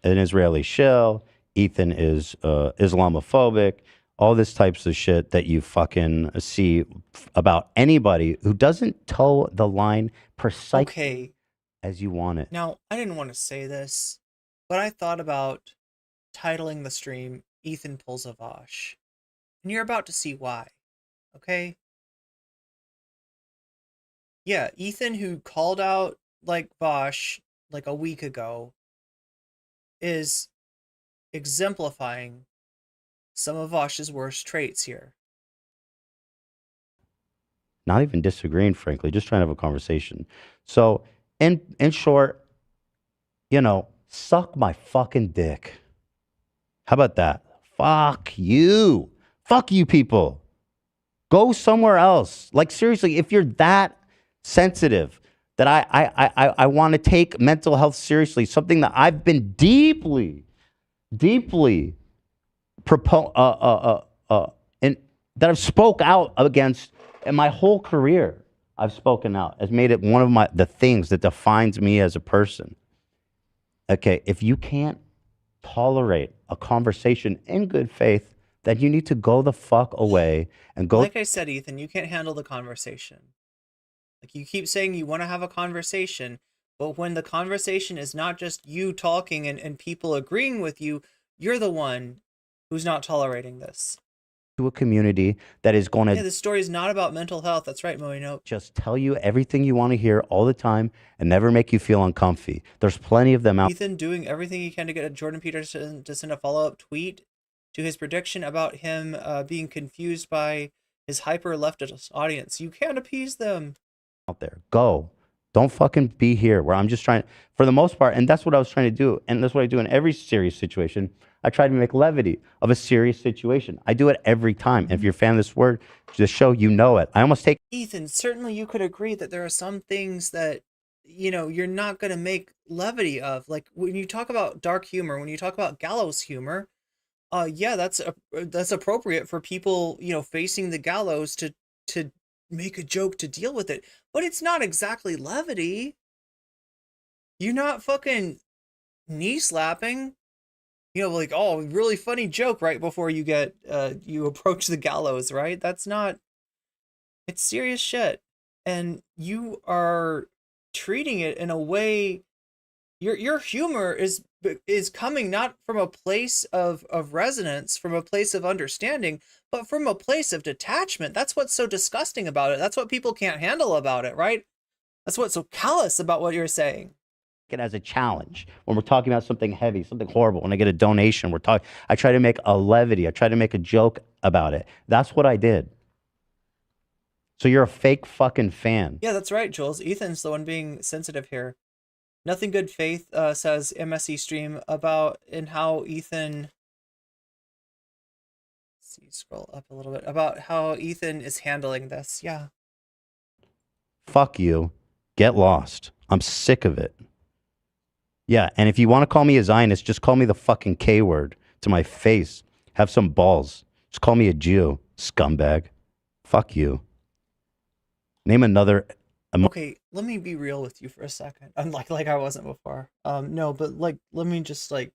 S19: Israeli shill. Ethan is Islamophobic. All this types of shit that you fucking see about anybody who doesn't toe the line precisely as you want it.
S1: Now, I didn't want to say this, but I thought about titling the stream Ethan Pulls a Vosh. And you're about to see why. Okay? Yeah, Ethan, who called out like Vosh like a week ago, is exemplifying some of Vosh's worst traits here.
S19: Not even disagreeing, frankly, just trying to have a conversation. So, in short, suck my fucking dick. How about that? Fuck you. Fuck you people. Go somewhere else. Like, seriously, if you're that sensitive that I want to take mental health seriously, something that I've been deeply that I've spoke out against in my whole career. I've spoken out. Has made it one of the things that defines me as a person. Okay, if you can't tolerate a conversation in good faith, then you need to go the fuck away and go.
S1: Like I said, Ethan, you can't handle the conversation. Like, you keep saying you want to have a conversation, but when the conversation is not just you talking and people agreeing with you, you're the one who's not tolerating this.
S19: To a community that is going to.
S1: Yeah, this story is not about mental health. That's right, Moino.
S19: Just tell you everything you want to hear all the time and never make you feel uncomfy. There's plenty of them out.
S1: Ethan doing everything he can to get Jordan Peterson to send a follow-up tweet to his prediction about him being confused by his hyper-leftist audience. You can't appease them.
S19: Out there. Go. Don't fucking be here where I'm just trying, for the most part, and that's what I was trying to do, and that's what I do in every serious situation. I try to make levity of a serious situation. I do it every time. And if you're a fan of this show, you know it. I almost take...
S1: Ethan, certainly you could agree that there are some things that, you're not going to make levity of. Like, when you talk about dark humor, when you talk about gallows humor, yeah, that's appropriate for people, facing the gallows to make a joke to deal with it. But it's not exactly levity. You're not fucking knee slapping. Like, oh, really funny joke right before you get you approach the gallows, right? That's not. It's serious shit, and you are treating it in a way. Your humor is coming not from a place of resonance, from a place of understanding, but from a place of detachment. That's what's so disgusting about it. That's what people can't handle about it, right? That's what's so callous about what you're saying.
S19: It as a challenge when we're talking about something heavy, something horrible. When I get a donation, I try to make a levity. I try to make a joke about it. That's what I did. So you're a fake fucking fan.
S1: Yeah, that's right, Jules. Ethan's the one being sensitive here. Nothing Good Faith says MSE stream about in how Ethan. Let's see, scroll up a little bit about how Ethan is handling this. Yeah.
S19: Fuck you. Get lost. I'm sick of it. Yeah, and if you want to call me a Zionist, just call me the fucking K word to my face. Have some balls. Just call me a Jew. Scumbag. Fuck you. Name another.
S1: Okay, let me be real with you for a second. I'm like I wasn't before. No, but like let me just like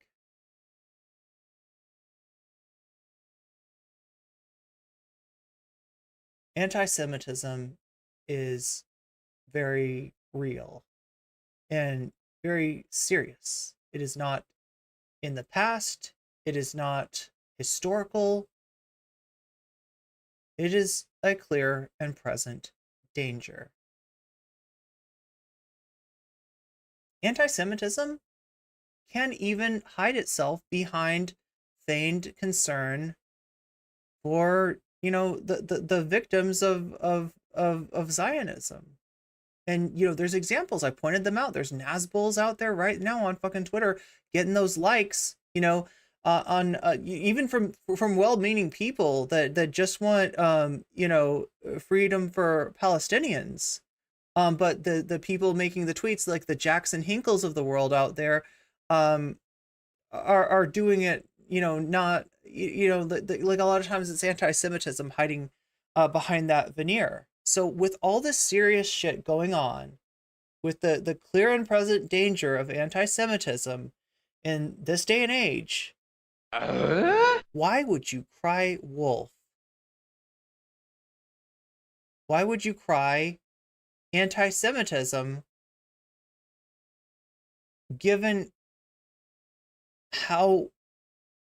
S1: anti-Semitism is very real and very serious. It is not in the past. It is not historical. It is a clear and present danger. Anti-Semitism can even hide itself behind feigned concern for, you know, the victims of Zionism. And, you know, there's examples. I pointed them out. There's Nazbuls out there right now on fucking Twitter getting those likes, you know, on even from well-meaning people that just want, you know, freedom for Palestinians. But the people making the tweets, like the Jackson Hinkles of the world out there, are doing it, you know, not, you know, like a lot of times it's anti-Semitism hiding behind that veneer. So with all this serious shit going on, with the clear and present danger of anti-Semitism in this day and age, why would you cry wolf? Why would you cry anti-Semitism given how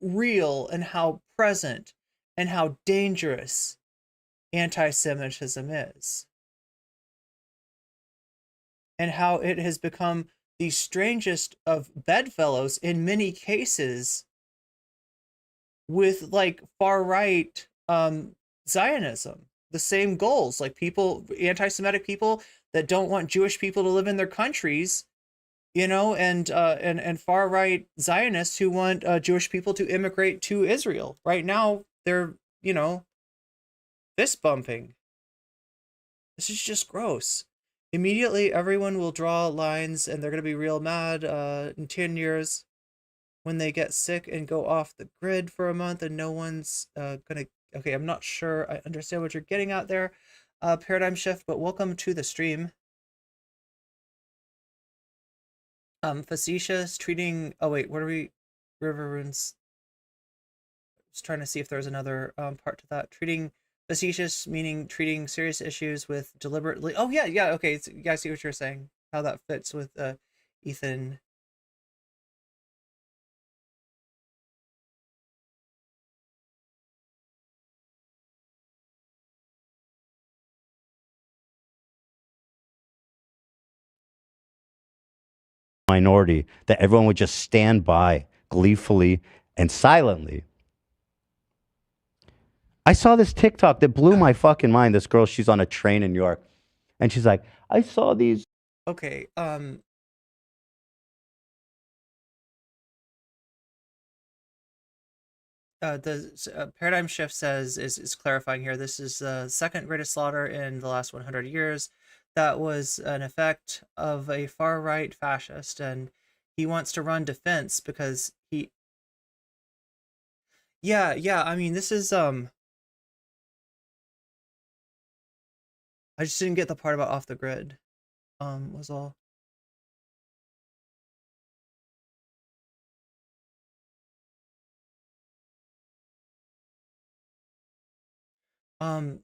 S1: real and how present and how dangerous anti-Semitism is, and how it has become the strangest of bedfellows in many cases with like far-right Zionism? The same goals, like people, anti-Semitic people that don't want Jewish people to live in their countries, you know, and far-right Zionists who want Jewish people to immigrate to Israel. Right now, they're, you know, fist bumping. This is just gross. Immediately, everyone will draw lines, and they're gonna be real mad in 10 years when they get sick and go off the grid for a month, and no one's gonna. Okay, I'm not sure I understand what you're getting at there, Paradigm Shift, but welcome to the stream. Facetious, treating, oh wait, what are we, River Runes? Just trying to see if there's another part to that. Treating, facetious meaning treating serious issues with deliberately, oh yeah, okay, yeah, I see what you're saying, how that fits with Ethan.
S19: Minority, that everyone would just stand by gleefully and silently. I saw this TikTok that blew my fucking mind. This girl, she's on a train in New York, and she's like, I saw these.
S1: Okay, the Paradigm Shift says, is clarifying here, this is the second greatest slaughter in the last 100 years. That was an effect of a far-right fascist, and he wants to run defense because he... Yeah, I mean, this is, I just didn't get the part about off the grid, was all.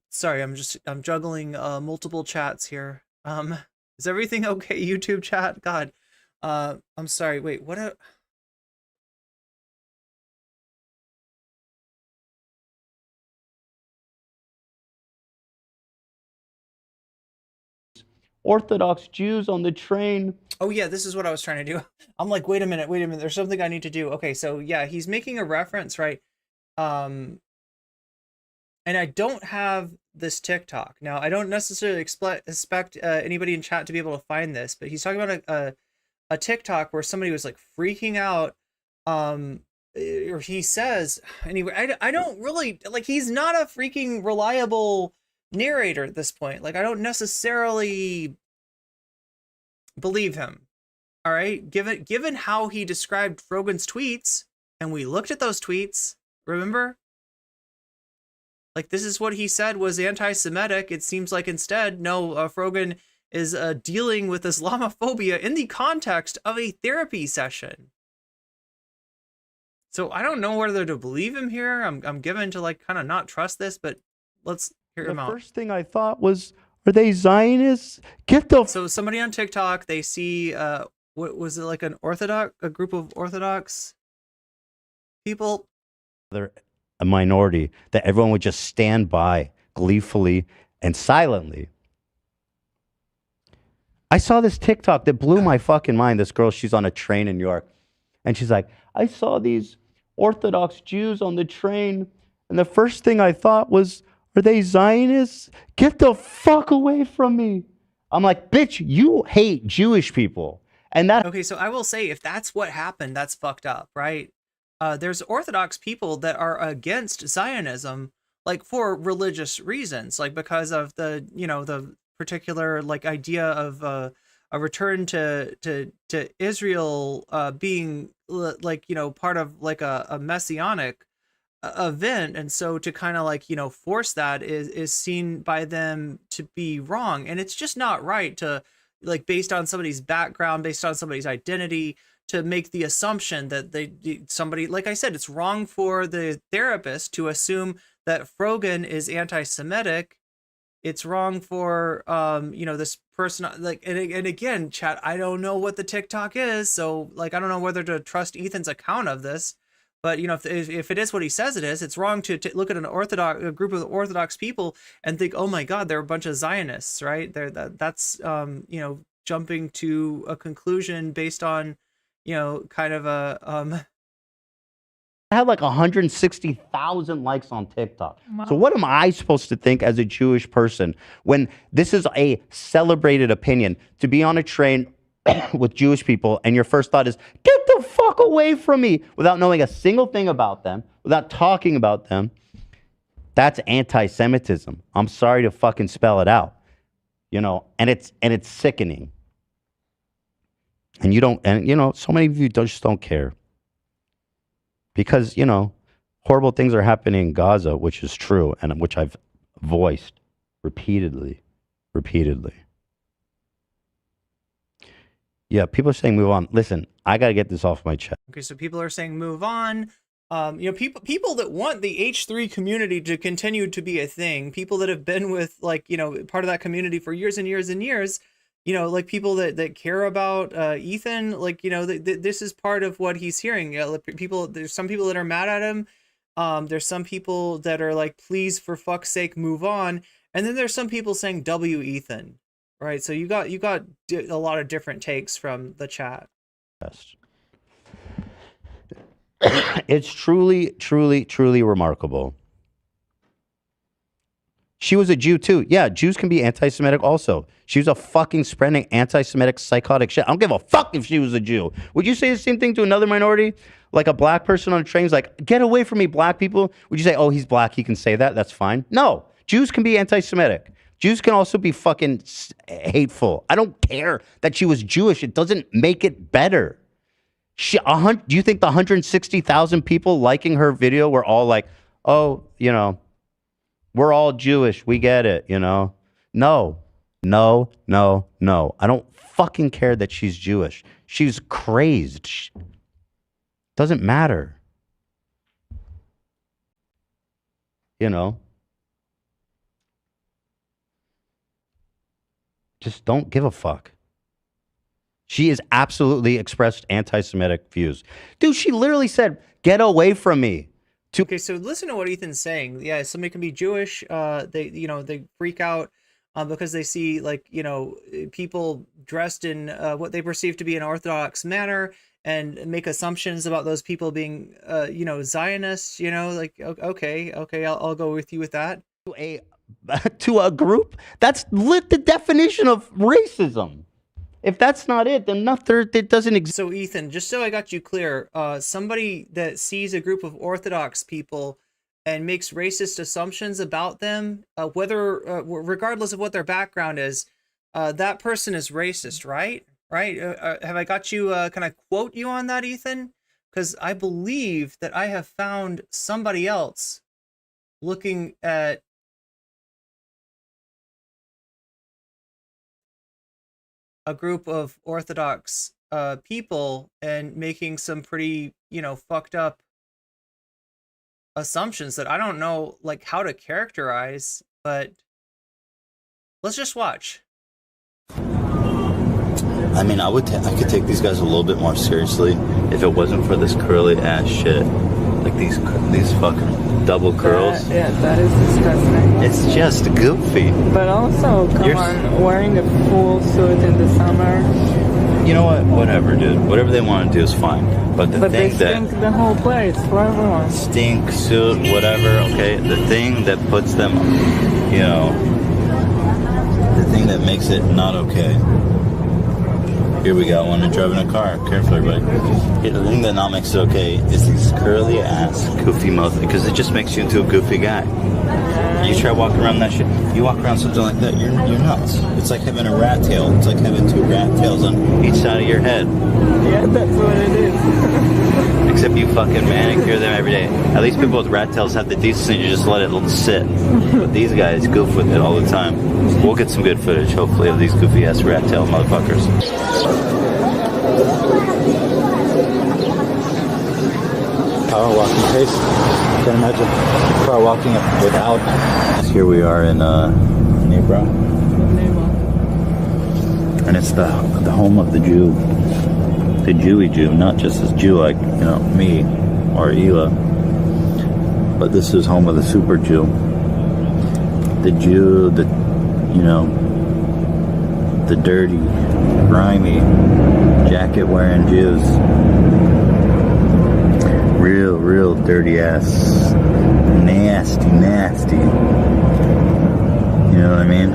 S1: Sorry, I'm juggling multiple chats here. Is everything okay, YouTube chat? God, I'm sorry. Wait, what a...
S19: Orthodox Jews on the train.
S1: Oh yeah, this is what I was trying to do. I'm like, wait a minute, there's something I need to do. Okay, so yeah, he's making a reference, right? And I don't have this TikTok. Now, I don't necessarily expect anybody in chat to be able to find this, but he's talking about a TikTok where somebody was like freaking out, or he says, anyway, I don't really, like, he's not a freaking reliable narrator at this point. Like, I don't necessarily believe him. All right, given how he described Rogan's tweets, and we looked at those tweets, remember? Like, this is what he said was anti-Semitic. It seems like instead, no, Frogan is dealing with Islamophobia in the context of a therapy session. So I don't know whether to believe him here. I'm given to like kind of not trust this, but let's hear him out.
S19: The first thing I thought was, are they Zionists? Get the.
S1: So somebody on TikTok, they see what was it, like a group of Orthodox people?
S19: They're a minority that everyone would just stand by gleefully and silently. I saw this TikTok that blew my fucking mind. This girl, she's on a train in New York, and she's like, I saw these Orthodox Jews on the train, and the first thing I thought was, are they Zionists? Get the fuck away from me. I'm like, bitch, you hate Jewish people. And that.
S1: Okay, so I will say, if that's what happened, that's fucked up, right? There's Orthodox people that are against Zionism, like for religious reasons, like because of the, you know, the particular like idea of a return to Israel being like, you know, part of like a messianic event, and so to kind of like, you know, force that is seen by them to be wrong, and it's just not right to like, based on somebody's background, based on somebody's identity, to make the assumption that somebody, like I said, it's wrong for the therapist to assume that Frogan is anti-Semitic. It's wrong for you know, this person, like, and again, chat, I don't know what the TikTok is, so like I don't know whether to trust Ethan's account of this, but you know, if it is what he says it is, it's wrong to look at a group of Orthodox people and think, oh my God, they're a bunch of Zionists, right? That's you know, jumping to a conclusion based on, you know, kind of a
S19: I had like 160,000 likes on TikTok.
S21: Wow.
S19: So what am I supposed to think as a Jewish person when this is a celebrated opinion, to be on a train with Jewish people and your first thought is, get the fuck away from me, without knowing a single thing about them, without talking about them? That's anti-Semitism. I'm sorry to fucking spell it out, you know, and it's sickening. And you know, so many of you just don't care. Because, you know, horrible things are happening in Gaza, which is true, and which I've voiced repeatedly. Yeah, people are saying move on. Listen, I got to get this off my chest.
S1: Okay, so people are saying move on. You know, people that want the H3 community to continue to be a thing, people that have been with, like, you know, part of that community for years and years and years, you know, like people that care about Ethan, like, you know, this is part of what he's hearing. You know, there's some people that are mad at him. There's some people that are like, please, for fuck's sake, move on. And then there's some people saying W Ethan, right? So you got a lot of different takes from the chat.
S19: It's truly remarkable. She was a Jew too. Yeah, Jews can be anti-Semitic also. She was a fucking spreading anti-Semitic psychotic shit. I don't give a fuck if she was a Jew. Would you say the same thing to another minority? Like a black person on a train is like, get away from me, black people. Would you say, oh, he's black, he can say that? That's fine. No, Jews can be anti-Semitic. Jews can also be fucking hateful. I don't care that she was Jewish. It doesn't make it better. Do you think the 160,000 people liking her video were all like, oh, you know, we're all Jewish, we get it, you know? No. I don't fucking care that she's Jewish. She's crazed. Doesn't matter. You know? Just don't give a fuck. She has absolutely expressed anti-Semitic views. Dude, she literally said, get away from me.
S1: Okay, so listen to what Ethan's saying. Yeah, somebody can be Jewish. They freak out because they see, like, you know, people dressed in what they perceive to be an Orthodox manner and make assumptions about those people being, you know, Zionists. You know, like, okay, I'll go with you with that.
S19: To a group, that's the definition of racism. If that's not it, then it doesn't exist.
S1: So Ethan, just so I got you clear, somebody that sees a group of Orthodox people and makes racist assumptions about them, regardless of what their background is, that person is racist, right? Right? Have I got you? Can I quote you on that, Ethan? Because I believe that I have found somebody else looking at a group of Orthodox people and making some pretty, fucked up assumptions that I don't know like how to characterize, but let's just watch.
S2: I mean, I could take these guys a little bit more seriously if it wasn't for this curly ass shit. Like these fucking double curls.
S21: That is disgusting.
S2: It's just goofy.
S21: But also, come on, wearing a full suit in the summer.
S2: You know what? Whatever, dude. Whatever they want to do is fine. But
S21: they stink the whole place for everyone.
S2: Stink, suit, whatever, okay? The thing that puts them, the thing that makes it not okay. Here we got one driving a car. Careful, everybody. Yeah, the thing that not makes it okay is these curly ass, goofy mouth, because it just makes you into a goofy guy. You try walking around that shit. You walk around something like that, you're nuts. It's like having a rat tail. It's like having two rat tails on each side of your head.
S21: Yeah, that's what it is.
S2: Except you fucking manicure them every day. At least people with rat tails have the decency to just let it sit. But these guys goof with it all the time. We'll get some good footage, hopefully, of these goofy ass rat tail motherfuckers.
S5: Power walking pace. Can't imagine power walking without.
S2: Here we are in Nebra. And it's the home of the Jew. The Jewy Jew, not just this Jew like, me or Ela. But this is home of the super Jew. The Jew, the dirty, grimy, jacket-wearing Jews. Real dirty ass. Nasty. You know what I mean?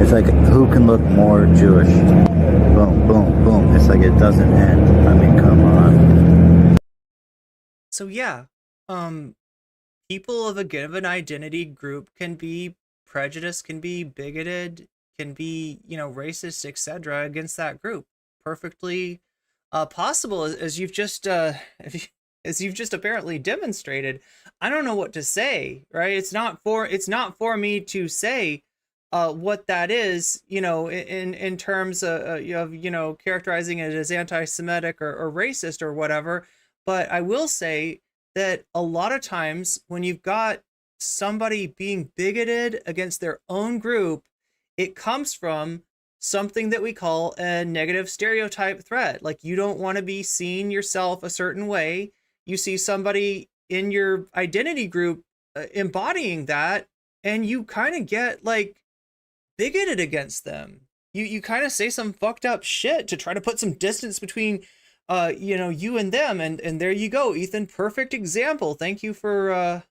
S2: It's like, who can look more Jewish? Boom, boom, boom. It's like it doesn't end. I mean, come on.
S1: So yeah, people of a given identity group can be prejudiced, can be bigoted, can be, racist, etc. against that group. Perfectly possible, as you've just apparently demonstrated. I don't know what to say, right? It's not for me to say what that is, in terms of characterizing it as anti-Semitic or racist or whatever. But I will say that a lot of times when you've got somebody being bigoted against their own group, it comes from something that we call a negative stereotype threat. Like, you don't want to be seen yourself a certain way. You see somebody in your identity group embodying that, and you kind of get like bigoted against them. You kind of say some fucked up shit to try to put some distance between you and them, and there you go, Ethan. Perfect example. Thank you for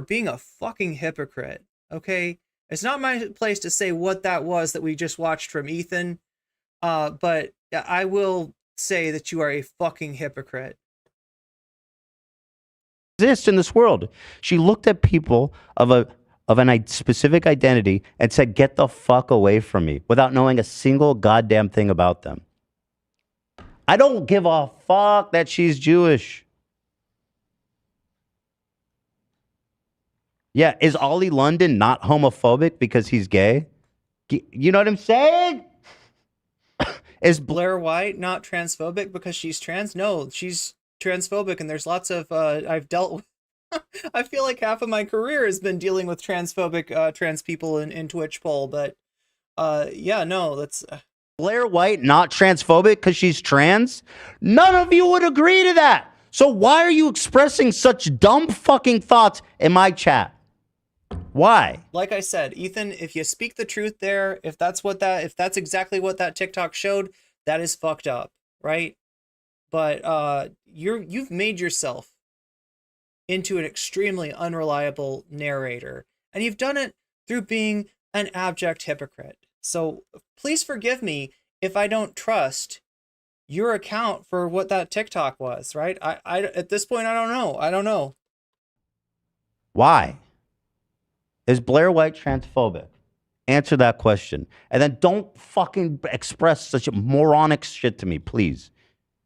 S1: being a fucking hypocrite. Okay, it's not my place to say what that was that we just watched from Ethan, but I will say that you are a fucking hypocrite.
S19: Exist in this world. She looked at people of an specific identity and said, "Get the fuck away from me," without knowing a single goddamn thing about them. I don't give a fuck that she's Jewish. Yeah, is Ollie London not homophobic because he's gay? You know what I'm saying?
S1: Is Blair White not transphobic because she's trans? No, she's transphobic, and there's lots of I've dealt with. I feel like half of my career has been dealing with transphobic trans people in Twitch poll, but yeah, no, that's
S19: Blair White not transphobic because she's trans? None of you would agree to that. So why are you expressing such dumb fucking thoughts in my chat? Why?
S1: Like I said, Ethan, if you speak the truth there, if that's exactly what that TikTok showed, that is fucked up, right? But you've made yourself into an extremely unreliable narrator, and you've done it through being an abject hypocrite. So please forgive me if I don't trust your account for what that TikTok was, right? I at this point, I don't know.
S19: Why? Is Blair White transphobic? Answer that question. And then don't fucking express such moronic shit to me, please.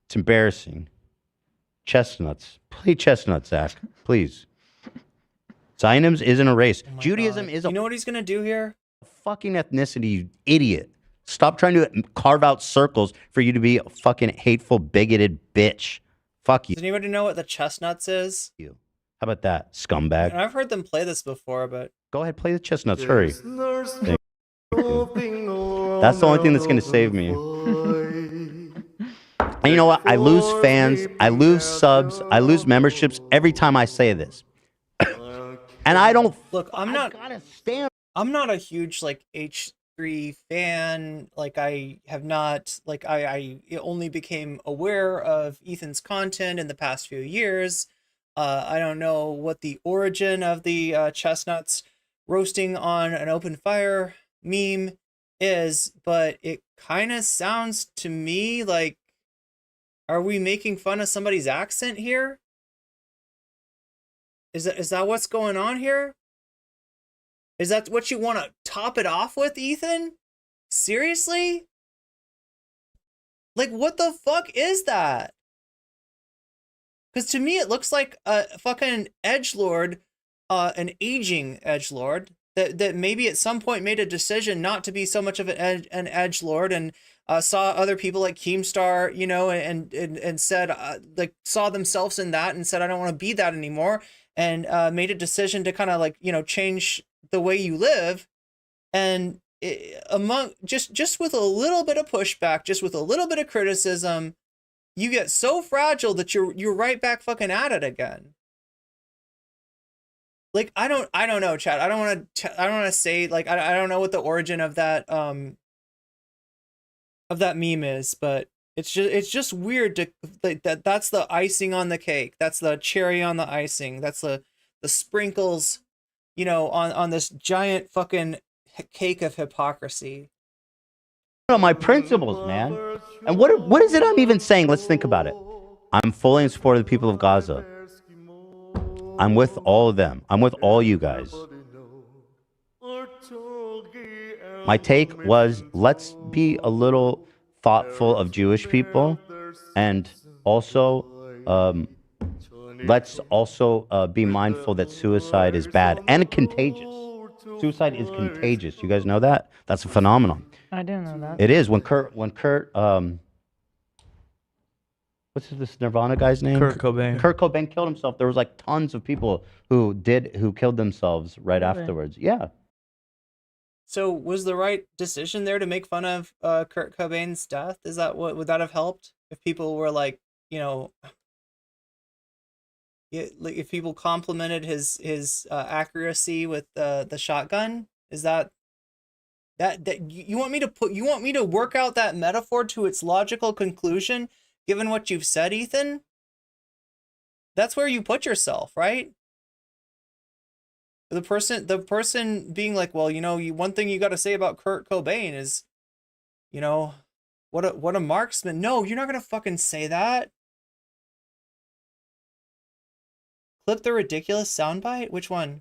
S19: It's embarrassing. Chestnuts. Play chestnuts, Zach. Please. Zionism isn't a race.
S1: Oh my
S19: Judaism
S1: God.
S19: is a
S1: You know what he's gonna do here?
S19: fucking ethnicity, you idiot. Stop trying to carve out circles for you to be a fucking hateful, bigoted bitch. Fuck you.
S1: Does anybody know what the chestnuts is?
S19: How about that, scumbag?
S1: And I've heard them play this before, but
S19: Go ahead, play the chestnuts. Hurry. Thank you. That's the only thing that's going to save me. And you know what? I lose fans, I lose subs, I lose memberships every time I say this. And I don't
S1: look. I'm not a huge like H3 fan. Like I have not. Like I only became aware of Ethan's content in the past few years. I don't know what the origin of the chestnuts roasting on an open fire meme is, but it kind of sounds to me like, are we making fun of somebody's accent here? Is that what's going on here? Is that what you want to top it off with, Ethan? Seriously? Like, what the fuck is that? Because to me, it looks like a fucking edgelord, an aging edgelord that maybe at some point made a decision not to be so much of an edgelord and saw other people like Keemstar, you know, and said, like, saw themselves in that and said, I don't want to be that anymore. And made a decision to kind of like, you know, change the way you live. And among just with a little bit of pushback, just with a little bit of criticism, you get so fragile that you're right back fucking at it again. Like, I don't know, Chad. I don't want to say, like, I don't know what the origin of that meme is, but it's just weird to like that's the icing on the cake. That's the cherry on the icing. That's the sprinkles, you know, on this giant fucking cake of hypocrisy.
S19: My principles, man. And what is it I'm even saying? Let's think about it. I'm fully in support of the people of Gaza. I'm with all of them. I'm with all you guys. My take was, let's be a little thoughtful of Jewish people, and also let's also be mindful that suicide is bad and contagious. Suicide is contagious. You guys know that? That's a phenomenon.
S21: I didn't know that.
S19: It is. When Kurt what's this Nirvana guy's name?
S4: Kurt Cobain.
S19: Kurt Cobain killed himself. There was like tons of people who killed themselves right afterwards. Yeah.
S1: So was the right decision there to make fun of Kurt Cobain's death? Is that what would that have helped if people were like, you know, if people complimented his accuracy with the shotgun? Is that you want me to work out that metaphor to its logical conclusion, given what you've said, Ethan? That's where you put yourself, right? The person being like, well, you know, one thing you got to say about Kurt Cobain is, you know, what a marksman. No, you're not gonna fucking say that. Clip the ridiculous soundbite. Which one?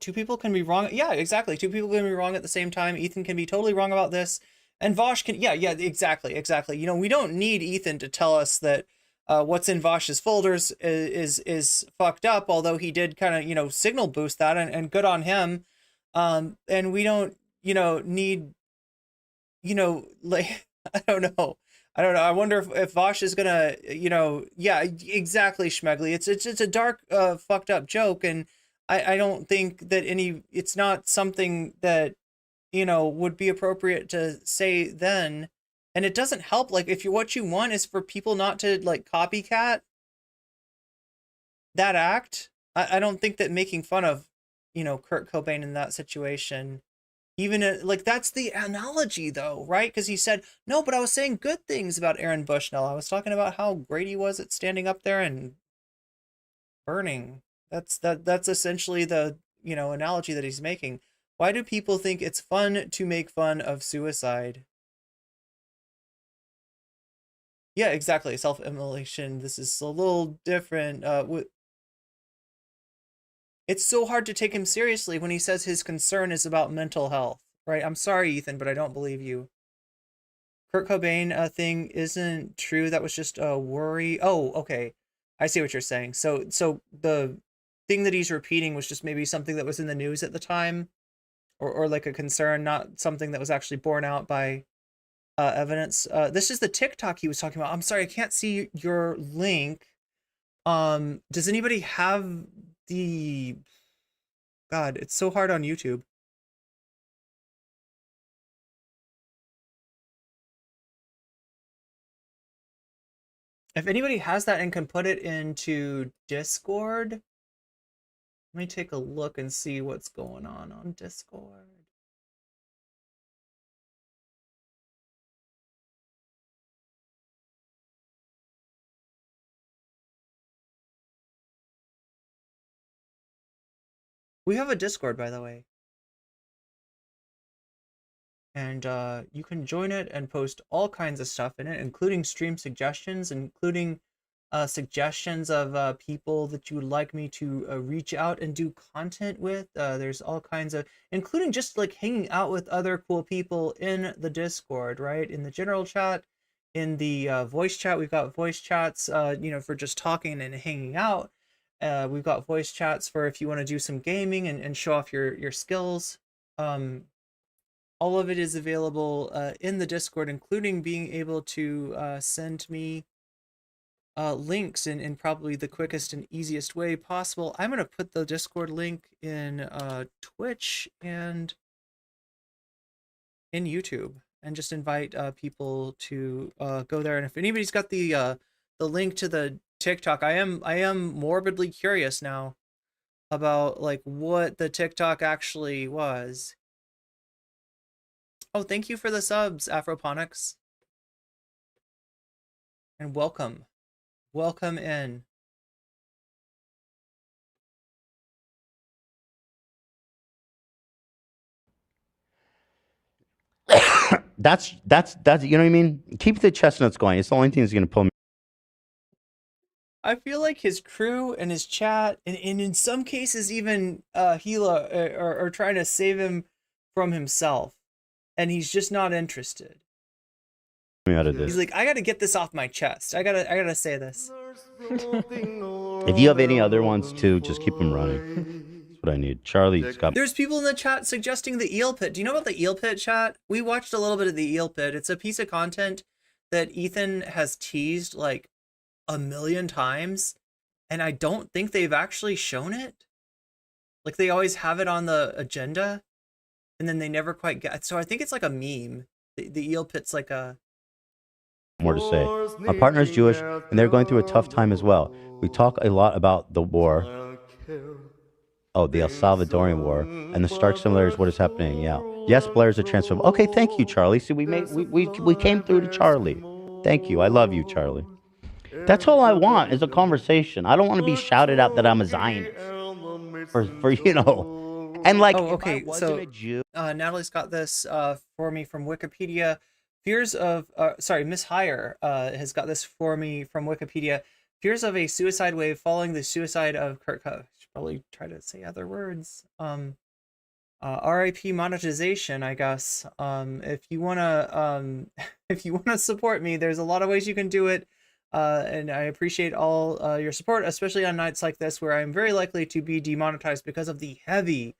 S1: Two people can be wrong. Yeah, exactly. Two people can be wrong at the same time. Ethan can be totally wrong about this, and Vosh can. Yeah, exactly. You know, we don't need Ethan to tell us that what's in Vosh's folders is fucked up. Although he did kind of, you know, signal boost that, and good on him. And we don't, you know, need, you know, like I don't know. I wonder if Vosh is gonna, you know, yeah, exactly, Schmegley. It's a dark, fucked up joke, and I don't think that it's not something that, you know, would be appropriate to say then. And it doesn't help, like, if what you want is for people not to, like, copycat that act, I don't think that making fun of, you know, Kurt Cobain in that situation, even, like, that's the analogy, though, right? Because he said, no, but I was saying good things about Aaron Bushnell. I was talking about how great he was at standing up there and burning. That's essentially the, you know, analogy that he's making. Why do people think it's fun to make fun of suicide? Yeah, exactly. Self-immolation. This is a little different. It's so hard to take him seriously when he says his concern is about mental health, right? I'm sorry, Ethan, but I don't believe you. Kurt Cobain thing isn't true. That was just a worry. Oh, okay. I see what you're saying. So the thing that he's repeating was just maybe something that was in the news at the time, or like a concern, not something that was actually borne out by evidence. This is the TikTok he was talking about. I'm sorry, I can't see your link. Does anybody have the... God, it's so hard on YouTube. If anybody has that and can put it into Discord, let me take a look and see what's going on Discord. We have a Discord, by the way. And you can join it and post all kinds of stuff in it, including stream suggestions, including suggestions of people that you would like me to reach out and do content with. There's all kinds of, including just like hanging out with other cool people in the Discord, right? In the general chat, in the voice chat, we've got voice chats, for just talking and hanging out. We've got voice chats for if you want to do some gaming and show off your skills. All of it is available in the Discord, including being able to send me links in probably the quickest and easiest way possible. I'm going to put the Discord link in Twitch and in YouTube, and just invite people to go there. And if anybody's got the link to the TikTok, I am morbidly curious now about like what the TikTok actually was. Oh, thank you for the subs, Afroponics. And welcome. Welcome in.
S19: That's you know what I mean? Keep the chestnuts going. It's the only thing that's gonna pull me.
S1: I feel like his crew and his chat, and in some cases even Gila are trying to save him from himself. And he's just not interested.
S19: Out of this.
S1: He's like, I gotta get this off my chest. I gotta say this.
S19: If you have any other ones too, just keep them running. That's what I need. Charlie's got.
S1: There's people in the chat suggesting the eel pit. Do you know about the eel pit, chat? We watched a little bit of the eel pit. It's a piece of content that Ethan has teased like 1,000,000 times, and I don't think they've actually shown it. Like they always have it on the agenda, and then they never quite get. So I think it's like a meme. The eel pit's like a.
S19: More to say. Our partner is Jewish, and they're going through a tough time as well. We talk a lot about the war. Oh, the El Salvadorian war, and the stark similarities. What is happening? Yeah. Yes, Blair is a transphobe. Okay, thank you, Charlie. See, we came through to Charlie. Thank you. I love you, Charlie. That's all I want is a conversation. I don't want to be shouted out that I'm a Zionist. For you know, and like.
S1: Oh, okay. So Natalie's got this for me from Wikipedia. Fears of Miss Hire has got this for me from Wikipedia. Fears of a suicide wave following the suicide of Kurt Cobain. I should probably try to say other words. RIP monetization, I guess. If you wanna support me, there's a lot of ways you can do it. And I appreciate all your support, especially on nights like this where I'm very likely to be demonetized because of the heavy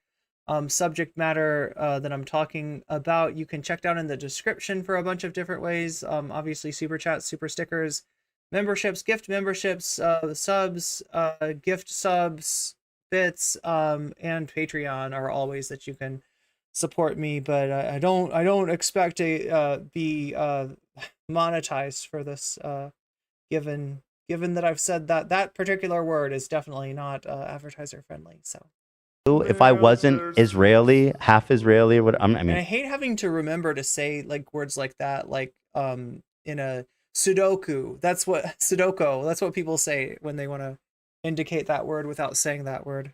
S1: subject matter that I'm talking about. You can check down in the description for a bunch of different ways. Obviously, super chats, super stickers, memberships, gift memberships, subs, gift subs, bits, and Patreon are all ways that you can support me. But I don't expect to be monetized for this. Given that I've said that particular word is definitely not advertiser friendly. So
S19: if I wasn't Israeli, half Israeli, or what I mean.
S1: And I hate having to remember to say like words like that, like in a Sudoku. That's what people say when they want to indicate that word without saying that word.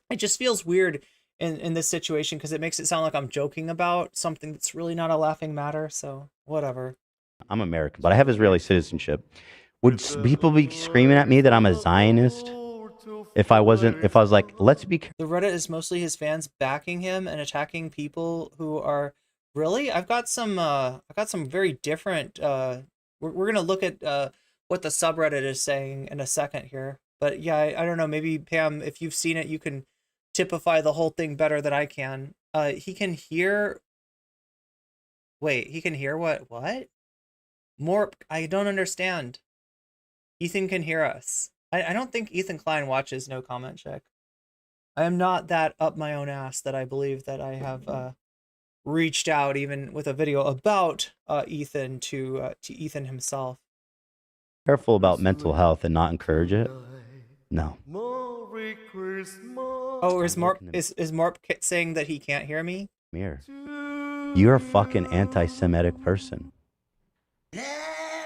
S1: It just feels weird in this situation because it makes it sound like I'm joking about something that's really not a laughing matter. So whatever.
S19: I'm American, but I have Israeli citizenship. Would people be screaming at me that I'm a Zionist if I was like, let's be careful?
S1: The Reddit is mostly his fans backing him and attacking people who are Really? I've got some very different we're gonna look at what the subreddit is saying in a second here. But yeah, I don't know, maybe Pam, if you've seen it, you can typify the whole thing better than I can. He can hear Wait, he can hear what? What? More, I don't understand. Ethan can hear us. I don't think Ethan Klein watches No Comment Check. I am not that up my own ass that I believe that I have reached out even with a video about Ethan to Ethan himself.
S19: Careful about mental health and not encourage it. No.
S1: Oh, is Morp saying that he can't hear me?
S19: Mirror. You're a fucking anti-Semitic person.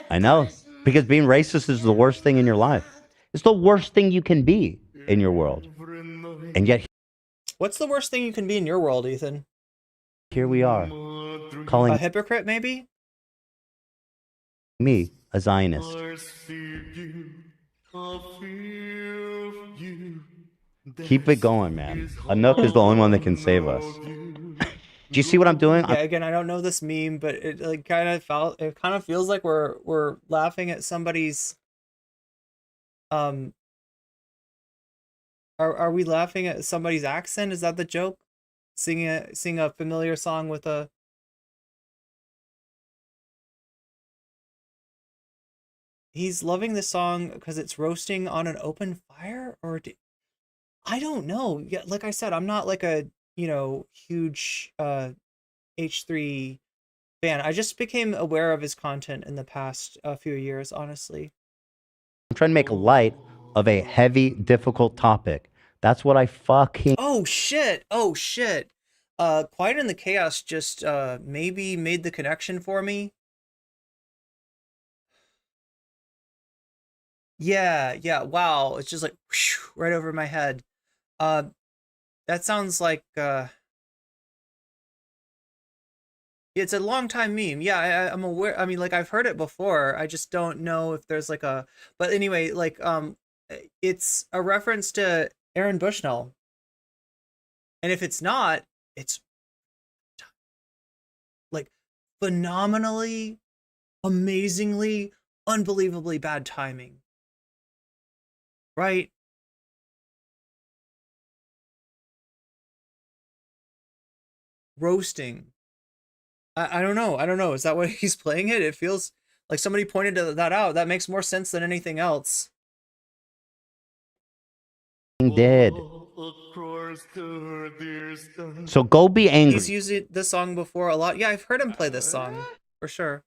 S19: I know. Because being racist is the worst thing in your life. It's the worst thing you can be in your world. And yet
S1: What's the worst thing you can be in your world, Ethan?
S19: here we are. Calling
S1: A hypocrite, maybe?
S19: me a Zionist. Keep it going, man. Anouk is the only one that can save us. Do you see what I'm doing?
S1: Yeah, again, I don't know this meme, but it like kind of feels like we're laughing at somebody's are we laughing at somebody's accent? Is that the joke? Sing a familiar song with a He's loving the song because it's roasting on an open fire, or I don't know. Yeah, like I said, I'm not like a, huge H3 fan. I just became aware of his content in the past few years, honestly.
S19: I'm trying to make light of a heavy, difficult topic. That's what I fucking...
S1: Oh, shit. Quiet in the Chaos just maybe made the connection for me. Yeah, wow. It's just like whoosh, right over my head. That sounds like it's a long time meme. Yeah, I'm aware. I mean, like I've heard it before. I just don't know if there's like a. But anyway, like it's a reference to Aaron Bushnell. And if it's not, it's like phenomenally, amazingly, unbelievably bad timing. Right? Roasting. I don't know. Is that what he's playing it? It feels like somebody pointed that out. That makes more sense than anything else.
S19: Dead. So go be angry.
S1: He's used this song before a lot. Yeah, I've heard him play this song for sure.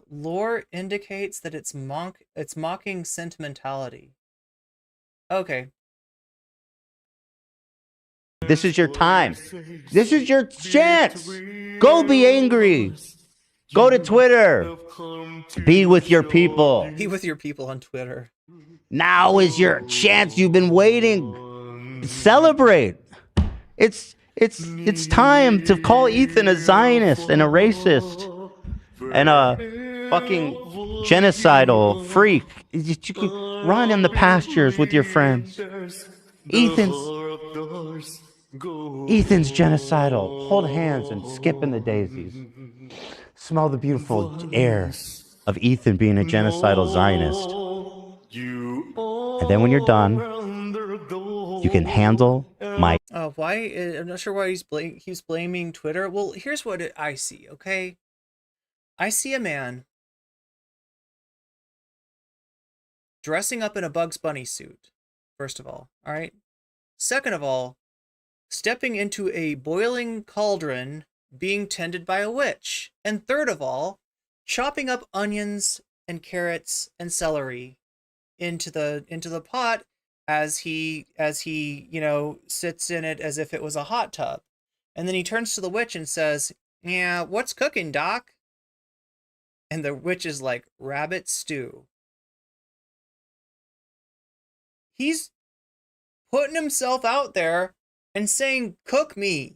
S1: Lore indicates that it's mocking sentimentality. Okay.
S19: This is your time. This is your chance. Go be angry. Go to Twitter. Be with your people.
S1: Be with your people on Twitter.
S19: Now is your chance. You've been waiting. Celebrate. It's time to call Ethan a Zionist and a racist and a fucking genocidal freak. You can run in the pastures with your friends. Ethan's genocidal. Hold hands and skip in the daisies. Smell the beautiful air of Ethan being a genocidal Zionist. And then when you're done, you can handle my...
S1: Why? I'm not sure why he's blaming Twitter. Well, here's what I see, okay? I see a man dressing up in a Bugs Bunny suit, first of all right? Second of all, stepping into a boiling cauldron being tended by a witch. And third of all, chopping up onions and carrots and celery into the pot as he sits in it as if it was a hot tub. And then he turns to the witch and says, "Yeah, what's cooking, Doc?" And the witch is like, "Rabbit stew." He's putting himself out there and saying, "Cook me."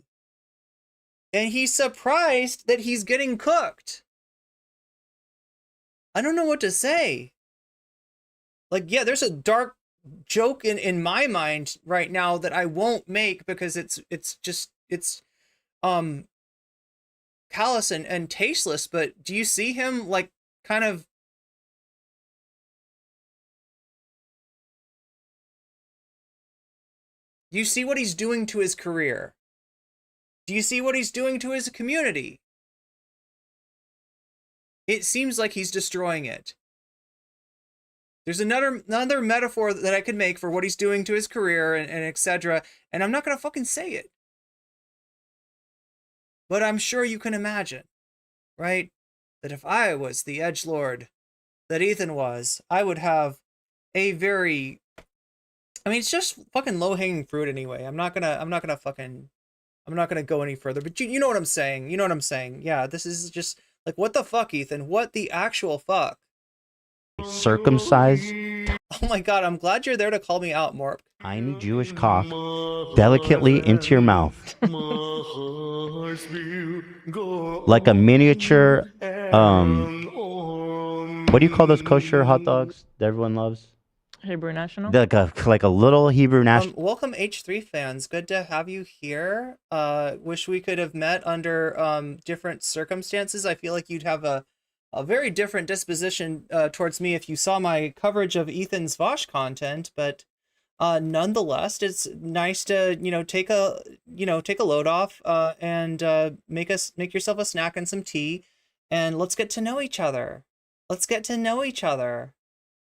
S1: And he's surprised that he's getting cooked. I don't know what to say. Like, yeah, there's a dark joke in my mind right now that I won't make because it's callous and tasteless, but do you see him like kind of do you see what he's doing to his career? Do you see what he's doing to his community? It seems like he's destroying it. There's another metaphor that I could make for what he's doing to his career and etc. And I'm not gonna fucking say it. But I'm sure you can imagine, right? That if I was the edgelord that Ethan was, I would have a very, I mean, it's just fucking low-hanging fruit anyway. I'm not gonna go any further, but you know what I'm saying. You know what I'm saying. Yeah, this is just like, what the fuck, Ethan? What the actual fuck?
S19: Circumcised
S1: Oh my god, I'm glad you're there to call me out, Morp.
S19: tiny Jewish cock delicately into your mouth. Like a miniature, what do you call those kosher hot dogs that everyone loves?
S21: Hebrew National?
S19: Like a little Hebrew National.
S1: Welcome H3 fans. Good to have you here. Wish we could have met under different circumstances. I feel like you'd have a very different disposition towards me if you saw my coverage of Ethan's Vosh content, but nonetheless, it's nice to take a load off and make yourself a snack and some tea, and let's get to know each other. Let's get to know each other.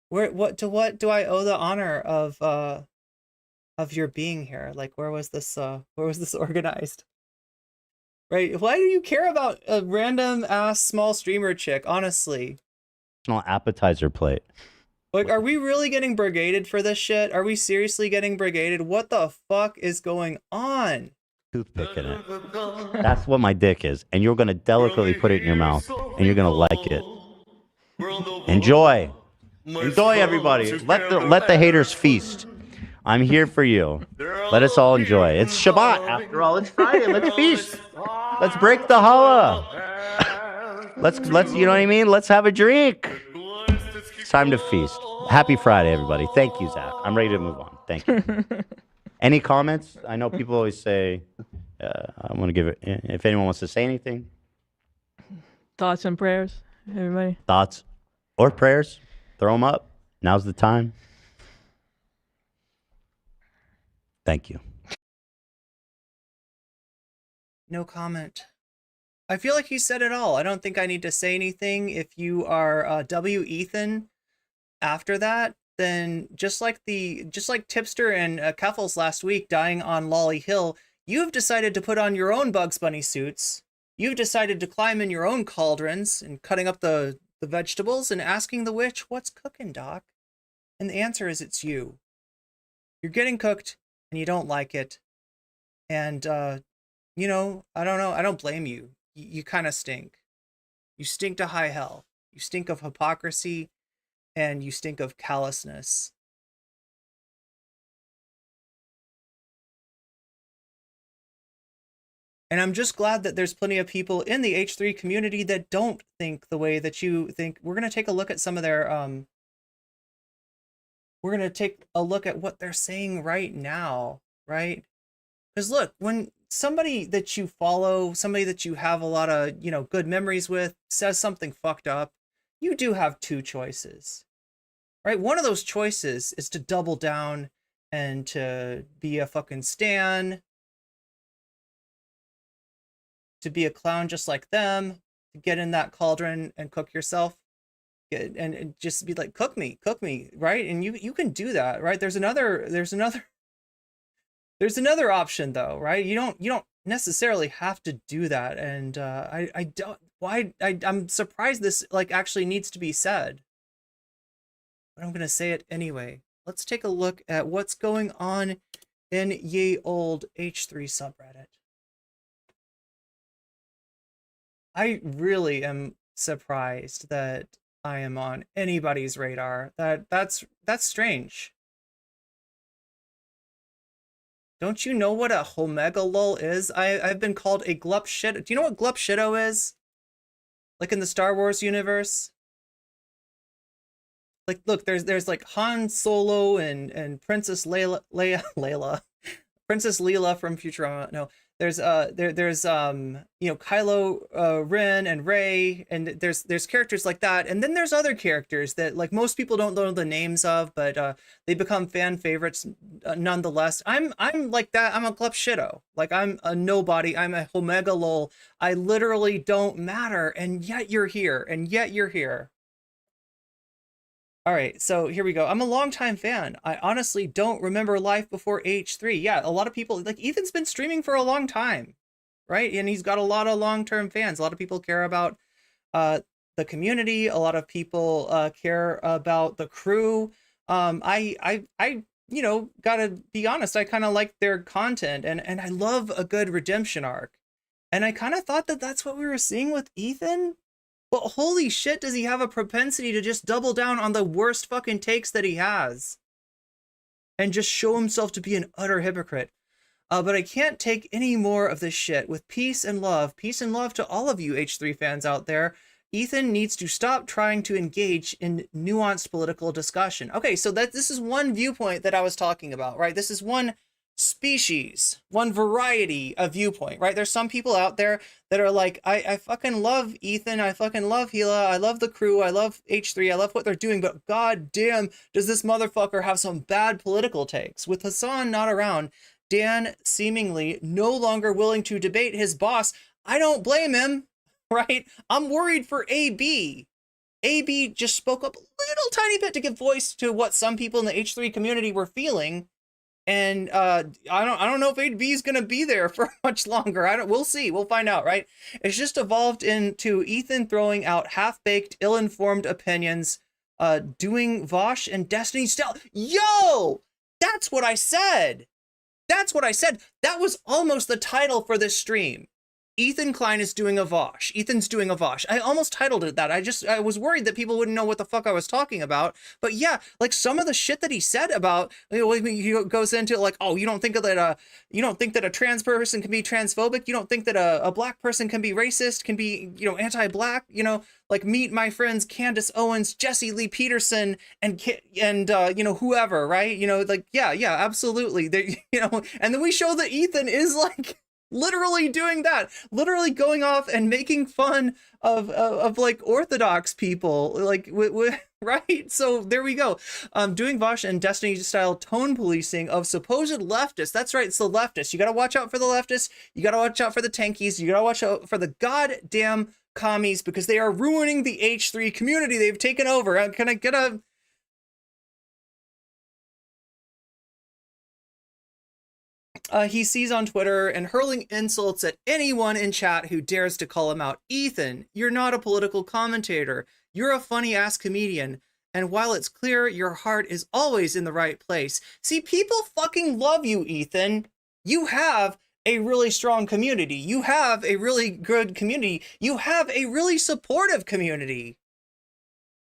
S1: What do I owe the honor of your being here? Like, where was this organized? Right? Why do you care about a random ass small streamer chick, honestly?
S19: Appetizer plate.
S1: Like, are we really getting brigaded for this shit? Are we seriously getting brigaded? What the fuck is going on?
S19: Toothpick in it. That's what my dick is. And you're gonna delicately put it in your mouth, and you're gonna like it. Enjoy. Enjoy, everybody. Let the haters feast. I'm here for you. Let us all enjoy. It's Shabbat. After all, it's Friday. Let's feast. Let's break the challah. Let's you know what I mean? Let's have a drink. It's time to feast. Happy Friday, everybody. Thank you, Zach. I'm ready to move on. Thank you. Any comments? I know people always say, I want to give it, if anyone wants to say anything.
S21: Thoughts and prayers, everybody.
S19: Thoughts or prayers? Throw them up. Now's the time. Thank you.
S1: No comment. I feel like you said it all. I don't think I need to say anything. If you are W. Ethan after that, then just like Tipster and Keffels last week dying on Lolly Hill, you've decided to put on your own Bugs Bunny suits. You've decided to climb in your own cauldrons and cutting up the vegetables and asking the witch, what's cooking, Doc? And the answer is it's you. You're getting cooked and you don't like it. And, I don't know. I don't blame you. You kind of stink. You stink to high hell. You stink of hypocrisy and you stink of callousness. And I'm just glad that there's plenty of people in the H3 community that don't think the way that you think. We're going to take a look at some of their, we're going to take a look at what they're saying right now, right? Because look, when somebody that you follow, somebody that you have a lot of, good memories with, says something fucked up, you do have two choices, right? One of those choices is to double down and to be a fucking stan, to be a clown just like them, to get in that cauldron and cook yourself, and just be like, cook me, right? And you can do that, right? There's another option though, right? You don't necessarily have to do that, and I'm surprised this actually needs to be said, but I'm gonna say it anyway. Let's take a look at what's going on in ye old H3 subreddit. I really am surprised that I am on anybody's radar. That's strange. Don't you know what a homegalol is? I've been called a glup shit. Do you know what glup shitto is? Like in the Star Wars universe? like, look, there's like Han Solo and Princess Leia, Princess Leela from Futurama. No, there's there's you know, Kylo Ren and Rey, and there's characters like that, and then there's other characters that like most people don't know the names of, but they become fan favorites nonetheless. I'm like that. I'm a Klepshido. Like, I'm a nobody. I'm a Omega lol. I literally don't matter, and yet you're here, and yet you're here. All right, so here we go. I'm a longtime fan. I honestly don't remember life before H3. Yeah, a lot of people, like, Ethan's been streaming for a long time, right? And he's got a lot of long-term fans. A lot of people care about the community. A lot of people care about the crew. I you know, gotta be honest, I kind of like their content, and I love a good redemption arc. And I kind of thought that that's what we were seeing with Ethan. But holy shit, does he have a propensity to just double down on the worst fucking takes that he has. And just show himself to be an utter hypocrite. But I can't take any more of this shit. With peace and love to all of you H3 fans out there. Ethan needs to stop trying to engage in nuanced political discussion. Okay, so this is one viewpoint that I was talking about, right? This is one species, one variety of viewpoint, right? There's some people out there that are like, I fucking love Ethan, I fucking love Gila, I love the crew, I love H3, I love what they're doing, but god damn, does this motherfucker have some bad political takes. With Hasan not around, Dan seemingly no longer willing to debate his boss, I don't blame him, right? I'm worried for AB. AB just spoke up a little tiny bit to give voice to what some people in the H3 community were feeling. And I don't know if AB is gonna be there for much longer. We'll see. We'll find out, right? It's just evolved into Ethan throwing out half-baked, ill-informed opinions, doing Vosh and Destiny style. Yo, that's what I said. That's what I said. That was almost the title for this stream. Ethan Klein is doing a Vosh. Ethan's doing a Vosh. I almost titled it that. I was worried that people wouldn't know what the fuck I was talking about. But yeah, like some of the shit that he said about, you know, he goes into like, oh, you don't think that a trans person can be transphobic? You don't think that a black person can be racist, can be, you know, anti-black? You know, like meet my friends Candace Owens, Jesse Lee Peterson, and you know, whoever, right? You know, like yeah, absolutely. They, you know, and then we show that Ethan is like literally doing that, literally going off and making fun of like Orthodox people, like right? So there we go. Doing Vosh and Destiny style tone policing of supposed leftists. That's right, it's the leftists. You gotta watch out for the leftists. You gotta watch out for the tankies. You gotta watch out for the goddamn commies, because they are ruining the H3 community. They've taken over. Can I get a... he sees on Twitter and hurling insults at anyone in chat who dares to call him out. Ethan, you're not a political commentator. You're a funny-ass comedian. And while it's clear your heart is always in the right place, see, people fucking love you, Ethan. You have a really strong community. You have a really good community. You have a really supportive community.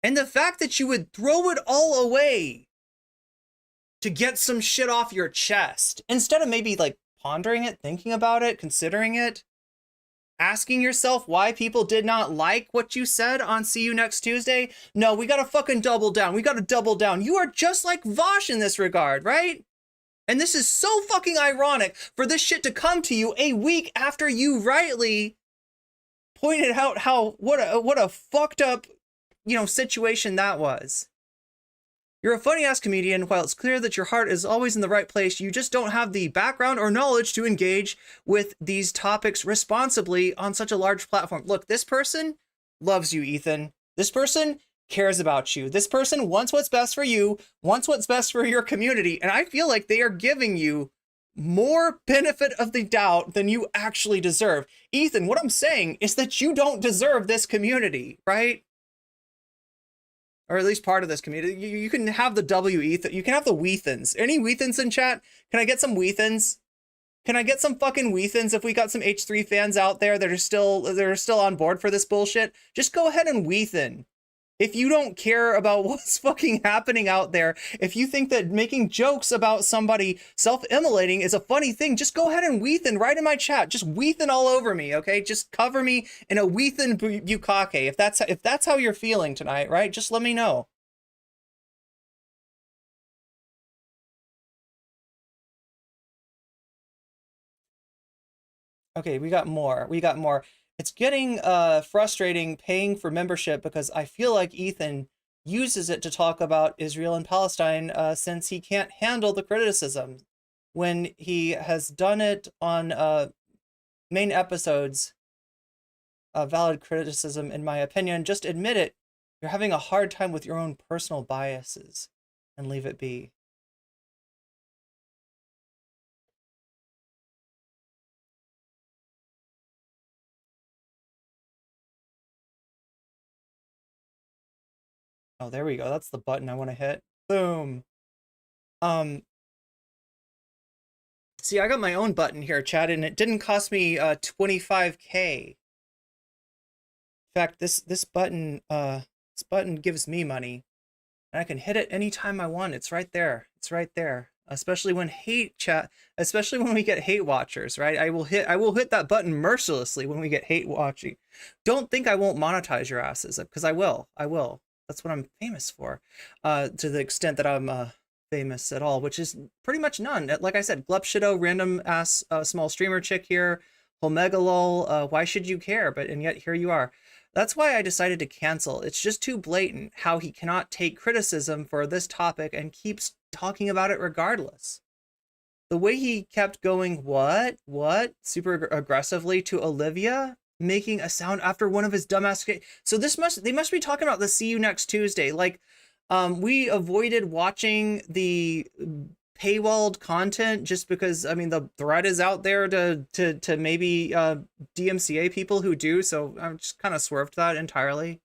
S1: And the fact that you would throw it all away to get some shit off your chest, instead of maybe like pondering it, thinking about it, considering it, asking yourself why people did not like what you said on See You Next Tuesday. No, we gotta fucking double down. We gotta double down. You are just like Vosh in this regard, right? And this is so fucking ironic for this shit to come to you a week after you rightly pointed out how what a fucked up, you know, situation that was. You're a funny-ass comedian. While it's clear that your heart is always in the right place, you just don't have the background or knowledge to engage with these topics responsibly on such a large platform. Look, this person loves you, Ethan. This person cares about you. This person wants what's best for you, wants what's best for your community, and I feel like they are giving you more benefit of the doubt than you actually deserve. Ethan, what I'm saying is that you don't deserve this community, right? Or at least part of this community. You can have the W-Ethan. You can have the Weethans. Any Weethans in chat? Can I get some Weethans? Can I get some fucking Weethans if we got some H3 fans out there that are still on board for this bullshit? Just go ahead and Weethan. If you don't care about what's fucking happening out there, if you think that making jokes about somebody self-immolating is a funny thing, just go ahead and Weethan right in my chat. Just Weethan all over me, okay? Just cover me in a Weethan bukkake. If that's how you're feeling tonight, right? Just let me know. Okay, we got more. We got more. It's getting frustrating paying for membership because I feel like Ethan uses it to talk about Israel and Palestine since he can't handle the criticism. When he has done it on main episodes, valid criticism, in my opinion, just admit it. You're having a hard time with your own personal biases and leave it be. Oh, there we go. That's the button I want to hit. Boom. See, I got my own button here, chat, and it didn't cost me 25K. In fact, this button gives me money, and I can hit it anytime I want. It's right there. It's right there. Especially when especially when we get hate watchers, right? I will hit that button mercilessly when we get hate watching. Don't think I won't monetize your asses, because I will. I will. That's what I'm famous for, to the extent that I'm famous at all, which is pretty much none. Like I said, Glupshido, random ass small streamer chick here, Homegalol, why should you care? And yet here you are. That's why I decided to cancel. It's just too blatant how he cannot take criticism for this topic and keeps talking about it regardless. The way he kept going, what, super aggressively to Olivia, making a sound after one of his dumbass. So they must be talking about the See You Next Tuesday. Like, we avoided watching the paywalled content just because, I mean, the threat is out there to maybe DMCA people who do, so I'm just kind of swerved that entirely.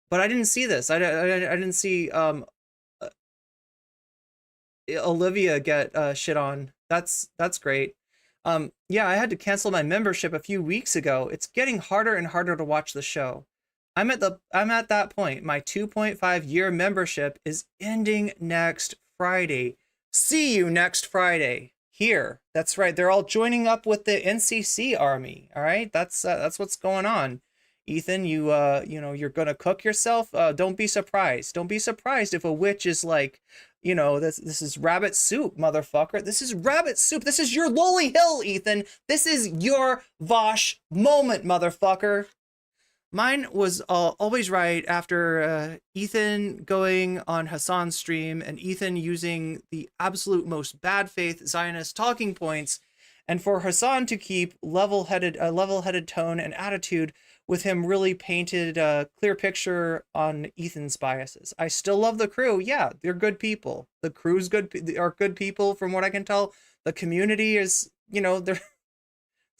S1: But I didn't see this. I didn't see Olivia get shit on. That's great. Yeah, I had to cancel my membership a few weeks ago. It's getting harder and harder to watch the show. I'm at that point. My 2.5-year membership is ending next Friday. See you next Friday here. That's right. They're all joining up with the NCC army. All right. That's what's going on. Ethan, you're gonna cook yourself. Don't be surprised. Don't be surprised if a witch is like, this is rabbit soup, motherfucker. This is rabbit soup. This is your lowly hill, Ethan. This is your Vosh moment, motherfucker. Mine was always right after Ethan going on Hasan's stream and Ethan using the absolute most bad faith Zionist talking points, and for Hasan to keep level-headed tone and attitude with him really painted a clear picture on Ethan's biases. I still love the crew. Yeah, they're good people. The crew's are good people from what I can tell. The community is, there's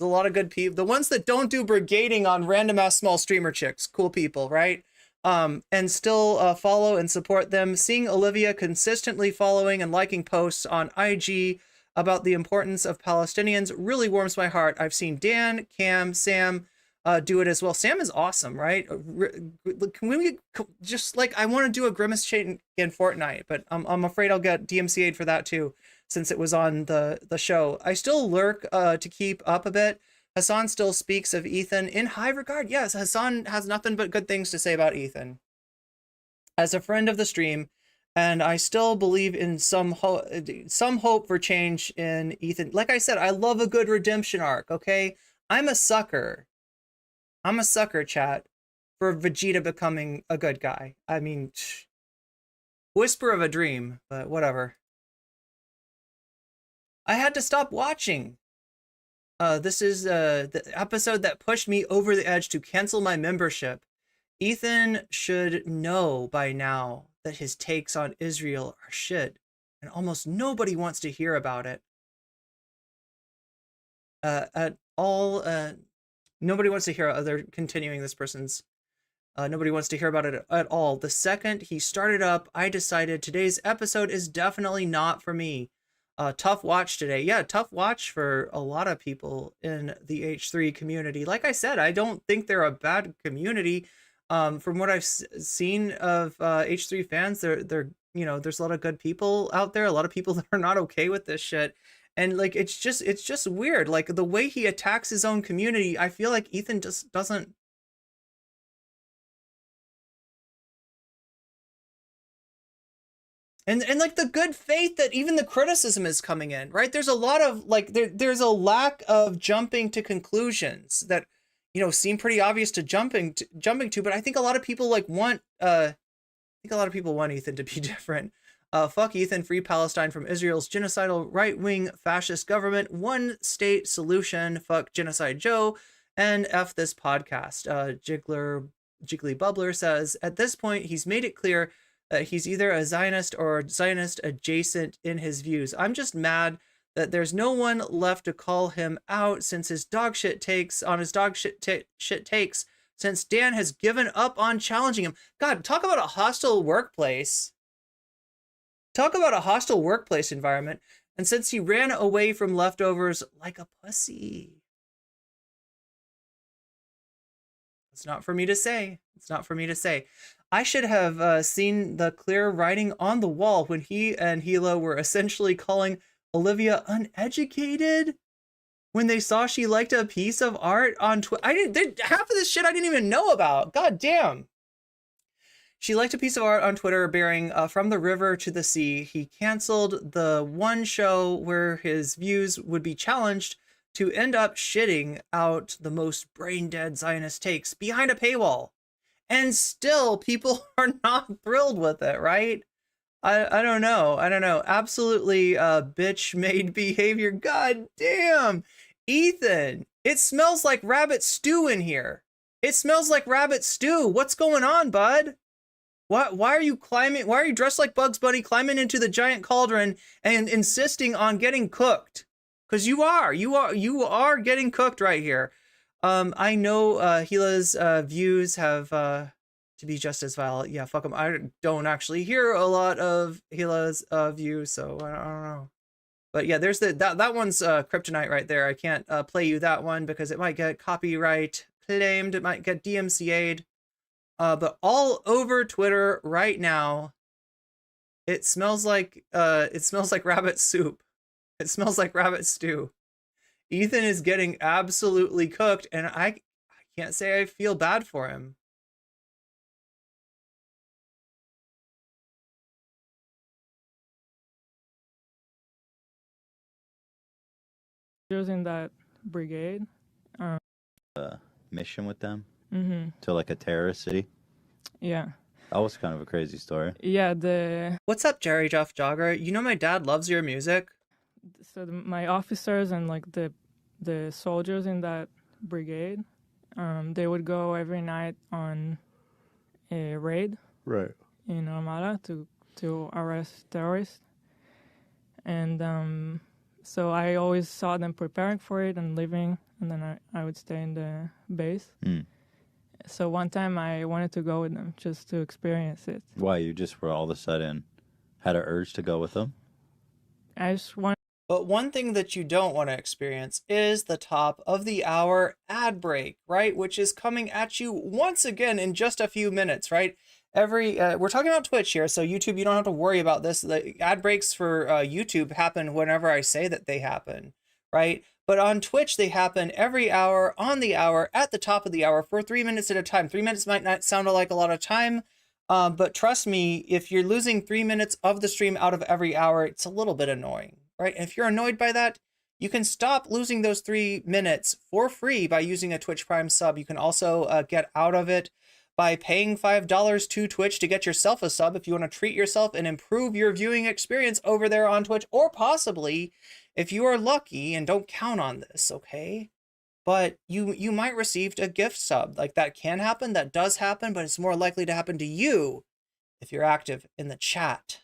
S1: a lot of good people. The ones that don't do brigading on random ass small streamer chicks, cool people, right? And still follow and support them. Seeing Olivia consistently following and liking posts on IG about the importance of Palestinians really warms my heart. I've seen Dan, Cam, Sam do it as well. Sam is awesome, right? Can we just, like, I want to do a grimace chain in Fortnite, but I'm afraid I'll get DMCA'd for that too, since it was on the show. I still lurk to keep up a bit. Hasan still speaks of Ethan in high regard. Yes, Hasan has nothing but good things to say about Ethan as a friend of the stream, and I still believe in some hope for change in Ethan. Like I said, I love a good redemption arc, okay? I'm a sucker, chat, for Vegeta becoming a good guy. I mean, whisper of a dream, but whatever. I had to stop watching. This is the episode that pushed me over the edge to cancel my membership. Ethan should know by now that his takes on Israel are shit, and almost nobody wants to hear about it. At all, nobody wants to hear. They're continuing this person's. Nobody wants to hear about it at all. The second he started up, I decided today's episode is definitely not for me. Tough watch today. Yeah, tough watch for a lot of people in the H3 community. Like I said, I don't think they're a bad community. From what I've seen of H3 fans, they're there's a lot of good people out there. A lot of people that are not okay with this shit. And like, it's just weird. Like the way he attacks his own community, I feel like Ethan just doesn't. And like the good faith that even the criticism is coming in, right? There's a lot of like there's a lack of jumping to conclusions that, you know, seem pretty obvious to jumping to, but I think a lot of people like want Ethan to be different. Fuck Ethan, free Palestine from Israel's genocidal right-wing fascist government, one state solution, fuck Genocide Joe, and F this podcast. Jiggly Bubbler says, at this point, he's made it clear that he's either a Zionist or Zionist adjacent in his views. I'm just mad that there's no one left to call him out since his dog shit takes, since Dan has given up on challenging him. God, talk about a hostile workplace. Talk about a hostile workplace environment. And since he ran away from leftovers like a pussy. It's not for me to say. It's not for me to say. I should have seen the clear writing on the wall when he and Hila were essentially calling Olivia uneducated when they saw she liked a piece of art on Twitter. Half of this shit I didn't even know about. God damn. She liked a piece of art on Twitter bearing From the River to the Sea. He canceled the one show where his views would be challenged to end up shitting out the most brain-dead Zionist takes behind a paywall. And still, people are not thrilled with it, right? I don't know. Absolutely bitch-made behavior. God damn. Ethan, it smells like rabbit stew in here. It smells like rabbit stew. What's going on, bud? Why are you climbing? Why are you dressed like Bugs Bunny climbing into the giant cauldron and insisting on getting cooked? Because you are getting cooked right here. I know Hila's views have to be just as valid. Yeah, fuck him. I don't actually hear a lot of Hila's views, so I don't know. But yeah, there's that one's kryptonite right there. I can't play you that one because it might get copyright claimed. It might get DMCA'd. But all over Twitter right now, it smells like rabbit soup. It smells like rabbit stew. Ethan is getting absolutely cooked, and I can't say I feel bad for him.
S21: In that brigade.
S2: Mission with them
S21: Mhm.
S2: to like a terrorist city.
S21: Yeah.
S2: That was kind of a crazy story.
S21: Yeah,
S1: What's up, Jerry Jeff Jogger? You know my dad loves your music.
S21: so my officers and like the soldiers in that brigade, they would go every night on a raid
S2: Right.
S21: in Ramallah to arrest terrorists, and so I always saw them preparing for it and leaving, and then I would stay in the base. So one time I wanted to go with them just to experience it.
S2: Why, you just were all of a sudden had an urge to go with them?
S21: I just wanted.
S1: But one thing that you don't want to experience is the top of the hour ad break, right? Which is coming at you once again in just a few minutes, right? We're talking about Twitch here, so YouTube, you don't have to worry about this. The ad breaks for YouTube happen whenever I say that they happen, right? But on Twitch, they happen every hour, on the hour, at the top of the hour, for 3 minutes at a time. 3 minutes might not sound like a lot of time, but trust me, if you're losing 3 minutes of the stream out of every hour, it's a little bit annoying, right? And if you're annoyed by that, you can stop losing those 3 minutes for free by using a Twitch Prime sub. You can also get out of it by paying $5 to Twitch to get yourself a sub if you want to treat yourself and improve your viewing experience over there on Twitch, or possibly if you are lucky, and don't count on this, okay? But you might receive a gift sub. Like, that can happen, that does happen, but it's more likely to happen to you if you're active in the chat.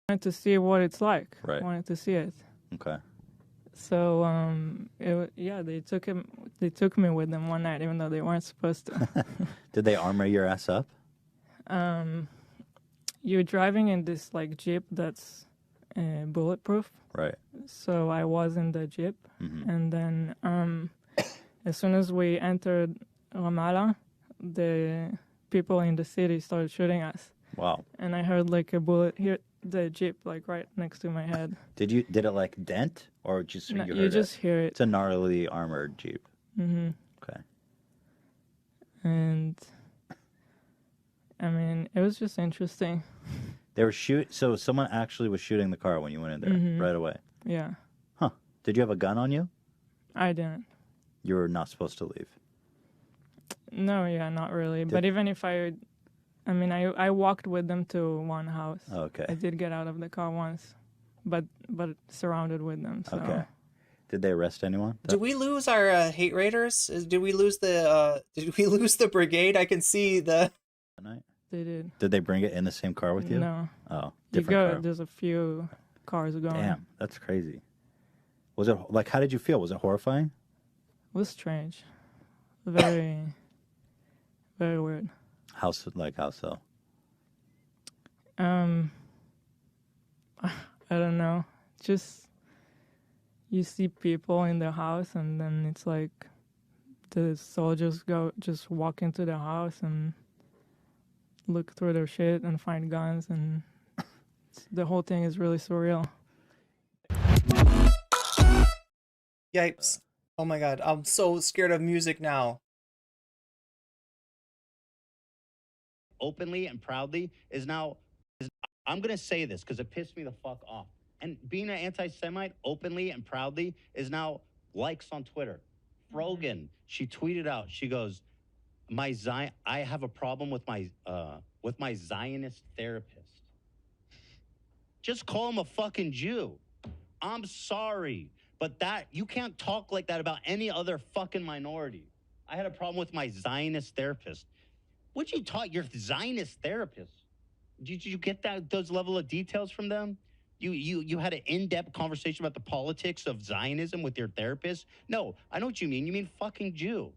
S21: I wanted to see what it's like.
S2: Right.
S21: I wanted to see it.
S2: Okay.
S21: So they took me with them one night, even though they weren't supposed to.
S2: Did they armor your ass up?
S21: You're driving in this like Jeep that's bulletproof.
S2: Right.
S21: So I was in the Jeep, and then as soon as we entered Ramallah, the people in the city started shooting us.
S2: Wow.
S21: And I heard like a bullet hit the Jeep like right next to my head.
S2: Did it like dent, or just
S21: No,
S2: you
S21: you
S2: heard
S21: just hear it.
S2: It's a gnarly armored Jeep. Okay.
S21: And I mean, it was just interesting.
S19: They were so someone actually was shooting the car when you went in there
S21: Mhm.
S19: right away.
S21: Yeah,
S19: Huh. Did you have a gun on you?
S21: I didn't.
S19: You were not supposed to leave.
S21: No, yeah, not really. But even if I mean, I walked with them to one house.
S19: Okay.
S21: I did get out of the car once, but surrounded with them. So.
S19: Okay. Did they arrest anyone?
S1: Did we lose our hate raiders? Did we lose the brigade? I can see the.
S21: They did.
S19: Did they bring it in the same car with you?
S21: No.
S19: Oh,
S21: You
S19: different
S21: go.
S19: car.
S21: There's a few cars going.
S19: Damn, that's crazy. Was it like? How did you feel? Was it horrifying?
S21: It was strange. Very, very weird.
S19: How so?
S21: I don't know. Just you see people in the house, and then it's like the soldiers just walk into the house and look through their shit and find guns, and the whole thing is really surreal.
S1: Yipes! Oh my god, I'm so scared of music now.
S19: Openly and proudly is now. I'm gonna say this because it pissed me the fuck off. And being an anti-Semite openly and proudly is now likes on Twitter. Frogan, she tweeted out. She goes, I have a problem with my Zionist therapist. Just call him a fucking Jew. I'm sorry, but you can't talk like that about any other fucking minority. I had a problem with my Zionist therapist. What'd you talk? Your Zionist therapist? Did you get those level of details from them? You had an in-depth conversation about the politics of Zionism with your therapist? No, I know what you mean. You mean fucking Jew.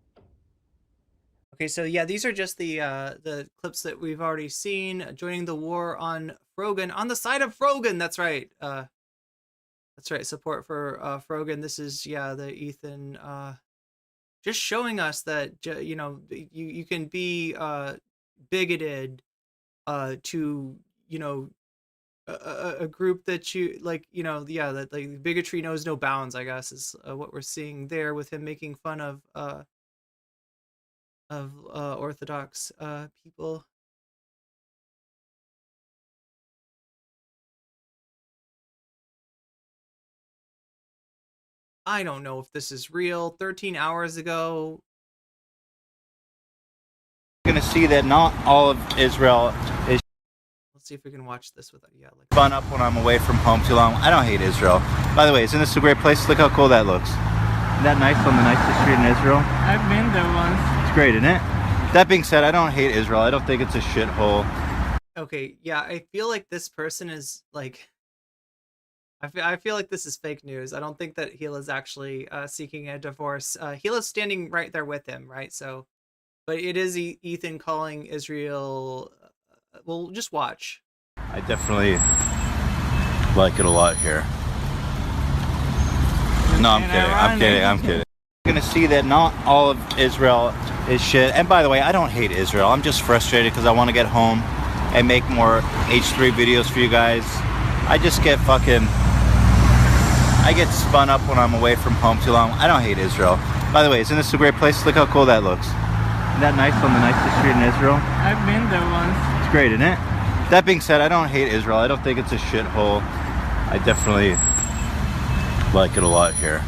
S1: Okay, so yeah, these are just the clips that we've already seen. Joining the war on Frogan, on the side of Frogan. That's right. That's right. Support for Frogan. This is the Ethan. Just showing us that you can be bigoted to a group that you like, that like bigotry knows no bounds, I guess, is what we're seeing there with him making fun of Orthodox people. I don't know if this is real. 13 hours ago.
S19: You're gonna see that not all of Israel is.
S1: Let's see if we can watch this without
S19: Fun up when I'm away from home too long. I don't hate Israel. By the way, isn't this a great place? Look how cool that looks. Isn't that nice on the nicest street in Israel?
S21: I've been there once.
S19: It's great, isn't it? That being said, I don't hate Israel. I don't think it's a shithole.
S1: Okay, yeah, I feel like this person is like. I feel like this is fake news. I don't think that Gila's actually seeking a divorce. Gila's standing right there with him, right? So, but it is Ethan calling Israel. Well, just watch.
S19: I definitely like it a lot here. No, I'm kidding. I'm kidding. You're gonna see that not all of Israel is shit. And by the way, I don't hate Israel. I'm just frustrated because I want to get home and make more H3 videos for you guys. I just get I get spun up when I'm away from home too long. I don't hate Israel. By the way, isn't this a great place? Look how cool that looks. Isn't that nice on the nicest street in Israel?
S21: I've been there once.
S19: It's great, isn't it? That being said, I don't hate Israel. I don't think it's a shithole. I definitely like it a lot here.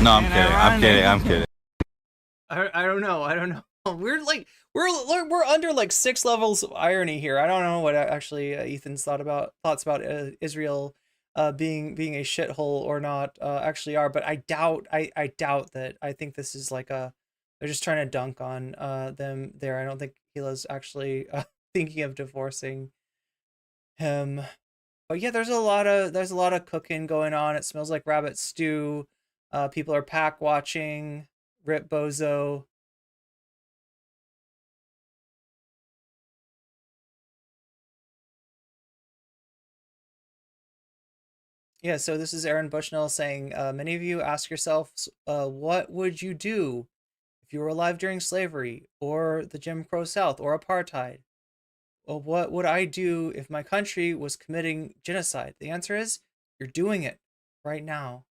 S19: No, I'm kidding.
S1: I don't know. We're under like 6 levels of irony here. I don't know what actually Ethan's thoughts about Israel being a shithole or not actually are, but I doubt that. I think this is like they're just trying to dunk on them there. I don't think Gila's actually thinking of divorcing him. But yeah, there's a lot of cooking going on. It smells like rabbit stew. People are pack watching. Rip Bozo. Yeah, so this is Aaron Bushnell saying, many of you ask yourselves, what would you do if you were alive during slavery or the Jim Crow South or apartheid? Well, what would I do if my country was committing genocide? The answer is, you're doing it right now.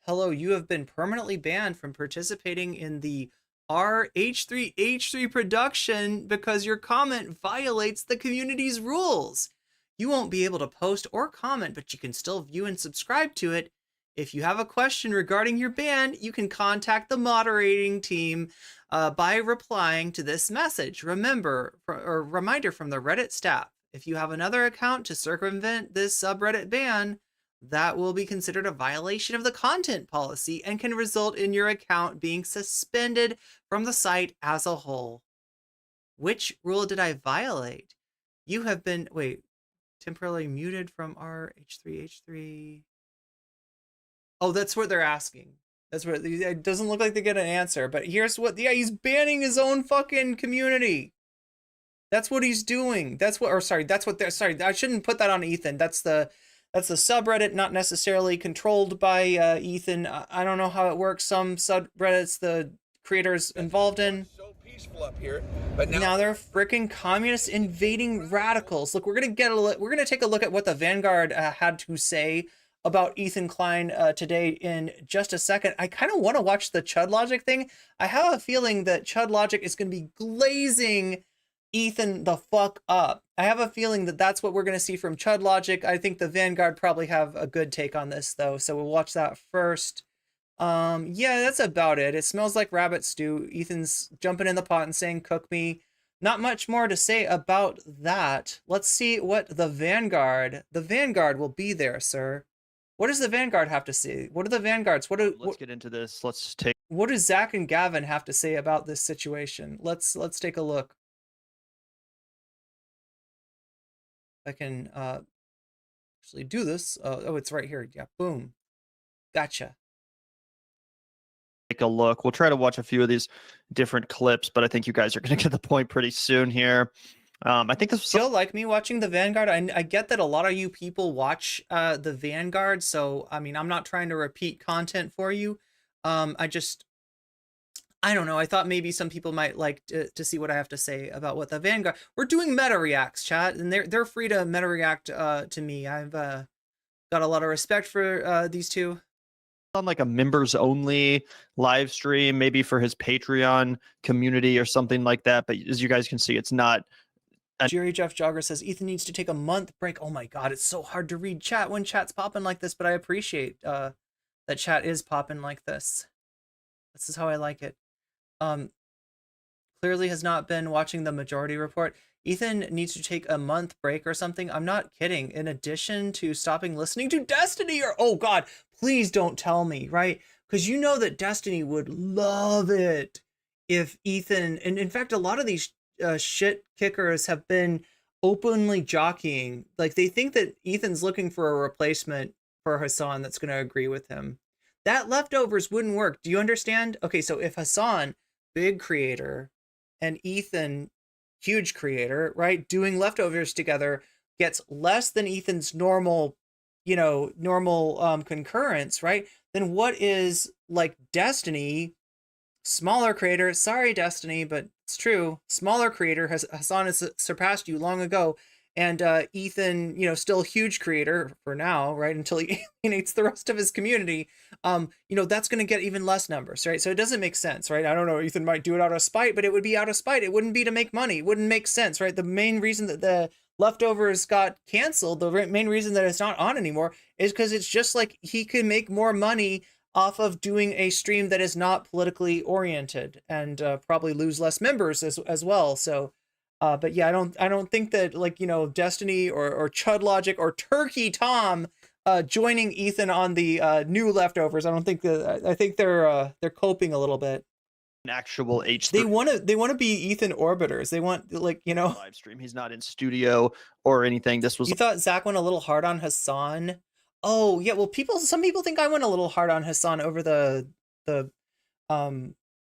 S1: hello, you have been permanently banned from participating in the RH3H3 production because your comment violates the community's rules. You won't be able to post or comment, but you can still view and subscribe to it. If you have a question regarding your ban, you can contact the moderating team by replying to this message. Remember, or reminder from the Reddit staff, if you have another account to circumvent this subreddit ban, that will be considered a violation of the content policy and can result in your account being suspended from the site as a whole. Which rule did I violate? You have been, temporarily muted from RH3H3. Oh, that's what they're asking. That's what, it doesn't look like they get an answer, but here's what, yeah, he's banning his own fucking community. That's what he's doing. That's what, or sorry, that's what they're, sorry, I shouldn't put that on Ethan. That's the subreddit, not necessarily controlled by Ethan. I don't know how it works. Some subreddits the creators involved in.
S6: So peaceful up here, but
S1: now they're freaking communists invading radicals. Look, we're gonna take a look at what the Vanguard had to say about Ethan Klein today in just a second. I kind of want to watch the Chud Logic thing. I have a feeling that Chud Logic is going to be glazing Ethan the fuck up. I have a feeling that that's what we're going to see from Chud Logic. I think the Vanguard probably have a good take on this though, so we'll watch that first. Yeah, that's about it. It smells like rabbit stew. Ethan's jumping in the pot and saying, "Cook me." Not much more to say about that. Let's see what the Vanguard will be there, sir. What does the Vanguard have to say? What are the Vanguards? Let's
S7: get into this. Let's take.
S1: What does Zach and Gavin have to say about this situation? Let's take a look. I can actually do this. Oh, it's right here. Yeah, boom. Gotcha.
S7: Take a look. We'll try to watch a few of these different clips, but I think you guys are going to get the point pretty soon here. I think this was
S1: still like me watching the Vanguard. I get that a lot of you people watch the Vanguard, so I mean, I'm not trying to repeat content for you. I don't know. I thought maybe some people might like to see what I have to say about what the Vanguard. We're doing meta reacts, chat, and they're free to meta react to me. I've got a lot of respect for these two.
S7: On like a members only live stream, maybe for his Patreon community or something like that. But as you guys can see, it's not.
S1: Jerry Jeff Jogger says Ethan needs to take a month break. Oh my god, it's so hard to read chat when chat's popping like this, but I appreciate that chat is popping like this. This is how I like it. Clearly has not been watching the Majority Report. Ethan needs to take a month break or something. I'm not kidding. In addition to stopping listening to Destiny, or oh god, please don't tell me, right? Because you know that Destiny would love it if Ethan, and in fact, a lot of these shit kickers have been openly jockeying. Like they think that Ethan's looking for a replacement for Hasan that's going to agree with him. That Leftovers wouldn't work. Do you understand? Okay, so if Hasan, big creator, and Ethan, huge creator, right, doing Leftovers together gets less than Ethan's normal, concurrence, right? Then what is like Destiny, smaller creator, sorry Destiny, but it's true, smaller creator, Hasan has surpassed you long ago, and Ethan, still huge creator for now, right, until he alienates the rest of his community, that's going to get even less numbers, right? So it doesn't make sense, right? I don't know, Ethan might do it out of spite, but it would be out of spite. It wouldn't be to make money. It wouldn't make sense, right? The main reason that the Leftovers got canceled, the main reason that it's not on anymore is because it's just like he could make more money off of doing a stream that is not politically oriented, and probably lose less members as well. So but yeah, I don't think that Destiny or Chud Logic or Turkey Tom joining Ethan on the new Leftovers. I don't think that. I think they're coping a little bit.
S7: An actual H3.
S1: They want to be Ethan orbiters. They want
S7: live stream. He's not in studio or anything. This was.
S1: You thought Zach went a little hard on Hasan? Oh yeah. Well, some people think I went a little hard on Hasan over the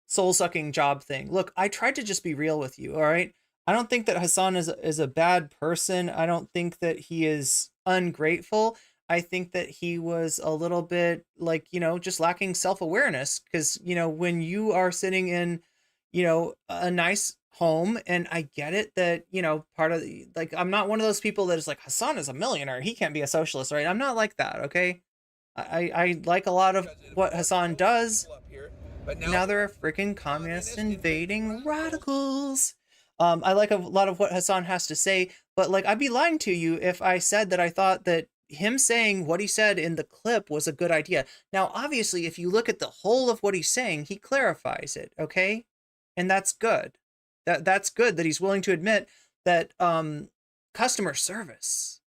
S1: soul sucking job thing. Look, I tried to just be real with you. All right. I don't think that Hasan is a bad person. I don't think that he is ungrateful. I think that he was a little bit just lacking self-awareness, because, when you are sitting in, a nice home, and I get it that, part of I'm not one of those people that is like, Hasan is a millionaire, he can't be a socialist, right? I'm not like that. Okay. I like a lot of what Hasan does.
S6: But
S1: Now there are freaking communists invading radicals. I like a lot of what Hasan has to say, but like I'd be lying to you if I said that I thought that him saying what he said in the clip was a good idea. Now, obviously, if you look at the whole of what he's saying, he clarifies it, okay? And that's good. That's good that he's willing to admit that customer service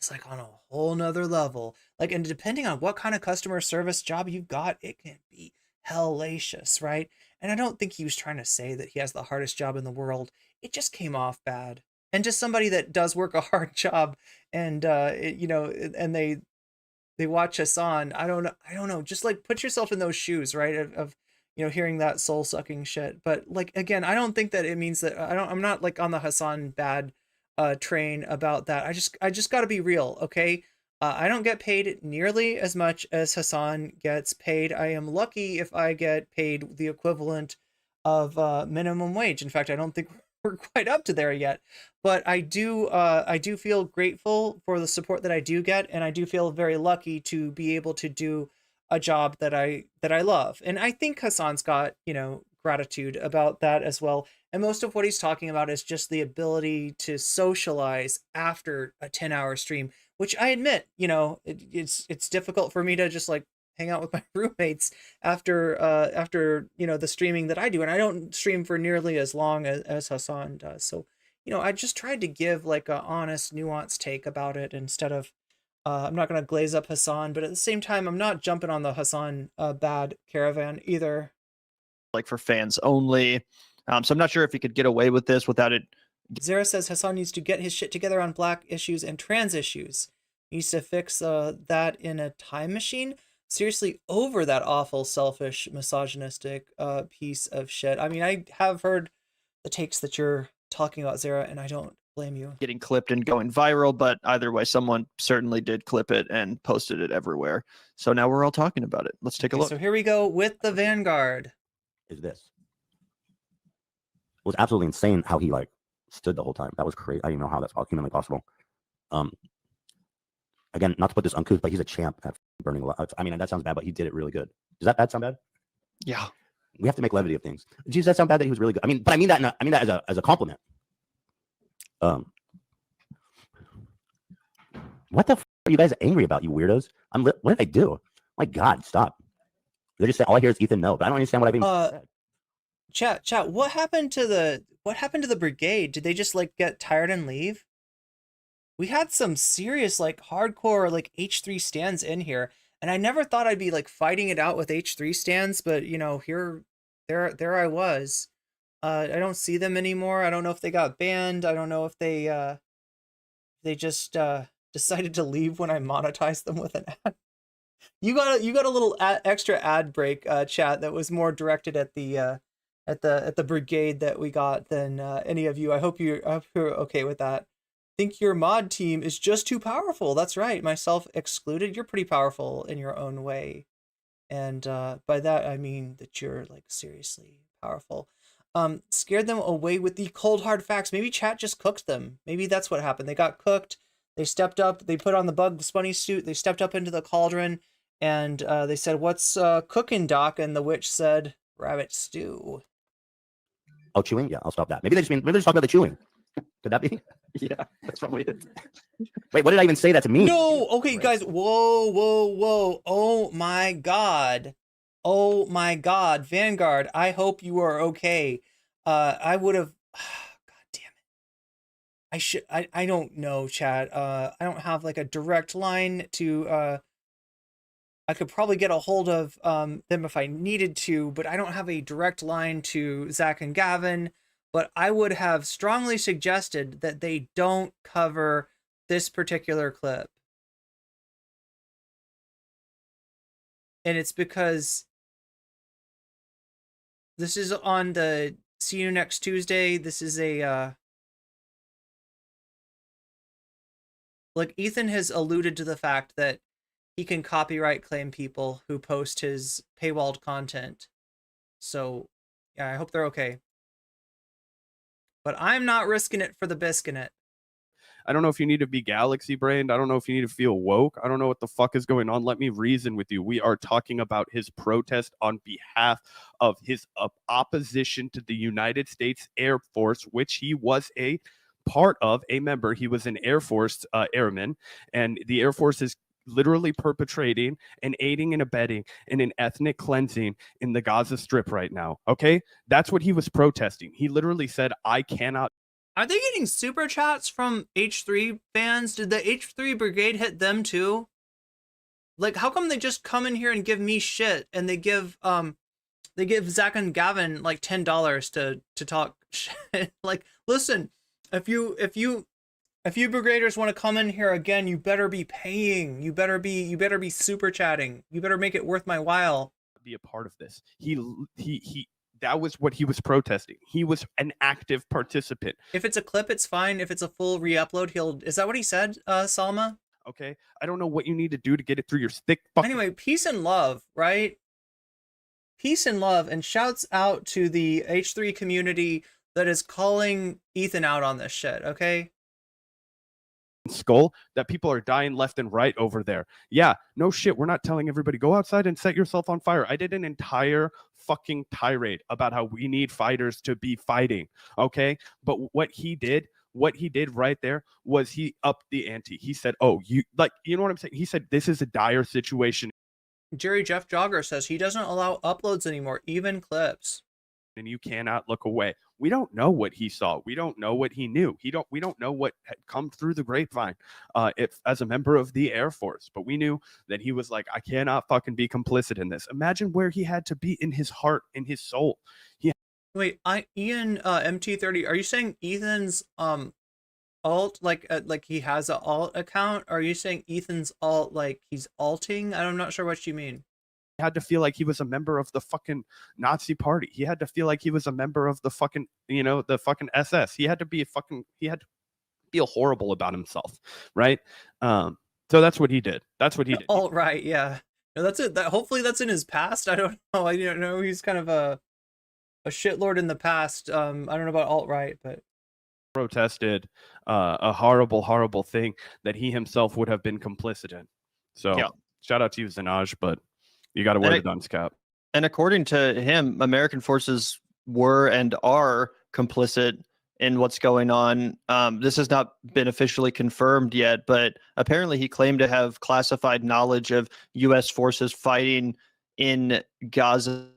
S1: is like on a whole nother level. Like, and depending on what kind of customer service job you've got, it can be hellacious, right? And I don't think he was trying to say that he has the hardest job in the world. It just came off bad. And just somebody that does work a hard job, and you know, and they watch Hasan. I don't know. Just like put yourself in those shoes, right? Of you know, hearing that soul sucking shit. But like again, I don't think that it means that I'm not like on the Hasan bad train about that. I just got to be real, okay? I don't get paid nearly as much as Hasan gets paid. I am lucky if I get paid the equivalent of minimum wage. In fact, I don't think we're quite up to there yet. But I do feel grateful for the support that I do get, and I do feel very lucky to be able to do a job that I love. And I think Hasan's got, you know, gratitude about that as well. And most of what he's talking about is just the ability to socialize after a 10-hour stream, which I admit, you know, it's difficult for me to just like hang out with my roommates after you know, the streaming that I do, and I don't stream for nearly as long as Hasan does. So, you know, I just tried to give like a honest, nuanced take about it instead of I'm not going to glaze up Hasan, but at the same time, I'm not jumping on the Hasan bad caravan either.
S7: Like for fans only. So I'm not sure if he could get away with this without it.
S1: Zara says Hasan needs to get his shit together on black issues and trans issues. He needs to fix that in a time machine. Seriously, over that awful, selfish, misogynistic piece of shit. I mean, I have heard the takes that you're talking about, Zara, and I don't blame you.
S7: Getting clipped and going viral, but either way, someone certainly did clip it and posted it everywhere. So now we're all talking about it. Let's take a look.
S1: So here we go with the Vanguard.
S8: Is this. It was absolutely insane how he like stood the whole time. That was crazy. I don't even know how that's humanly possible. Again, not to put this uncouth, but he's a champ at burning a lot. I mean, that sounds bad, but he did it really good. Does that sound bad?
S7: Yeah.
S8: We have to make levity of things. Does that sound bad that he was really good? I mean, but I mean that as a compliment. What the f are you guys angry about, you weirdos? What did I do? My God, stop. They just say all I hear is Ethan no, but I don't understand what I've even said.
S1: Chat, what happened to the brigade? Did they just like get tired and leave? We had some serious like hardcore like H3 stands in here, and I never thought I'd be like fighting it out with H3 stands, but you know, there I was. I don't see them anymore. I don't know if they got banned. I don't know if they just decided to leave when I monetized them with an ad. You got a little extra ad break, chat, that was more directed at the brigade that we got than any of you. I hope you're okay with that. Think your mod team is just too powerful. That's right, myself excluded. You're pretty powerful in your own way, and by that I mean that you're like seriously powerful. Scared them away with the cold hard facts. Maybe chat just cooked them. Maybe that's what happened. They got cooked. They stepped up. They put on the Bugs Bunny suit. They stepped up into the cauldron, and they said, "What's cooking, Doc?" And the witch said, "Rabbit stew."
S8: Oh, chewing? Yeah, I'll stop that. Maybe they just talk about the chewing. Could that be?
S7: Yeah, that's probably it.
S8: Wait, what did I even say that to mean?
S1: No, okay, guys. Whoa. Oh my God. Oh my God. Vanguard, I hope you are okay. I would have, God damn it. I don't know, chat. I don't have like a direct line to, I could probably get a hold of them if I needed to, but I don't have a direct line to Zach and Gavin. But I would have strongly suggested that they don't cover this particular clip. And it's because this is on the See You Next Tuesday. This is a, like Ethan has alluded to the fact that he can copyright claim people who post his paywalled content. So yeah, I hope they're okay. But I'm not risking it for the biscuit.
S9: I don't know if you need to be galaxy brained. I don't know if you need to feel woke. I don't know what the fuck is going on. Let me reason with you. We are talking about his protest on behalf of his opposition to the United States Air Force, which he was a part of, a member. He was an Air Force airman, and the Air Force is literally perpetrating and aiding and abetting in an ethnic cleansing in the Gaza Strip right now. Okay, that's what he was protesting. He literally said, I cannot.
S1: Are they getting super chats from H3 fans? Did the H3 brigade hit them too? Like, how come they just come in here and give me shit, and they give Zach and Gavin like $10 to talk shit? Like, listen, if you brigaders want to come in here again, you better be paying. You better be super chatting. You better make it worth my while.
S9: Be a part of this. He that was what he was protesting. He was an active participant.
S1: If it's a clip, it's fine. If it's a full re-upload, is that what he said, Salma?
S9: Okay, I don't know what you need to do to get it through your thick fucking...
S1: Anyway, peace and love, right? Peace and love, and shouts out to the H3 community that is calling Ethan out on this shit, okay?
S9: Skull that people are dying left and right over there. Yeah, no shit. We're not telling everybody go outside and set yourself on fire. I did an entire fucking tirade about how we need fighters to be fighting. Okay, but what he did right there was he upped the ante. He said, "Oh, you know what I'm saying?" He said, "This is a dire situation."
S1: Jerry Jeff Jogger says he doesn't allow uploads anymore, even clips.
S9: And you cannot look away. We don't know what he saw. We don't know what he knew. We don't know what had come through the grapevine as a member of the Air Force. But we knew that he was like, I cannot fucking be complicit in this. Imagine where he had to be in his heart, in his soul.
S1: Wait, Ian MT30, are you saying Ethan's alt like he has an alt account? Or are you saying Ethan's alt like he's alting? I'm not sure what you mean.
S9: Had to feel like he was a member of the fucking Nazi party. He had to feel like he was a member of the fucking, the fucking SS. He had to feel horrible about himself, right? So that's what he did.
S1: Alt right, yeah. No, that's it. Hopefully that's in his past. I don't know. I don't know. He's kind of a shitlord in the past. I don't know about alt right, but
S9: protested a horrible thing that he himself would have been complicit in. So yeah. Shout out to you, Zinaj, but you got to wear the dunce cap.
S7: And according to him, American forces were and are complicit in what's going on. This has not been officially confirmed yet, but apparently he claimed to have classified knowledge of U.S. forces fighting in Gaza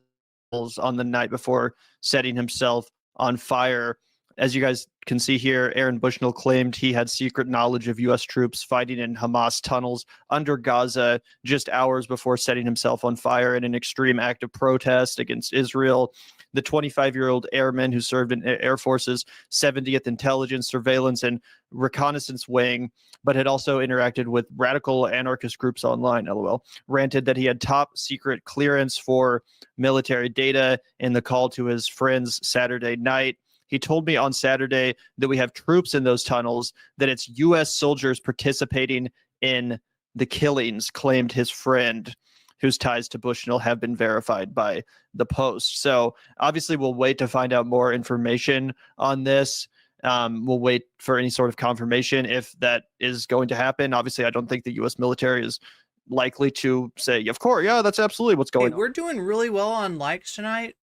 S7: on the night before setting himself on fire. As you guys can see here, Aaron Bushnell claimed he had secret knowledge of U.S. troops fighting in Hamas tunnels under Gaza just hours before setting himself on fire in an extreme act of protest against Israel. The 25-year-old airman who served in Air Force's 70th Intelligence, Surveillance, and Reconnaissance Wing, but had also interacted with radical anarchist groups online, LOL, ranted that he had top secret clearance for military data in the call to his friends Saturday night. He told me on Saturday that we have troops in those tunnels, that it's U.S. soldiers participating in the killings, claimed his friend, whose ties to Bushnell have been verified by the Post. So obviously we'll wait to find out more information on this. We'll wait for any sort of confirmation if that is going to happen. Obviously, I don't think the U.S. military is likely to say, of course, yeah, that's absolutely what's going on.
S1: We're doing really well on likes tonight.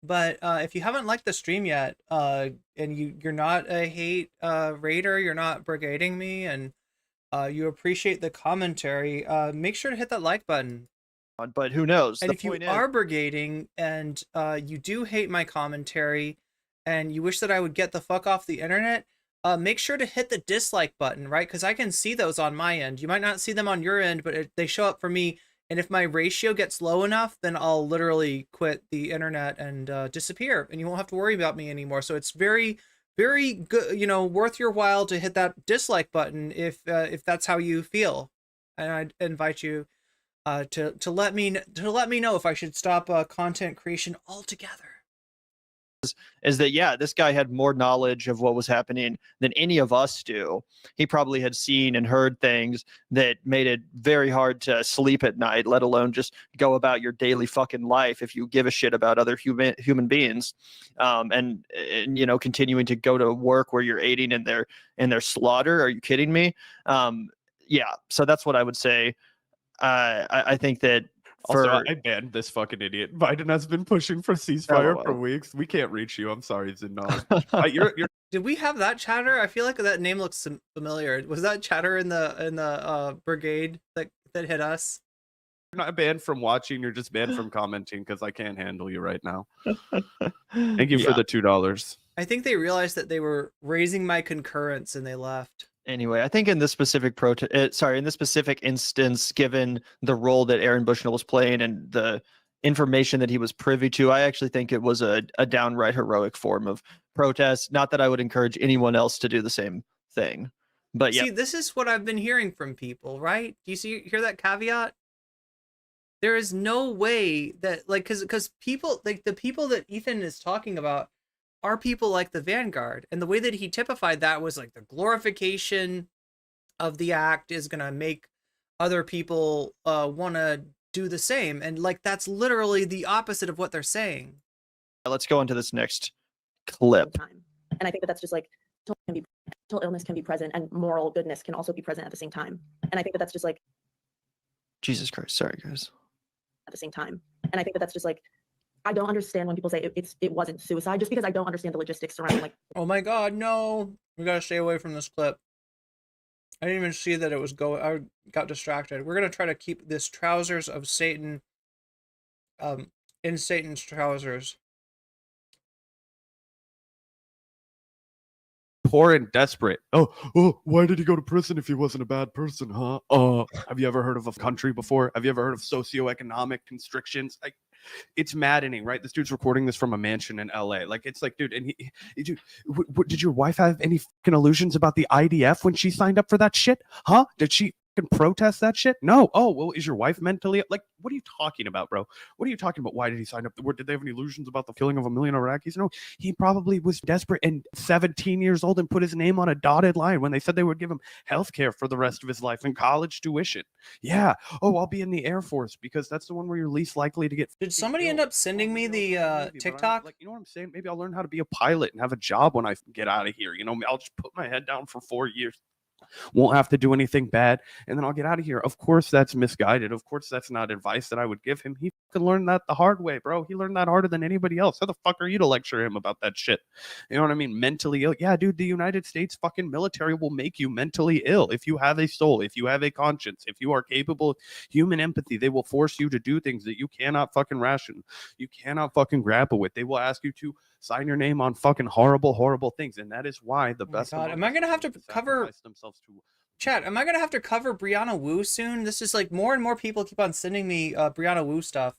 S1: But if you haven't liked the stream yet, and you're not a hate raider, you're not brigading me, and you appreciate the commentary, make sure to hit that like button.
S7: But who knows?
S1: And if you are brigading and you do hate my commentary, and you wish that I would get the fuck off the internet, make sure to hit the dislike button, right? Because I can see those on my end. You might not see them on your end, but they show up for me. And if my ratio gets low enough, then I'll literally quit the internet and disappear, and you won't have to worry about me anymore. So it's very, very good, worth your while to hit that dislike button if that's how you feel. And I invite you to let me know if I should stop content creation altogether.
S7: is that, yeah, this guy had more knowledge of what was happening than any of us do. He probably had seen and heard things that made it very hard to sleep at night, let alone just go about your daily fucking life if you give a shit about other human beings, and you know, continuing to go to work where you're aiding in their slaughter. Are you kidding me? Yeah, so that's what I would say. I think that
S9: Also, I banned this fucking idiot. Biden has been pushing for ceasefire for weeks. We can't reach you. I'm sorry, Zinod. You're
S1: Did we have that chatter? I feel like that name looks familiar. Was that chatter in the brigade that hit us?
S9: You're not banned from watching. You're just banned from commenting because I can't handle you right now. Thank you for the $2.
S1: I think they realized that they were raising my concurrence and they left.
S7: Anyway, I think in this specific in this specific instance, given the role that Aaron Bushnell was playing and the information that he was privy to, I actually think it was a downright heroic form of protest. Not that I would encourage anyone else to do the same thing, but yeah.
S1: See, this is what I've been hearing from people, right? Do you hear that caveat? There is no way that, like, because people, like the people that Ethan is talking about are people like the Vanguard, and the way that he typified that was like the glorification of the act is gonna make other people want to do the same, and like that's literally the opposite of what they're saying.
S7: Let's go into this next clip.
S10: And I think that that's just like mental illness can be present and moral goodness can also be present at the same time. And I think that that's just like
S7: Jesus Christ, sorry guys.
S10: At the same time. And I think that that's just like, I don't understand when people say it wasn't suicide, just because I don't understand the logistics surrounding like.
S1: Oh my God, no! We gotta stay away from this clip. I didn't even see that it was going. I got distracted. We're gonna try to keep this trousers of Satan, in Satan's trousers.
S9: Poor and desperate. Oh, why did he go to prison if he wasn't a bad person, huh? Have you ever heard of a country before? Have you ever heard of socioeconomic constrictions? Like, it's maddening, right? This dude's recording this from a mansion in LA. Like, it's like, dude, and dude, did your wife have any fucking illusions about the IDF when she signed up for that shit? Huh? Did she protest that shit? No. Oh, well, is your wife mentally like, what are you talking about, bro? What are you talking about? Why did he sign up? Did they have any illusions about the killing of 1 million Iraqis? No, he probably was desperate and 17 years old and put his name on a dotted line when they said they would give him health care for the rest of his life and college tuition. Yeah. Oh, I'll be in the Air Force because that's the one where you're least likely to get.
S1: Did somebody end up sending me the TikTok?
S9: Like, you know what I'm saying? Maybe I'll learn how to be a pilot and have a job when I get out of here. You know, I'll just put my head down for 4 years. Won't have to do anything bad, and then I'll get out of here. Of course, that's misguided. Of course, that's not advice that I would give him. He could learn that the hard way, bro. He learned that harder than anybody else. How the fuck are you to lecture him about that shit? You know what I mean? Mentally ill. Yeah, dude, the United States fucking military will make you mentally ill. If you have a soul, if you have a conscience, if you are capable of human empathy, they will force you to do things that you cannot fucking ration. You cannot fucking grapple with. They will ask you to sign your name on fucking horrible things, and that is why the best.
S1: God, am I gonna have to cover
S9: themselves to?
S1: Chat, am I gonna have to cover Brianna Wu soon? This is like more and more people keep on sending me Brianna Wu stuff.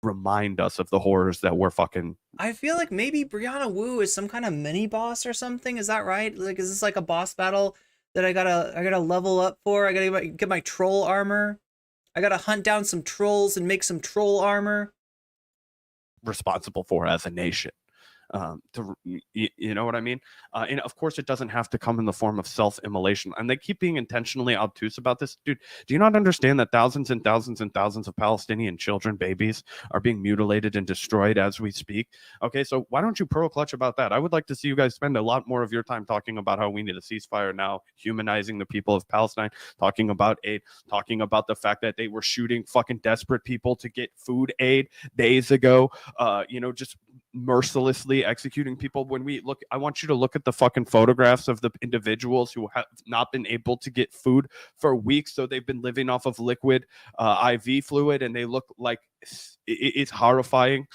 S9: Remind us of the horrors that we're fucking.
S1: I feel like maybe Brianna Wu is some kind of mini boss or something. Is that right? Like, is this like a boss battle that I gotta level up for? I gotta get my troll armor. I gotta hunt down some trolls and make some troll armor.
S9: Responsible for as a nation. You know what I mean? And of course, it doesn't have to come in the form of self-immolation. And they keep being intentionally obtuse about this. Dude, do you not understand that thousands and thousands and thousands of Palestinian children, babies, are being mutilated and destroyed as we speak? Okay, so why don't you pearl clutch about that? I would like to see you guys spend a lot more of your time talking about how we need a ceasefire now, humanizing the people of Palestine, talking about aid, talking about the fact that they were shooting fucking desperate people to get food aid days ago, you know, just mercilessly executing people. When we look, I want you to look at the fucking photographs of the individuals who have not been able to get food for weeks, so they've been living off of liquid IV fluid, and they look like it's horrifying.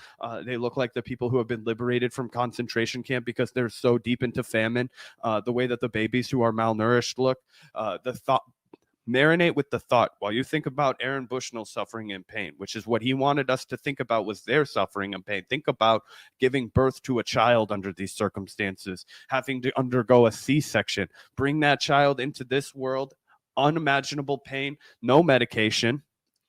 S9: They look like the people who have been liberated from concentration camp because they're so deep into famine. The way that the babies who are malnourished look, the thought. Marinate with the thought while you think about Aaron Bushnell's suffering and pain, which is what he wanted us to think about, was their suffering and pain. Think about giving birth to a child under these circumstances, having to undergo a C-section, bring that child into this world, unimaginable pain, no medication.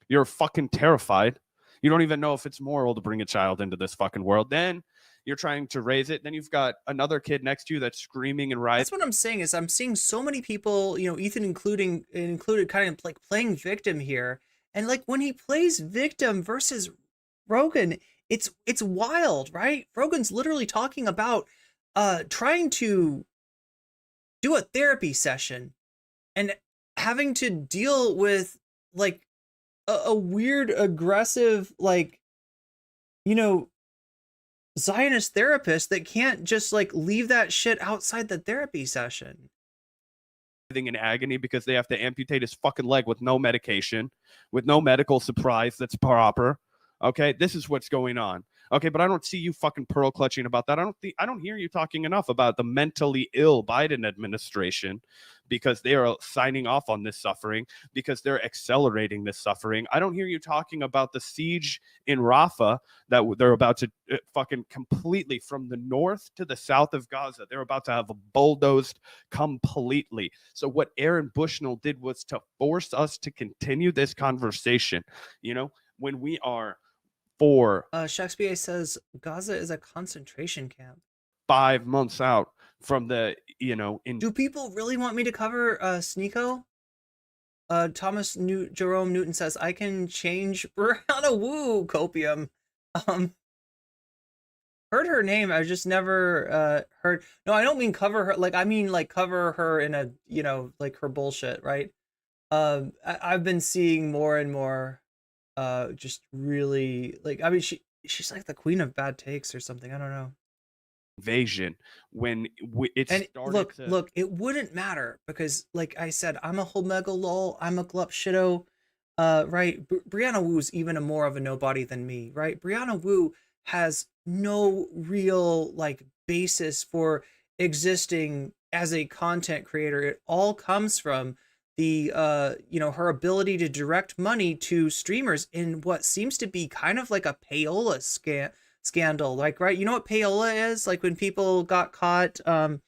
S9: You're fucking terrified. You don't even know if it's moral to bring a child into this fucking world. Then You're trying to raise it. Then you've got another kid next to you that's screaming and rioting.
S1: That's what I'm saying is I'm seeing so many people, you know, Ethan included kind of like playing victim here. And like when he plays victim versus Rogan, it's wild, right? Rogan's literally talking about trying to do a therapy session and having to deal with like a weird, aggressive, like, you know, Zionist therapist that can't just like leave that shit outside the therapy session.
S9: In agony because they have to amputate his fucking leg with no medication, with no medical supplies that's proper. Okay, this is what's going on. Okay, but I don't see you fucking pearl clutching about that. I don't hear you talking enough about the mentally ill Biden administration because they are signing off on this suffering, because they're accelerating this suffering. I don't hear you talking about the siege in Rafah that they're about to fucking completely from the north to the south of Gaza. They're about to have bulldozed completely. So what Aaron Bushnell did was to force us to continue this conversation, you know, when we are
S1: Shakespeare says Gaza is a concentration camp.
S9: 5 months out from the, you know,
S1: do people really want me to cover Sneeko? Jerome Newton says I can change Brianna Wu copium. Heard her name, I just never heard. No, I don't mean cover her, like I mean like cover her in a, you know, like her bullshit, right? I've been seeing more and more just really like, I mean she's like the queen of bad takes or something, I don't know.
S9: Invasion when it
S1: and
S9: started
S1: look, it wouldn't matter because like I said, I'm a Homega lol, I'm a glup shitto, right? Brianna Wu's even a more of a nobody than me, right? Brianna Wu has no real like basis for existing as a content creator. It all comes from the you know, her ability to direct money to streamers in what seems to be kind of like a payola scandal, like, right? You know what payola is? Like when people got caught you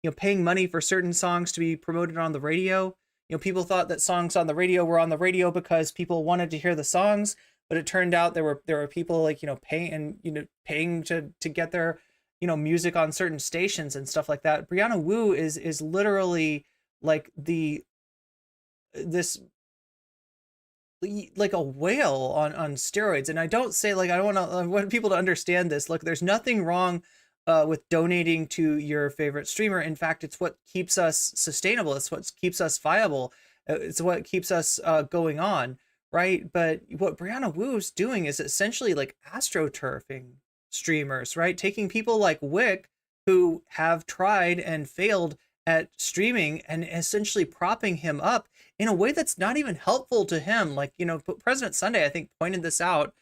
S1: know, paying money for certain songs to be promoted on the radio. You know, people thought that songs on the radio were on the radio because people wanted to hear the songs, but it turned out there were people like, you know, paying to get their, you know, music on certain stations and stuff like that. Brianna Wu is literally like this like a whale on steroids. And I don't say like, I want people to understand this. Look, there's nothing wrong with donating to your favorite streamer. In fact, it's what keeps us sustainable. It's what keeps us viable. It's what keeps us going on, right? But what Brianna Wu's doing is essentially like astroturfing streamers, right? Taking people like Wick who have tried and failed at streaming and essentially propping him up in a way that's not even helpful to him. Like, you know, President Sunday, I think, pointed this out,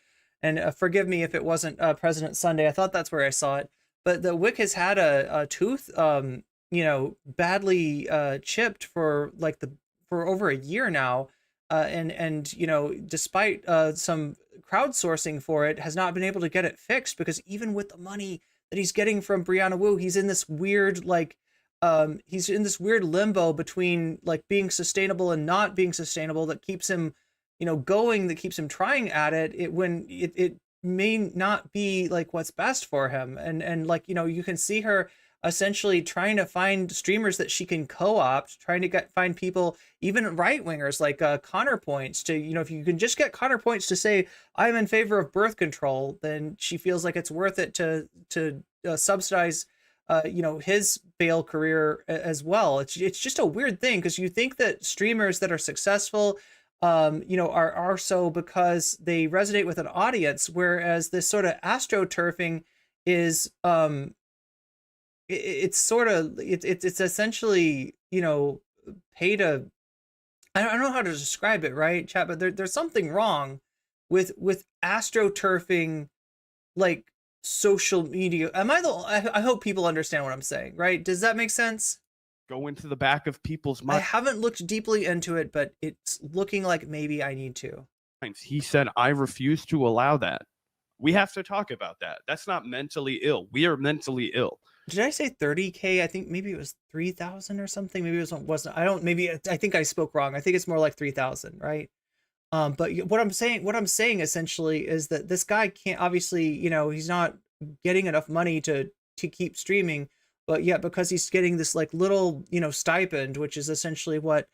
S1: and forgive me if it wasn't President Sunday. I thought that's where I saw it. But the Wick has had a tooth, you know, badly chipped for over a year now, and you know, despite some crowdsourcing for it, has not been able to get it fixed because even with the money that he's getting from Brianna Wu, he's in this weird he's in this weird limbo between like being sustainable and not being sustainable that keeps him, you know, going, that keeps him trying at it when it may not be like what's best for him. And like, you know, you can see her essentially trying to find streamers that she can co-opt, trying to find people, even right-wingers like Counterpoints to, you know, if you can just get Counterpoints to say, I'm in favor of birth control, then she feels like it's worth it to subsidize you know, his bail career as well. It's just a weird thing because you think that streamers that are successful, you know, are so because they resonate with an audience, whereas this sort of astroturfing is it's essentially, you know, pay to, I don't know how to describe it, right, chat, but there's something wrong with astroturfing like social media. I hope people understand what I'm saying, right? Does that make sense?
S9: Go into the back of people's minds.
S1: I haven't looked deeply into it, but it's looking like maybe I need to.
S9: He said, I refuse to allow that. We have to talk about that. That's not mentally ill. We are mentally ill.
S1: Did I say 30K? I think maybe it was 3,000 or something. Maybe it wasn't. I think I spoke wrong. I think it's more like 3,000, right? But what I'm saying essentially is that this guy can't, obviously, you know, he's not getting enough money to keep streaming, but yet because he's getting this like little, you know, stipend, which is essentially what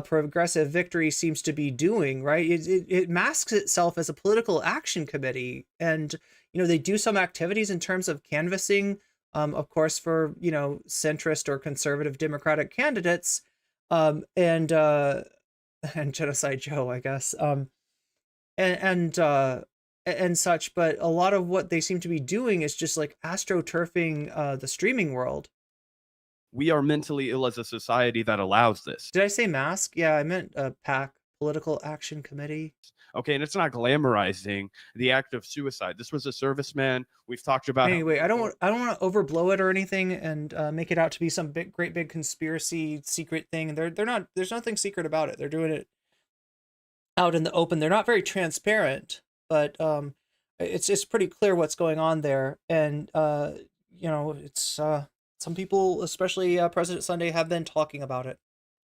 S1: Progressive Victory seems to be doing, right? It masks itself as a political action committee, and you know, they do some activities in terms of canvassing, of course, for, you know, centrist or conservative Democratic candidates, and Genocide Joe, I guess, and such. But a lot of what they seem to be doing is just like astroturfing the streaming world.
S9: We are mentally ill as a society that allows this.
S1: Did I say mask? Yeah, I meant PAC, Political Action Committee.
S9: Okay, and it's not glamorizing the act of suicide. This was a serviceman. We've talked about.
S1: Anyway, I don't want to overblow it or anything and make it out to be some great big conspiracy secret thing. They're not. There's nothing secret about it. They're doing it out in the open. They're not very transparent, but it's pretty clear what's going on there. And you know, it's some people, especially President Sunday, have been talking about it.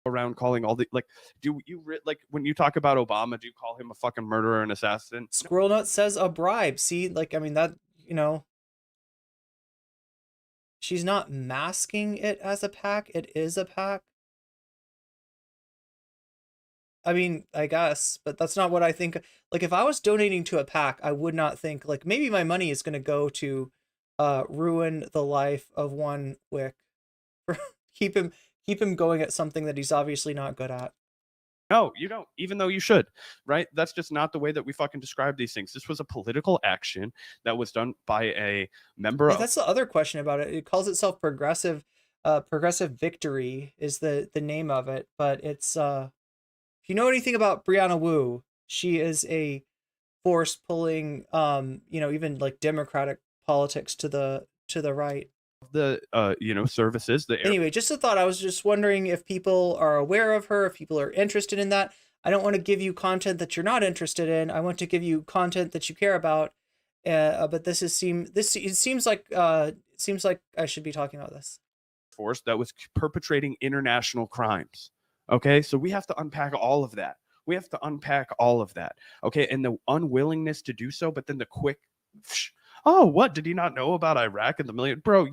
S9: Around calling all the, like, do you like when you talk about Obama, do you call him a fucking murderer and assassin?
S1: Squirrel Nut says a bribe. See, like, I mean, that, you know, she's not masking it as a PAC. It is a PAC. I mean, I guess, but that's not what I think. Like, if I was donating to a PAC, I would not think like maybe my money is going to go to ruin the life of one Wick. keep him going at something that he's obviously not good at.
S9: No, you don't, even though you should, right? That's just not the way that we fucking describe these things. This was a political action that was done by a member
S1: Yeah,
S9: of...
S1: that's the other question about it. It calls itself Progressive Victory is the name of it, but it's if you know anything about Brianna Wu, she is a force pulling you know, even like Democratic politics to the right.
S9: The you know, services.
S1: Anyway, just a thought. I was just wondering if people are aware of her, if people are interested in that. I don't want to give you content that you're not interested in. I want to give you content that you care about. But it seems like I should be talking about this.
S9: Force that was perpetrating international crimes. Okay, so we have to unpack all of that. Okay, and the unwillingness to do so, but then the quick. Oh, what? Did he not know about Iraq and the million? Bro,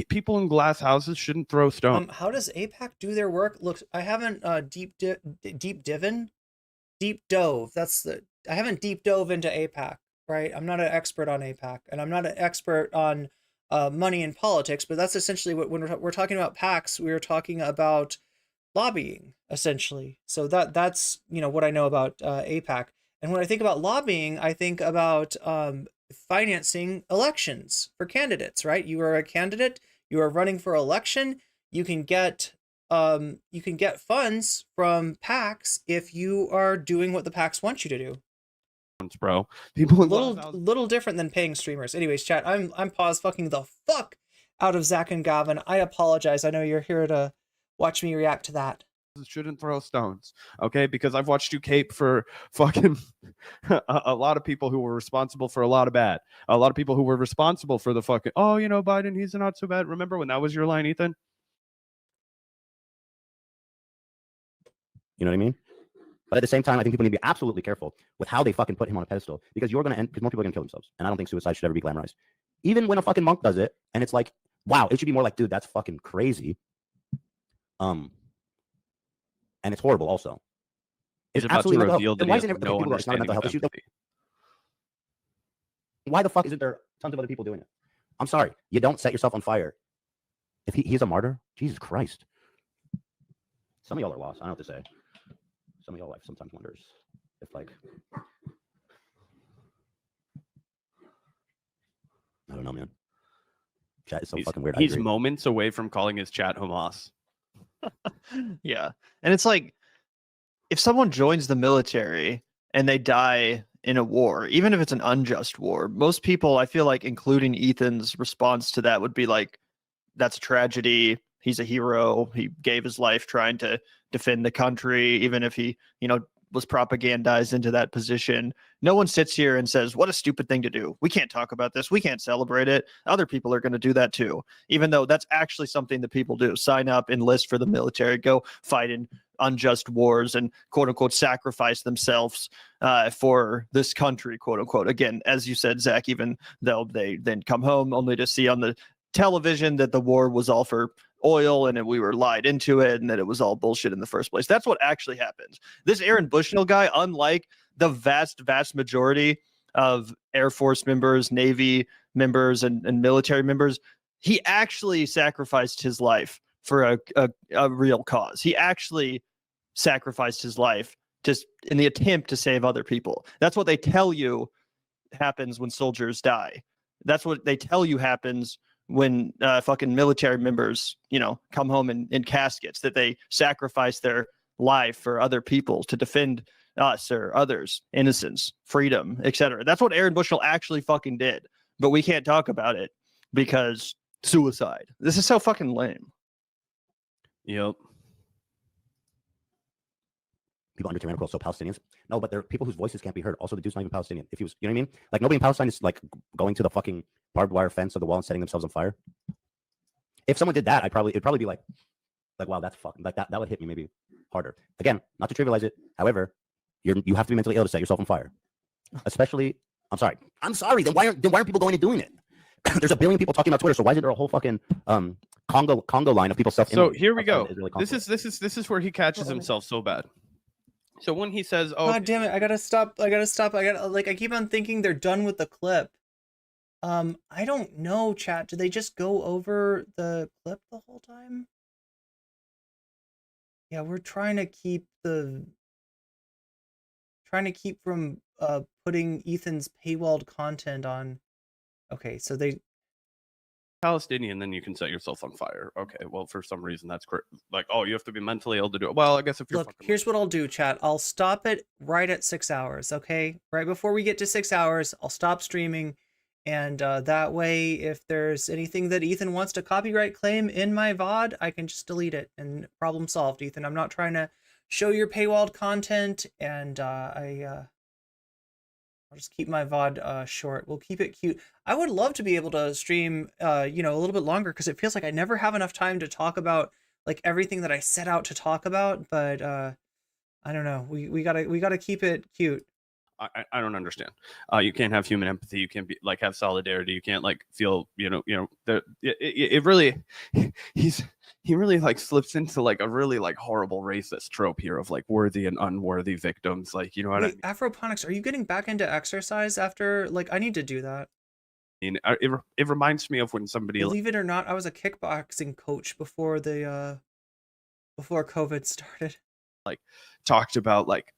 S9: people in glass houses shouldn't throw stones.
S1: How does AIPAC do their work? Look, I haven't deep dove. I haven't deep dove into AIPAC, right? I'm not an expert on AIPAC, and I'm not an expert on money in politics, but that's essentially what, when we're talking about PACs, we're talking about lobbying, essentially. So that's, you know, what I know about AIPAC. And when I think about lobbying, I think about financing elections for candidates, right? You are a candidate, you are running for election, you can get funds from PACs if you are doing what the PACs want you to do.
S9: Bro, people
S1: little different than paying streamers. Anyways, chat, I'm pause fucking the fuck out of Zach and Gavin. I apologize. I know you're here to watch me react to that.
S9: Shouldn't throw stones, okay? Because I've watched you cape for fucking a lot of people who were responsible for a lot of bad. A lot of people who were responsible for the fucking, oh, you know, Biden, he's not so bad. Remember when that was your line, Ethan?
S8: You know what I mean? But at the same time, I think people need to be absolutely careful with how they fucking put him on a pedestal, because you're going to end, because more people are going to kill themselves. And I don't think suicide should ever be glamorized. Even when a fucking monk does it, and it's like, wow, it should be more like, dude, that's fucking crazy. And it's horrible also. It's absolutely like, oh, why isn't it no people, it's not a mental health issue? Why the fuck isn't there tons of other people doing it? I'm sorry. You don't set yourself on fire. If he's a martyr, Jesus Christ. Some of y'all are lost. I don't know what to say. Some of y'all life sometimes wonders if, like, I don't know, man. Chat is so fucking weird.
S9: He's moments away from calling his chat Hamas.
S7: Yeah. And it's like, if someone joins the military and they die in a war, even if it's an unjust war, most people, I feel like, including Ethan's response to that, would be like, that's a tragedy. He's a hero. He gave his life trying to defend the country, even if he, you know, was propagandized into that position. No one sits here and says, what a stupid thing to do. We can't talk about this. We can't celebrate it. Other people are going to do that too, even though that's actually something that people do. Sign up, enlist for the military, go fight in unjust wars and quote unquote sacrifice themselves for this country, quote unquote. Again, as you said, Zach, even though they then come home only to see on the television that the war was all for oil and we were lied into it and that it was all bullshit in the first place. That's what actually happens. This Aaron Bushnell guy, unlike the vast majority of Air Force members, Navy members, and military members, he actually sacrificed his life for a real cause. He actually sacrificed his life just in the attempt to save other people. That's what they tell you happens when soldiers die. That's what they tell you happens when fucking military members, come home in caskets, that they sacrifice their life for other people to defend us or others, innocence, freedom, etc. That's what Aaron Bushnell actually fucking did. But we can't talk about it because suicide. This is so fucking lame.
S9: Yep.
S8: People under tyrannical, so Palestinians. No, but there are people whose voices can't be heard. Also, the dude's not even Palestinian. If he was, you know what I mean? Like, nobody in Palestine is like going to the fucking barbed wire fence of the wall and setting themselves on fire. If someone did that, it'd probably be like, wow, that's fucking, like that would hit me maybe harder. Again, not to trivialize it. However, you have to be mentally ill to set yourself on fire. Especially, I'm sorry. Then why aren't people going and doing it? There's a billion people talking about Twitter, so why isn't there a whole fucking Congo line of people self?
S9: So here we go. This is where he catches himself so bad. So when he says, "Oh,
S1: God damn it, I gotta stop. I keep on thinking they're done with the clip. I don't know, chat. Do they just go over the clip the whole time? Yeah, we're trying to keep from putting Ethan's paywalled content on. Okay, so they
S9: Palestinian, then you can set yourself on fire." Okay, well, for some reason that's like, oh, you have to be mentally ill to do it. Well, I guess if you're
S1: look, here's what I'll do, chat. I'll stop it right at 6 hours. Okay, right before we get to 6 hours, I'll stop streaming, and that way, if there's anything that Ethan wants to copyright claim in my VOD, I can just delete it and problem solved. Ethan, I'm not trying to show your paywalled content, and I'll just keep my VOD short. We'll keep it cute. I would love to be able to stream, a little bit longer, because it feels like I never have enough time to talk about like everything that I set out to talk about. But I don't know. We gotta keep it cute.
S9: I don't understand. You can't have human empathy. You can't be like have solidarity. You can't like feel, it really, he really like slips into like a really like horrible racist trope here of like worthy and unworthy victims. Like, you know what I mean?
S1: Afroponics, are you getting back into exercise after, like, I need to do that.
S9: It reminds me of when somebody,
S1: believe it or not, I was a kickboxing coach before before COVID started.
S9: Like talked about like,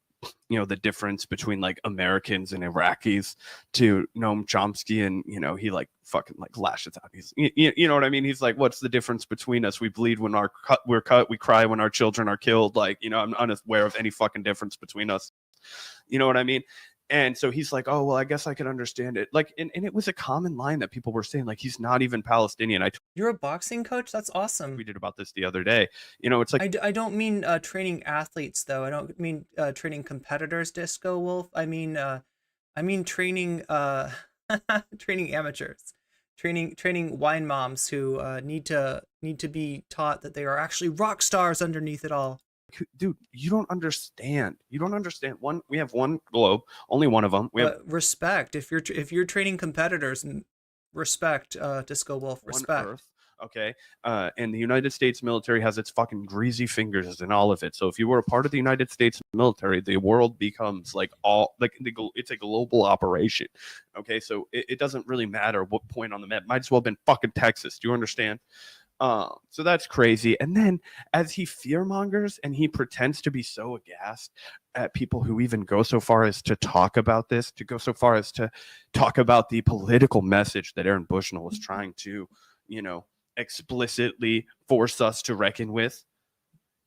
S9: the difference between like Americans and Iraqis to Noam Chomsky, and he like fucking like lashes out. He's you know what I mean? He's like, what's the difference between us? We bleed when we're cut. We cry when our children are killed. Like, I'm unaware of any fucking difference between us. You know what I mean? And so he's like, oh, well, I guess I can understand it. Like, and it was a common line that people were saying, like, he's not even Palestinian.
S1: You're a boxing coach? That's awesome.
S9: We did about this the other day. It's like,
S1: I don't mean training athletes, though. I don't mean training competitors, Disco Wolf. I mean training training amateurs, training wine moms who need to be taught that they are actually rock stars underneath it all.
S9: Dude, you don't understand. We have one globe, only one of them. We have
S1: respect. If you're training competitors, respect, Disco Wolf, respect.
S9: Earth, okay, and the United States military has its fucking greasy fingers in all of it. So if you were a part of the United States military, the world becomes like it's a global operation. Okay, so it doesn't really matter what point on the map. Might as well have been fucking Texas. Do you understand? So that's crazy. And then as he fearmongers and he pretends to be so aghast at people who even go so far as to talk about this, to go so far as to talk about the political message that Aaron Bushnell was trying to, explicitly force us to reckon with.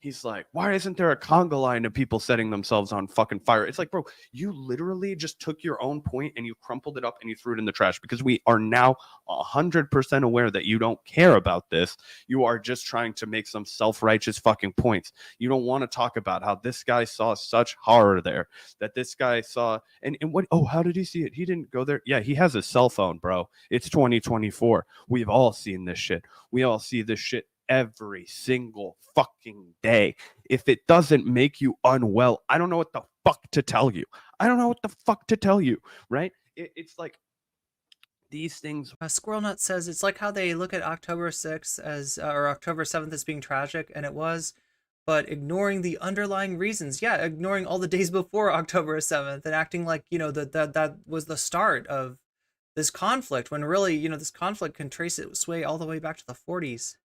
S9: He's like, why isn't there a Congo line of people setting themselves on fucking fire? It's like, bro, you literally just took your own point and you crumpled it up and you threw it in the trash, because we are now 100% aware that you don't care about this. You are just trying to make some self-righteous fucking points. You don't want to talk about how this guy saw such horror there, that this guy saw, and what, oh, how did he see it? He didn't go there. Yeah, he has a cell phone, bro. It's 2024. We've all seen this shit. We all see this shit every single fucking day. If it doesn't make you unwell, I don't know what the fuck to tell you. Right? It's like these things.
S1: Squirrel Nut says it's like how they look at October 6th as or October 7th as being tragic, and it was, but ignoring the underlying reasons. Yeah, ignoring all the days before October 7th and acting like, you know, that was the start of this conflict, when really, you know, this conflict can trace its way all the way back to the 40s.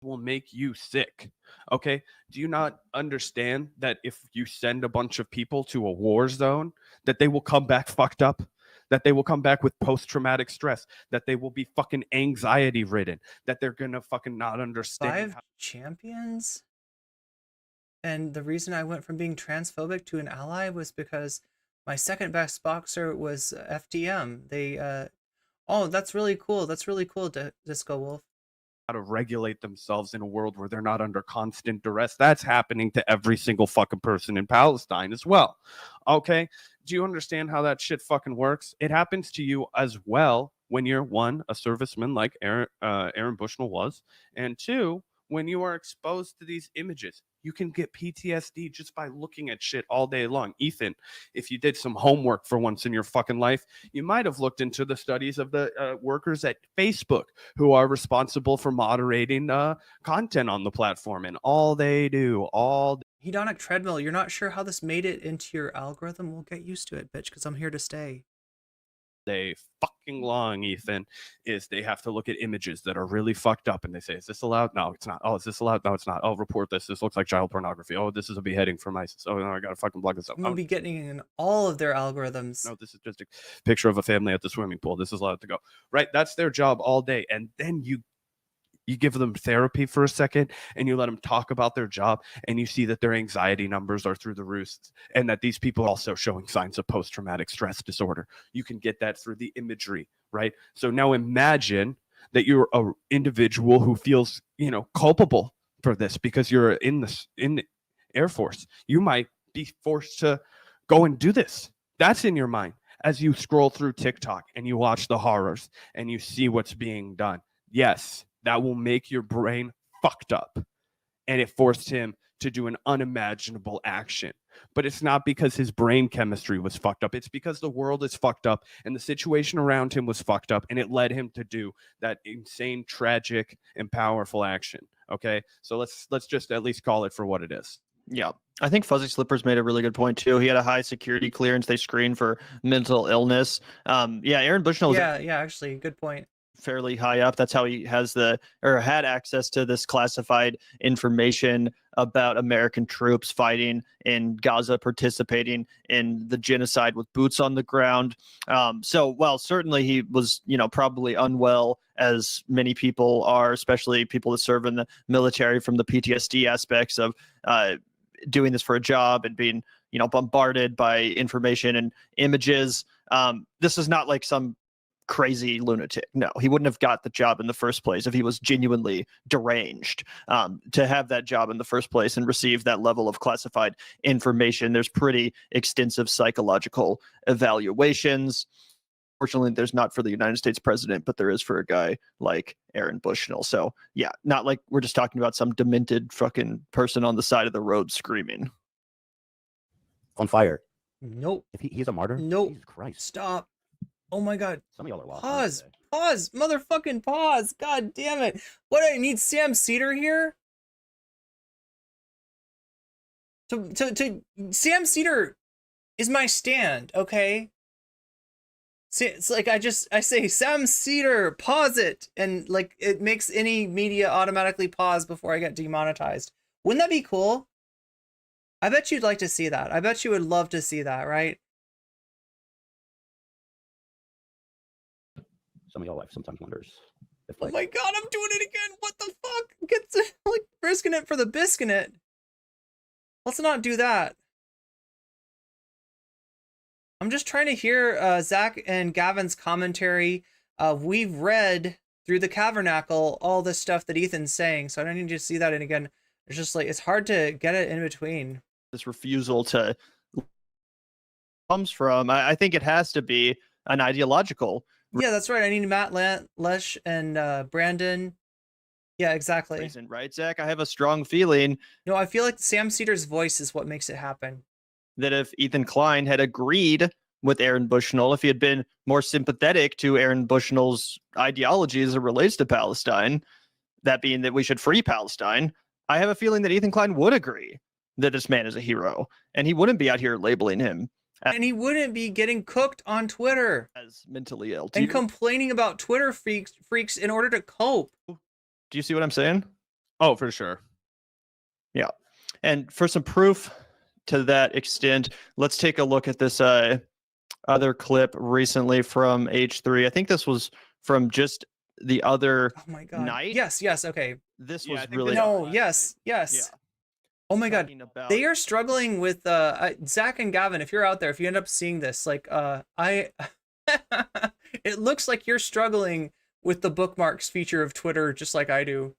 S9: Will make you sick. Okay? Do you not understand that if you send a bunch of people to a war zone, that they will come back fucked up? That they will come back with post-traumatic stress, that they will be fucking anxiety ridden, that they're gonna fucking not understand.
S1: 5 champions? And the reason I went from being transphobic to an ally was because my second best boxer was FDM. They, oh, that's really cool. That's really cool, Disco Wolf.
S9: How to regulate themselves in a world where they're not under constant duress. That's happening to every single fucking person in Palestine as well. Okay? Do you understand how that shit fucking works? It happens to you as well when you're, one, a serviceman like Aaron Bushnell was, and two, when you are exposed to these images. You can get PTSD just by looking at shit all day long. Ethan, if you did some homework for once in your fucking life, you might have looked into the studies of the workers at Facebook who are responsible for moderating content on the platform, and all they do all
S1: Hedonic treadmill, you're not sure how this made it into your algorithm? We'll get used to it, bitch, because I'm here to stay.
S9: day fucking long, Ethan, is they have to look at images that are really fucked up, and they say, is this allowed? No, it's not. Oh, is this allowed? No, it's not. Oh, report this. This looks like child pornography. Oh, this is a beheading from ISIS. Oh, no, I gotta fucking block this up.
S1: I'm gonna be getting in all of their algorithms.
S9: No, this is just a picture of a family at the swimming pool. This is allowed to go. Right? That's their job all day. And then you give them therapy for a second and you let them talk about their job, and you see that their anxiety numbers are through the roof, and that these people are also showing signs of post-traumatic stress disorder. You can get that through the imagery, right? So now imagine that you're an individual who feels, culpable for this because you're in the Air Force. You might be forced to go and do this. That's in your mind as you scroll through TikTok and you watch the horrors and you see what's being done. Yes, that will make your brain fucked up. And it forced him to do an unimaginable action. But it's not because his brain chemistry was fucked up. It's because the world is fucked up and the situation around him was fucked up, and it led him to do that insane, tragic, and powerful action. Okay? So let's just at least call it for what it is.
S7: Yeah. I think Fuzzy Slippers made a really good point too. He had a high security clearance. They screened for mental illness. Aaron Bushnell was
S1: actually, good point.
S7: Fairly high up. That's how he had access to this classified information about American troops fighting in Gaza, participating in the genocide with boots on the ground. So while certainly he was, probably unwell, as many people are, especially people that serve in the military, from the PTSD aspects of doing this for a job and being, bombarded by information and images. This is not like some crazy lunatic. No, he wouldn't have got the job in the first place if he was genuinely deranged. To have that job in the first place and receive that level of classified information, there's pretty extensive psychological evaluations. Fortunately, there's not for the United States president, but there is for a guy like Aaron Bushnell. So yeah, not like we're just talking about some demented fucking person on the side of the road screaming.
S8: On fire.
S1: Nope.
S8: If he's a martyr?
S1: Nope.
S8: Jesus Christ.
S1: Stop. Oh my god.
S8: Some of y'all are lost.
S1: Pause. Motherfucking pause. God damn it. What, I need Sam Cedar here? To Sam Cedar is my stand, okay? See, it's like I say Sam Cedar, pause it, and like it makes any media automatically pause before I get demonetized. Wouldn't that be cool? I bet you'd like to see that. I bet you would love to see that, right?
S8: Some of y'all life sometimes wonders if,
S1: oh my god, I'm doing it again. What the fuck? Gets like risking it for the biscuit. Let's not do that. I'm just trying to hear Zach and Gavin's commentary. We've read through the Cavernacle all this stuff that Ethan's saying, so I don't need to see that. And again, it's just like it's hard to get it in between.
S7: This refusal to comes from, I think it has to be an ideological.
S1: Yeah, that's right. I need Matt Lesh and Brandon. Yeah, exactly.
S7: reason, right, Zach? I have a strong feeling.
S1: No, I feel like Sam Cedar's voice is what makes it happen.
S7: That if Ethan Klein had agreed with Aaron Bushnell, if he had been more sympathetic to Aaron Bushnell's ideology as it relates to Palestine, that being that we should free Palestine, I have a feeling that Ethan Klein would agree that this man is a hero, and he wouldn't be out here labeling him.
S1: And he wouldn't be getting cooked on Twitter
S7: as mentally ill.
S1: And complaining about Twitter freaks in order to cope.
S7: Do you see what I'm saying?
S9: Oh, for sure.
S7: Yeah. And for some proof to that extent, let's take a look at this other clip recently from H3. I think this was from just the other night.
S1: Yes, okay.
S7: This was really
S1: yes. Yeah. Oh my God, they are struggling with Zach and Gavin. If you're out there, if you end up seeing this, like it looks like you're struggling with the bookmarks feature of Twitter, just like I do.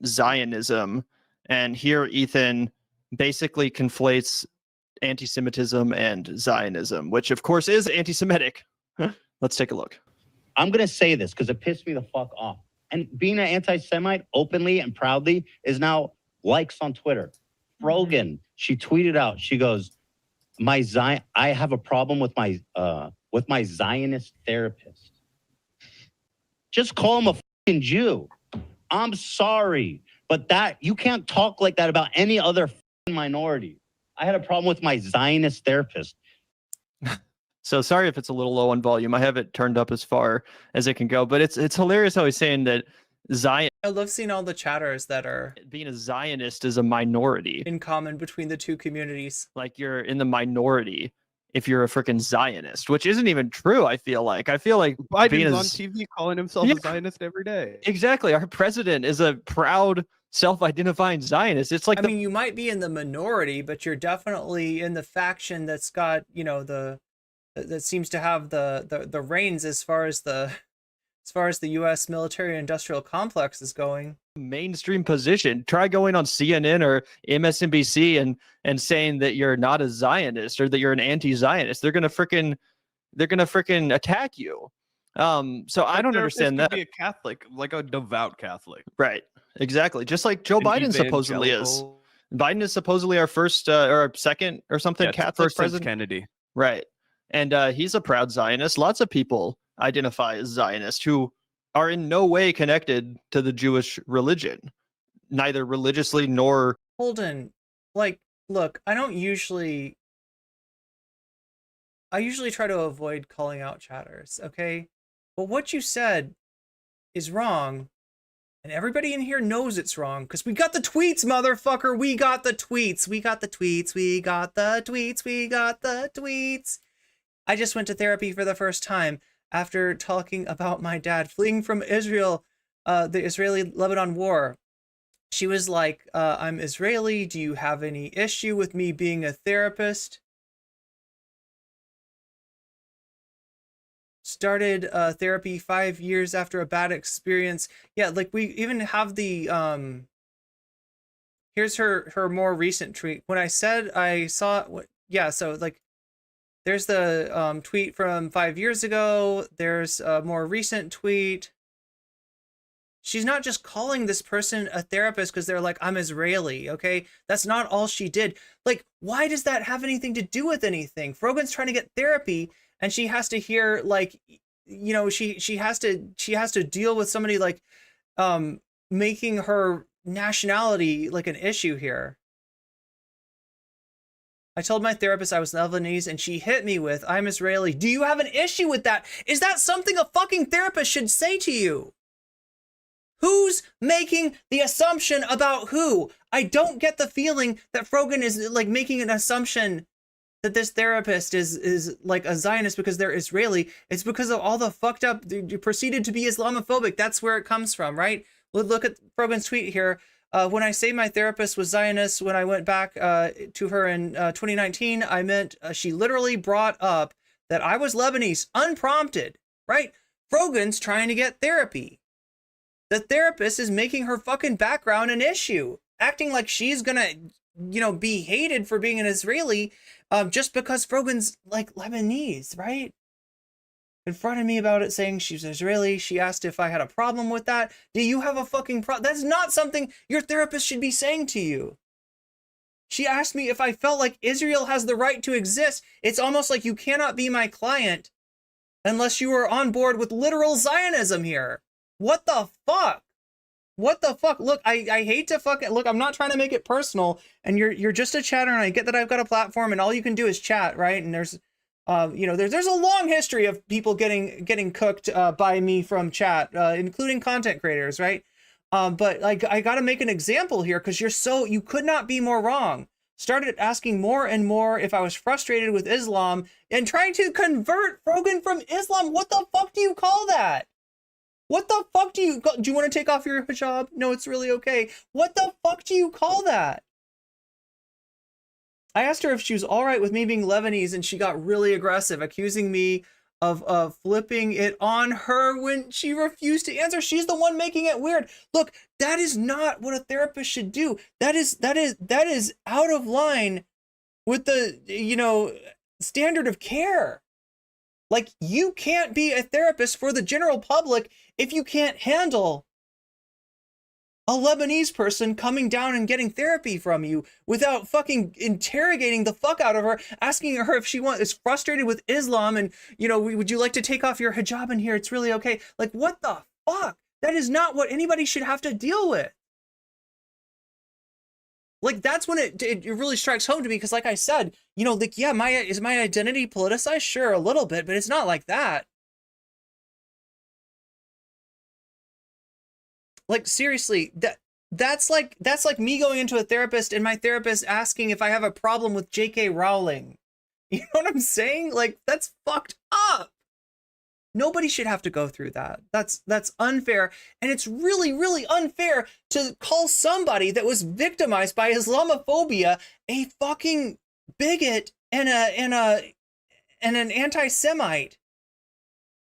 S7: Zionism, and here Ethan basically conflates anti-Semitism and Zionism, which of course is anti-Semitic. Let's take a look.
S19: I'm going to say this because it pissed me the fuck off. And being an anti-Semite openly and proudly is now likes on Twitter. Rogan, she tweeted out, she goes, I have a problem with my Zionist therapist. Just call him a fucking Jew. I'm sorry, but you can't talk like that about any other fucking minority. I had a problem with my Zionist therapist.
S7: So sorry if it's a little low on volume. I have it turned up as far as it can go, but it's hilarious how he's saying that Zion.
S1: I love seeing all the chatters that are
S7: being a Zionist is a minority
S1: in common between the two communities.
S7: Like you're in the minority if you're a freaking Zionist, which isn't even true. I feel like
S9: Biden's on TV calling himself a Zionist every day.
S7: Exactly. Our president is a proud self-identifying Zionist. It's like
S1: I mean, you might be in the minority, but you're definitely in the faction that's got, that seems to have the reins as far as the U.S. military-industrial complex is going.
S7: Mainstream position. Try going on CNN or MSNBC and saying that you're not a Zionist or that you're an anti-Zionist. They're gonna freaking attack you. So I don't understand that.
S9: Be a Catholic, like a devout Catholic,
S7: right? Exactly. Just like Joe Biden supposedly is. Biden is supposedly our first or our second or something Catholic president.
S9: Kennedy,
S7: right? And he's a proud Zionist. Lots of people identify as Zionists who are in no way connected to the Jewish religion, neither religiously nor.
S1: Holden, look, I usually try to avoid calling out chatters, okay? But what you said is wrong, and everybody in here knows it's wrong, because we got the tweets, motherfucker! We got the tweets! We got the tweets! We got the tweets! We got the tweets! I just went to therapy for the first time after talking about my dad fleeing from Israel, the Israeli-Lebanon war. She was like, I'm Israeli. Do you have any issue with me being a therapist? Started therapy 5 years after a bad experience. Yeah, like we even have the, here's her more recent tweet. When I said I saw, so like, there's the tweet from 5 years ago. There's a more recent tweet. She's not just calling this person a therapist because they're like, I'm Israeli, okay? That's not all she did. Like, why does that have anything to do with anything? Frogan's trying to get therapy, and she has to hear, like, she has to deal with somebody, like, making her nationality, like, an issue here. I told my therapist I was Lebanese, and she hit me with, I'm Israeli. Do you have an issue with that? Is that something a fucking therapist should say to you? Who's making the assumption about who? I don't get the feeling that Frogan is like making an assumption that this therapist is like a Zionist because they're Israeli. It's because of all the fucked up, you proceeded to be Islamophobic. That's where it comes from, right? Look at Frogan's tweet here. When I say my therapist was Zionist, when I went back to her in 2019, I meant she literally brought up that I was Lebanese, unprompted, right? Frogan's trying to get therapy. The therapist is making her fucking background an issue, acting like she's gonna, be hated for being an Israeli just because Frogan's like Lebanese, right? confronted me about it, saying she's Israeli. She asked if I had a problem with that. Do you have a fucking problem? That's not something your therapist should be saying to you. She asked me if I felt like Israel has the right to exist. It's almost like you cannot be my client unless you are on board with literal Zionism here. What the fuck? What the fuck? Look, I hate to fucking look. I'm not trying to make it personal, and you're just a chatter, and I get that I've got a platform, and all you can do is chat, right? And there's, you know, there's a long history of people getting cooked by me from chat, including content creators, right? But like, I got to make an example here because you could not be more wrong. Started asking more and more if I was frustrated with Islam and trying to convert Frogan from Islam. What the fuck do you call that? What the fuck do you want to take off your hijab? No, it's really okay. What the fuck do you call that? I asked her if she was all right with me being Lebanese, and she got really aggressive, accusing me of flipping it on her when she refused to answer. She's the one making it weird. Look, that is not what a therapist should do. That is out of line with the, you know, standard of care. Like, you can't be a therapist for the general public if you can't handle a Lebanese person coming down and getting therapy from you without fucking interrogating the fuck out of her, asking her if she is frustrated with Islam and, you know, would you like to take off your hijab in here? It's really okay. Like, what the fuck? That is not what anybody should have to deal with. Like, that's when it really strikes home to me, because like I said, you know, like, yeah, is my identity politicized? Sure, a little bit, but it's not like that. Like, seriously, that's like me going into a therapist and my therapist asking if I have a problem with J.K. Rowling. You know what I'm saying? Like, that's fucked up. Nobody should have to go through that. That's unfair, and it's really, really unfair to call somebody that was victimized by Islamophobia a fucking bigot and an anti-Semite,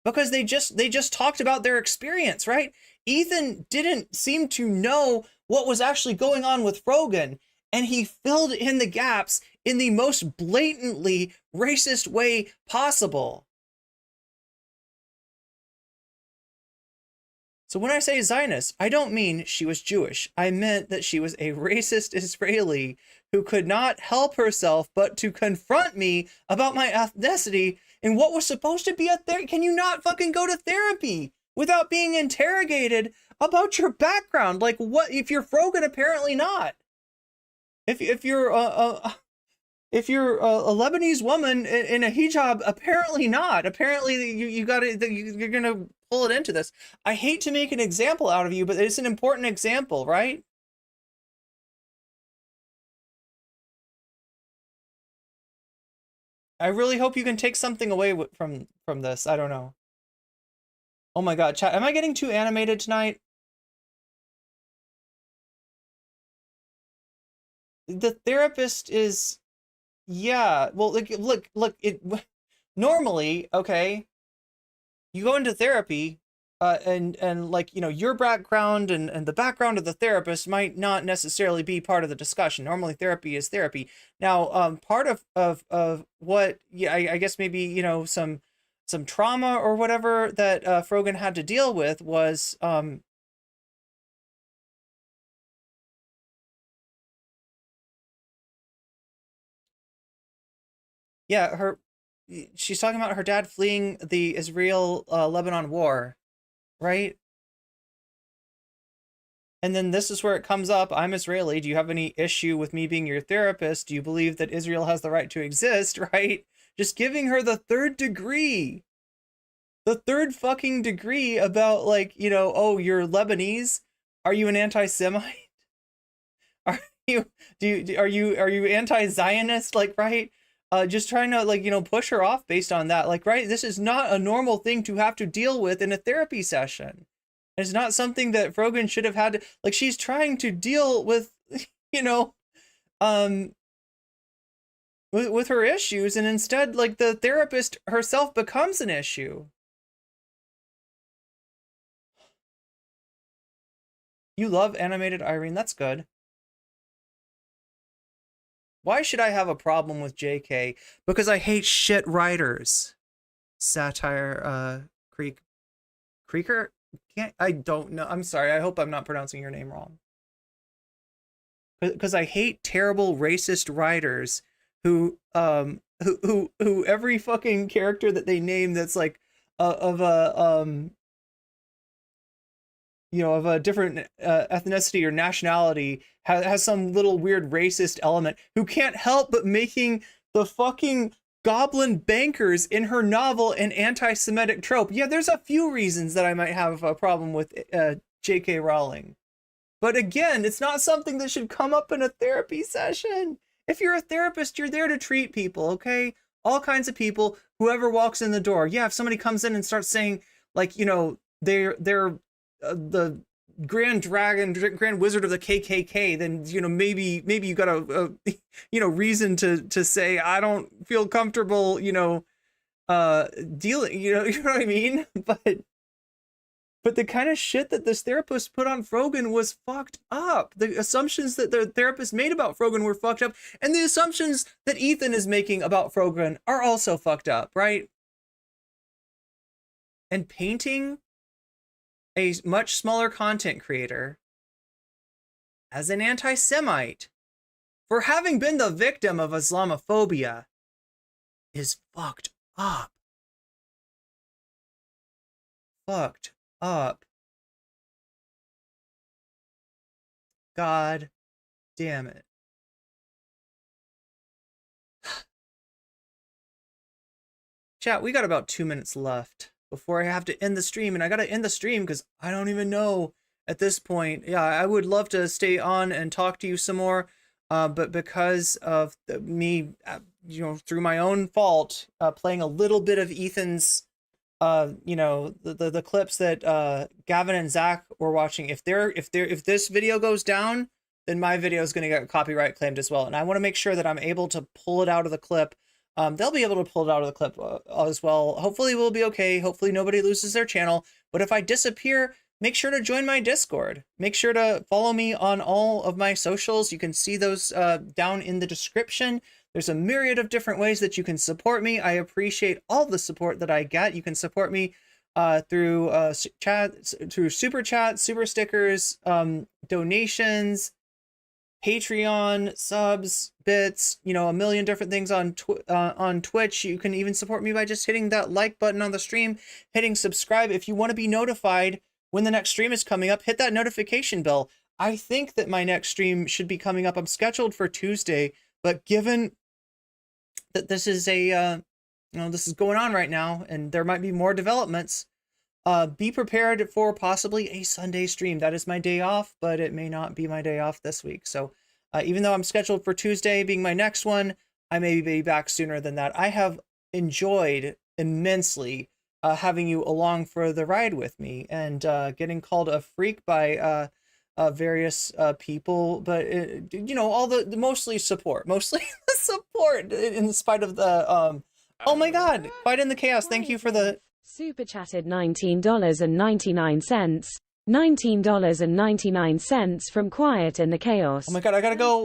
S1: because they just talked about their experience, right? Ethan didn't seem to know what was actually going on with Frogan, and he filled in the gaps in the most blatantly racist way possible. So when I say Zionist, I don't mean she was Jewish. I meant that she was a racist Israeli who could not help herself but to confront me about my ethnicity in what was supposed to be a therapy. Can you not fucking go to therapy without being interrogated about your background? Like, what if you're Frogan? Apparently not. If you're a Lebanese woman in a hijab, apparently not. Apparently you're gonna pull it into this. I hate to make an example out of you, but it's an important example, right? I really hope you can take something away from this. I don't know. Oh my god, chat, am I getting too animated tonight? The therapist is, yeah, well, look, normally, okay, you go into therapy, and like, you know, your background and the background of the therapist might not necessarily be part of the discussion. Normally therapy is therapy. Now, part of what, yeah, I guess maybe, you know, some trauma or whatever that Frogan had to deal with was, yeah, she's talking about her dad fleeing the Israel-Lebanon war, right? And then this is where it comes up. I'm Israeli. Do you have any issue with me being your therapist? Do you believe that Israel has the right to exist, right? Just giving her the third degree. The third fucking degree about, like, you know, oh, you're Lebanese? Are you an anti-Semite? Are you anti-Zionist? Like, right? Just trying to, like, you know, push her off based on that. Like, right, this is not a normal thing to have to deal with in a therapy session. It's not something that Frogan should have had to, like, she's trying to deal with, you know, with her issues, and instead, like, the therapist herself becomes an issue. You love animated Irene, that's good. Why should I have a problem with JK? Because I hate shit writers. satire, Creeker? I don't know. I'm sorry. I hope I'm not pronouncing your name wrong. Because I hate terrible racist writers who every fucking character that they name that's like of a of a different ethnicity or nationality has some little weird racist element, who can't help but making the fucking goblin bankers in her novel an anti-Semitic trope. Yeah, there's a few reasons that I might have a problem with J.K. Rowling. But again, it's not something that should come up in a therapy session. If you're a therapist, you're there to treat people, okay? All kinds of people, whoever walks in the door. Yeah, if somebody comes in and starts saying, like, they're the grand wizard of the KKK, then, maybe you got a reason to say, I don't feel comfortable, dealing, you know what I mean? But the kind of shit that this therapist put on Frogan was fucked up. The assumptions that the therapist made about Frogan were fucked up. And the assumptions that Ethan is making about Frogan are also fucked up, right? And painting a much smaller content creator as an anti-Semite for having been the victim of Islamophobia is fucked up. Fucked up. God damn it. Chat, we got about 2 minutes left before I have to end the stream, and I gotta end the stream because I don't even know at this point. Yeah, I would love to stay on and talk to you some more, but because of me, through my own fault, playing a little bit of Ethan's the clips that Gavin and Zach were watching, if this video goes down, then my video is going to get copyright claimed as well, and I want to make sure that I'm able to pull it out of the clip. They'll be able to pull it out of the clip as well. Hopefully we'll be okay. Hopefully nobody loses their channel. But if I disappear, make sure to join my Discord. Make sure to follow me on all of my socials. You can see those down in the description. There's a myriad of different ways that you can support me. I appreciate all the support that I get. You can support me through through super chat, super stickers, donations, Patreon, subs, bits, a million different things on Twitch. You can even support me by just hitting that like button on the stream, hitting subscribe. If you want to be notified when the next stream is coming up, hit that notification bell. I think that my next stream should be coming up. I'm scheduled for Tuesday, but given that this is this is going on right now and there might be more developments, be prepared for possibly a Sunday stream. That is my day off, but it may not be my day off this week. So even though I'm scheduled for Tuesday being my next one, I may be back sooner than that. I have enjoyed immensely having you along for the ride with me and getting called a freak by various people, but all the mostly support in spite of the oh my god, Quiet in the Chaos, thank you for the
S3: super chatted $19.99. $19.99 from Quiet in the Chaos.
S1: Oh my god, I gotta go